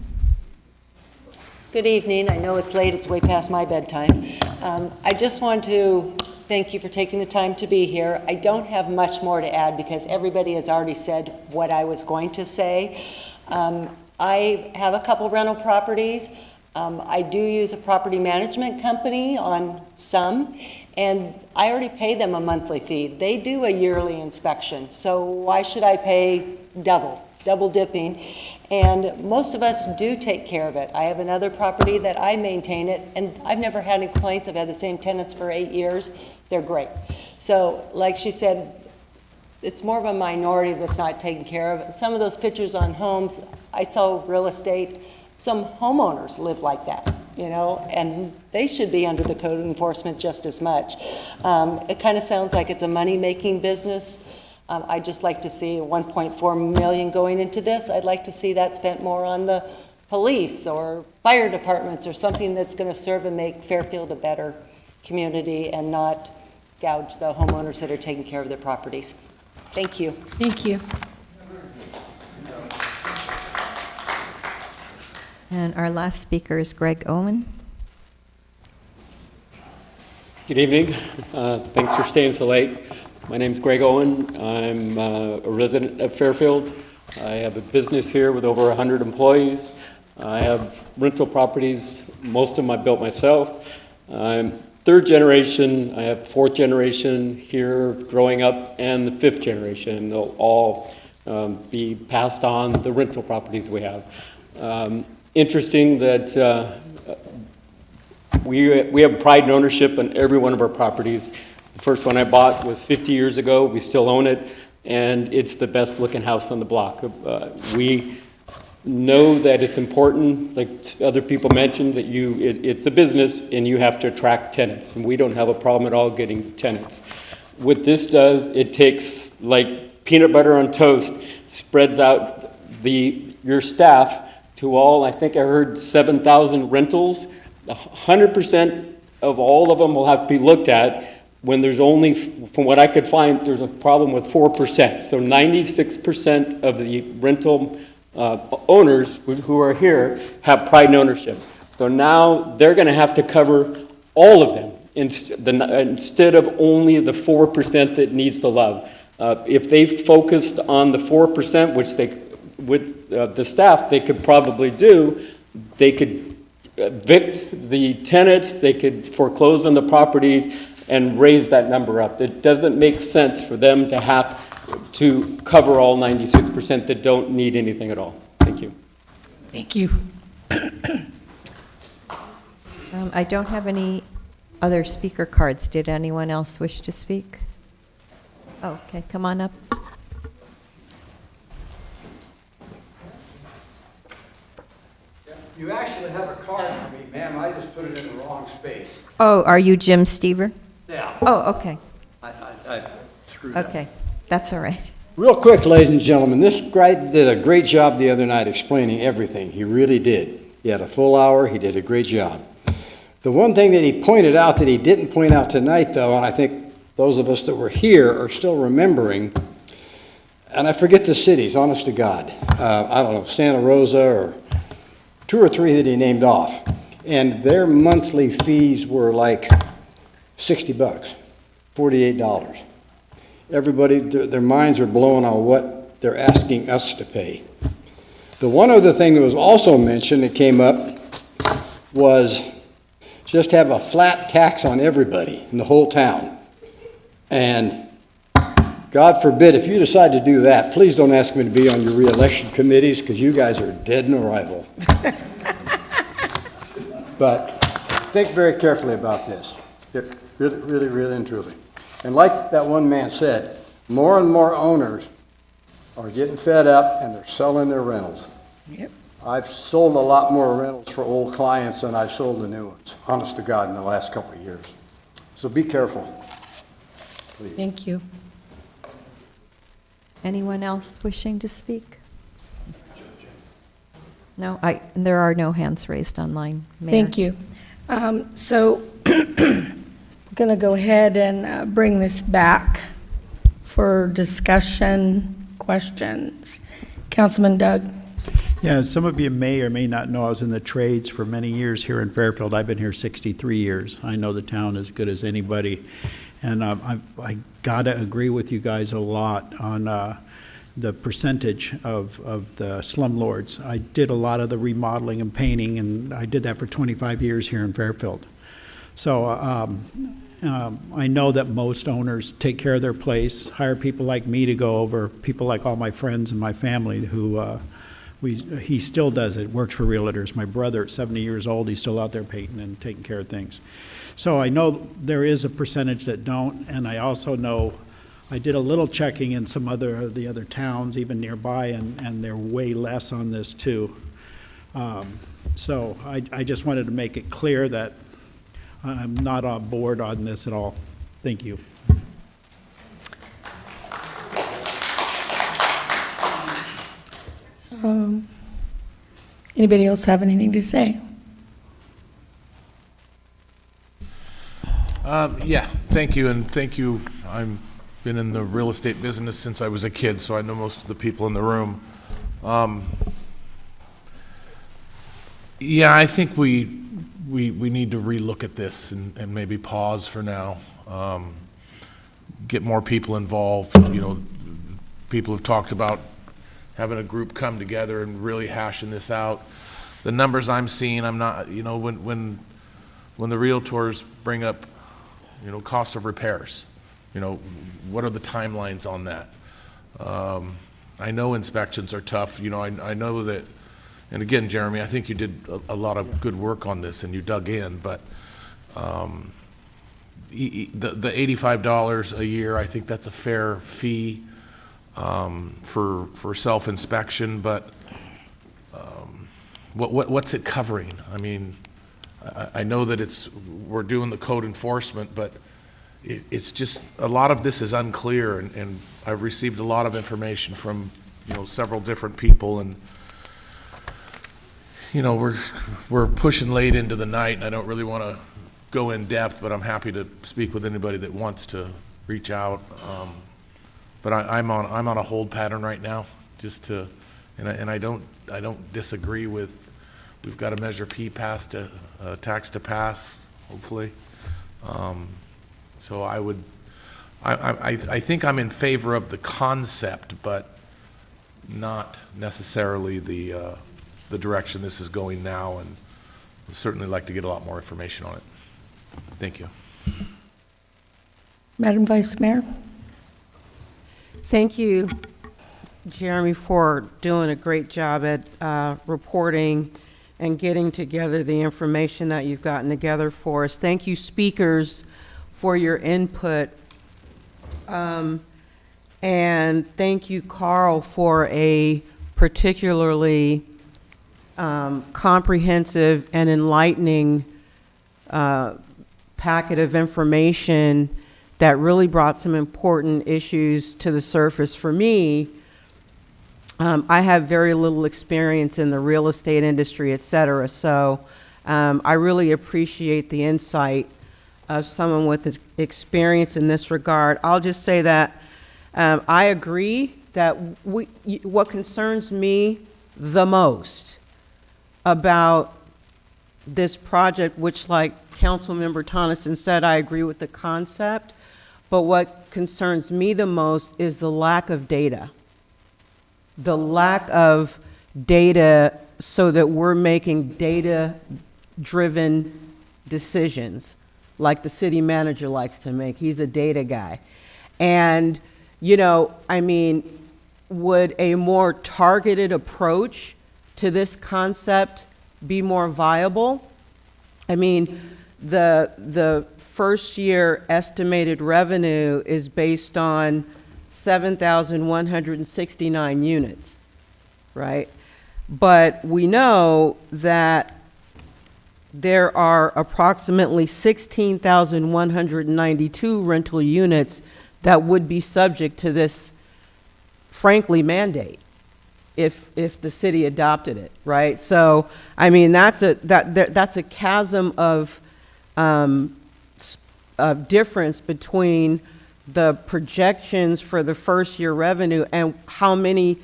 Good evening. I know it's late. It's way past my bedtime. I just want to thank you for taking the time to be here. I don't have much more to add because everybody has already said what I was going to say. I have a couple rental properties. I do use a property management company on some, and I already pay them a monthly fee. They do a yearly inspection, so why should I pay double dipping? And most of us do take care of it. I have another property that I maintain it, and I've never had any complaints. I've had the same tenants for 8 years. They're great. So like she said, it's more of a minority that's not taken care of. Some of those pictures on homes, I sell real estate. Some homeowners live like that, you know, and they should be under the code enforcement just as much. It kind of sounds like it's a money-making business. I'd just like to see $1.4 million going into this. I'd like to see that spent more on the police or fire departments or something that's going to serve and make Fairfield a better community and not gouge the homeowners that are taking care of their properties. Thank you. Thank you. And our last speaker is Greg Owen. Good evening. Thanks for staying so late. My name's Greg Owen. I'm a resident of Fairfield. I have a business here with over 100 employees. I have rental properties. Most of them I built myself. I'm third generation. I have fourth generation here growing up and the fifth generation. They'll all be passed on the rental properties we have. Interesting that we have pride and ownership in every one of our properties. The first one I bought was 50 years ago. We still own it, and it's the best looking house on the block. We know that it's important, like other people mentioned, that it's a business and you have to attract tenants, and we don't have a problem at all getting tenants. What this does, it takes like peanut butter on toast, spreads out your staff to all, I think I heard 7,000 rentals. 100% of all of them will have to be looked at when there's only, from what I could find, there's a problem with 4%. So 96% of the rental owners who are here have pride and ownership. So now they're going to have to cover all of them instead of only the 4% that needs the love. If they focused on the 4%, which they, with the staff, they could probably do, they could evict the tenants, they could foreclose on the properties and raise that number up. It doesn't make sense for them to have to cover all 96% that don't need anything at all. Thank you. Thank you. I don't have any other speaker cards. Did anyone else wish to speak? Oh, okay, come on up. You actually have a card for me, ma'am. I just put it in the wrong space. Oh, are you Jim Stever? Yeah. Oh, okay. I screwed up. Okay, that's all right. Real quick, ladies and gentlemen, this guy did a great job the other night explaining everything. He really did. He had a full hour. He did a great job. The one thing that he pointed out that he didn't point out tonight, though, and I think those of us that were here are still remembering, and I forget the cities, honest to God. I don't know, Santa Rosa or 2 or 3 that he named off. And their monthly fees were like $60, $48. Everybody, their minds are blown on what they're asking us to pay. The one other thing that was also mentioned that came up was just have a flat tax on everybody in the whole town. And God forbid, if you decide to do that, please don't ask me to be on your re-election committees because you guys are dead in arrival. But think very carefully about this. Really, really, really and truly. And like that one man said, more and more owners are getting fed up and they're selling their rentals. Yep. I've sold a lot more rentals for old clients than I've sold the new ones, honest to God, in the last couple of years. So be careful, please. Thank you. Anyone else wishing to speak? No, there are no hands raised online, Mayor. Thank you. So we're going to go ahead and bring this back for discussion, questions. Councilman Doug. Yeah, some of you may or may not know I was in the trades for many years here in Fairfield. I've been here 63 years. I know the town as good as anybody. And I got to agree with you guys a lot on the percentage of the slumlords. I did a lot of the remodeling and painting, and I did that for 25 years here in Fairfield. So I know that most owners take care of their place, hire people like me to go over, people like all my friends and my family who he still does it, works for realtors. My brother at 70 years old, he's still out there painting and taking care of things. So I know there is a percentage that don't, and I also know I did a little checking in some of the other towns, even nearby, and they're way less on this too. So I just wanted to make it clear that I'm not on board on this at all. Thank you. Anybody else have anything to say? Yeah, thank you, and thank you. I've been in the real estate business since I was a kid, so I know most of the people in the room. Yeah, I think we need to relook at this and maybe pause for now. Get more people involved. You know, people have talked about having a group come together and really hashing this out. The numbers I'm seeing, I'm not, you know, when the realtors bring up, you know, cost of repairs, you know, what are the timelines on that? I know inspections are tough. You know, I know that, and again, Jeremy, I think you did a lot of good work on this and you dug in, but the $85 a year, I think that's a fair fee for self-inspection, but what's it covering? I mean, I know that we're doing the code enforcement, but it's just, a lot of this is unclear, and I've received a lot of information from, you know, several different people, and, you know, we're pushing late into the night, and I don't really want to go in depth, but I'm happy to speak with anybody that wants to reach out. But I'm on a hold pattern right now, just to, and I don't disagree with, we've got a Measure P passed to, tax to pass, hopefully. So I think I'm in favor of the concept, but not necessarily the direction this is going now, and would certainly like to get a lot more information on it. Thank you. Madam Vice Mayor? Thank you, Jeremy, for doing a great job at reporting and getting together the information that you've gotten together for us. Thank you, speakers, for your input. And thank you, Carl, for a particularly comprehensive and enlightening packet of information that really brought some important issues to the surface for me. I have very little experience in the real estate industry, et cetera, so I really appreciate the insight of someone with experience in this regard. I'll just say that I agree that what concerns me the most about this project, which, like Councilmember Tonneson said, I agree with the concept, but what concerns me the most is the lack of data. The lack of data so that we're making data-driven decisions, like the city manager likes to make. He's a data guy. And, you know, I mean, would a more targeted approach to this concept be more viable? I mean, the first year estimated revenue is based on 7,169 units, right? But we know that there are approximately 16,192 rental units that would be subject to this, frankly, mandate if the city adopted it, right? So, I mean, that's a chasm of difference between the projections for the first year revenue and how many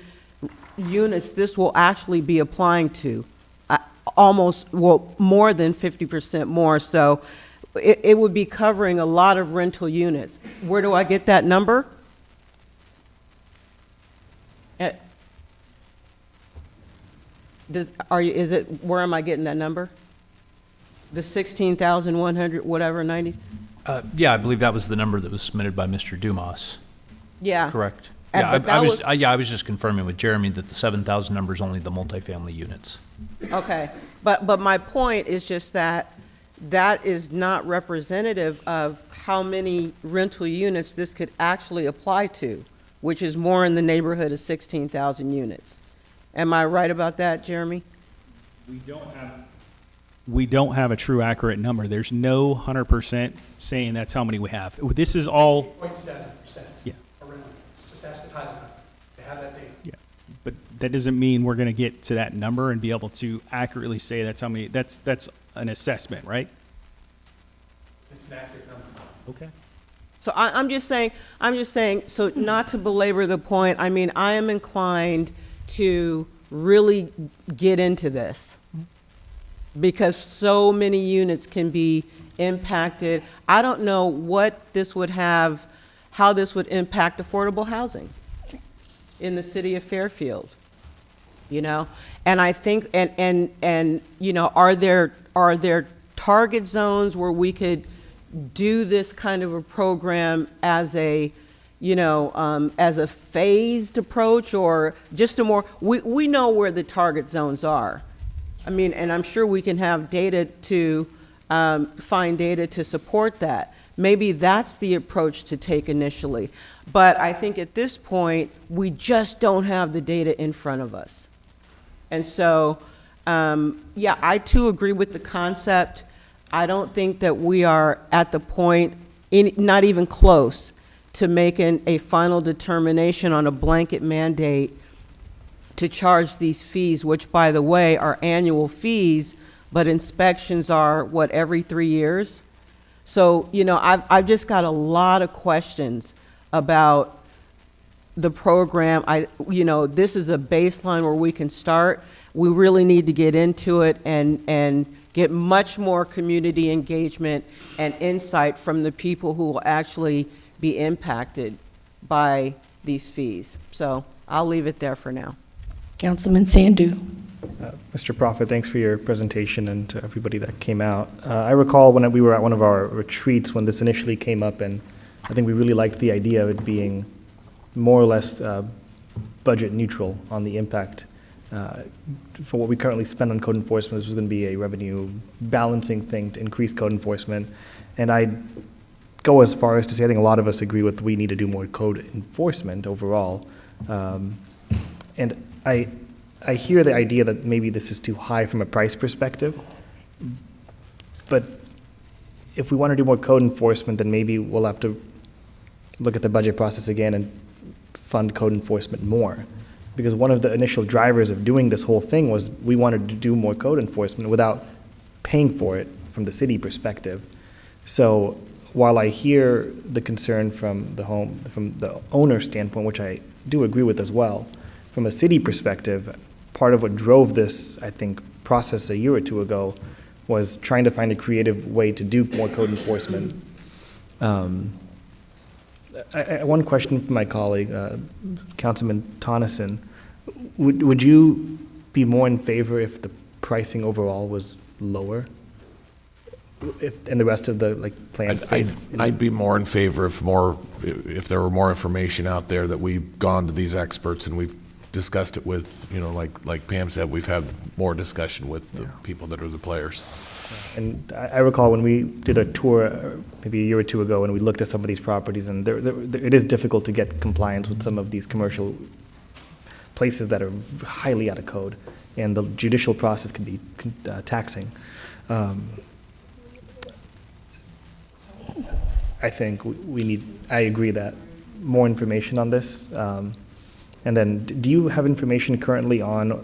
units this will actually be applying to. Almost, well, more than 50% more. So it would be covering a lot of rental units. Where do I get that number? Where am I getting that number? The 16,100, whatever, 90? Yeah, I believe that was the number that was submitted by Mr. Dumas. Yeah. Correct. But I was just confirming with Jeremy that the 7,000 number is only the multifamily units. Okay, but my point is just that that is not representative of how many rental units this could actually apply to, which is more in the neighborhood of 16,000 units. Am I right about that, Jeremy? We don't have a true accurate number. There's no 100% saying that's how many we have. This is all 8.7%. Yeah. Around. Just ask the title company. They have that data. Yeah, but that doesn't mean we're going to get to that number and be able to accurately say that's how many. That's an assessment, right? It's an active number. Okay. So I'm just saying, so not to belabor the point, I mean, I am inclined to really get into this because so many units can be impacted. I don't know what this would have, how this would impact affordable housing in the city of Fairfield, you know? And I think, and you know, are there target zones where we could do this kind of a program as a, you know, as a phased approach, or just a more, we know where the target zones are. I mean, and I'm sure we can have data to, find data to support that. Maybe that's the approach to take initially. But I think at this point, we just don't have the data in front of us. And so, yeah, I too agree with the concept. I don't think that we are at the point, not even close, to making a final determination on a blanket mandate to charge these fees, which, by the way, are annual fees, but inspections are, what, every 3 years? So, you know, I've just got a lot of questions about the program. You know, this is a baseline where we can start. We really need to get into it and get much more community engagement and insight from the people who will actually be impacted by these fees. So I'll leave it there for now. Councilman Sandu. Mr. Prophet, thanks for your presentation and to everybody that came out. I recall when we were at one of our retreats when this initially came up, and I think we really liked the idea of it being more or less budget neutral on the impact. For what we currently spend on code enforcement, this was going to be a revenue balancing thing to increase code enforcement. And I'd go as far as to say I think a lot of us agree with we need to do more code enforcement overall. And I hear the idea that maybe this is too high from a price perspective, but if we want to do more code enforcement, then maybe we'll have to look at the budget process again and fund code enforcement more. Because one of the initial drivers of doing this whole thing was we wanted to do more code enforcement without paying for it from the city perspective. So while I hear the concern from the owner standpoint, which I do agree with as well, from a city perspective, part of what drove this, I think, process a year or two ago was trying to find a creative way to do more code enforcement. One question from my colleague, Councilman Tonneson. Would you be more in favor if the pricing overall was lower? And the rest of the plans? I'd be more in favor if there were more information out there that we've gone to these experts and we've discussed it with, you know, like Pam said, we've had more discussion with the people that are the players. And I recall when we did a tour maybe a year or two ago and we looked at some of these properties, and it is difficult to get compliance with some of these commercial places that are highly out of code, and the judicial process can be taxing. I think I agree that more information on this. And then, do you have information currently on,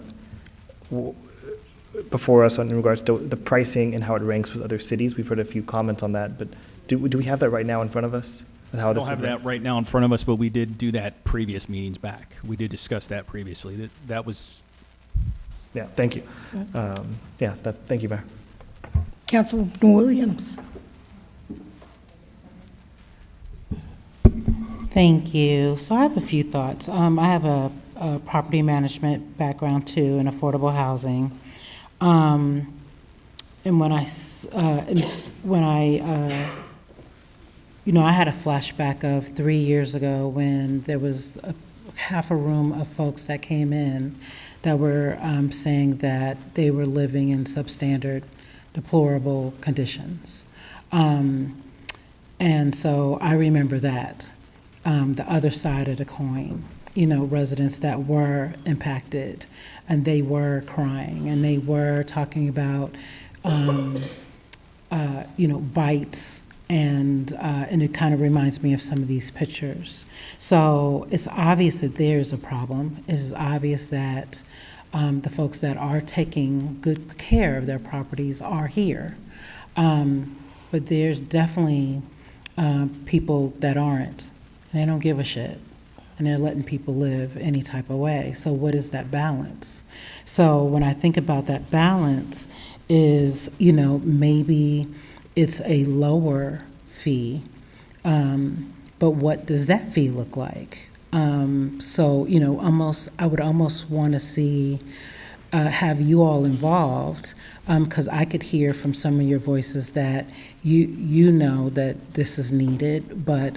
before us in regards to the pricing and how it ranks with other cities? We've heard a few comments on that, but do we have that right now in front of us? I don't have that right now in front of us, but we did do that previous meetings back. We did discuss that previously. That was. Yeah, thank you. Thank you, Mayor. Councilman Williams. Thank you. So I have a few thoughts. I have a property management background too in affordable housing. And when I had a flashback of 3 years ago when there was half a room of folks that came in that were saying that they were living in substandard, deplorable conditions. And so I remember that. The other side of the coin, you know, residents that were impacted and they were crying and they were talking about, bites and it kind of reminds me of some of these pictures. So it's obvious that there's a problem. It is obvious that the folks that are taking good care of their properties are here. but there's definitely people that aren't, and they don't give a shit, and they're letting people live any type of way. So what is that balance? So when I think about that balance is, maybe it's a lower fee, but what does that fee look like? So, I would almost want to see, have you all involved, because I could hear from some of your voices that you know that this is needed, but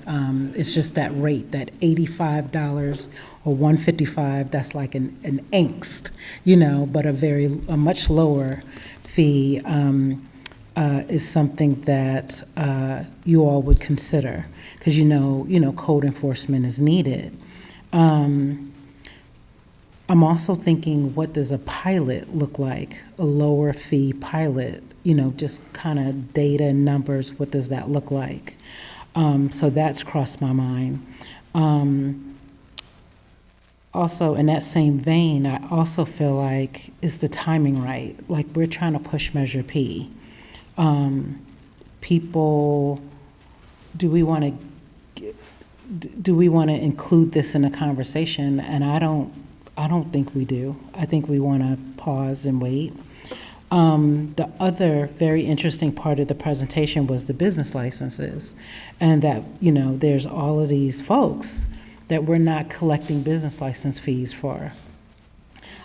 it's just that rate, that $85 or $155, that's like an angst, but a much lower fee is something that you all would consider, because code enforcement is needed. I'm also thinking, what does a pilot look like? A lower fee pilot, just kind of data and numbers, what does that look like? So that's crossed my mind. Also, in that same vein, I also feel like, is the timing right? Like, we're trying to push Measure P. People, do we want to include this in a conversation? And I don't think we do. I think we want to pause and wait. The other very interesting part of the presentation was the business licenses, and that, there's all of these folks that we're not collecting business license fees for.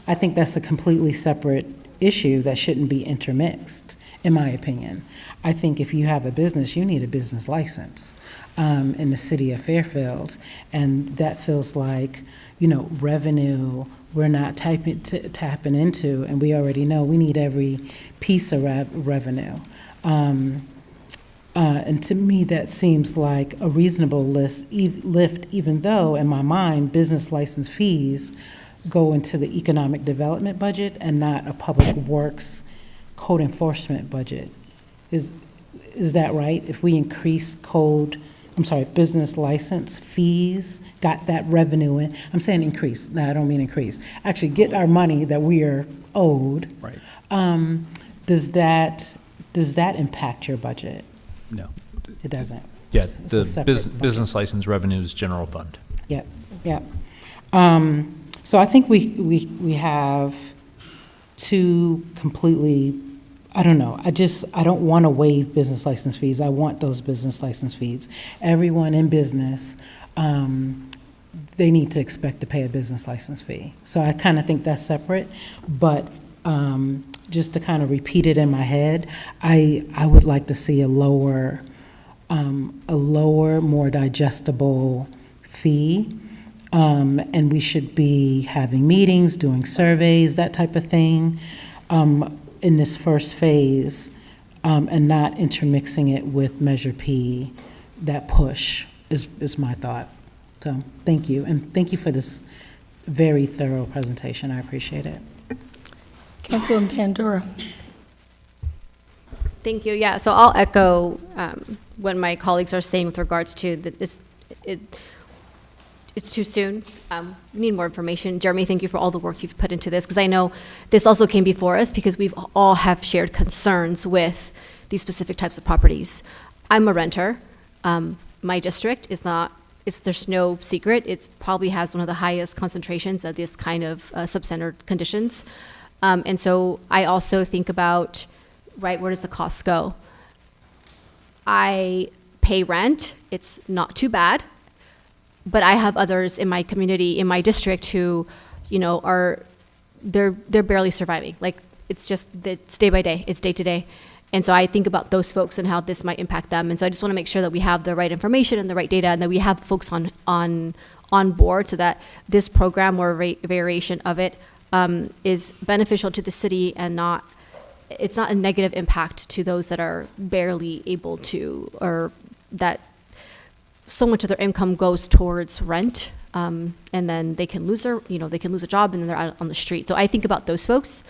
I think that's a completely separate issue that shouldn't be intermixed, in my opinion. I think if you have a business, you need a business license in the city of Fairfield, and that feels like, revenue we're not tapping into, and we already know we need every piece of revenue. And to me, that seems like a reasonable lift, even though, in my mind, business license fees go into the economic development budget and not a public works code enforcement budget. Is that right? If we increase business license fees, got that revenue in, I'm saying increase, no, I don't mean increase, actually get our money that we are owed. Right. Does that impact your budget? No. It doesn't? Yeah, It's a the separate budget. business license revenue is general fund. Yep. So I think we have two completely, I don't know, I don't want to waive business license fees. I want those business license fees. Everyone in business, they need to expect to pay a business license fee. So I kind of think that's separate, but just to kind of repeat it in my head, I would like to see a lower, more digestible fee. And we should be having meetings, doing surveys, that type of thing, in this first phase, and not intermixing it with Measure P. That push is my thought. So thank you, and thank you for this very thorough presentation. I appreciate it. Councilman Pandora. Thank you. Yeah, so I'll echo what my colleagues are saying with regards to it's too soon. We need more information. Jeremy, thank you for all the work you've put into this, because I know this also came before us because we've all have shared concerns with these specific types of properties. I'm a renter. My district is not, there's no secret. It probably has one of the highest concentrations of this kind of substandard conditions. And so I also think about, right, where does the cost go? I pay rent. It's not too bad. But I have others in my community, in my district, who, they're barely surviving. Like, it's day by day, it's day to day. And so I think about those folks and how this might impact them. And so I just want to make sure that we have the right information and the right data, and that we have folks on board, so that this program or variation of it is beneficial to the city and it's not a negative impact to those that are barely able to, or that so much of their income goes towards rent, and then they can lose a job, and then they're out on the street. So I think about those folks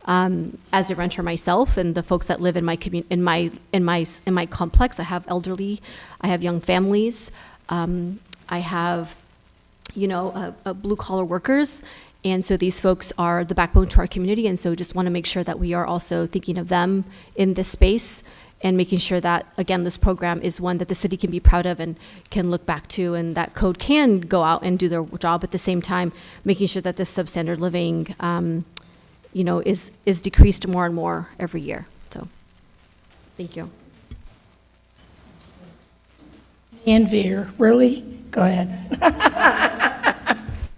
as a renter myself, and the folks that live in my community, in my complex. I have elderly, I have young families, I have blue collar workers, and so these folks are the backbone to our community. And so just want to make sure that we are also thinking of them in this space, and making sure that, again, this program is one that the city can be proud of and can look back to, and that code can go out and do their job at the same time, making sure that this substandard living, is decreased more and more every year. So, thank you. And Veer, really? Go ahead.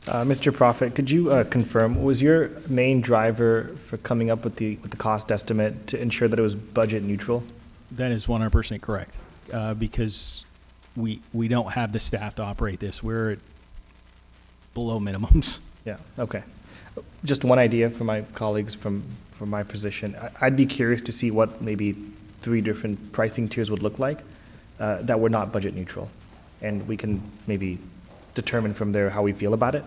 Mr. Prophet, could you confirm, was your main driver for coming up with the cost estimate to ensure that it was budget neutral? That is 100% correct, because we don't have the staff to operate this. We're at below minimums. Yeah, okay. Just one idea for my colleagues from my position. I'd be curious to see what maybe 3 different pricing tiers would look like that were not budget neutral. And we can maybe determine from there how we feel about it.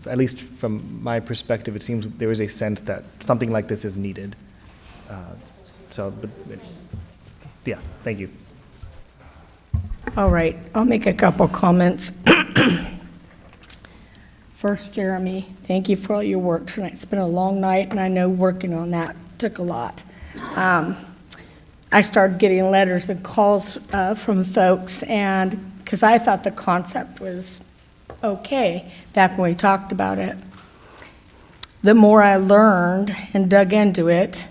At least from my perspective, it seems there is a sense that something like this is needed. Yeah, thank you. All right, I'll make a couple comments. First, Jeremy, thank you for all your work tonight. It's been a long night, and I know working on that took a lot. I started getting letters and calls from folks, and because I thought the concept was okay back when we talked about it. The more I learned and dug into it,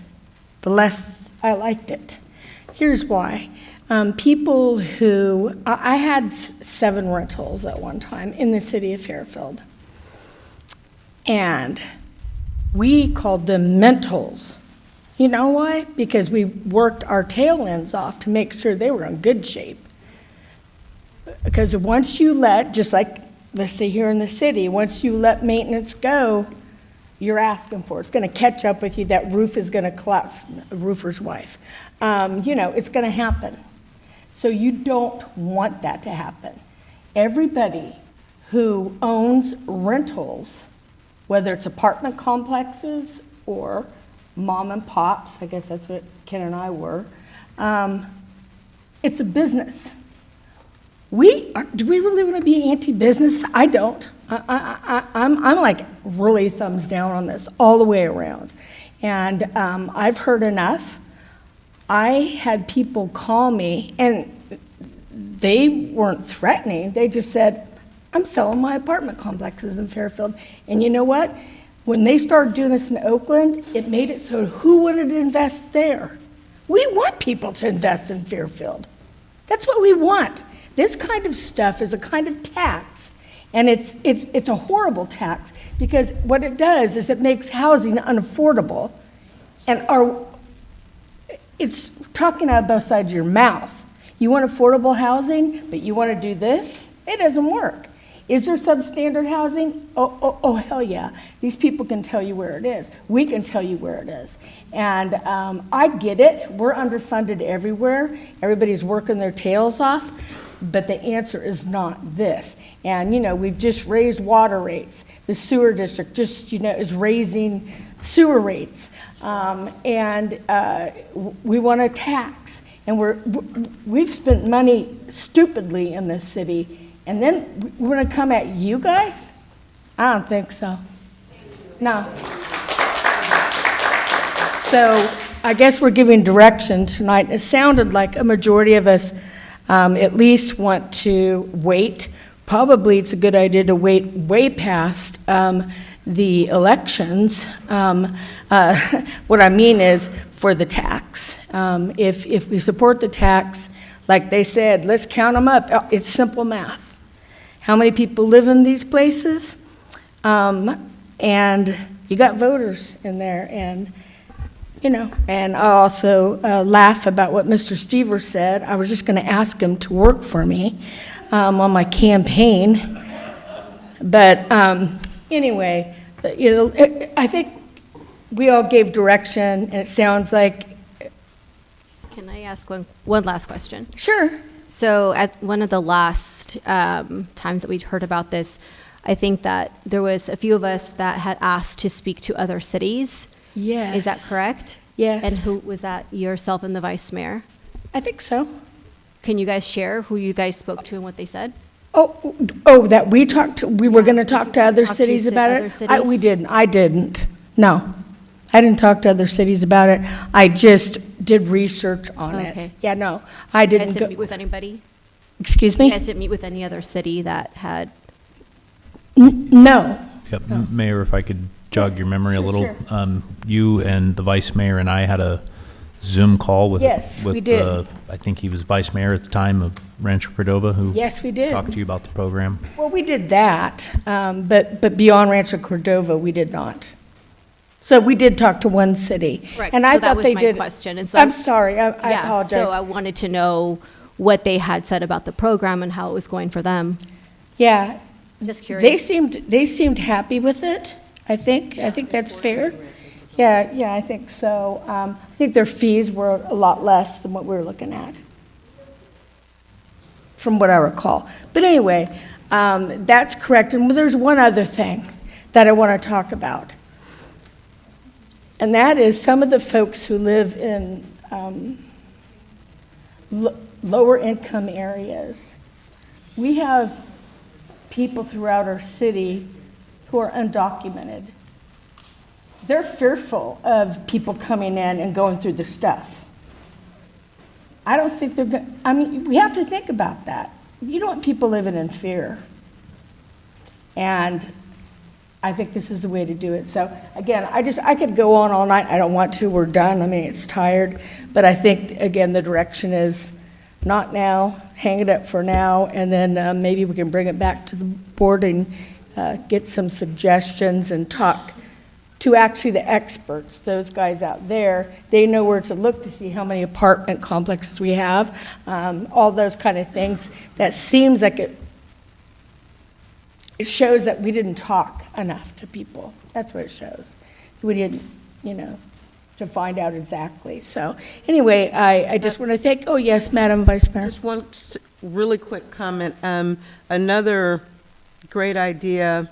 the less I liked it. Here's why. People who, I had 7 rentals at one time in the city of Fairfield. And we called them mentals. You know why? Because we worked our tail ends off to make sure they were in good shape. Because once you let, just like, let's say here in the city, once you let maintenance go, you're asking for it. It's going to catch up with you. That roof is going to collapse, roofer's wife. It's going to happen. So you don't want that to happen. Everybody who owns rentals, whether it's apartment complexes or mom and pops, I guess that's what Ken and I were, it's a business. Do we really want to be anti-business? I don't. I'm like really thumbs down on this all the way around. And I've heard enough. I had people call me, and they weren't threatening. They just said, I'm selling my apartment complexes in Fairfield. And you know what? When they started doing this in Oakland, it made it so who wanted to invest there? We want people to invest in Fairfield. That's what we want. This kind of stuff is a kind of tax, and it's a horrible tax, because what it does is it makes housing unaffordable, and it's talking out of both sides of your mouth. You want affordable housing, but you want to do this? It doesn't work. Is there substandard housing? Oh, hell yeah. These people can tell you where it is. We can tell you where it is. And I get it. We're underfunded everywhere. Everybody's working their tails off. But the answer is not this. And, we've just raised water rates. The sewer district just, is raising sewer rates. And we want to tax. And we've spent money stupidly in this city. And then we're going to come at you guys? I don't think so. No. So I guess we're giving direction tonight. It sounded like a majority of us at least want to wait. Probably it's a good idea to wait way past the elections. What I mean is for the tax. If we support the tax, like they said, let's count them up. It's simple math. How many people live in these places? And you got voters in there, and and I also laugh about what Mr. Stever said. I was just going to ask him to work for me on my campaign. But anyway, I think we all gave direction, and it sounds like. Can I ask one last question? Sure. So at one of the last times that we'd heard about this, I think that there was a few of us that had asked to speak to other cities. Yes. Is that correct? Yes. And who was that? Yourself and the vice mayor? I think so. Can you guys share who you guys spoke to and what they said? That we were going to talk to other cities about it? Other cities? We didn't. I didn't. No. I didn't talk to other cities about it. I just did research on Okay. it. Yeah, no, I You guys didn't didn't go. meet with anybody? Excuse You me? guys didn't meet with any other city that had? No. Yep, Mayor, if I could jog your memory a sure, little. sure. You and the vice mayor and I had a Zoom call with. Yes, we with, did. I think he was vice mayor at the time of Rancho Cordova, who. Yes, we did. Talked to you about the program. Well, we did that, but beyond Rancho Cordova, we did not. So we did talk to one city. Right, And I so that thought was they my did. question, and so- I'm sorry, I Yeah, apologize. so I wanted to know what they had said about the program and how it was going for them. Yeah. Just curious. They seemed happy with it, I think that's fair. Yeah, I think so. I think their fees were a lot less than what we were looking at, from what I recall. But anyway, that's correct. And there's one other thing that I want to talk about. And that is some of the folks who live in lower income areas. We have people throughout our city who are undocumented. They're fearful of people coming in and going through the stuff. I don't think they're going, I mean, we have to think about that. You don't want people living in fear. And I think this is the way to do it. So again, I could go on all night. I don't want to. We're done. I mean, it's tired. But I think, again, the direction is not now, hang it up for now, and then maybe we can bring it back to the board and get some suggestions and talk to actually the experts, those guys out there. They know where to look to see how many apartment complexes we have, all those kind of things. That seems like it shows that we didn't talk enough to people. That's what it shows. We didn't, to find out exactly. So anyway, I just want to thank, oh yes, Madam Vice Mayor. Just one really quick comment. Another great idea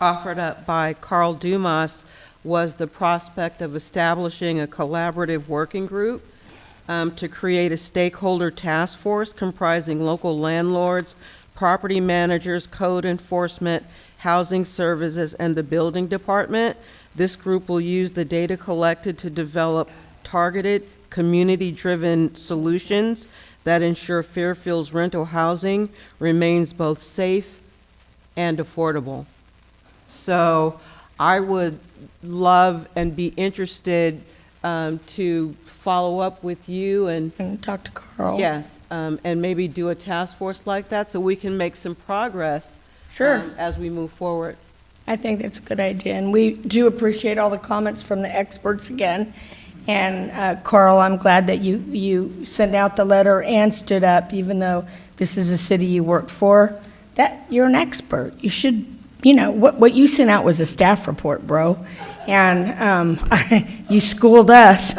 offered up by Carl Dumas was the prospect of establishing a collaborative working group to create a stakeholder task force comprising local landlords, property managers, code enforcement, housing services, and the building department. This group will use the data collected to develop targeted, community-driven solutions that ensure Fairfield's rental housing remains both safe and affordable. So I would love and be interested to follow up with you And talk to Carl. yes, and maybe do a task force like that so we can make some progress Sure. as we move forward. I think that's a good idea, and we do appreciate all the comments from the experts again. And Carl, I'm glad that you sent out the letter and stood up, even though this is a city you worked for, that you're an expert. You should, what you sent out was a staff report, bro, and you schooled us.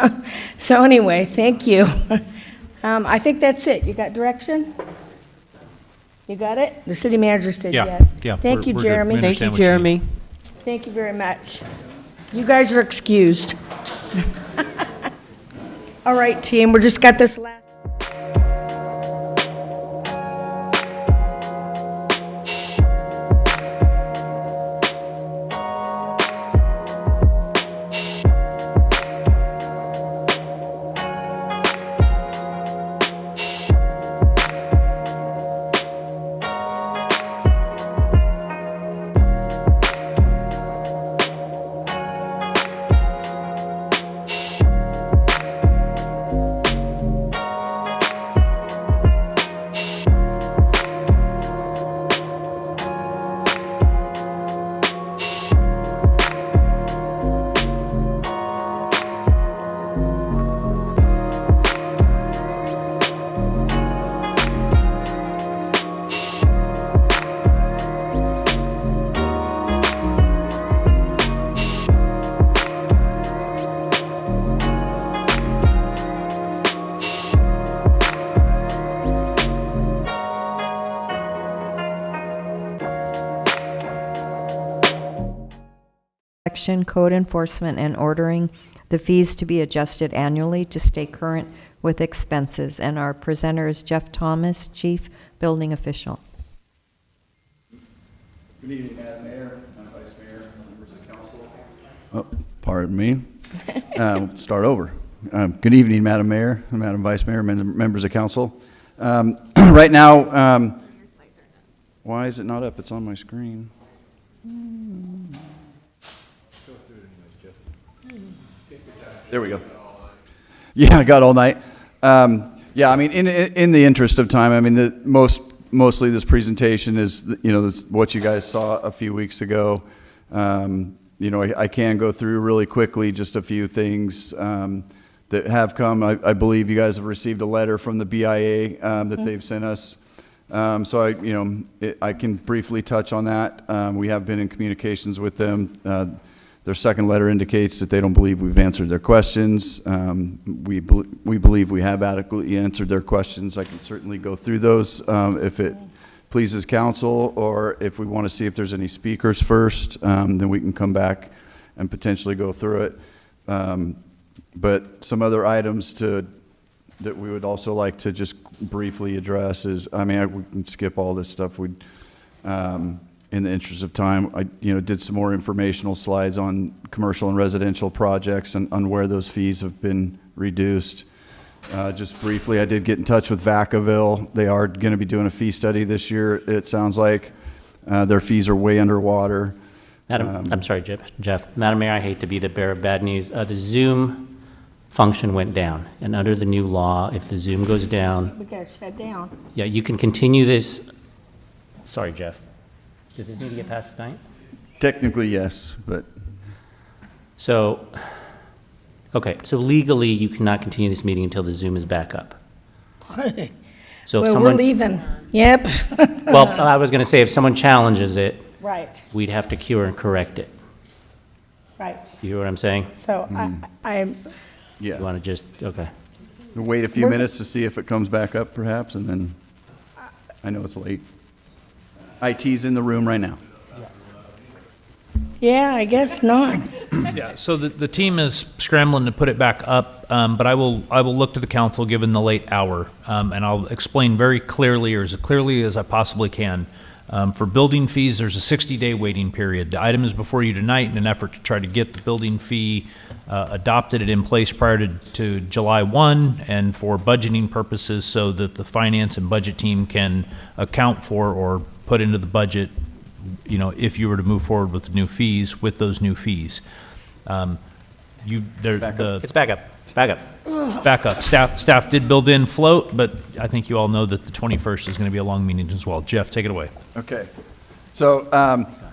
So anyway, thank you. I think that's it. You got direction? You got it? The city manager said Yeah, yes. yeah, Thank you, we're good. We Jeremy. Thank you, understand what you Jeremy. Thank you very much. You guys are excused. All right, team, we just got this last. Code enforcement, and ordering the fees to be adjusted annually to stay current with expenses. And our presenter is Jeff Thomas, Chief Building Official. Good evening, Madam Mayor, Vice Mayor, members of council. Pardon me. Start over. Good evening, Madam Mayor, Madam Vice Mayor, members of council. Right now, why is it not up? It's on my screen. There we go. Yeah, I got all night. Yeah, I mean, in the interest of time, I mean, mostly this presentation is, this, what you guys saw a few weeks ago. I can go through really quickly just a few things that have come. I believe you guys have received a letter from the BIA that they've sent us. So I can briefly touch on that. We have been in communications with them. Their second letter indicates that they don't believe we've answered their questions. We believe we have adequately answered their questions. I can certainly go through those if it pleases council, or if we want to see if there's any speakers first, then we can come back and potentially go through it. But some other items that we would also like to just briefly address is, we can skip all this stuff. In the interest of time, I did some more informational slides on commercial and residential projects and on where those fees have been reduced. Just briefly, I did get in touch with Vacaville. They are going to be doing a fee study this year. It sounds like their fees are way underwater. I'm sorry, Jeff. Madam Mayor, I hate to be the bearer of bad news. The Zoom function went down, and under the new law, if the Zoom goes down, We got to shut down. yeah, you can continue this. Sorry, Jeff. Does this need to get passed tonight? Technically, yes, but So, okay, so legally, you cannot continue this meeting until the Zoom is back up. So if Well, someone, we're leaving. Yep. well, I was going to say, if someone challenges it, Right, we'd have to cure and correct it. right. You hear what I'm saying? So I'm, You want to just, okay. wait a few minutes to see if it comes back up perhaps, and then I know it's late. IT's in the room right now. yeah, I guess not. Yeah, so the team is scrambling to put it back up, but I will look to the council given the late hour, and I'll explain very clearly, or as clearly as I possibly can. For building fees, there's a 60-day waiting period. The item is before you tonight in an effort to try to get the building fee adopted and in place prior to July 1, and for budgeting purposes so that the finance and budget team can account for or put into the budget, if you were to move forward with the new fees, with those new fees. It's back up. It's back up. Back up. Staff did build in float, but I think you all know that the 21st is going to be a long meeting as well. Jeff, take it away. Okay. So,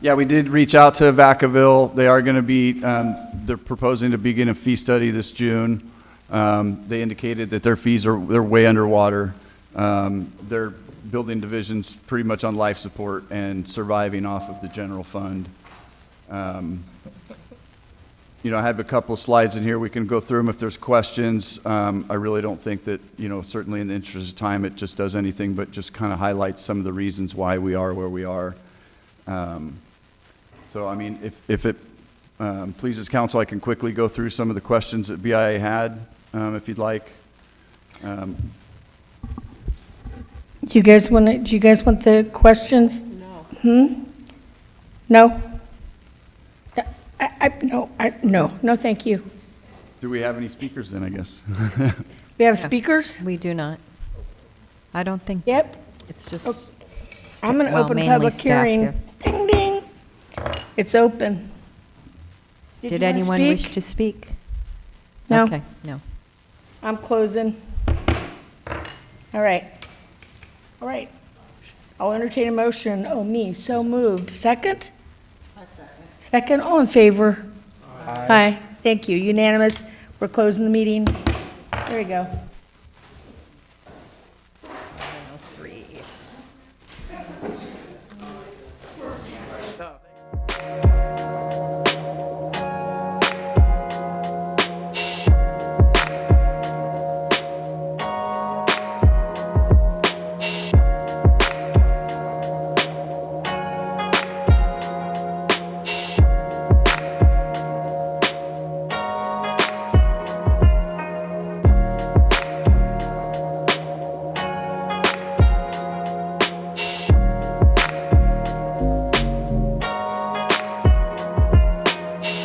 yeah, we did reach out to Vacaville. They are going to be, they're proposing to begin a fee study this June. They indicated that their fees they're way underwater. Their building division's pretty much on life support and surviving off of the general fund. I have a couple of slides in here. We can go through them if there's questions. I really don't think that, certainly in the interest of time, it just does anything but just kind of highlights some of the reasons why we are where we are. So, if it pleases council, I can quickly go through some of the questions that BIA had, if you'd like. Do you guys want the questions? No. No? No, thank you. Do we have any speakers then, I guess? We have speakers? We do not. I don't think. Yep. It's just. I'm going to well, open mainly public staff hearing. here. Ding, ding. It's open. Did you wanna anyone speak? wish to speak? No. Okay, no. I'm closing. All right. All right. I'll entertain a motion. Oh, me, so moved. Second? Second, all in favor? Aye. Thank you. Unanimous. We're closing the meeting. There you go.